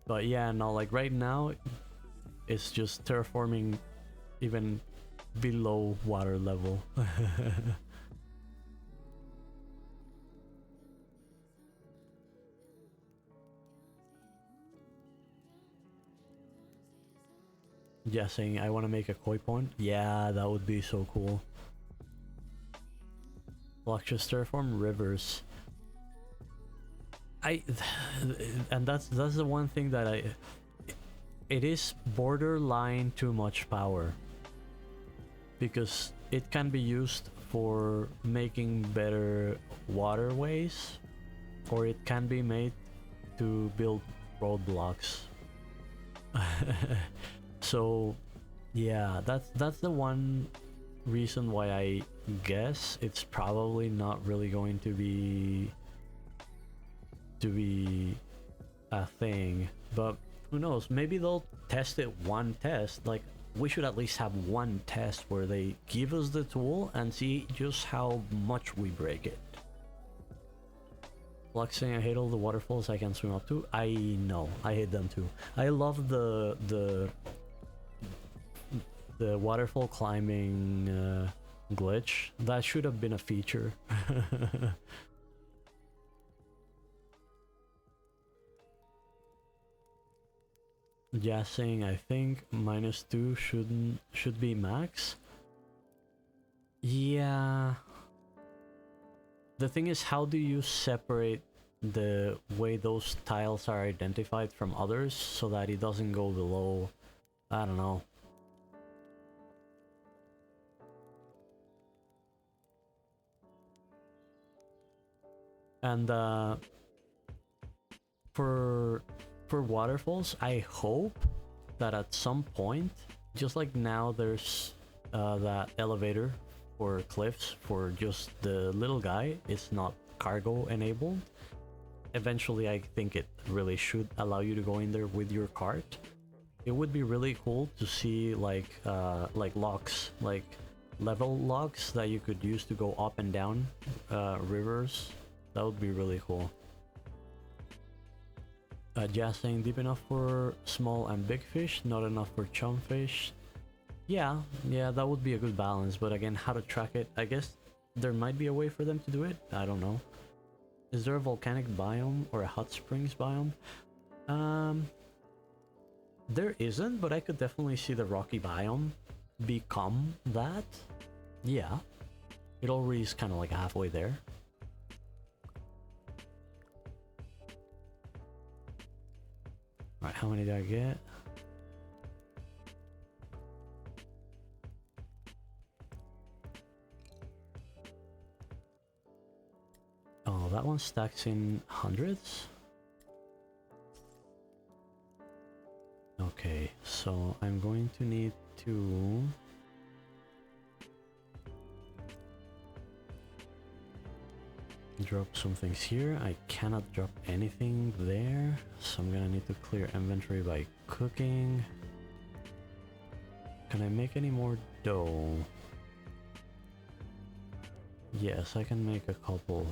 But yeah, no, like right now it's just terraforming even below water level. Yeah, saying I want to make a koi pond. Yeah, that would be so cool. Just terraform rivers. And that's the one thing that it is borderline too much power, because it can be used for making better waterways, or it can be made to build roadblocks. So yeah, that's the one reason why I guess it's probably not really going to be a thing. But who knows, maybe they'll test it one test. Like, we should at least have one test where they give us the tool and see just how much we break it. Like saying, I hate all the waterfalls I can swim up to. I know, I hate them too. I love the waterfall climbing glitch. That should have been a feature. Yeah, saying I think -2 should be max. Yeah. The thing is, how do you separate the way those tiles are identified from others so that it doesn't go below? I don't know. And for for waterfalls, I hope that at some point, just like now there's that elevator for cliffs for just the little guy, it's not cargo enabled. Eventually I think it really should allow you to go in there with your cart. It would be really cool to see like locks, like level locks that you could use to go up and down rivers. That would be really cool. Just saying, deep enough for small and big fish, not enough for chum fish. Yeah, that would be a good balance, but again, how to track it? I guess there might be a way for them to do it. I don't know. Is there a volcanic biome or a hot springs biome? There isn't, but I could definitely see the rocky biome become that. Yeah, it already is kind of like halfway there. Alright, how many did I get? Oh, that one stacks in hundreds? Okay, so I'm going to need to... drop some things here. I cannot drop anything there, so I'm gonna need to clear inventory by cooking. Can I make any more dough? Yes, I can make a couple.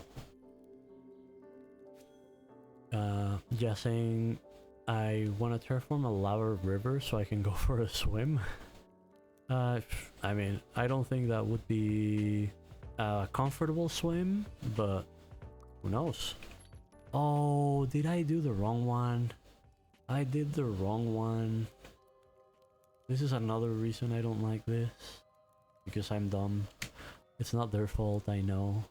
Just saying, I want to terraform a lava river so I can go for a swim. I mean, I don't think that would be a comfortable swim, but who knows? Oh, did I do the wrong one? I did the wrong one. This is another reason I don't like this. Because I'm dumb. It's not their fault, I know.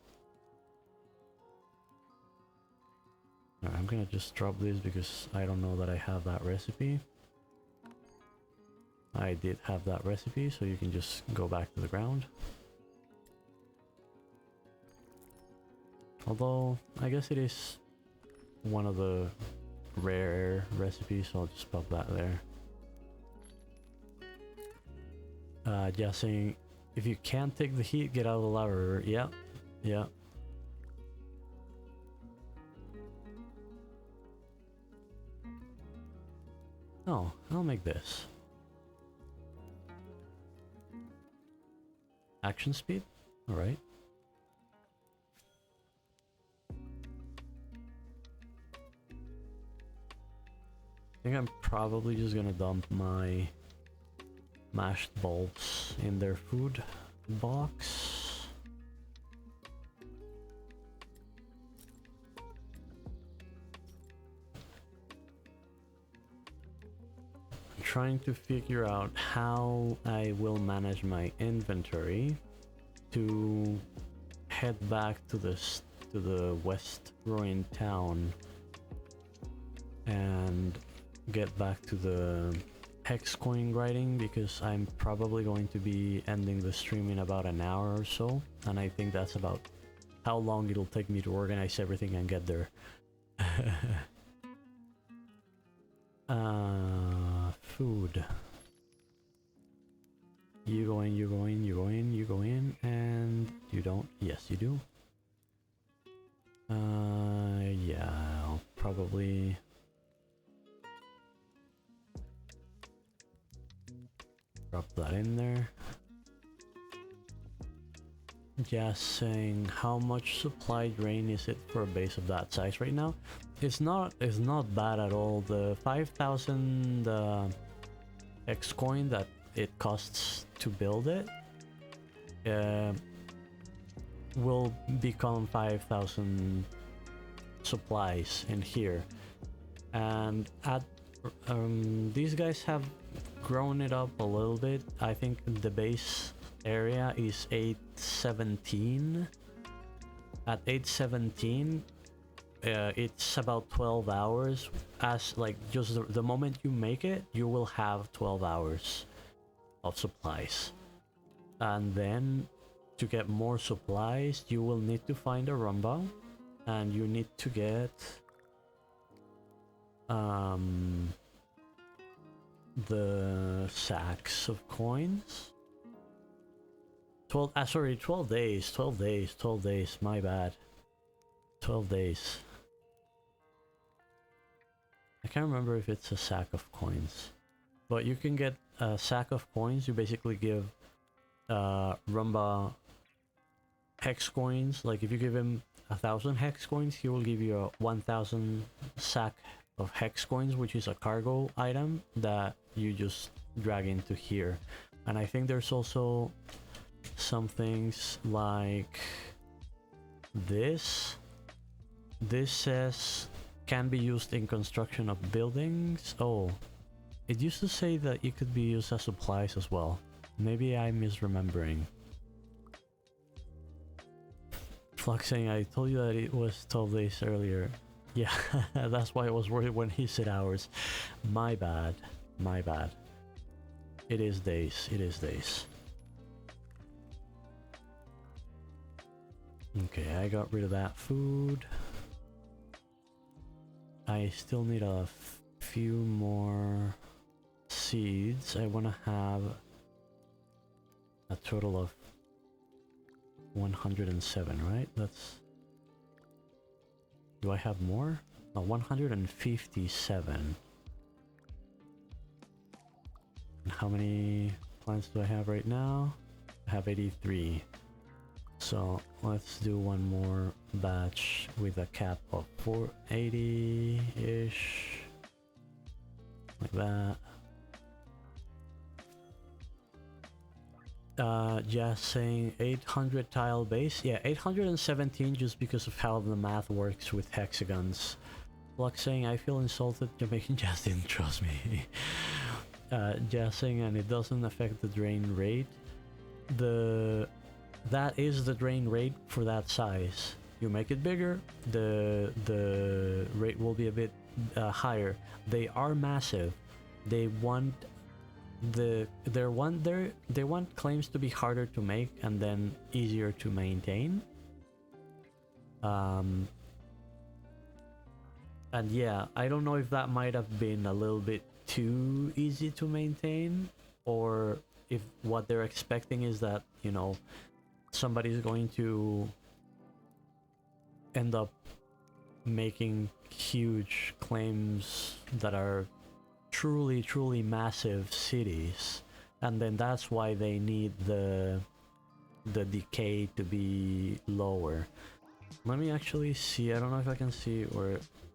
Alright, I'm gonna just drop this because I don't know that I have that recipe. I did have that recipe, so you can just go back to the ground. Although, I guess it is one of the rare recipes, so I'll just pop that there. Just saying, if you can't take the heat, get out of the lava river. Yep, yeah. Oh, I'll make this. Action speed? Alright. I think I'm probably just gonna dump my mashed bulbs in their food box. I'm trying to figure out how I will manage my inventory to head back to the west ruined town and get back to the hex coin grinding, because I'm probably going to be ending the stream in about an hour or so, and I think that's about how long it'll take me to organize everything and get there. Food. You go in, you go in, you go in, you go in, and you don't. Yes, you do. Yeah, I'll probably drop that in there. Just saying, how much supply drain is it for a base of that size right now? It's not bad at all. The 5,000 X coin that it costs to build it will become 5,000 supplies in here, and at these guys have grown it up a little bit. I think the base area is 817. At 817 it's about 12 hours, as like just the moment you make it, you will have 12 hours of supplies, and then to get more supplies you will need to find a rumba, and you need to get the sacks of coins. 12, sorry, 12 days, 12 days, 12 days, my bad. 12 days. I can't remember if it's a sack of coins. But you can get a sack of coins. You basically give Rumba hex coins. Like if you give him 1,000 hex coins, he will give you a 1,000 sack of hex coins, which is a cargo item that you just drag into here. And I think there's also some things like this. This says can be used in construction of buildings. Oh, it used to say that it could be used as supplies as well. Maybe I'm misremembering. Flux saying, I told you that it was 12 days earlier. Yeah, that's why I was worried when he said hours. My bad. My bad. It is days. It is days. Okay, I got rid of that food. I still need a few more seeds. I want to have a total of 107, right? That's... Do I have more? No, 157. And how many plants do I have right now? I have 83. So let's do one more batch with a cap of 480-ish. Like that. Just saying 800 tile base. Yeah, 817 just because of how the math works with hexagons. Flux saying I feel insulted. Jamaican just didn't trust me. Just saying, and it doesn't affect the drain rate. That is the drain rate for that size. You make it bigger, the rate will be a bit higher. They are massive. They want they want claims to be harder to make and then easier to maintain. And yeah, I don't know if that might have been a little bit too easy to maintain, or if what they're expecting is that, you know, somebody's going to end up making huge claims that are truly massive cities, and then that's why they need the decay to be lower. Let me actually see. I don't know if I can see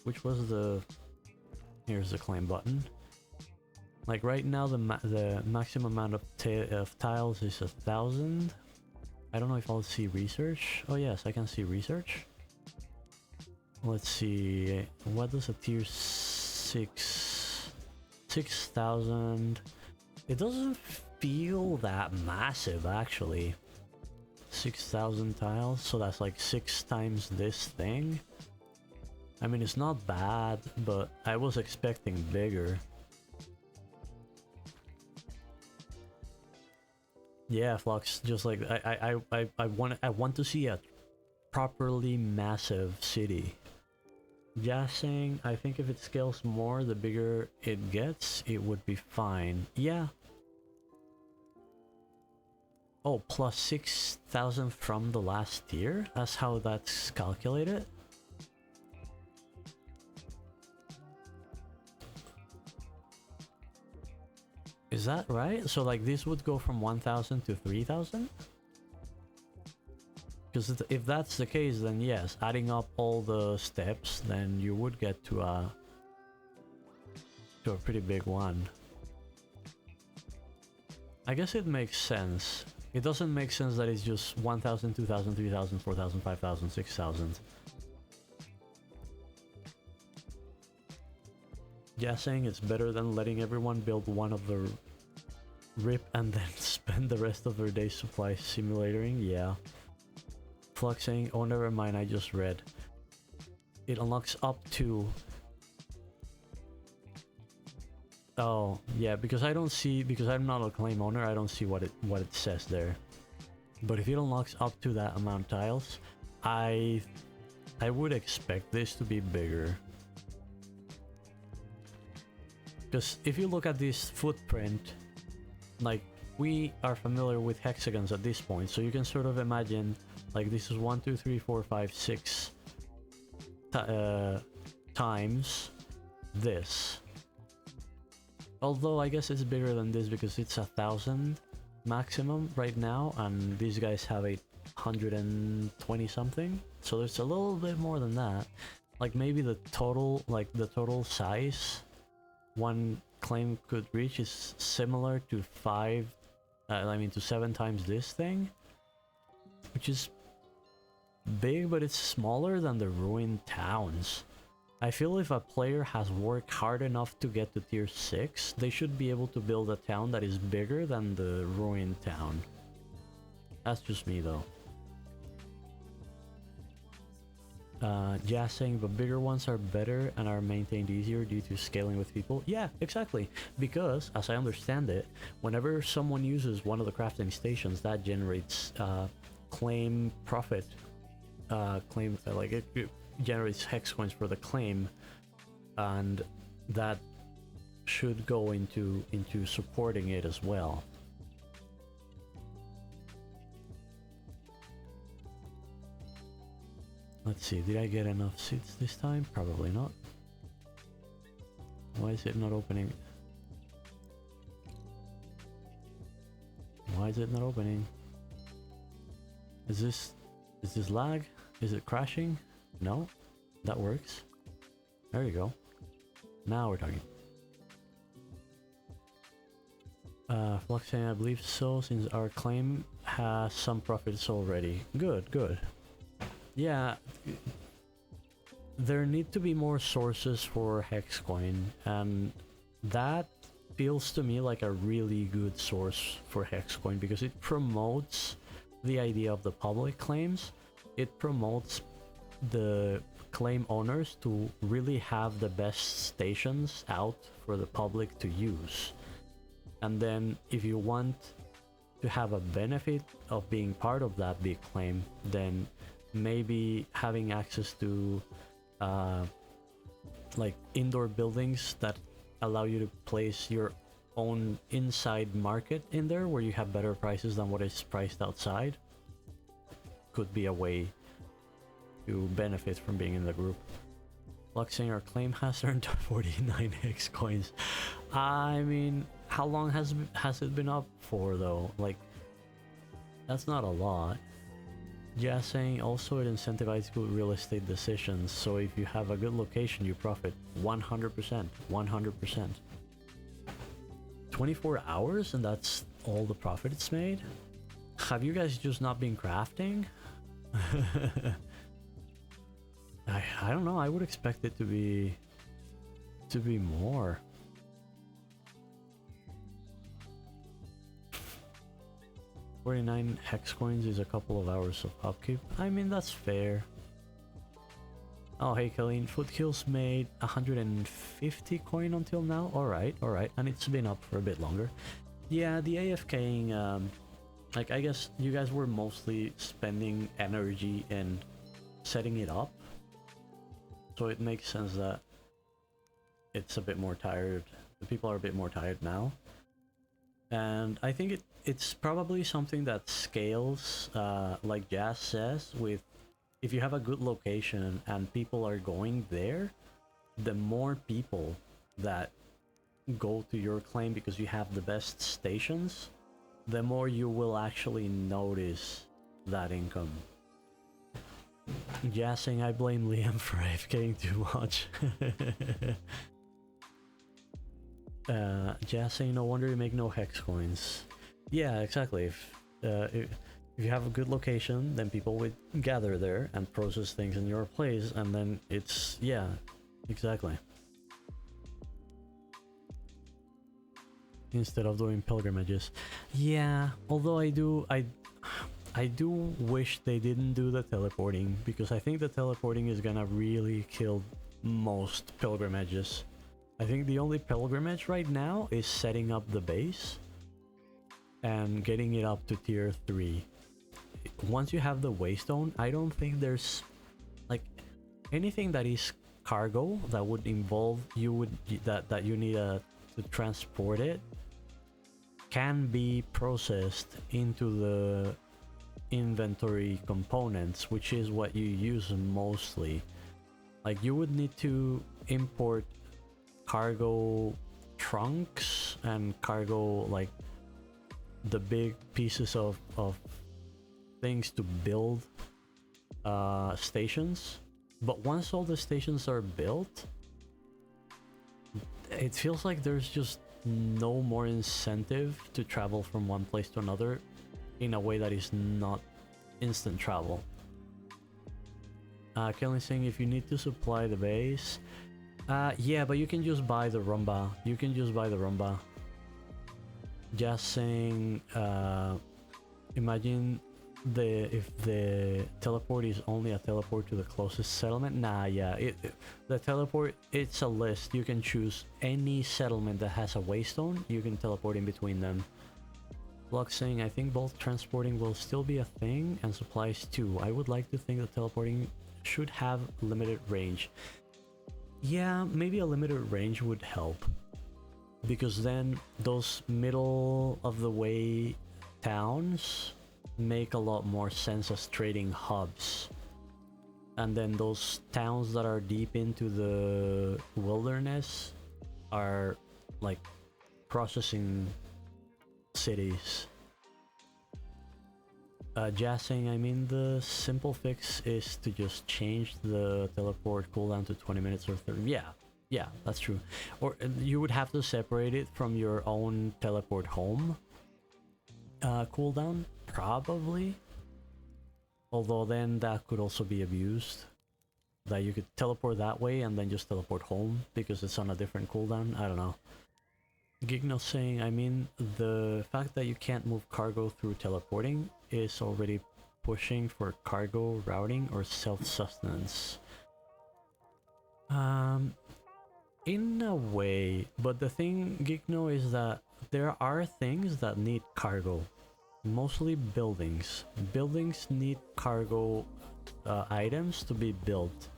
which was the... Here's the claim button. Like right now the maximum amount of tiles is 1,000. I don't know if I'll see research. Oh yes, I can see research. Let's see, what does a tier 6,000? It doesn't feel that massive actually. 6,000 tiles, so that's like 6 times this thing. I mean, it's not bad, but I was expecting bigger. Yeah, Flux, just like I want to see a properly massive city. Just saying, I think if it scales more, the bigger it gets, it would be fine. Yeah. Oh, plus 6,000 from the last tier? That's how that's calculated? Is that right? So like this would go from 1,000 to 3,000? Because if that's the case, then yes, adding up all the steps, then you would get to a pretty big one. I guess it makes sense. It doesn't make sense that it's just 1,000, 2,000, 3,000, 4,000, 5,000, 6,000. Yeah, saying it's better than letting everyone build one of the RIP and then spend the rest of their day's supply simulating. Yeah. Flux saying, oh never mind, I just read. It unlocks up to... Oh, yeah, because I don't see, because I'm not a claim owner, I don't see what it says there. But if it unlocks up to that amount of tiles, I would expect this to be bigger. Because if you look at this footprint, like, we are familiar with hexagons at this point, so you can sort of imagine, like, this is 1, 2, 3, 4, 5, 6 times this. Although I guess it's bigger than this because it's 1,000 maximum right now, and these guys have 820 something, so there's a little bit more than that. Like, maybe the total, like, the total size one claim could reach is similar to 7 times this thing, which is big, but it's smaller than the ruined towns. I feel if a player has worked hard enough to get to tier 6, they should be able to build a town that is bigger than the ruined town. That's just me though. Jazz saying, but bigger ones are better and are maintained easier due to scaling with people. Yeah, exactly. Because, as I understand it, whenever someone uses one of the crafting stations, that generates claim profit. It generates hex coins for the claim, and that should go into supporting it as well. Let's see, did I get enough seats this time? Probably not. Why is it not opening? Why is it not opening? Is this lag? Is it crashing? No? That works. There you go. Now we're talking. Flux saying, I believe so, since our claim has some profits already. Good, good. Yeah, there need to be more sources for hex coin, and that feels to me like a really good source for hex coin because it promotes the idea of the public claims. It promotes the claim owners to really have the best stations out for the public to use. And then if you want to have a benefit of being part of that big claim, then maybe having access to like indoor buildings that allow you to place your own inside market in there where you have better prices than what is priced outside could be a way to benefit from being in the group. Luxing, our claim has earned 49 hex coins. I mean, how long has it been up for though? Like, that's not a lot. Yeah, saying also it incentivizes good real estate decisions, so if you have a good location you profit 100%. 100%. 24 hours and that's all the profit it's made? Have you guys just not been crafting? I don't know, I would expect it to be more. $49 hex coins is a couple of hours of upkeep. I mean, that's fair. Oh, hey, Colleen. Foothills made 150 coin until now. Alright, alright. And it's been up for a bit longer. Yeah, the AFKing, like, I guess you guys were mostly spending energy in setting it up. So it makes sense that it's a bit more tired. The people are a bit more tired now. And I think it's probably something that scales, like Jazz says, with if you have a good location and people are going there, the more people that go to your claim because you have the best stations, the more you will actually notice that income. Jazz saying, I blame Liam for AFKing too much. Jazz saying, no wonder you make no hex coins. Yeah, exactly. If you have a good location, then people would gather there and process things in your place, and then it's, yeah, exactly. Instead of doing pilgrimages. Yeah, although I do wish they didn't do the teleporting, because I think the teleporting is gonna really kill most pilgrimages. I think the only pilgrimage right now is setting up the base and getting it up to tier 3. Once you have the waystone, I don't think there's like anything that is cargo that would involve that you need a to transport it can be processed into the inventory components, which is what you use mostly. Like you would need to import cargo trunks and cargo, like the big pieces of things to build stations. But once all the stations are built, it feels like there's just no more incentive to travel from one place to another in a way that is not instant travel. Kelly saying if you need to supply the base, yeah, but you can just buy the rumba. You can just buy the rumba. Just saying, imagine if the teleport is only a teleport to the closest settlement. Nah, yeah, the teleport, it's a list. You can choose any settlement that has a waystone. You can teleport in between them. Block saying, I think both transporting will still be a thing and supplies too. I would like to think that teleporting should have limited range. Yeah, maybe a limited range would help, because then those middle of the way towns make a lot more sense as trading hubs, and then those towns that are deep into the wilderness are like processing cities. Jazz saying, I mean, the simple fix is to just change the teleport cooldown to 20 minutes or 30. Yeah, that's true. Or you would have to separate it from your own teleport home cooldown, probably. Although then that could also be abused. That you could teleport that way and then just teleport home because it's on a different cooldown. I don't know. Gigno saying, I mean, the fact that you can't move cargo through teleporting is already pushing for cargo routing or self-sustenance. In a way, but the thing, Gigno, is that there are things that need cargo. Mostly buildings. Buildings need cargo items to be built.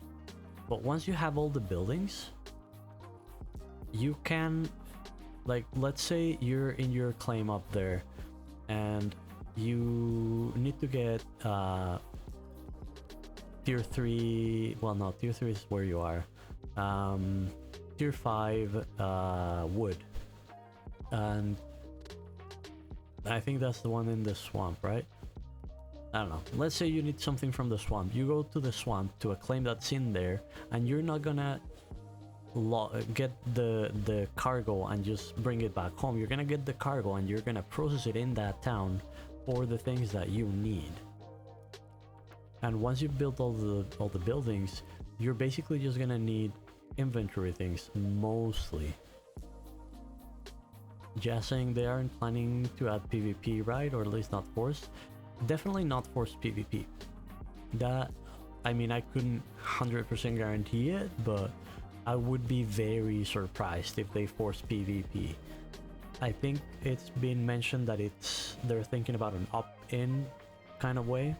But once you have all the buildings, you can, like, let's say you're in your claim up there and you need to get tier 3, well, no, tier 3 is where you are, tier 5 wood, and I think that's the one in the swamp, right? I don't know. Let's say you need something from the swamp. You go to the swamp to a claim that's in there, and you're not gonna get the cargo and just bring it back home. You're gonna get the cargo and you're gonna process it in that town for the things that you need. And once you've built all the buildings, you're basically just gonna need inventory things mostly. Just saying they aren't planning to add PvP, right? Or at least not forced. Definitely not forced PvP. That, I mean, I couldn't 100% guarantee it, but I would be very surprised if they force PvP. I think it's been mentioned that they're thinking about an opt-in kind of way.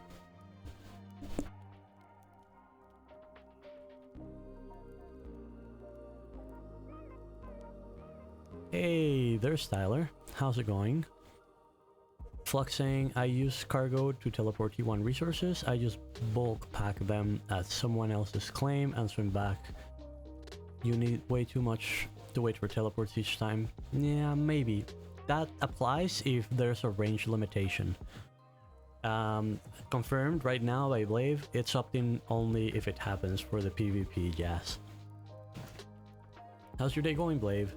Hey, there's Tyler. How's it going? Flux saying, I use cargo to teleport T1 resources. I just bulk pack them at someone else's claim and swim back. You need way too much to wait for teleports each time. Yeah, maybe. That applies if there's a range limitation. Confirmed right now by Blave, it's opt-in only if it happens for the PvP, Jazz. How's your day going, Blave?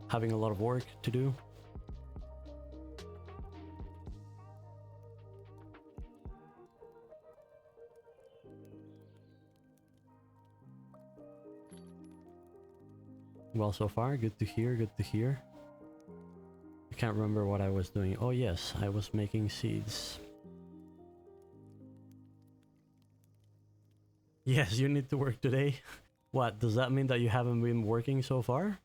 Having a lot of work to do? Well, so far, good to hear, good to hear. I can't remember what I was doing. Oh yes, I was making seeds. Yes, you need to work today. What, does that mean that you haven't been working so far?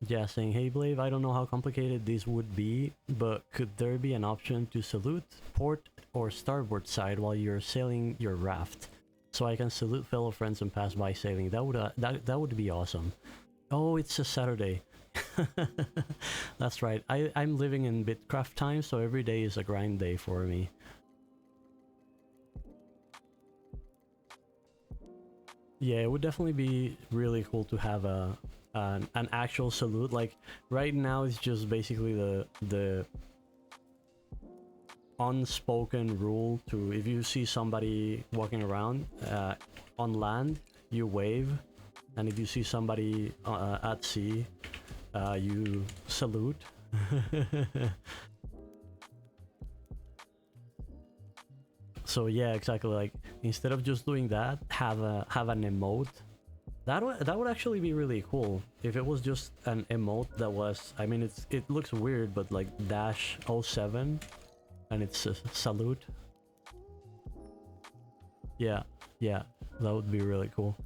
Yeah, saying, hey Blave, I don't know how complicated this would be, but could there be an option to salute, port, or starboard side while you're sailing your raft? so I can salute fellow friends and pass by sailing. That would be awesome. Oh, it's a Saturday. That's right. I'm living in Bitcraft time, so every day is a grind day for me. Yeah, it would definitely be really cool to have an actual salute. Like right now, it's just basically the unspoken rule to, if you see somebody walking around on land, you wave, and if you see somebody at sea, you salute. So yeah, exactly. Like instead of just doing that, have an emote. That would actually be really cool if it was just an emote that was. I mean, it looks weird, but like -07, and it's a salute. Yeah, yeah, that would be really cool.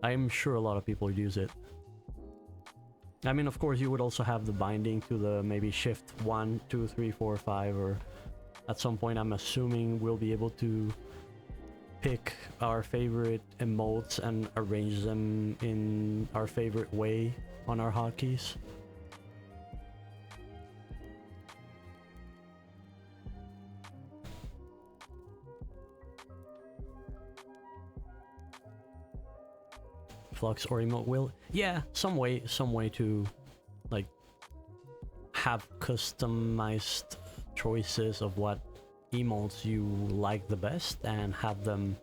I'm sure a lot of people use it. I mean, of course, you would also have the binding to the maybe shift 1, 2, 3, 4, 5, or at some point, I'm assuming we'll be able to pick our favorite emotes and arrange them in our favorite way on our hotkeys. Flux or emote will, yeah, some way to like have customized choices of what emotes you like the best and have them,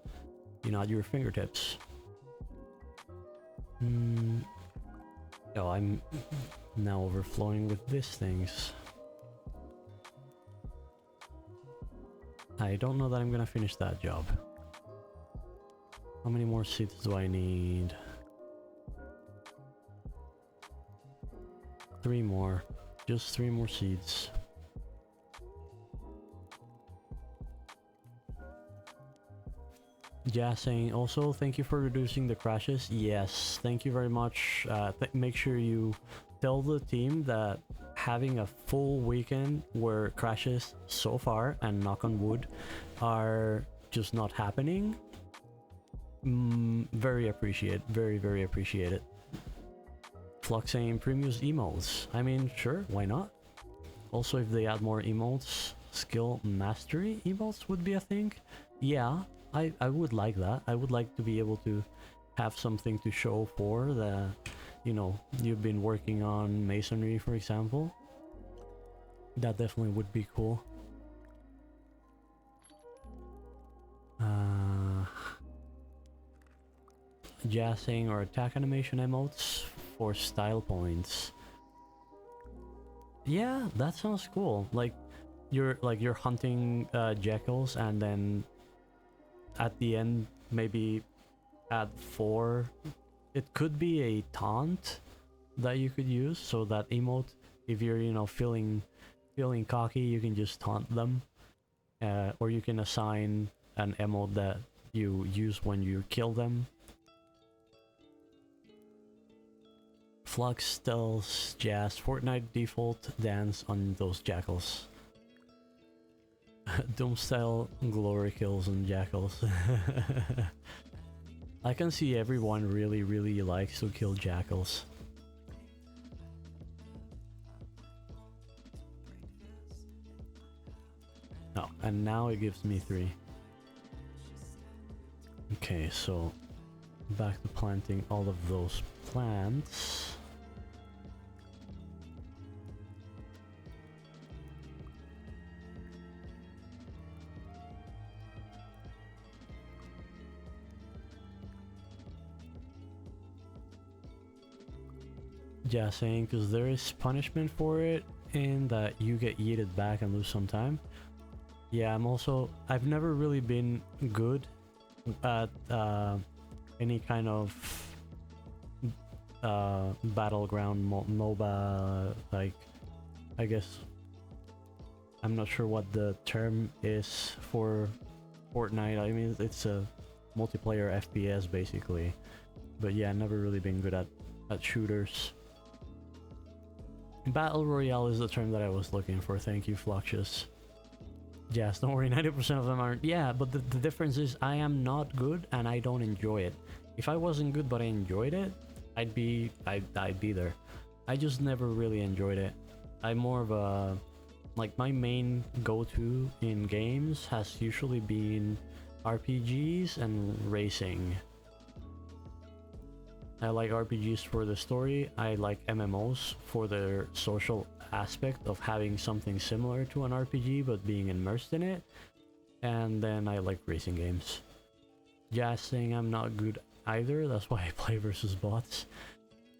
you know, at your fingertips. Oh, I'm now overflowing with these things. I don't know that I'm gonna finish that job. How many more seeds do I need? 3 more. Just 3 more seeds. Yeah, saying also thank you for reducing the crashes. Yes, thank you very much. Make sure you tell the team that having a full weekend where crashes so far, and knock on wood, are just not happening. Very appreciate. Very appreciate it. Flux saying previous emotes. I mean, sure, why not? Also, if they add more emotes, skill mastery emotes would be a thing. Yeah, I would like that. I would like to be able to have something to show for the, you know, you've been working on masonry, for example. That definitely would be cool. Jazzing or attack animation emotes for style points. Yeah, that sounds cool. Like you're hunting jackals, and then at the end maybe add 4. It could be a taunt that you could use, so that emote, if you're, you know, feeling cocky, you can just taunt them, or you can assign an emote that you use when you kill them. Flux tells Jazz Fortnite default dance on those jackals. Doom style glory kills on jackals. I can see everyone really likes to kill jackals. Oh, and now it gives me 3. Okay, so back to planting all of those plants. Yeah, saying because there is punishment for it, in that you get yeeted back and lose some time. Yeah, I've never really been good at any kind of battleground MOBA, like, I guess, I'm not sure what the term is for Fortnite. I mean, it's a multiplayer FPS basically, but yeah, never really been good at shooters. Battle Royale is the term that I was looking for. Thank you, Fluxius. Yes, don't worry, 90% of them aren't. Yeah, but the difference is I am not good and I don't enjoy it. If I wasn't good but I enjoyed it, I'd be there. I just never really enjoyed it. I'm more of a... Like, my main go-to in games has usually been RPGs and racing. I like RPGs for the story, I like MMOs for their social aspect of having something similar to an RPG but being immersed in it, and then I like racing games. Jazzing, I'm not good either, that's why I play versus bots.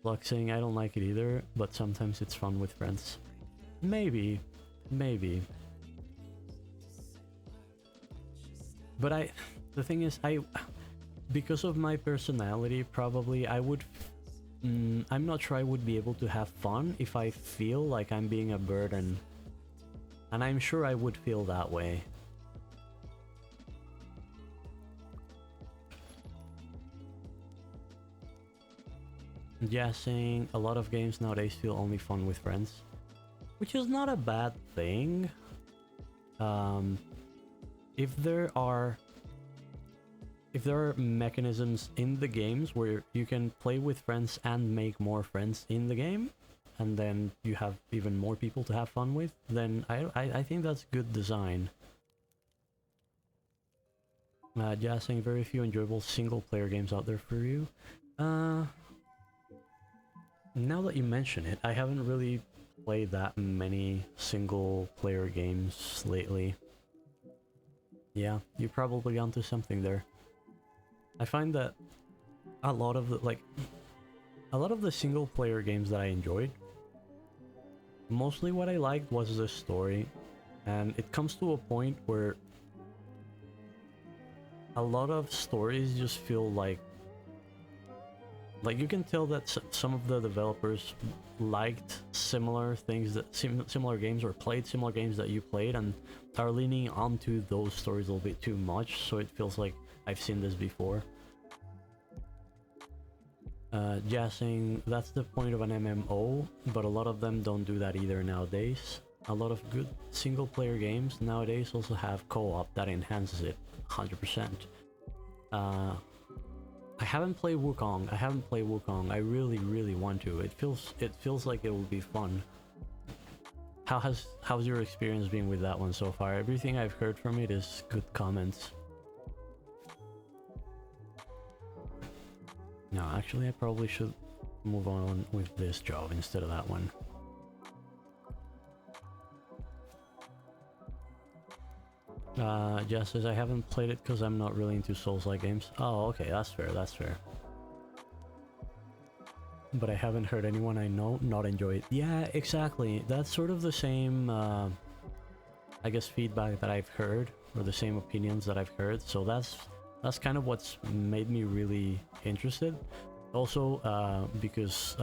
Fluxing, I don't like it either, but sometimes it's fun with friends. Maybe. But the thing is, because of my personality, probably I would... I'm not sure I would be able to have fun if I feel like I'm being a burden. And I'm sure I would feel that way. Yeah, saying a lot of games nowadays feel only fun with friends. Which is not a bad thing. If there are mechanisms in the games where you can play with friends and make more friends in the game, and then you have even more people to have fun with, then I think that's good design. Just saying, very few enjoyable single-player games out there for you. Now that you mention it, I haven't really played that many single-player games lately. Yeah, you're probably onto something there. I find that a lot of the single-player games that I enjoyed, mostly what I liked was the story, and it comes to a point where a lot of stories just feel like you can tell that some of the developers liked similar things, that similar games, or played similar games that you played, and are leaning onto those stories a little bit too much, so it feels like I've seen this before. Jazzing, that's the point of an MMO, but a lot of them don't do that either nowadays. A lot of good single-player games nowadays also have co-op that enhances it 100%. I haven't played Wukong. I really want to. It feels like it will be fun. How's your experience been with that one so far? Everything I've heard from it is good comments. No, actually I probably should move on with this job instead of that one. Just as I haven't played it because I'm not really into Souls-like games. Oh, okay, that's fair. But I haven't heard anyone I know not enjoy it. Yeah, exactly. That's sort of the same, I guess, feedback that I've heard, or the same opinions that I've heard. So that's kind of what's made me really interested. Also, because,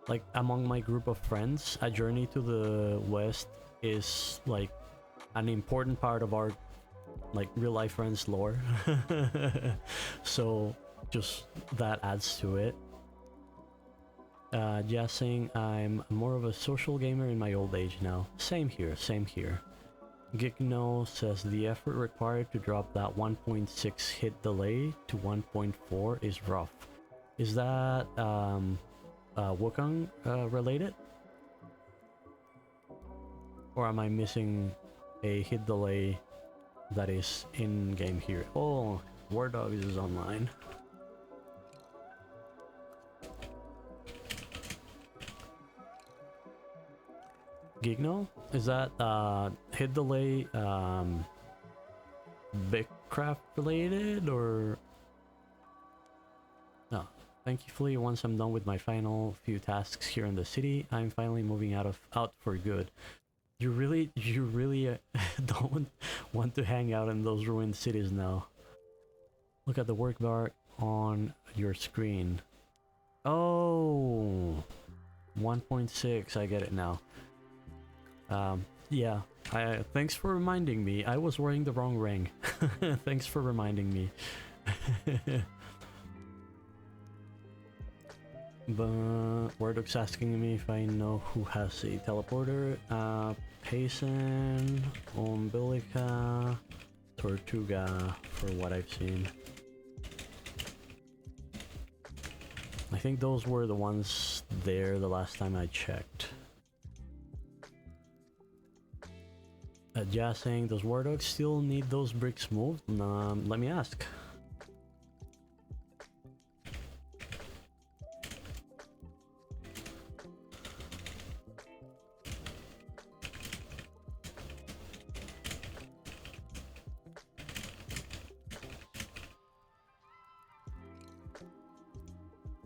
like, among my group of friends, A Journey to the West is, like, an important part of our, like, real-life friends lore. So just that adds to it. Just saying, I'm more of a social gamer in my old age now. Same here. Gigno says the effort required to drop that 1.6 hit delay to 1.4 is rough. Is that Wukong related? Or am I missing a hit delay that is in-game here? Oh, War Dogs is online. Gigno? Is that hit delay Bitcraft related, or... No. Thankfully, once I'm done with my final few tasks here in the city, I'm finally moving out for good. You really don't want to hang out in those ruined cities now. Look at the work bar on your screen. Oh, 1.6, I get it now. Yeah, thanks for reminding me. I was wearing the wrong ring. Thanks for reminding me. But Wardog's asking me if I know who has a teleporter. Payson, Umbilica, Tortuga, for what I've seen. I think those were the ones there the last time I checked. Jazz saying, does Wardog still need those bricks moved? Let me ask.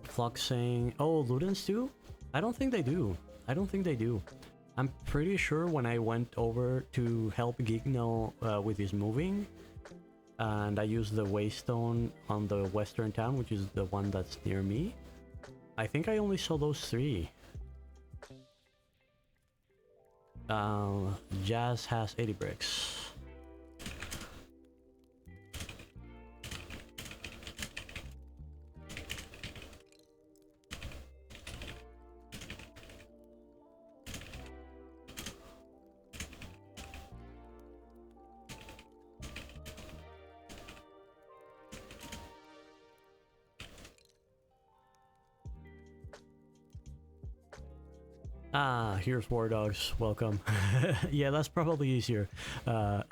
Flock saying, oh, Ludens do? I don't think they do. I don't think they do. I'm pretty sure when I went over to help Gigno with his moving, and I used the Waystone on the western town, which is the one that's near me, I think I only saw those 3. Jazz has 80 bricks. Ah, here's War Dogs. Welcome. Yeah, that's probably easier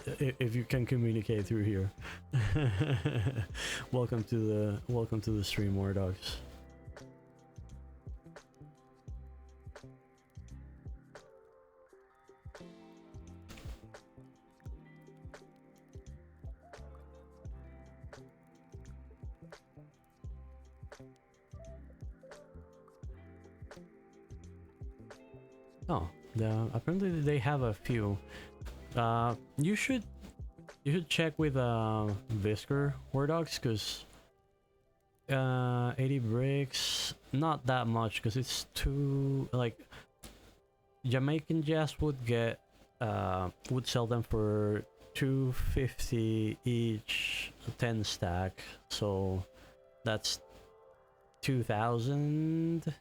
if you can communicate through here. welcome to the stream, War Dogs. Oh, apparently they have a few. You should check with Visker War Dogs, because 80 bricks, not that much, because it's too, like, Jamaican Jazz would sell them for 250 each, 10 stack, so that's 2,000,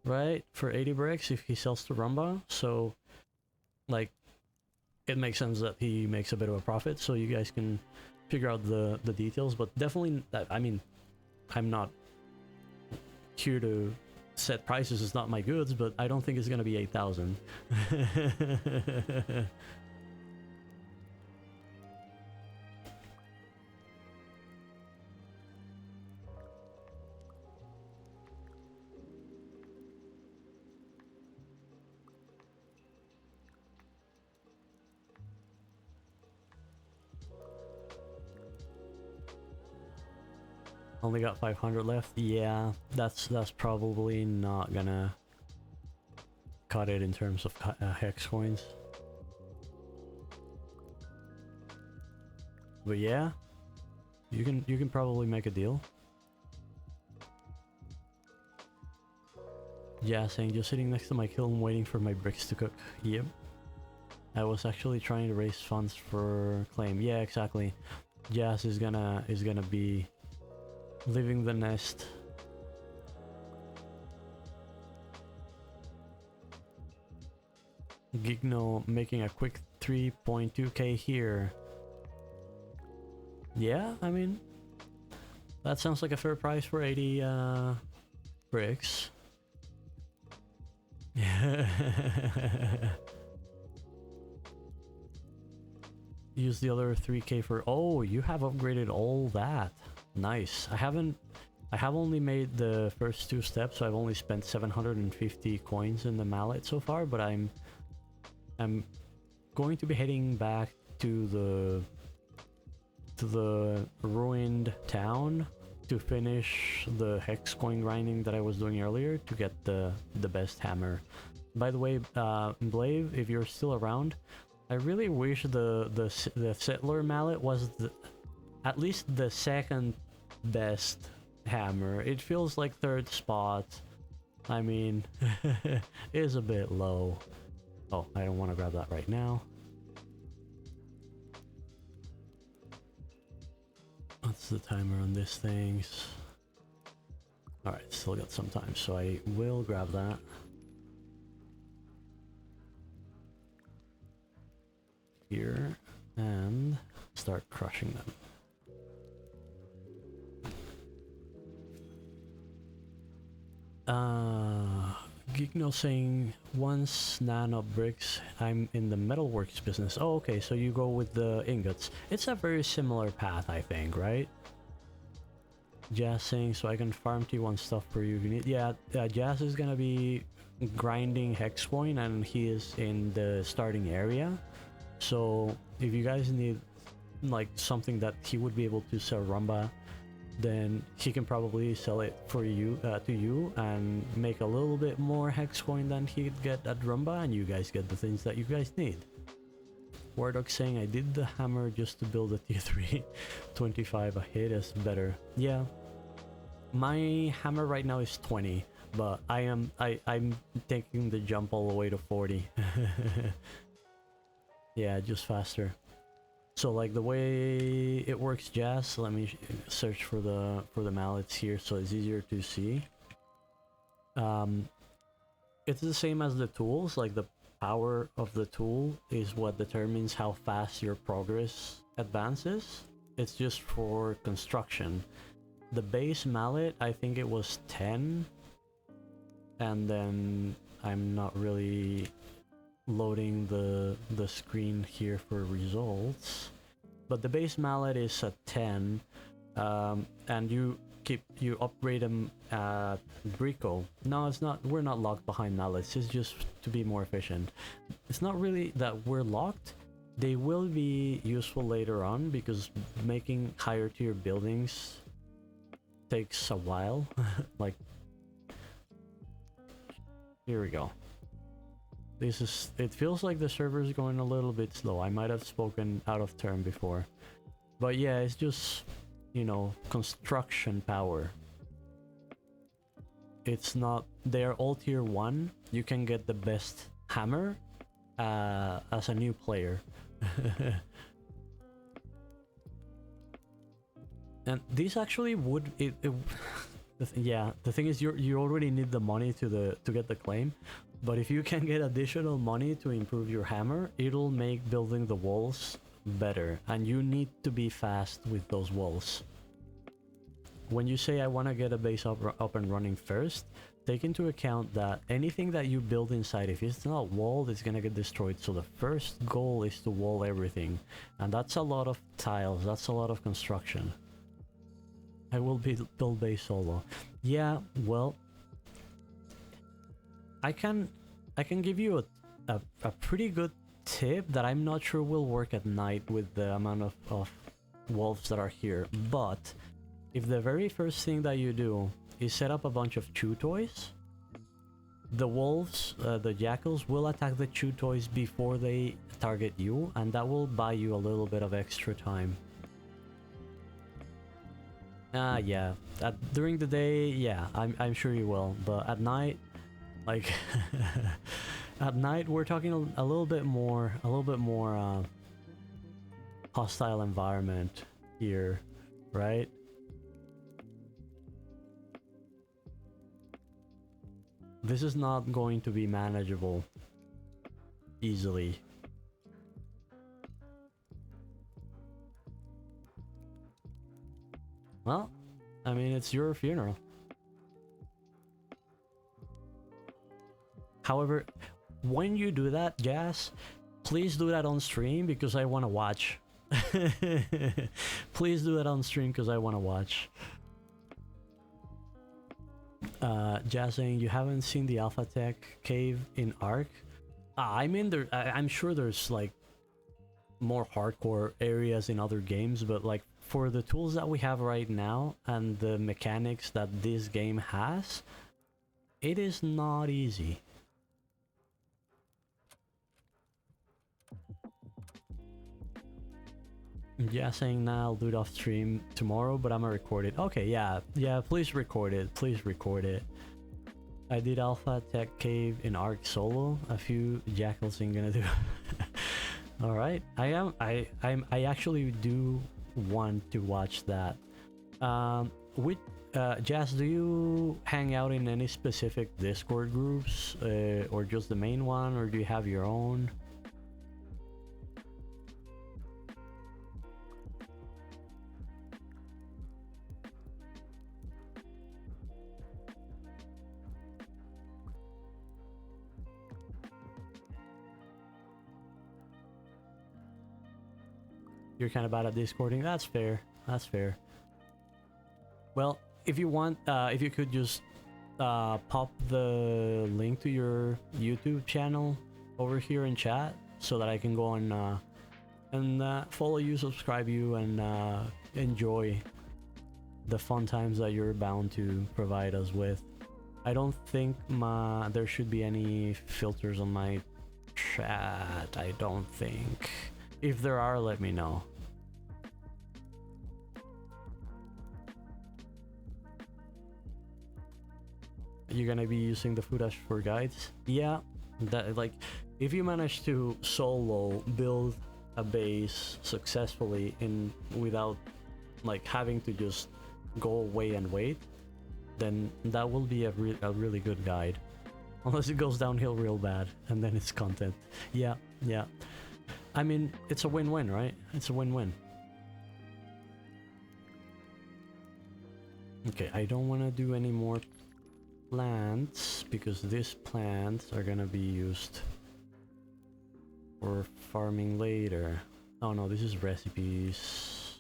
right, for 80 bricks if he sells to Rumba. So, like, it makes sense that he makes a bit of a profit, so you guys can figure out the details. But definitely, I mean, I'm not here to set prices, it's not my goods, but I don't think it's gonna be 8,000. Only got 500 left. Yeah, that's probably not gonna cut it in terms of hex coins. But yeah, you can probably make a deal. Yeah, saying just sitting next to my kiln waiting for my bricks to cook. Yep. I was actually trying to raise funds for claim. Yeah, exactly. Jazz is gonna be living the nest. Gigno making a quick 3.2k here. Yeah, I mean, that sounds like a fair price for 80 bricks. Use the other 3k for... Oh, you have upgraded all that. Nice. I have only made the first 2 steps, so I've only spent 750 coins in the mallet so far, but I'm going to be heading back to the ruined town to finish the hex coin grinding that I was doing earlier to get the best hammer. By the way, Blave, if you're still around, I really wish the settler mallet was at least the second best hammer. It feels like 3rd spot. I mean, it is a bit low. Oh, I don't want to grab that right now. What's the timer on this thing? Alright, still got some time, so I will grab that. Here, and start crushing them. Gigno saying, once nano bricks, I'm in the metalworks business. Oh, okay, so you go with the ingots. It's a very similar path, I think, right? Jazz saying, so I can farm T1 stuff for you if you need. Yeah, Jazz is gonna be grinding Hexcoin, and he is in the starting area. So if you guys need like something that he would be able to sell Rumba, then he can probably sell it for you to you and make a little bit more hex coin than he'd get at Rumba, and you guys get the things that you guys need. Wardog saying, I did the hammer just to build a tier 3 25 a hit is better. Yeah, my hammer right now is 20, but I'm taking the jump all the way to 40. Yeah, just faster. So like the way it works, Jazz, let me search for the mallets here so it's easier to see. It's the same as the tools, like the power of the tool is what determines how fast your progress advances. It's just for construction. The base mallet, I think it was 10, and then I'm not really loading the screen here for results, but the base mallet is at 10, and you upgrade them at Brico. No, it's not, we're not locked behind mallets, it's just to be more efficient. It's not really that we're locked, they will be useful later on because making higher tier buildings takes a while. Like, here we go. This is, it feels like the server is going a little bit slow. I might have spoken out of turn before. But yeah, it's just, you know, construction power. It's not, they're all tier 1. You can get the best hammer as a new player. And this actually would, yeah, the thing is you already need the money to get the claim. But if you can get additional money to improve your hammer, it'll make building the walls better. And you need to be fast with those walls. When you say I want to get a base up and running first, take into account that anything that you build inside, if it's not walled, it's gonna get destroyed. So the first goal is to wall everything. And that's a lot of tiles, that's a lot of construction. I will build base solo. Yeah, well, I can give you a pretty good tip that I'm not sure will work at night with the amount of wolves that are here. But if the very first thing that you do is set up a bunch of chew toys, the wolves, the jackals, will attack the chew toys before they target you, and that will buy you a little bit of extra time. Yeah, during the day, yeah, I'm sure you will, but at night, like, at night we're talking a little bit more hostile environment here, right? This is not going to be manageable easily. Well, I mean, it's your funeral. However, when you do that, Jazz, please do that on stream because I want to watch. Please do that on stream because I want to watch. Jazz saying, you haven't seen the Alpha Tech cave in Ark? I'm in there. I'm sure there's like more hardcore areas in other games, but like for the tools that we have right now and the mechanics that this game has, it is not easy. Yeah, saying now I'll do it off stream tomorrow, but I'm gonna record it. Okay, yeah, please record it. Please record it. I did Alpha Tech Cave in Ark solo. A few jackals ain't gonna do. All right, I actually do want to watch that. Jazz, do you hang out in any specific Discord groups, or just the main one, or do you have your own? You're kind of bad at Discording. That's fair. That's fair. Well, if you want, if you could just pop the link to your YouTube channel over here in chat, so that I can go on and follow you, subscribe you, and enjoy the fun times that you're bound to provide us with. I don't think there should be any filters on my chat. I don't think. If there are, let me know. You're gonna be using the footage for guides? Yeah, that, like, if you manage to solo build a base successfully without like having to just go away and wait, then that will be a really good guide. Unless it goes downhill real bad, and then it's content. Yeah, yeah. I mean, it's a win-win, right? It's a win-win. Okay, I don't want to do any more plants, because these plants are gonna be used for farming later. Oh no, this is recipes.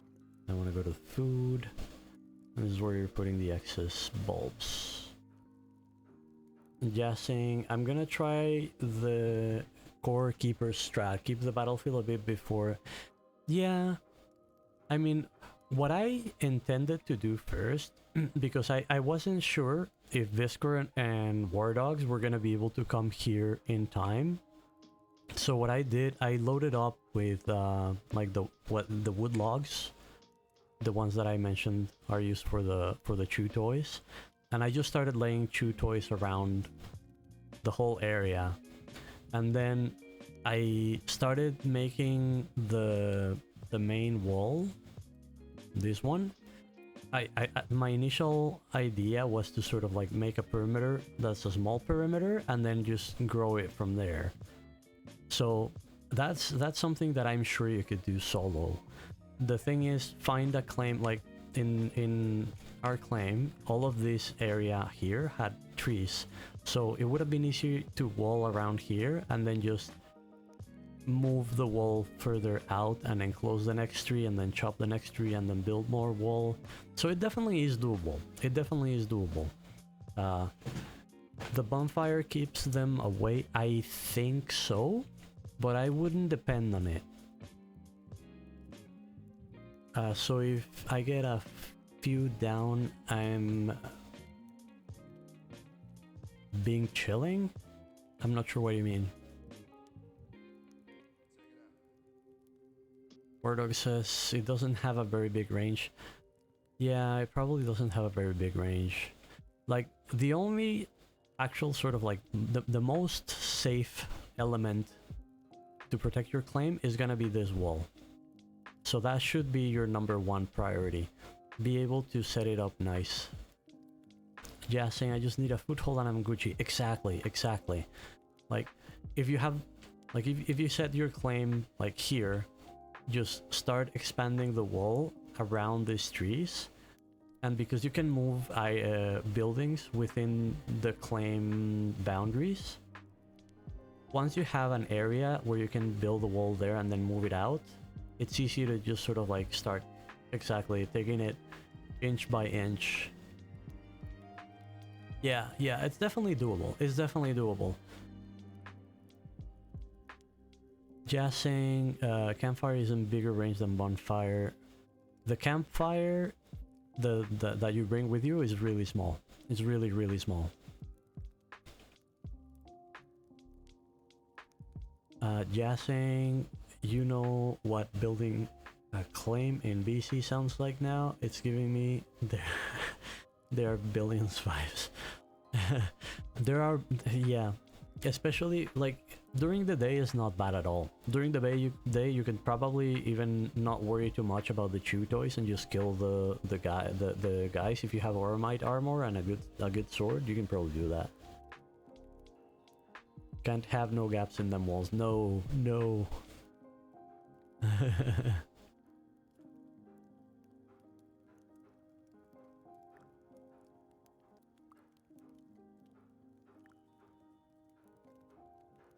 I want to go to food. This is where you're putting the excess bulbs. Guessing I'm gonna try the core keeper strat. Keep the battlefield a bit before. Yeah, I mean, what I intended to do first, because I wasn't sure if Viscor and War Dogs were gonna be able to come here in time. So what I did, I loaded up with like the wood logs, the ones that I mentioned are used for the chew toys, and I just started laying chew toys around the whole area, and then I started making the main wall, this one. My initial idea was to sort of like make a perimeter that's a small perimeter and then just grow it from there. So that's something that I'm sure you could do solo. The thing is, find a claim, like in our claim, all of this area here had trees, so it would have been easier to wall around here and then just move the wall further out and enclose the next tree and then chop the next tree and then build more wall. So it definitely is doable. It definitely is doable. The bonfire keeps them away, I think so, but I wouldn't depend on it. So if I get a few down, I'm being chilling? I'm not sure what you mean. Wardog says it doesn't have a very big range. Yeah, it probably doesn't have a very big range. Like, the only actual sort of like the most safe element to protect your claim is gonna be this wall. So that should be your #1 priority. Be able to set it up nice. Yeah, saying I just need a foothold and I'm Gucci. Exactly, exactly. Like, if you have, like, if you set your claim like here, just start expanding the wall around these trees, and because you can move buildings within the claim boundaries, once you have an area where you can build a wall there and then move it out, it's easy to just sort of like start exactly taking it inch by inch. Yeah, it's definitely doable. It's definitely doable. Just saying, campfire is in bigger range than bonfire. The campfire that you bring with you is really small. It's really, really small. Just saying, you know what building a claim in BC sounds like now? It's giving me there are billions vibes. There are, yeah. Especially like during the day is not bad at all. During the day you can probably even not worry too much about the chew toys and just kill the guys. If you have Oromite armor and a good sword, you can probably do that. Can't have no gaps in them walls. No, no.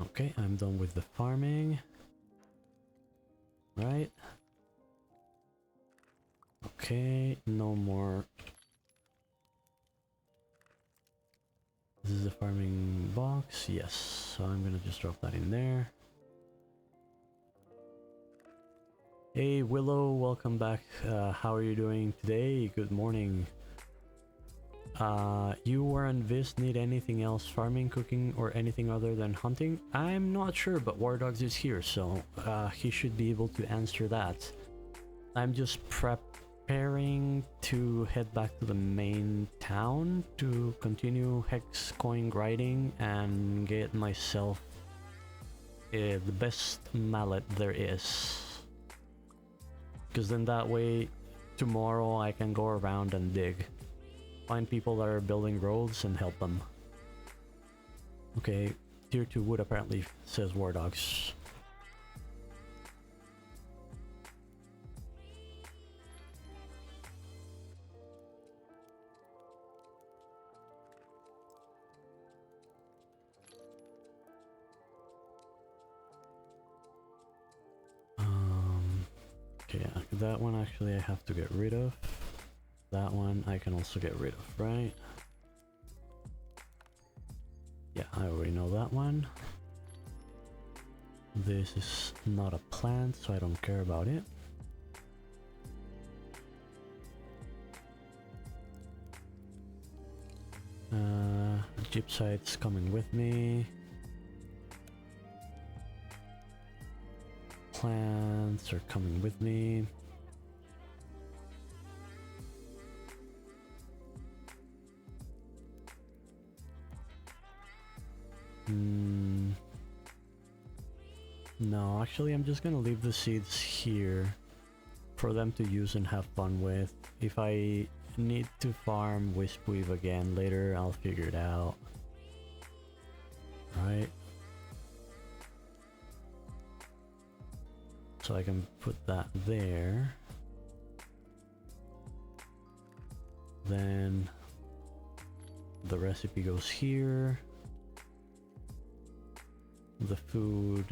Okay, I'm done with the farming. Right. Okay, no more. This is a farming box. Yes, so I'm gonna just drop that in there. Hey Willow, welcome back. How are you doing today? Good morning. You or Viz need anything else? Farming, cooking, or anything other than hunting? I'm not sure, but War Dogs is here, so he should be able to answer that. I'm just preparing to head back to the main town to continue hex coin grinding and get myself the best mallet there is. Because then that way, tomorrow I can go around and dig. Find people that are building roads and help them. Okay, tier 2 wood apparently says War Dogs. Okay, that one actually I have to get rid of. That one I can also get rid of, right? Yeah, I already know that one. This is not a plant, so I don't care about it. Gypsite's coming with me. Plants are coming with me. No, actually I'm just gonna leave the seeds here for them to use and have fun with. If I need to farm Wispweave again later, I'll figure it out. Right. So I can put that there. Then the recipe goes here. The food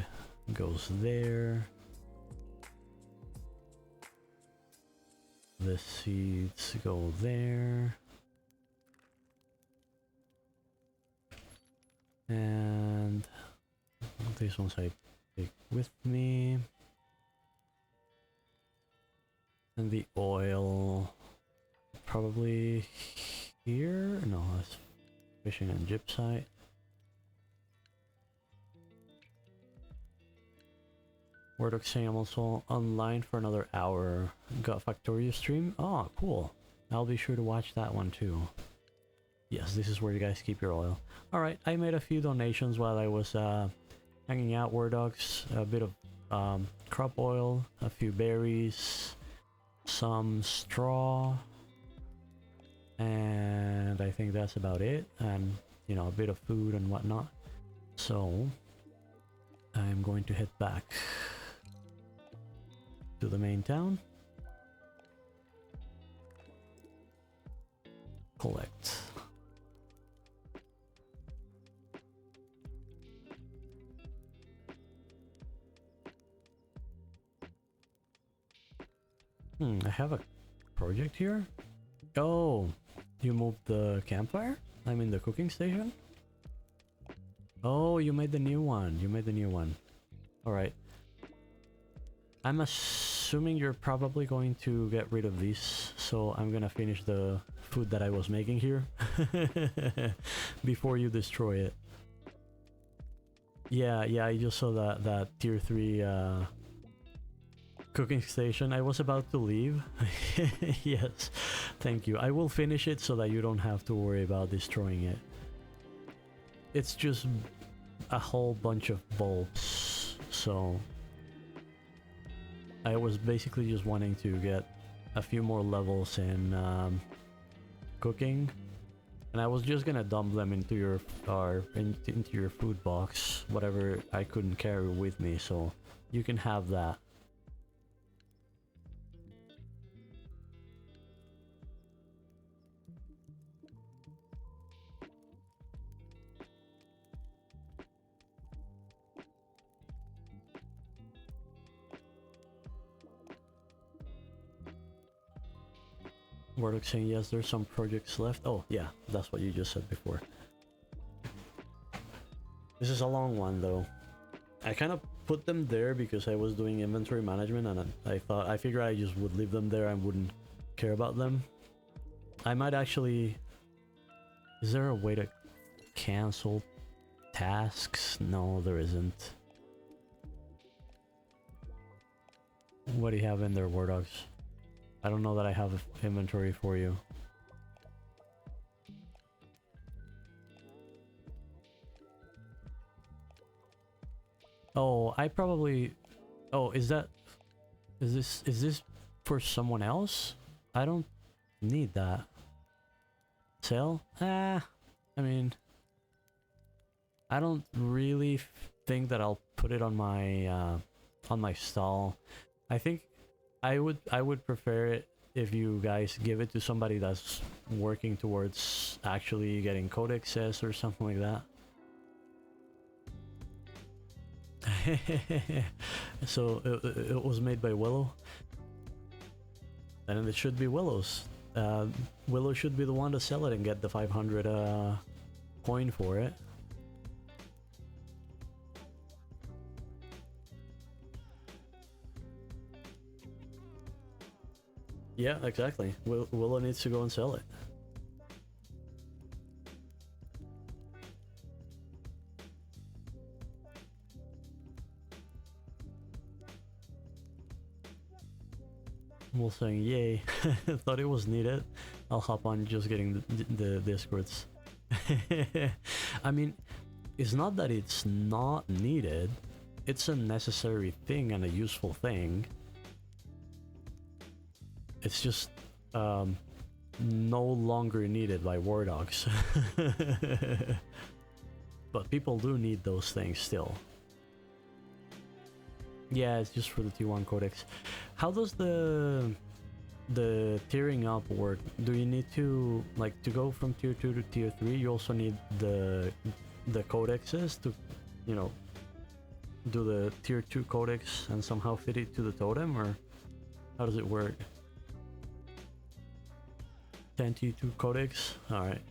goes there. The seeds go there. And these ones I take with me. And the oil probably here? No, that's fishing and gypsite. Word of saying I'm also online for another hour. Got Factorio stream? Oh, cool. I'll be sure to watch that one too. Yes, this is where you guys keep your oil. Alright, I made a few donations while I was hanging out, War Dogs. A bit of crop oil, a few berries, some straw, and I think that's about it. And, you know, a bit of food and whatnot. So, I'm going to head back to the main town. Collect. I have a project here. Oh, you moved the campfire? I mean the cooking station? Oh, you made the new one. You made the new one. Alright. I'm assuming you're probably going to get rid of these, so I'm gonna finish the food that I was making here before you destroy it. Yeah, I just saw that tier 3 cooking station. I was about to leave. Yes, thank you. I will finish it so that you don't have to worry about destroying it. It's just a whole bunch of bulbs, so I was basically just wanting to get a few more levels in cooking, and I was just gonna dump them into your into your food box, whatever I couldn't carry with me, so you can have that. Warlock saying yes, there's some projects left. Oh yeah, that's what you just said before. This is a long one though. I kind of put them there because I was doing inventory management, and I figured I just would leave them there and wouldn't care about them. I might actually... Is there a way to cancel tasks? No, there isn't. What do you have in there, War Dogs? I don't know that I have inventory for you. Oh, I probably... Oh, is this for someone else? I don't need that. Sell? I mean... I don't really think that I'll put it on my stall. I think I would prefer it if you guys give it to somebody that's working towards actually getting codexes or something like that. So it was made by Willow, and it should be Willow's. Willow should be the one to sell it and get the 500 coin for it. Yeah, exactly. Willow needs to go and sell it. Will saying yay. Thought it was needed. I'll hop on just getting the discords. I mean, it's not that it's not needed. It's a necessary thing and a useful thing. It's just no longer needed by War Dogs. But people do need those things still. Yeah, it's just for the T1 codex. How does the tiering up work? Do you need to, like, to go from tier 2 to tier 3, you also need the codexes to, you know, do the tier 2 codex and somehow fit it to the totem, or how does it work? 10 T2 codex, alright.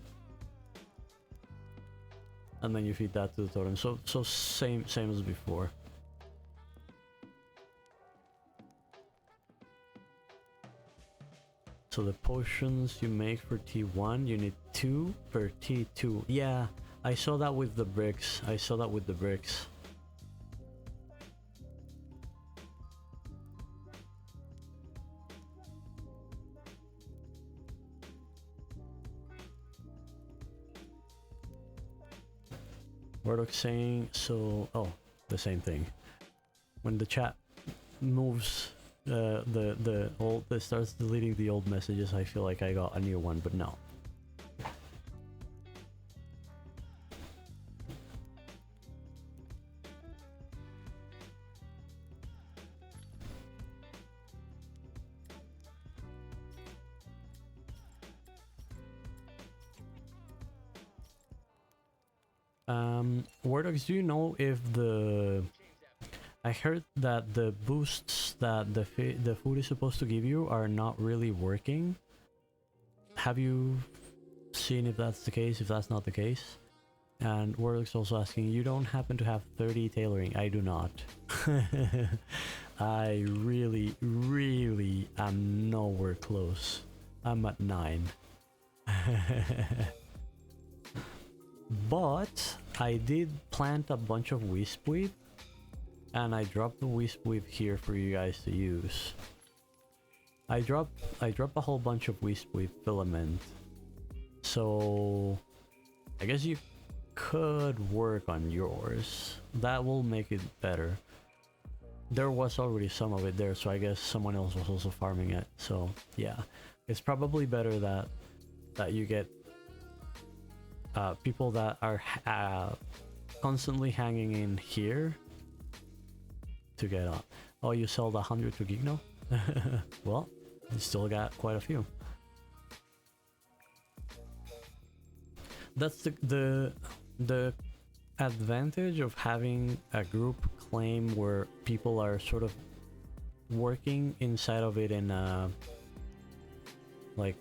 And then you feed that to the totem. So same as before. So the potions you make for T1, you need 2 per T2. Yeah, I saw that with the bricks. Warlock saying, so... Oh, the same thing. When the chat moves it starts deleting the old messages, I feel like I got a new one, but no. War Dogs, do you know if the... I heard that the boosts that the food is supposed to give you are not really working. Have you seen if that's the case, if that's not the case? And Warlock's also asking, you don't happen to have 30 tailoring? I do not. I really am nowhere close. I'm at 9. But I did plant a bunch of Wispweed, and I dropped the Wispweed here for you guys to use. I drop a whole bunch of Wispweed filament. So I guess you could work on yours. That will make it better. There was already some of it there, so I guess someone else was also farming it. So yeah, it's probably better that you get people that are constantly hanging in here to get up. Oh, you sold 100 to Gigno? Well, you still got quite a few. That's the advantage of having a group claim where people are sort of working inside of it in a, like,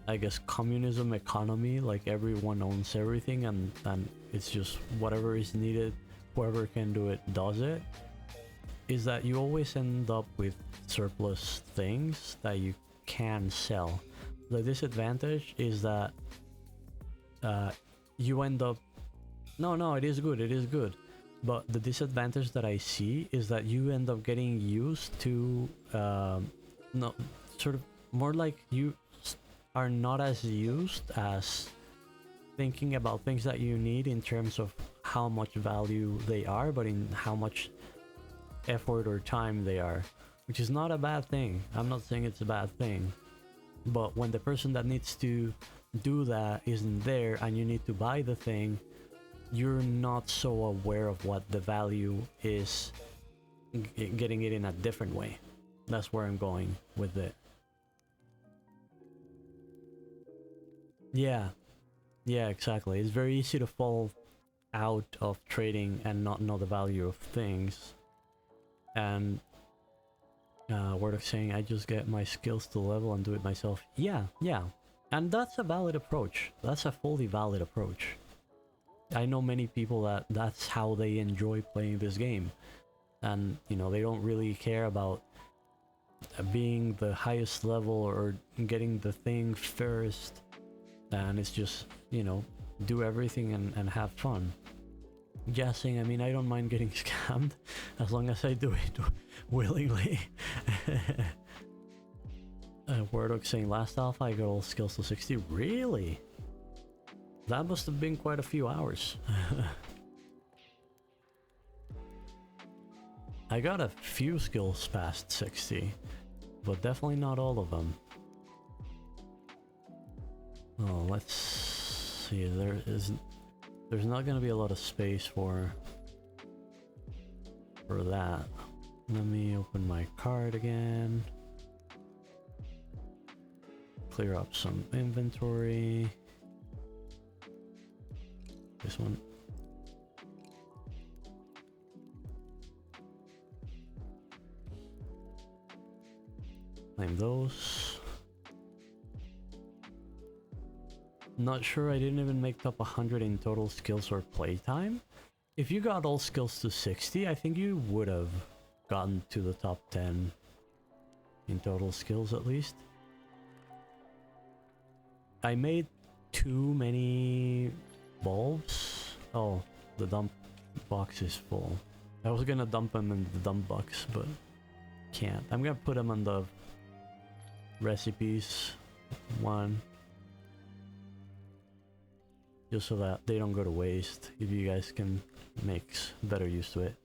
I guess, communism economy. Like everyone owns everything, and it's just whatever is needed, whoever can do it does it. Is that you always end up with surplus things that you can sell. The disadvantage is that you end up, no, it is good, but the disadvantage that I see is that you end up getting used to no, sort of more like you are not as used as thinking about things that you need in terms of how much value they are, but in how much effort or time they are, which is not a bad thing. I'm not saying it's a bad thing, but when the person that needs to do that isn't there and you need to buy the thing, you're not so aware of what the value is, getting it in a different way. That's where I'm going with it. Yeah, exactly. It's very easy to fall out of trading and not know the value of things. And word of saying, I just get my skills to level and do it myself. Yeah, and that's a valid approach. That's a fully valid approach. I know many people that's how they enjoy playing this game, and you know, they don't really care about being the highest level or getting the thing first, and it's just, you know, do everything and have fun. Guessing, I mean, I don't mind getting scammed as long as I do it willingly. Wordog saying, last alpha I got all skills to 60. Really? That must have been quite a few hours. I got a few skills past 60, but definitely not all of them. Oh, let's see. There's not gonna be a lot of space for that. Let me open my card again. Clear up some inventory. This one. Claim those. Not sure, I didn't even make top 100 in total skills or playtime. If you got all skills to 60, I think you would have gotten to the top 10 in total skills at least. I made too many bulbs. Oh, the dump box is full. I was gonna dump them in the dump box, but can't. I'm gonna put them on the recipes one, just so that they don't go to waste, if you guys can make better use to it.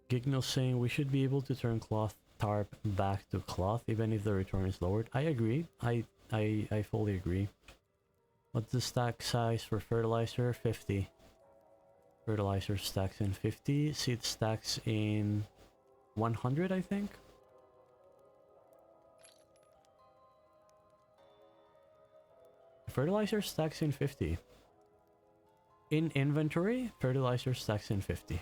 Gigno saying we should be able to turn cloth tarp back to cloth even if the return is lowered. I agree. I fully agree. What's the stack size for fertilizer? 50. Fertilizer stacks in 50. Seed stacks in 100, I think. Fertilizer stacks in 50. In inventory, fertilizer stacks in 50.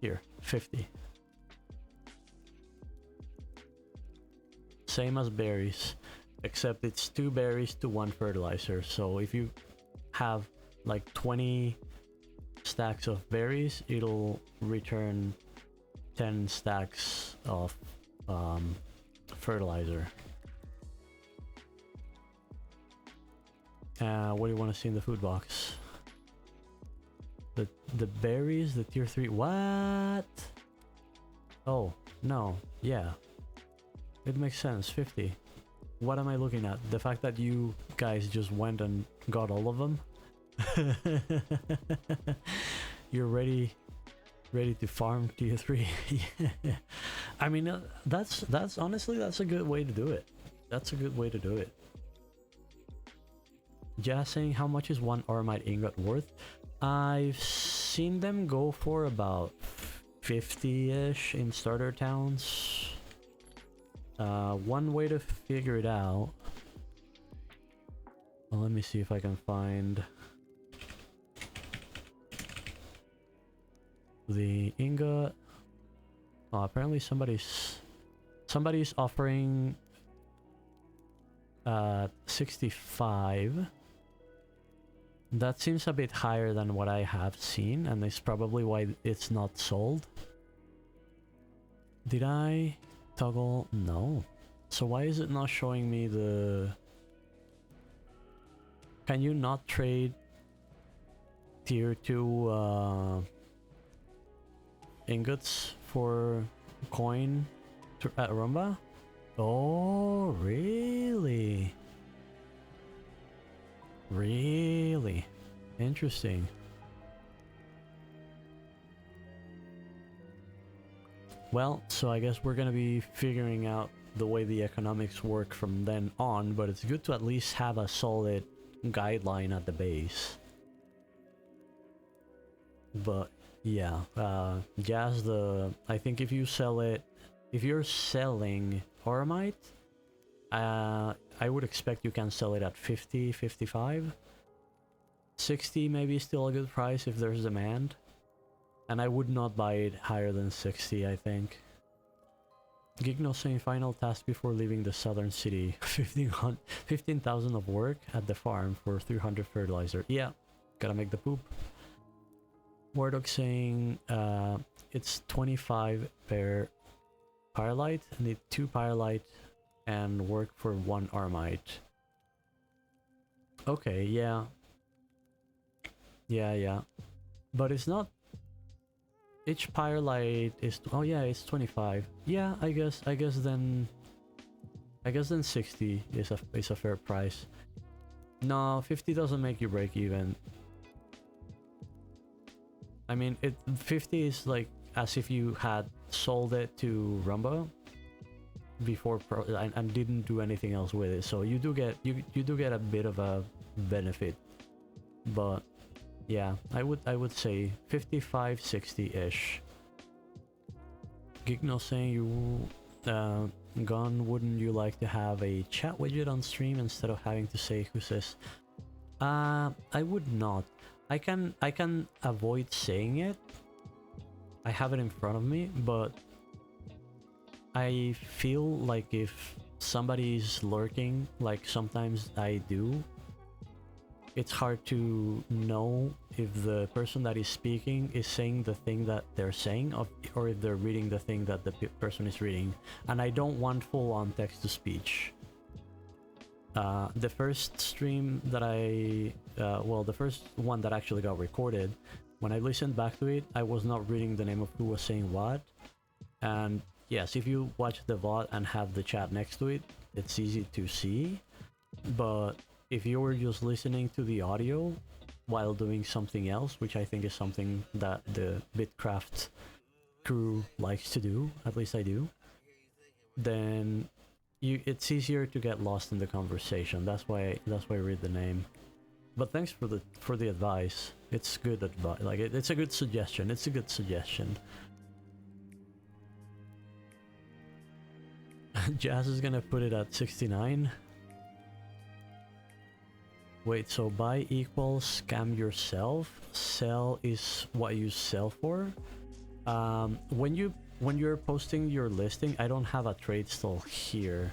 Here, 50. Same as berries, except it's 2 berries to 1 fertilizer. So if you have like 20 stacks of berries, it'll return 10 stacks of fertilizer. What do you want to see in the food box? The berries, the tier 3. What? Oh, no, yeah. It makes sense, 50. What am I looking at? The fact that you guys just went and got all of them? You're ready to farm tier 3. Yeah. I mean, that's honestly, that's a good way to do it. That's a good way to do it. Just saying, how much is one Ormite ingot worth? I've seen them go for about 50-ish in starter towns. One way to figure it out. Well, let me see if I can find the ingot. Oh, apparently somebody's offering 65. That seems a bit higher than what I have seen, and it's probably why it's not sold. Did I toggle? No. So why is it not showing me the... Can you not trade tier 2 ingots for coin at Rumba? Oh, really? Really? Interesting. Well, so I guess we're gonna be figuring out the way the economics work from then on, but it's good to at least have a solid guideline at the base. But yeah, Jazz, I think if you sell it, if you're selling Ormite, I would expect you can sell it at 50, 55. 60 maybe still a good price if there's demand. And I would not buy it higher than 60, I think. Gigno saying final task before leaving the southern city. 15,000 of work at the farm for 300 fertilizer. Yeah, gotta make the poop. Wardog saying it's 25 per Pyrelite. I need 2 Pyrelite and work for 1 Armite. Okay, yeah. Yeah. But it's not... Each Pyrelite is... Oh yeah, it's 25. Yeah, I guess then 60 is a fair price. No, 50 doesn't make you break even. I mean, 50 is like as if you had sold it to Rumba before and didn't do anything else with it. So you do get a bit of a benefit. But yeah, I would say 55, 60-ish. Gigno saying Gon, wouldn't you like to have a chat widget on stream instead of having to say who says? I would not. I can avoid saying it. I have it in front of me, but I feel like if somebody's lurking, like sometimes I do, it's hard to know if the person that is speaking is saying the thing that they're saying, or if they're reading the thing that the person is reading. And I don't want full-on text-to-speech. The first stream that the first one that actually got recorded, when I listened back to it, I was not reading the name of who was saying what. And yes, if you watch the VOD and have the chat next to it, it's easy to see. But if you were just listening to the audio while doing something else, which I think is something that the Bitcraft crew likes to do, at least I do, then it's easier to get lost in the conversation. That's why I read the name. But thanks for the advice. It's good advice. Like it's a good suggestion. It's a good suggestion. Jazz is gonna put it at 69. Wait, so buy equals scam yourself. Sell is what you sell for. When you're posting your listing, I don't have a trade stall here,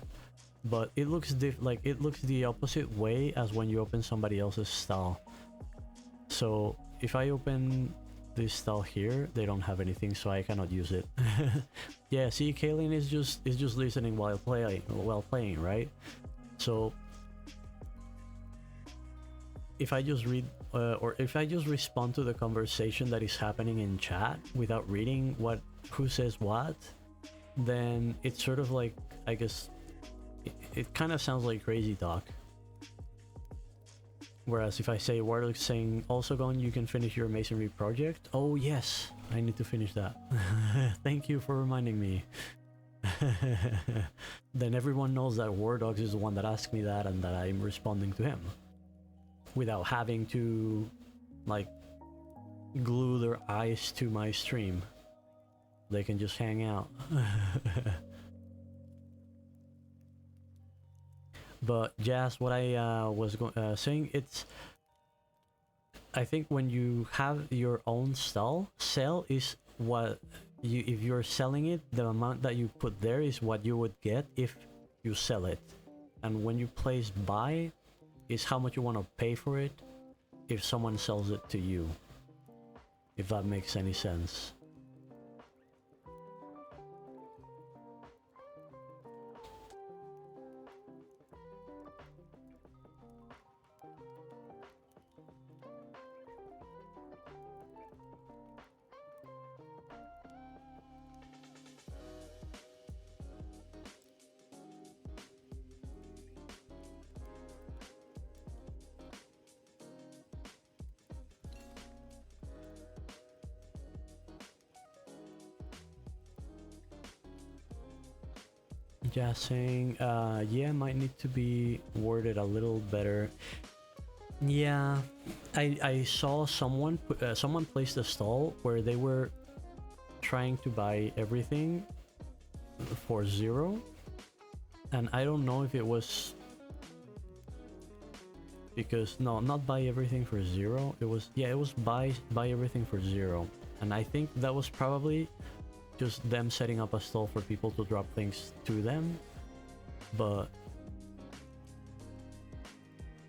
but it looks it looks the opposite way as when you open somebody else's stall. So if I open this stall here, they don't have anything, so I cannot use it. Yeah, see, Kaylin is just listening while playing, right? So if I just read or if I just respond to the conversation that is happening in chat without reading what who says what, then it's sort of like, I guess, it kind of sounds like crazy talk. Whereas if I say Warlock saying, also Gone, you can finish your masonry project. Oh yes, I need to finish that. Thank you for reminding me. Then everyone knows that War Dogs is the one that asked me that and that I'm responding to him. Without having to, like, glue their eyes to my stream. They can just hang out. But Jazz, what I was saying, it's, I think when you have your own stall, sell is what you, if you're selling it, the amount that you put there is what you would get if you sell it. And when you place buy, is how much you want to pay for it if someone sells it to you. If that makes any sense. Just saying, yeah, might need to be worded a little better. Yeah, I saw someone someone placed a stall where they were trying to buy everything for 0, and I don't know if it was because, no, not buy everything for 0. It was, yeah, it was buy everything for 0, and I think that was probably just them setting up a stall for people to drop things to them. But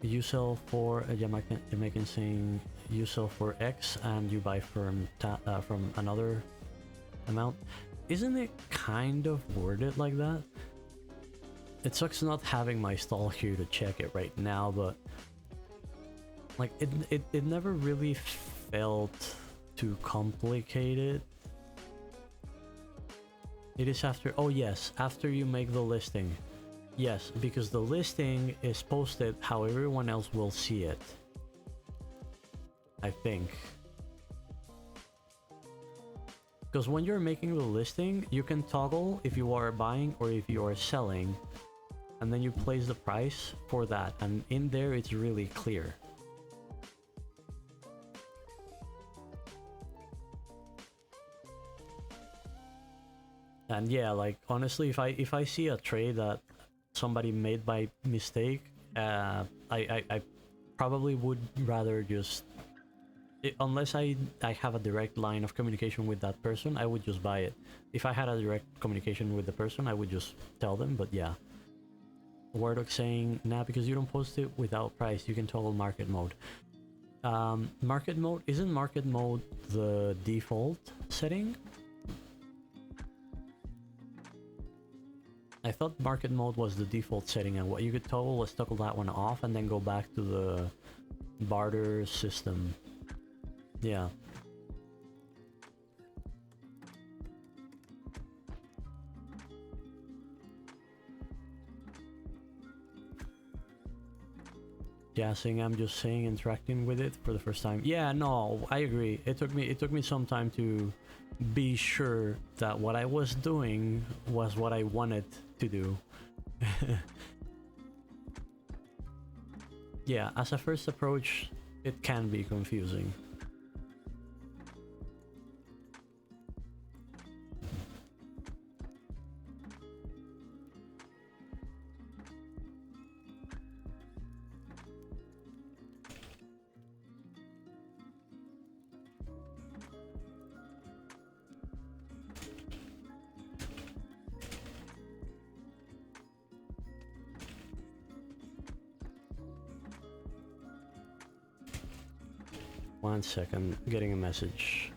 you sell for Jamaican saying you sell for X and you buy from another amount. Isn't it kind of worded like that? It sucks not having my stall here to check it right now, but like it never really felt too complicated. It is after, oh yes, after you make the listing. Yes, because the listing is posted how everyone else will see it. I think. Because when you're making the listing, you can toggle if you are buying or if you are selling. And then you place the price for that. And in there, it's really clear. And yeah, like honestly, if I see a trade that somebody made by mistake, I probably would rather just, unless I have a direct line of communication with that person, I would just buy it. If I had a direct communication with the person, I would just tell them. But yeah, Wardog saying, nah, because you don't post it without price, you can toggle market mode. Market mode, isn't market mode the default setting? I thought market mode was the default setting, and what you could toggle was toggle that one off and then go back to the barter system. Yeah. Guessing, I'm just saying, interacting with it for the first time. Yeah, no, I agree. It took me some time to be sure that what I was doing was what I wanted to do. Yeah, as a first approach, it can be confusing. One second, getting a message.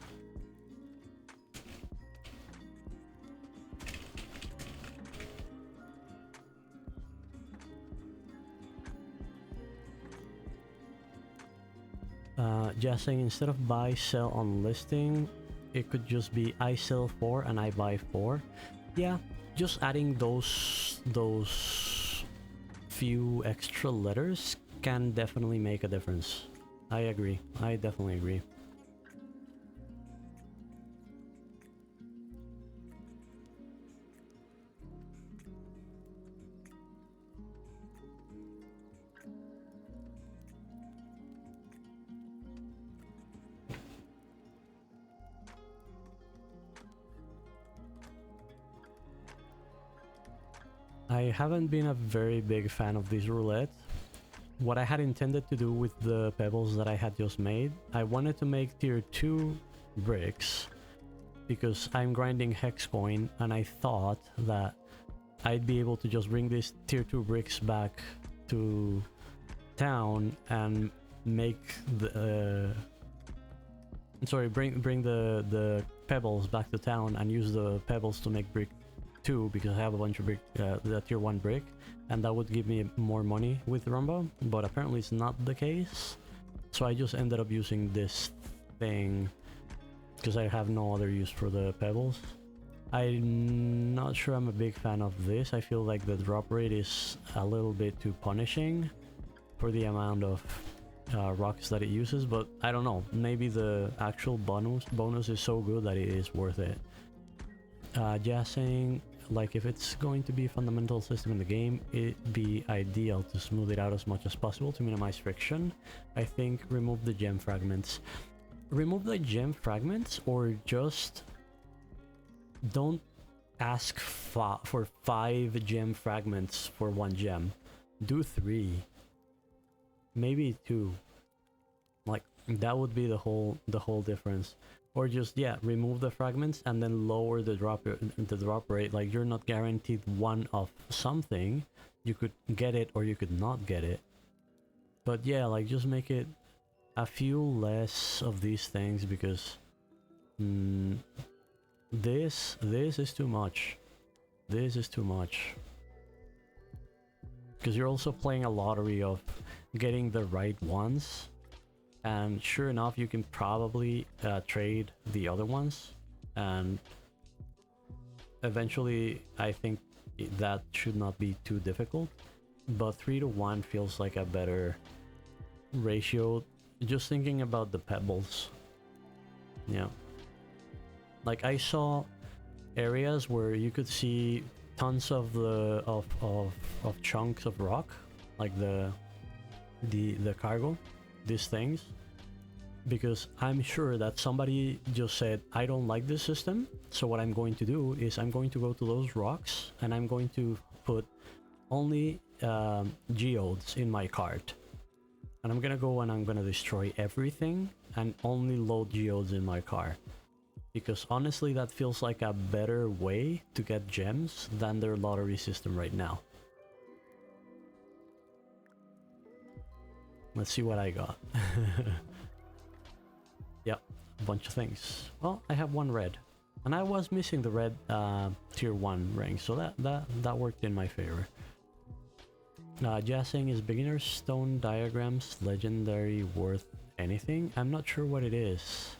Just saying, instead of buy, sell on listing, it could just be I sell 4 and I buy 4. Yeah, just adding those few extra letters can definitely make a difference. I agree. I definitely agree. I haven't been a very big fan of this roulette. What I had intended to do with the pebbles that I had just made, I wanted to make tier 2 bricks because I'm grinding hex coin, and I thought that I'd be able to just bring these tier 2 bricks back to town and make the bring the pebbles back to town and use the pebbles to make brick 2 because I have a bunch of brick, the tier 1 brick, and that would give me more money with Rumba, but apparently it's not the case. So I just ended up using this thing because I have no other use for the pebbles. I'm not sure I'm a big fan of this. I feel like the drop rate is a little bit too punishing for the amount of rocks that it uses, but I don't know, maybe the actual bonus is so good that it is worth it. Just saying, like, if it's going to be a fundamental system in the game, it'd be ideal to smooth it out as much as possible to minimize friction. I think remove the gem fragments. Remove the gem fragments, or just don't ask for 5 gem fragments for 1 gem. Do 3. Maybe 2. Like, that would be the whole difference. Or just, yeah, remove the fragments and then lower the drop rate. Like, you're not guaranteed 1 of something. You could get it or you could not get it. But yeah, like, just make it a few less of these things, because this is too much. This is too much. Because you're also playing a lottery of getting the right ones. And sure enough, you can probably trade the other ones, and eventually I think that should not be too difficult, but 3 to 1 feels like a better ratio. Just thinking about the pebbles, yeah, like I saw areas where you could see tons of the of chunks of rock, like the cargo, these things, because I'm sure that somebody just said, I don't like this system, so what I'm going to do is I'm going to go to those rocks and I'm going to put only geodes in my cart, and I'm gonna go and I'm gonna destroy everything and only load geodes in my car, because honestly that feels like a better way to get gems than their lottery system right now. Let's see what I got. Yep, a bunch of things. Well, I have 1 red, and I was missing the red tier 1 rank, so that worked in my favor. Just saying, is beginner stone diagrams legendary worth anything? I'm not sure what it is.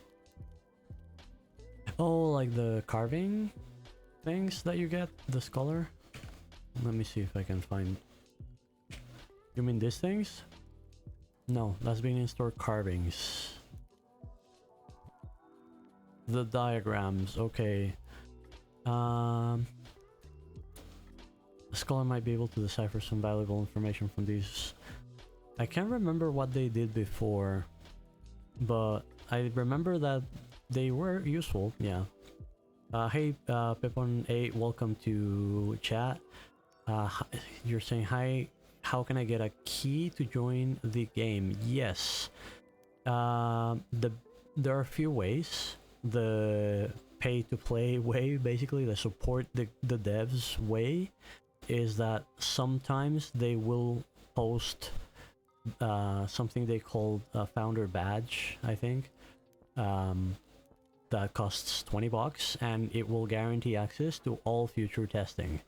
Oh, like the carving things that you get, the scholar? Let me see if I can find... You mean these things? No, that's being in-store carvings. The diagrams, okay. The scholar might be able to decipher some valuable information from these. I can't remember what they did before, but I remember that they were useful, yeah. Hey, Pepon8, welcome to chat. You're saying, hi, how can I get a key to join the game? Yes. There are a few ways. The pay-to-play way, basically, the support the devs way, is that sometimes they will post something they call a founder badge, I think, that costs $20, and it will guarantee access to all future testing.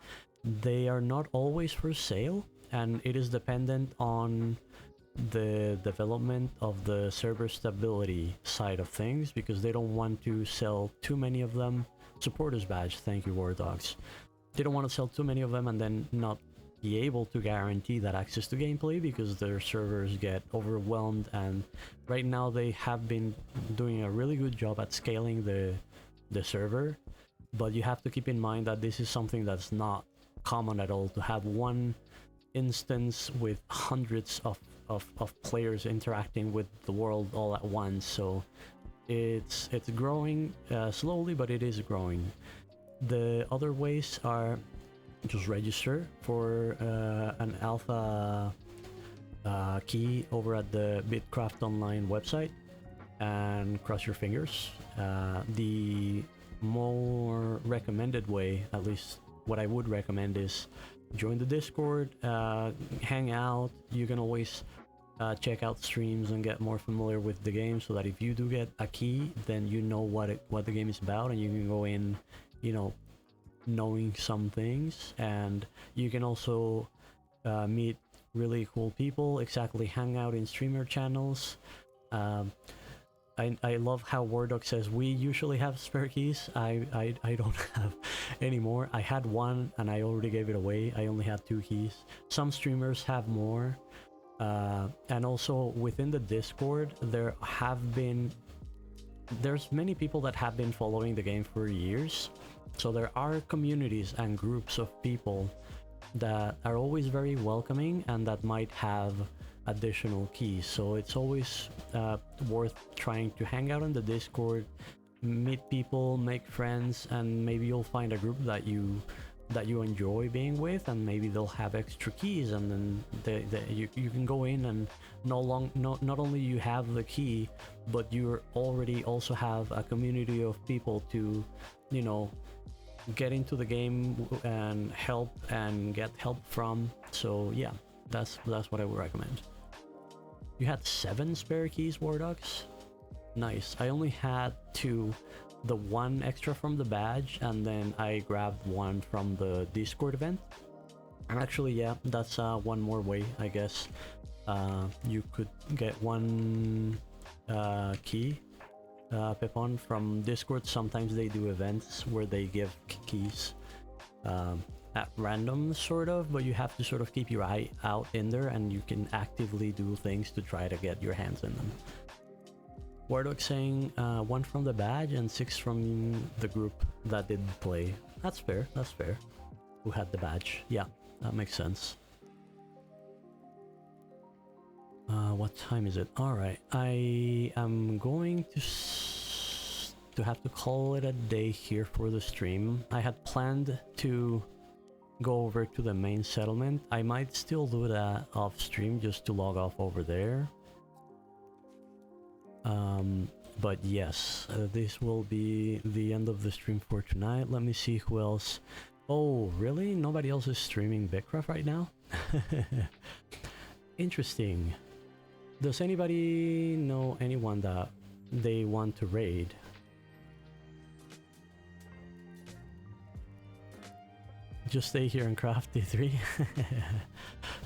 They are not always for sale, and it is dependent on the development of the server stability side of things, because they don't want to sell too many of them. Supporters badge, thank you, War Dogs. They don't want to sell too many of them and then not be able to guarantee that access to gameplay, because their servers get overwhelmed, and right now they have been doing a really good job at scaling the server, but you have to keep in mind that this is something that's not common at all, to have one instance with hundreds of players interacting with the world all at once. So it's growing slowly, but it is growing. The other ways are just register for an alpha key over at the Bitcraft Online website and cross your fingers. The more recommended way, at least what I would recommend, is join the Discord, hang out. You can always check out streams and get more familiar with the game, so that if you do get a key, then you know what the game is about, and you can go in, you know, knowing some things. And you can also meet really cool people, exactly hang out in streamer channels. I love how Wardog says we usually have spare keys. I don't have anymore. I had one and I already gave it away. I only had 2 keys. Some streamers have more. And also within the Discord, there's many people that have been following the game for years. So there are communities and groups of people that are always very welcoming and that might have additional keys. So it's always worth trying to hang out in the Discord, meet people, make friends, and maybe you'll find a group that you enjoy being with, and maybe they'll have extra keys, and then you can go in and not only you have the key, but you already also have a community of people to, you know, get into the game and help and get help from. So yeah, that's what I would recommend. You had 7 spare keys, Wardogs? Nice. I only had 2. The 1 extra from the badge, and then I grabbed 1 from the Discord event. And actually, yeah, that's one more way, I guess. You could get 1 key, Pepon, from Discord. Sometimes they do events where they give keys at random, sort of, but you have to sort of keep your eye out in there, and you can actively do things to try to get your hands in them. Wardog saying 1 from the badge and 6 from the group that did play. That's fair, that's fair. Who had the badge? Yeah, that makes sense. What time is it? Alright, I am going to have to call it a day here for the stream. I had planned to go over to the main settlement. I might still do that off stream just to log off over there. But yes, this will be the end of the stream for tonight. Let me see who else. Oh, really? Nobody else is streaming Bitcraft right now? Interesting. Does anybody know anyone that they want to raid? Just stay here and craft D3.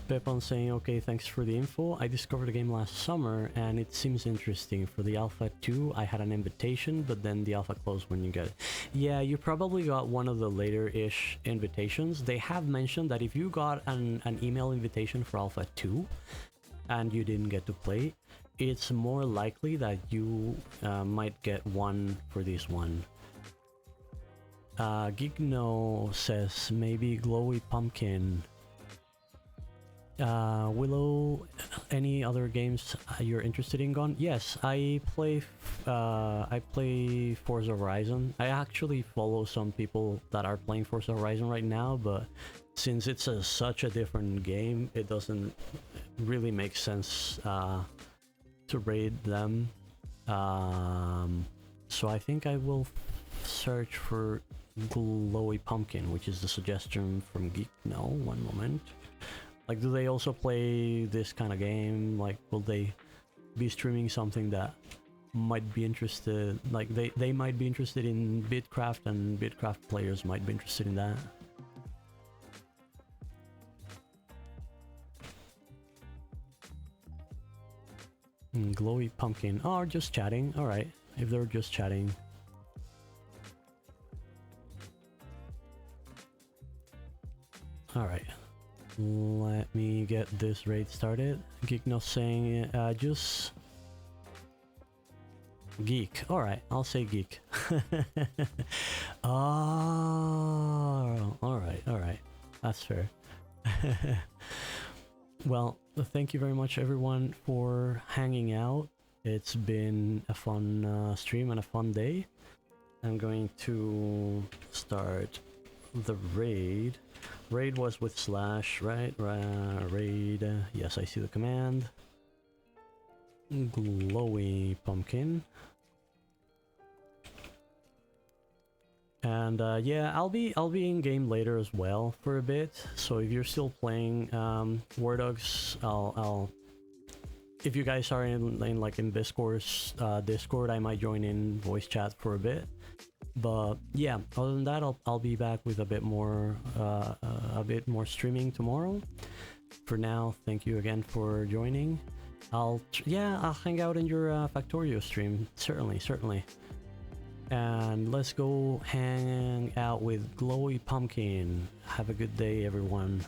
Pepon saying, okay, thanks for the info. I discovered the game last summer and it seems interesting. For the Alpha 2, I had an invitation, but then the Alpha closed when you get it. Yeah, you probably got one of the later-ish invitations. They have mentioned that if you got an email invitation for Alpha 2 and you didn't get to play, it's more likely that you might get one for this one. Gigno says maybe Glowy Pumpkin. Willow, any other games you're interested in, Gone? Yes, I play Forza Horizon. I actually follow some people that are playing Forza Horizon right now, but since it's such a different game, it doesn't really make sense to raid them. So I think I will search for Glowy Pumpkin, which is the suggestion from Geek. No, one moment. Like, do they also play this kind of game? Like, will they be streaming something that might be interested? Like, they might be interested in Bitcraft, and Bitcraft players might be interested in that. Glowy pumpkin. Oh, just chatting. All right. If they're just chatting. All right. Let me get this raid started. Geeknos saying just geek. All right. I'll say geek. Oh, all right. All right. That's fair. Well, thank you very much everyone for hanging out. It's been a fun stream and a fun day. I'm going to start the raid. Raid was with slash, right? Raid. Yes, I see the command. Glowy pumpkin. And yeah, I'll be in game later as well for a bit. So if you're still playing War Dogs, I'll if you guys are in Discord, I might join in voice chat for a bit. But yeah, other than that, I'll be back with a bit more streaming tomorrow. For now, thank you again for joining. I'll hang out in your Factorio stream, certainly. And let's go hang out with Glowy Pumpkin. Have a good day, everyone.